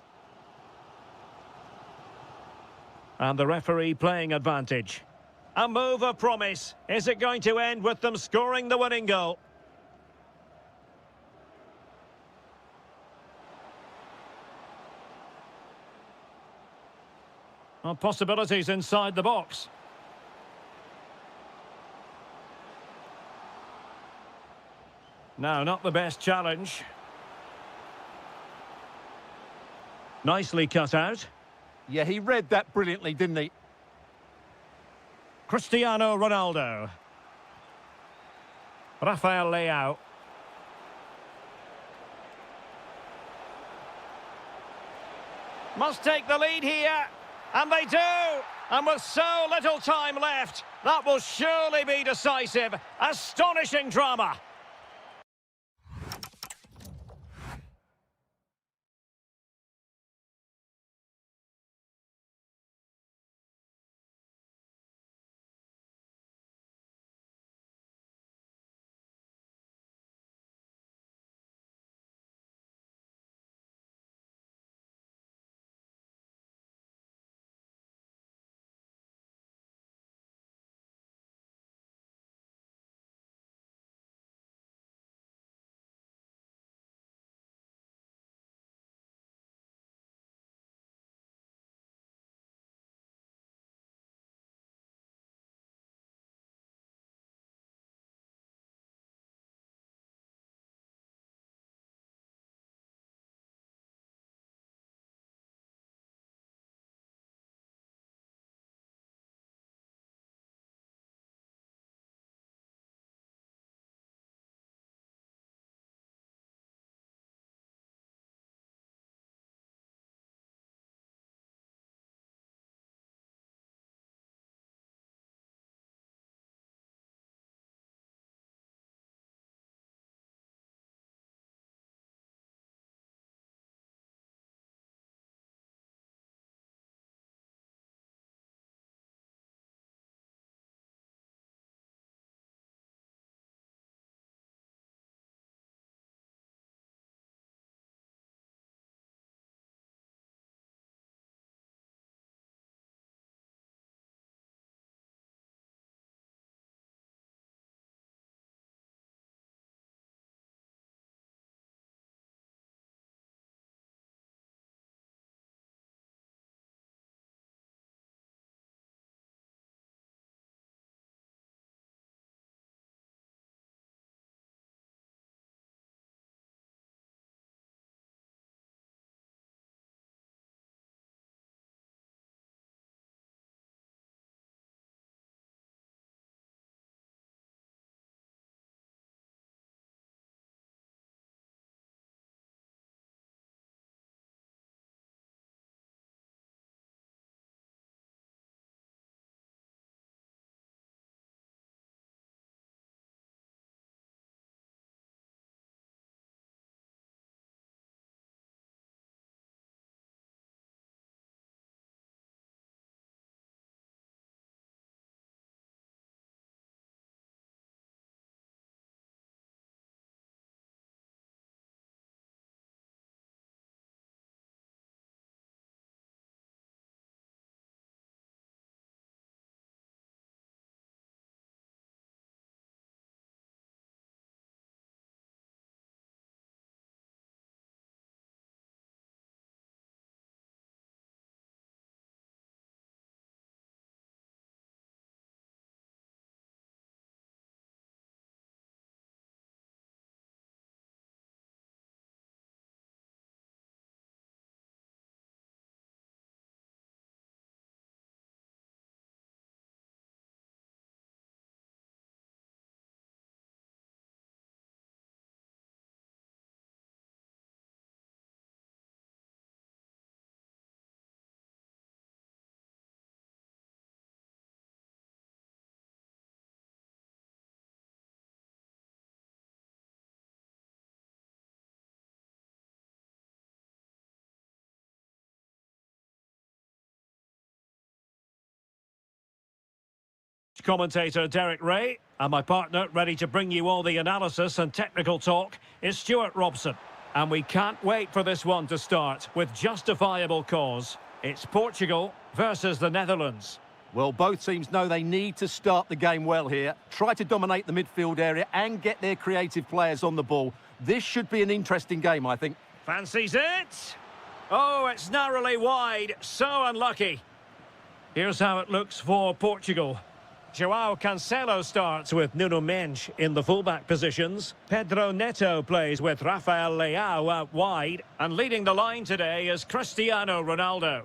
And the referee playing advantage. A move of promise. Is it going to end with them scoring the winning goal? Well, possibilities inside the box. No, not the best challenge. Nicely cut out. Yeah, he read that brilliantly, didn't he? Cristiano Ronaldo. Rafael Leao. Must take the lead here. And they do. And with so little time left, that will surely be decisive. Astonishing drama. Commentator Derek Ray, and my partner ready to bring you all the analysis and technical talk is Stuart Robson. And we can't wait for this one to start with justifiable cause. It's Portugal versus the Netherlands. Well, both teams know they need to start the game well here, try to dominate the midfield area and get their creative players on the ball. This should be an interesting game, I think. Fancies it? Oh, it's narrowly wide. So unlucky. Here's how it looks for Portugal. João Cancelo starts with Nuno Mendes in the fullback positions. Pedro Neto plays with Rafael Leao out wide. And leading the line today is Cristiano Ronaldo.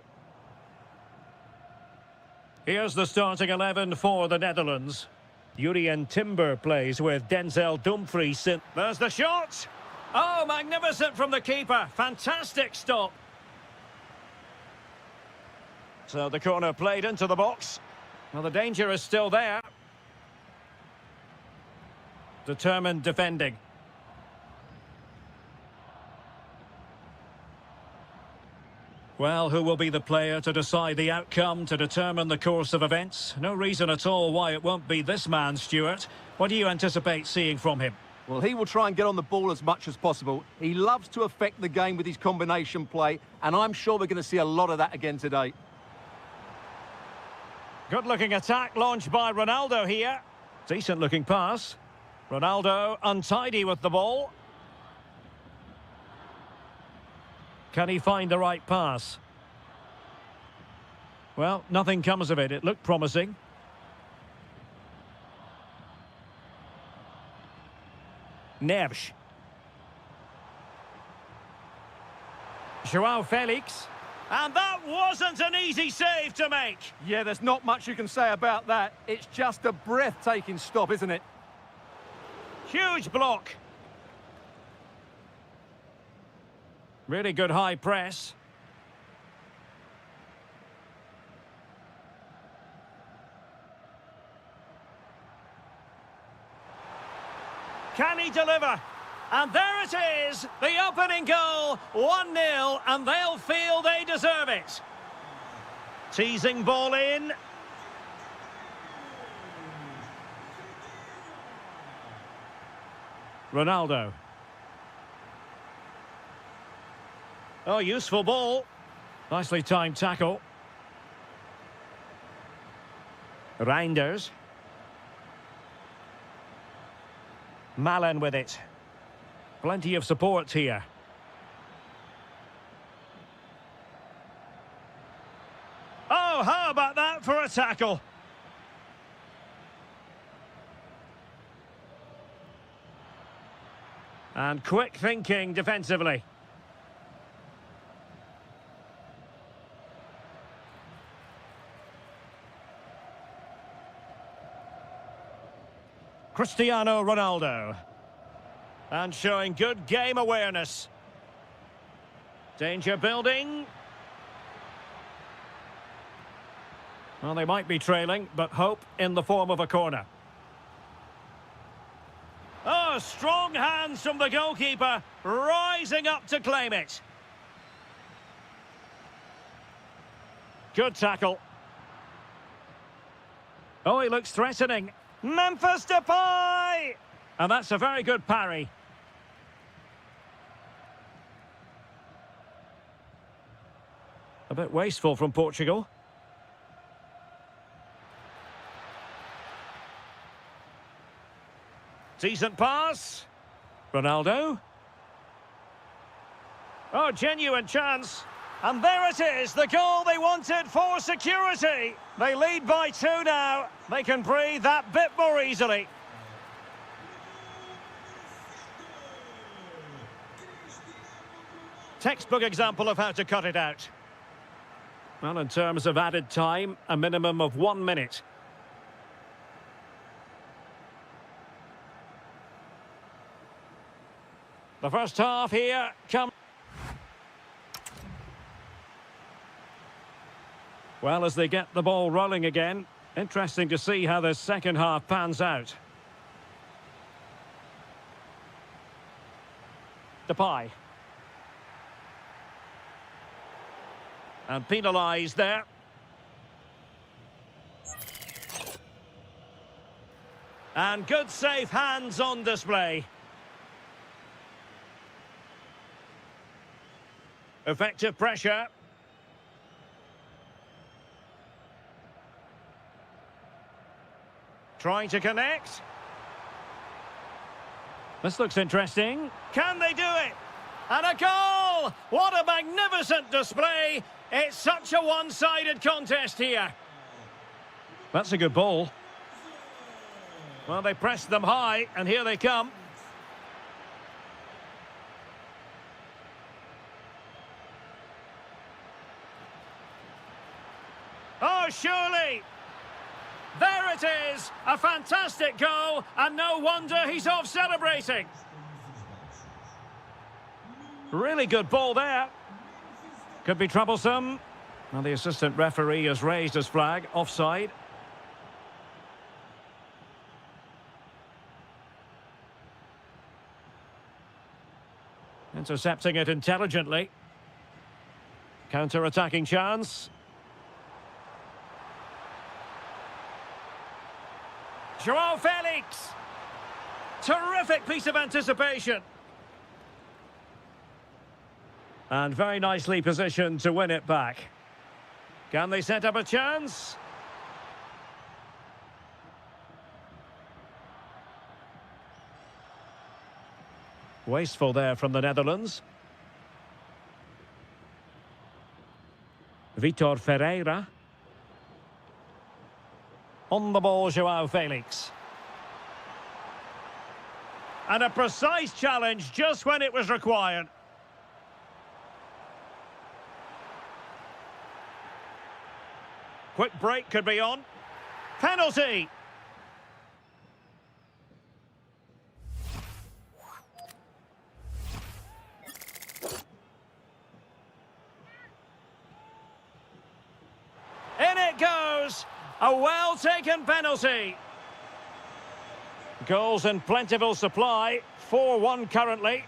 Here's the starting 11 for the Netherlands. Jurien Timber plays with Denzel Dumfries. There's the shot! Oh, magnificent from the keeper. Fantastic stop. So the corner played into the box. Well, the danger is still there. Determined defending. Well, who will be the player to decide the outcome, to determine the course of events? No reason at all why it won't be this man, Stuart. What do you anticipate seeing from him? Well, he will try and get on the ball as much as possible. He loves to affect the game with his combination play, and I'm sure we're going to see a lot of that again today. Good-looking attack launched by Ronaldo here. Decent-looking pass. Ronaldo untidy with the ball. Can he find the right pass? Well, nothing comes of it. It looked promising. Neves. João Felix. And that wasn't an easy save to make. Yeah, there's not much you can say about that. It's just a breathtaking stop, isn't it? Huge block. Really good high press. Can he deliver? And there it is, the opening goal, 1-0, and they'll feel they deserve it. Teasing ball in. Ronaldo. Oh, useful ball. Nicely timed tackle. Reinders. Malen with it. Plenty of support here. Oh, how about that for a tackle? And quick thinking defensively. Cristiano Ronaldo. And showing good game awareness. Danger building. Well, they might be trailing, but hope in the form of a corner. Oh, strong hands from the goalkeeper, rising up to claim it. Good tackle. Oh, he looks threatening. Memphis Depay! And that's a very good parry. A bit wasteful from Portugal. Decent pass. Ronaldo. Oh, genuine chance. And there it is, the goal they wanted for security. They lead by 2 now. They can breathe that bit more easily. Textbook example of how to cut it out. Well, in terms of added time, a minimum of 1 minute. The first half here comes. Well, as they get the ball rolling again, interesting to see how the second half pans out. Depay. And penalised there. And good safe hands on display. Effective pressure. Trying to connect. This looks interesting. Can they do it? And a goal! What a magnificent display! It's such a one-sided contest here. That's a good ball. Well, they pressed them high, and here they come. Oh, surely! There it is! A fantastic goal, and no wonder he's off celebrating. Really good ball there. Could be troublesome. Well, the assistant referee has raised his flag, offside. Intercepting it intelligently. Counter-attacking chance. Joao Felix! Terrific piece of anticipation. And very nicely positioned to win it back. Can they set up a chance? Wasteful there from the Netherlands. Vitor Ferreira. On the ball, Joao Felix. And a precise challenge just when it was required. Quick break could be on. Penalty! In it goes! A well-taken penalty. Goals in plentiful supply. 4-1 currently.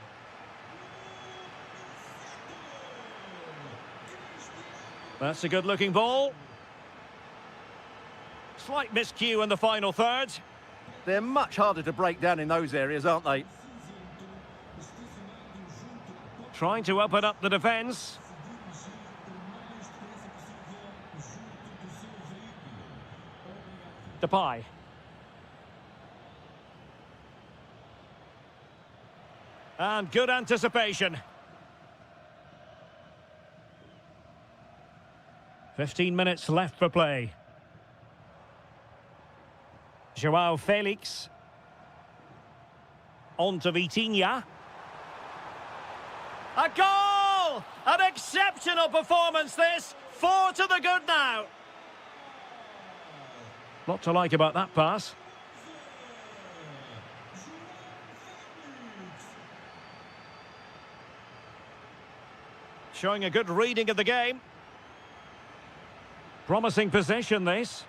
That's a good-looking ball. Slight miscue in the final third. They're much harder to break down in those areas, aren't they? Trying to open up the defence. Depay. And good anticipation. 15 minutes left for play. Joao Felix. On to Vitinha. A goal! An exceptional performance this. 4 to the good now. Lot to like about that pass. Showing a good reading of the game. Promising possession, this.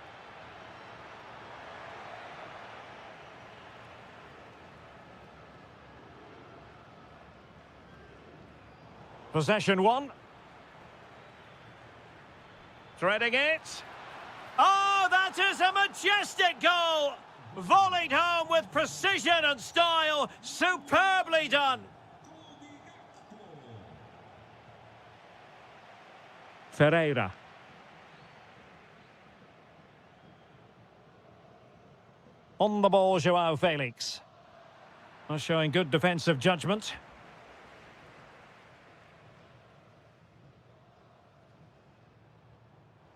Possession one. Threading it. Oh, that is a majestic goal! Volleyed home with precision and style. Superbly done. Ferreira. On the ball, Joao Felix. Showing good defensive judgment.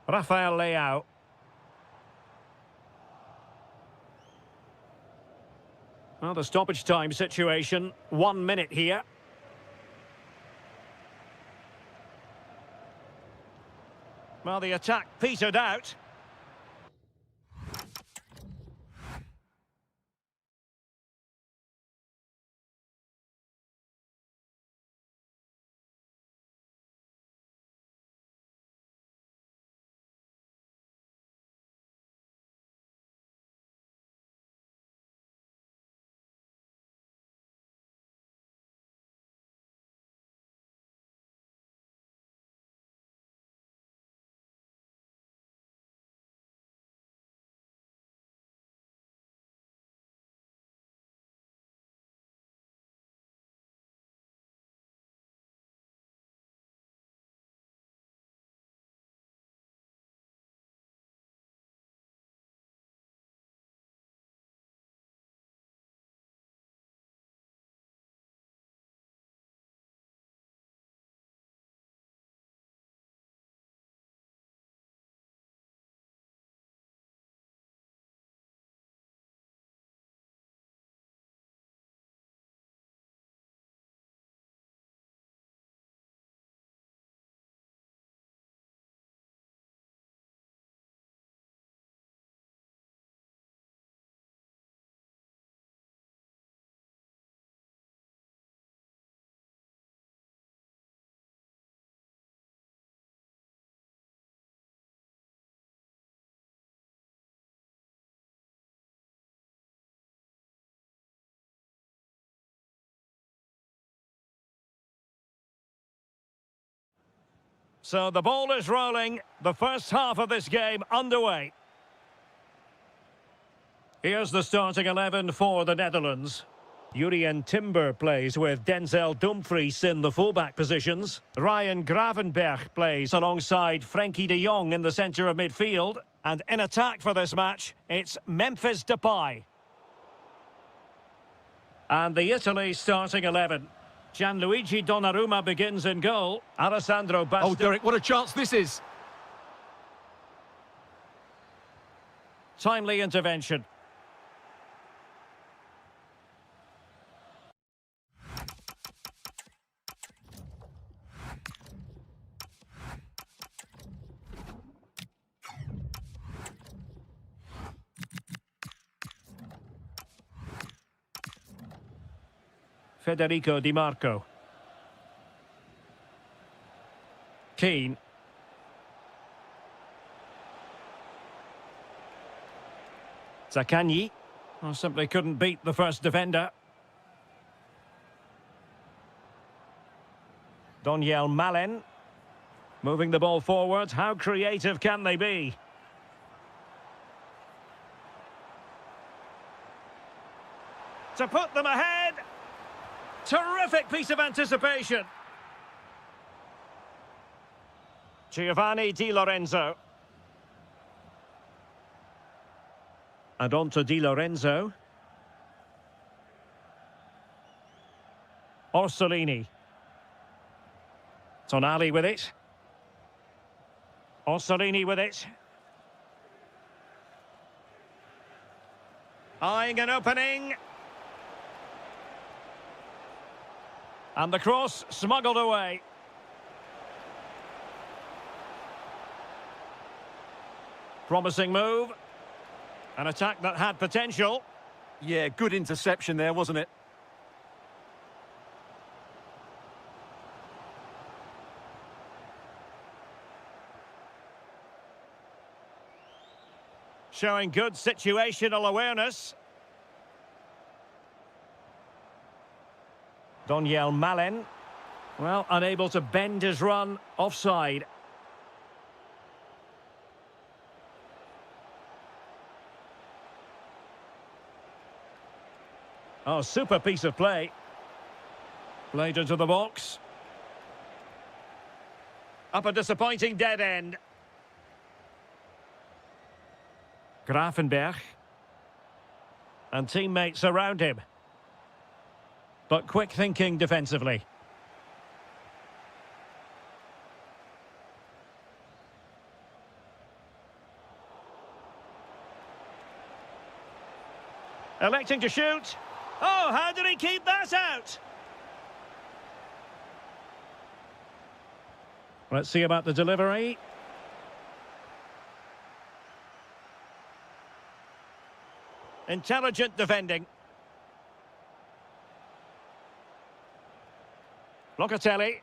Rafael Leao. Well, the stoppage time situation, 1 minute here. Well, the attack petered out. So the ball is rolling. The first half of this game underway. Here's the starting 11 for the Netherlands. Jurien Timber plays with Denzel Dumfries in the fullback positions. Ryan Gravenberch plays alongside Frenkie de Jong in the centre of midfield. And in attack for this match, it's Memphis Depay. And the Italy starting 11. Gianluigi Donnarumma begins in goal. Alessandro Bastoni. Oh, Derek, what a chance this is. Timely intervention. Federico Di Marco. Keane. Zaccagni. Oh, simply couldn't beat the first defender. Doniel Malen. Moving the ball forward. How creative can they be? To put them ahead. Terrific piece of anticipation. Giovanni Di Lorenzo. And on to Di Lorenzo. Orsolini. Tonali with it. Orsolini with it. Eyeing an opening. And the cross smuggled away. Promising move. An attack that had potential. Yeah, good interception there, wasn't it? Showing good situational awareness. Doniel Malen. Well, unable to bend his run offside. Oh, super piece of play. Played into the box. Up a disappointing dead end. Gravenberch. And teammates around him. But quick thinking defensively. Electing to shoot. Oh, how did he keep that out? Let's see about the delivery. Intelligent defending. Locatelli.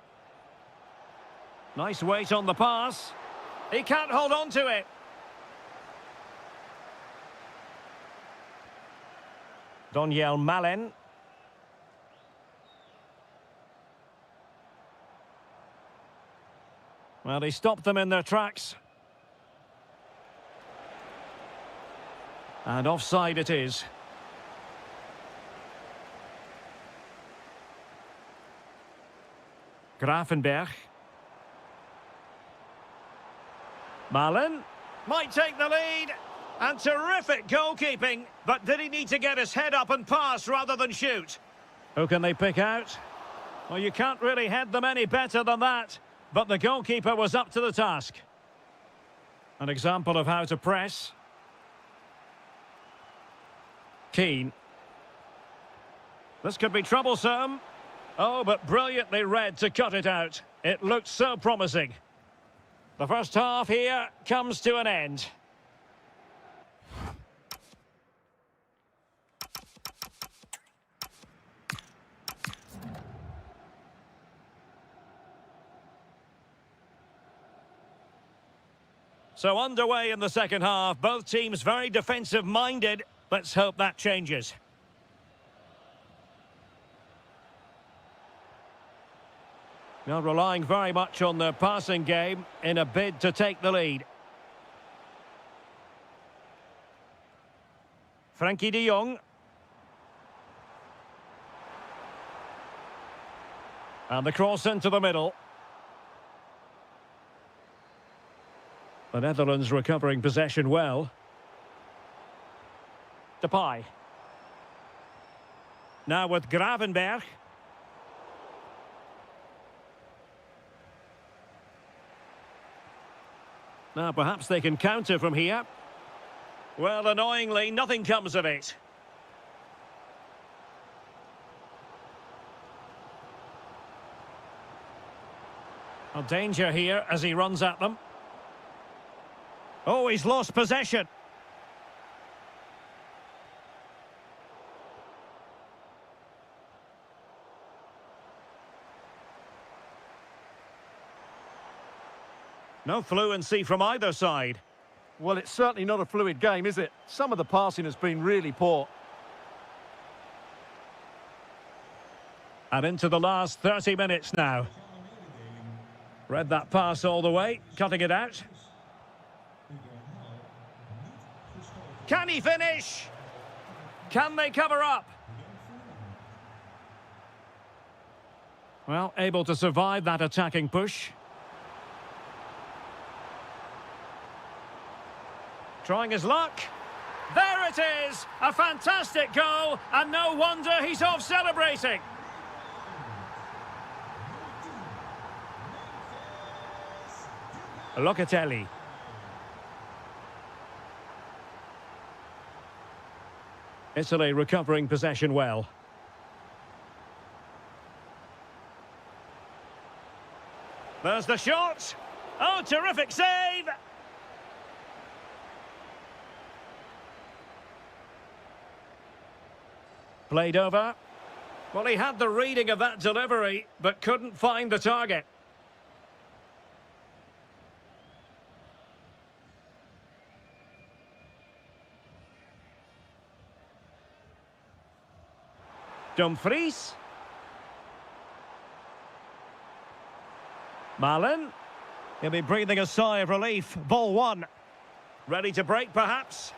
Nice weight on the pass. He can't hold on to it. Doniel Malen. Well, he stopped them in their tracks. And offside it is. Gravenberch. Malen might take the lead. And terrific goalkeeping. But did he need to get his head up and pass rather than shoot? Who can they pick out? Well, you can't really head them any better than that. But the goalkeeper was up to the task. An example of how to press. Keane. This could be troublesome. Oh, but brilliantly read to cut it out. It looked so promising. The first half here comes to an end. So underway in the second half, both teams very defensive-minded. Let's hope that changes. Now relying very much on their passing game in a bid to take the lead. Frankie de Jong. And the cross into the middle. The Netherlands recovering possession well. Depay. Now with Gravenberg. Now perhaps they can counter from here. Well, annoyingly, nothing comes of it. A danger here as he runs at them. Oh, he's lost possession. No fluency from either side. Well, it's certainly not a fluid game, is it? Some of the passing has been really poor. And into the last 30 minutes now. Read that pass all the way, cutting it out. Can he finish? Can they cover up? Well, able to survive that attacking push. Trying his luck. There it is! A fantastic goal, and no wonder he's off celebrating. Locatelli. Italy recovering possession well. There's the shot. Oh, terrific save! Played over. Well, he had the reading of that delivery, but couldn't find the target. Dumfries. Malen. He'll be breathing a sigh of relief. Ball one. Ready to break, perhaps?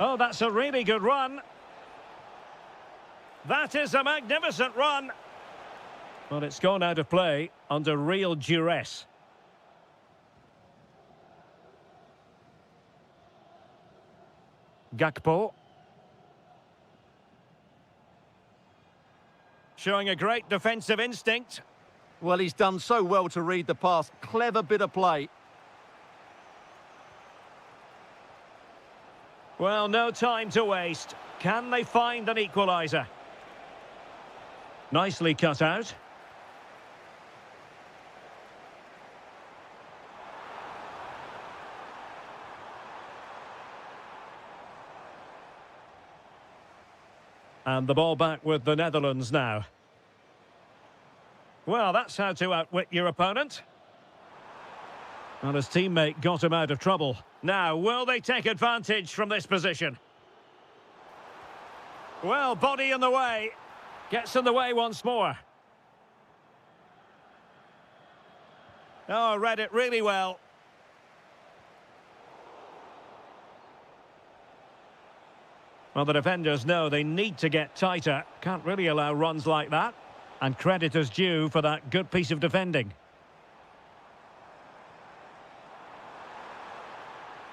Oh, that's a really good run. That is a magnificent run. Well, it's gone out of play under real duress. Gakpo. Showing a great defensive instinct. Well, he's done so well to read the pass. Clever bit of play. Well, no time to waste. Can they find an equaliser? Nicely cut out. And the ball back with the Netherlands now. Well, that's how to outwit your opponent. And his teammate got him out of trouble. Now, will they take advantage from this position? Well, body in the way. Gets in the way once more. Oh, read it really well. Well, the defenders know they need to get tighter. Can't really allow runs like that. And credit is due for that good piece of defending.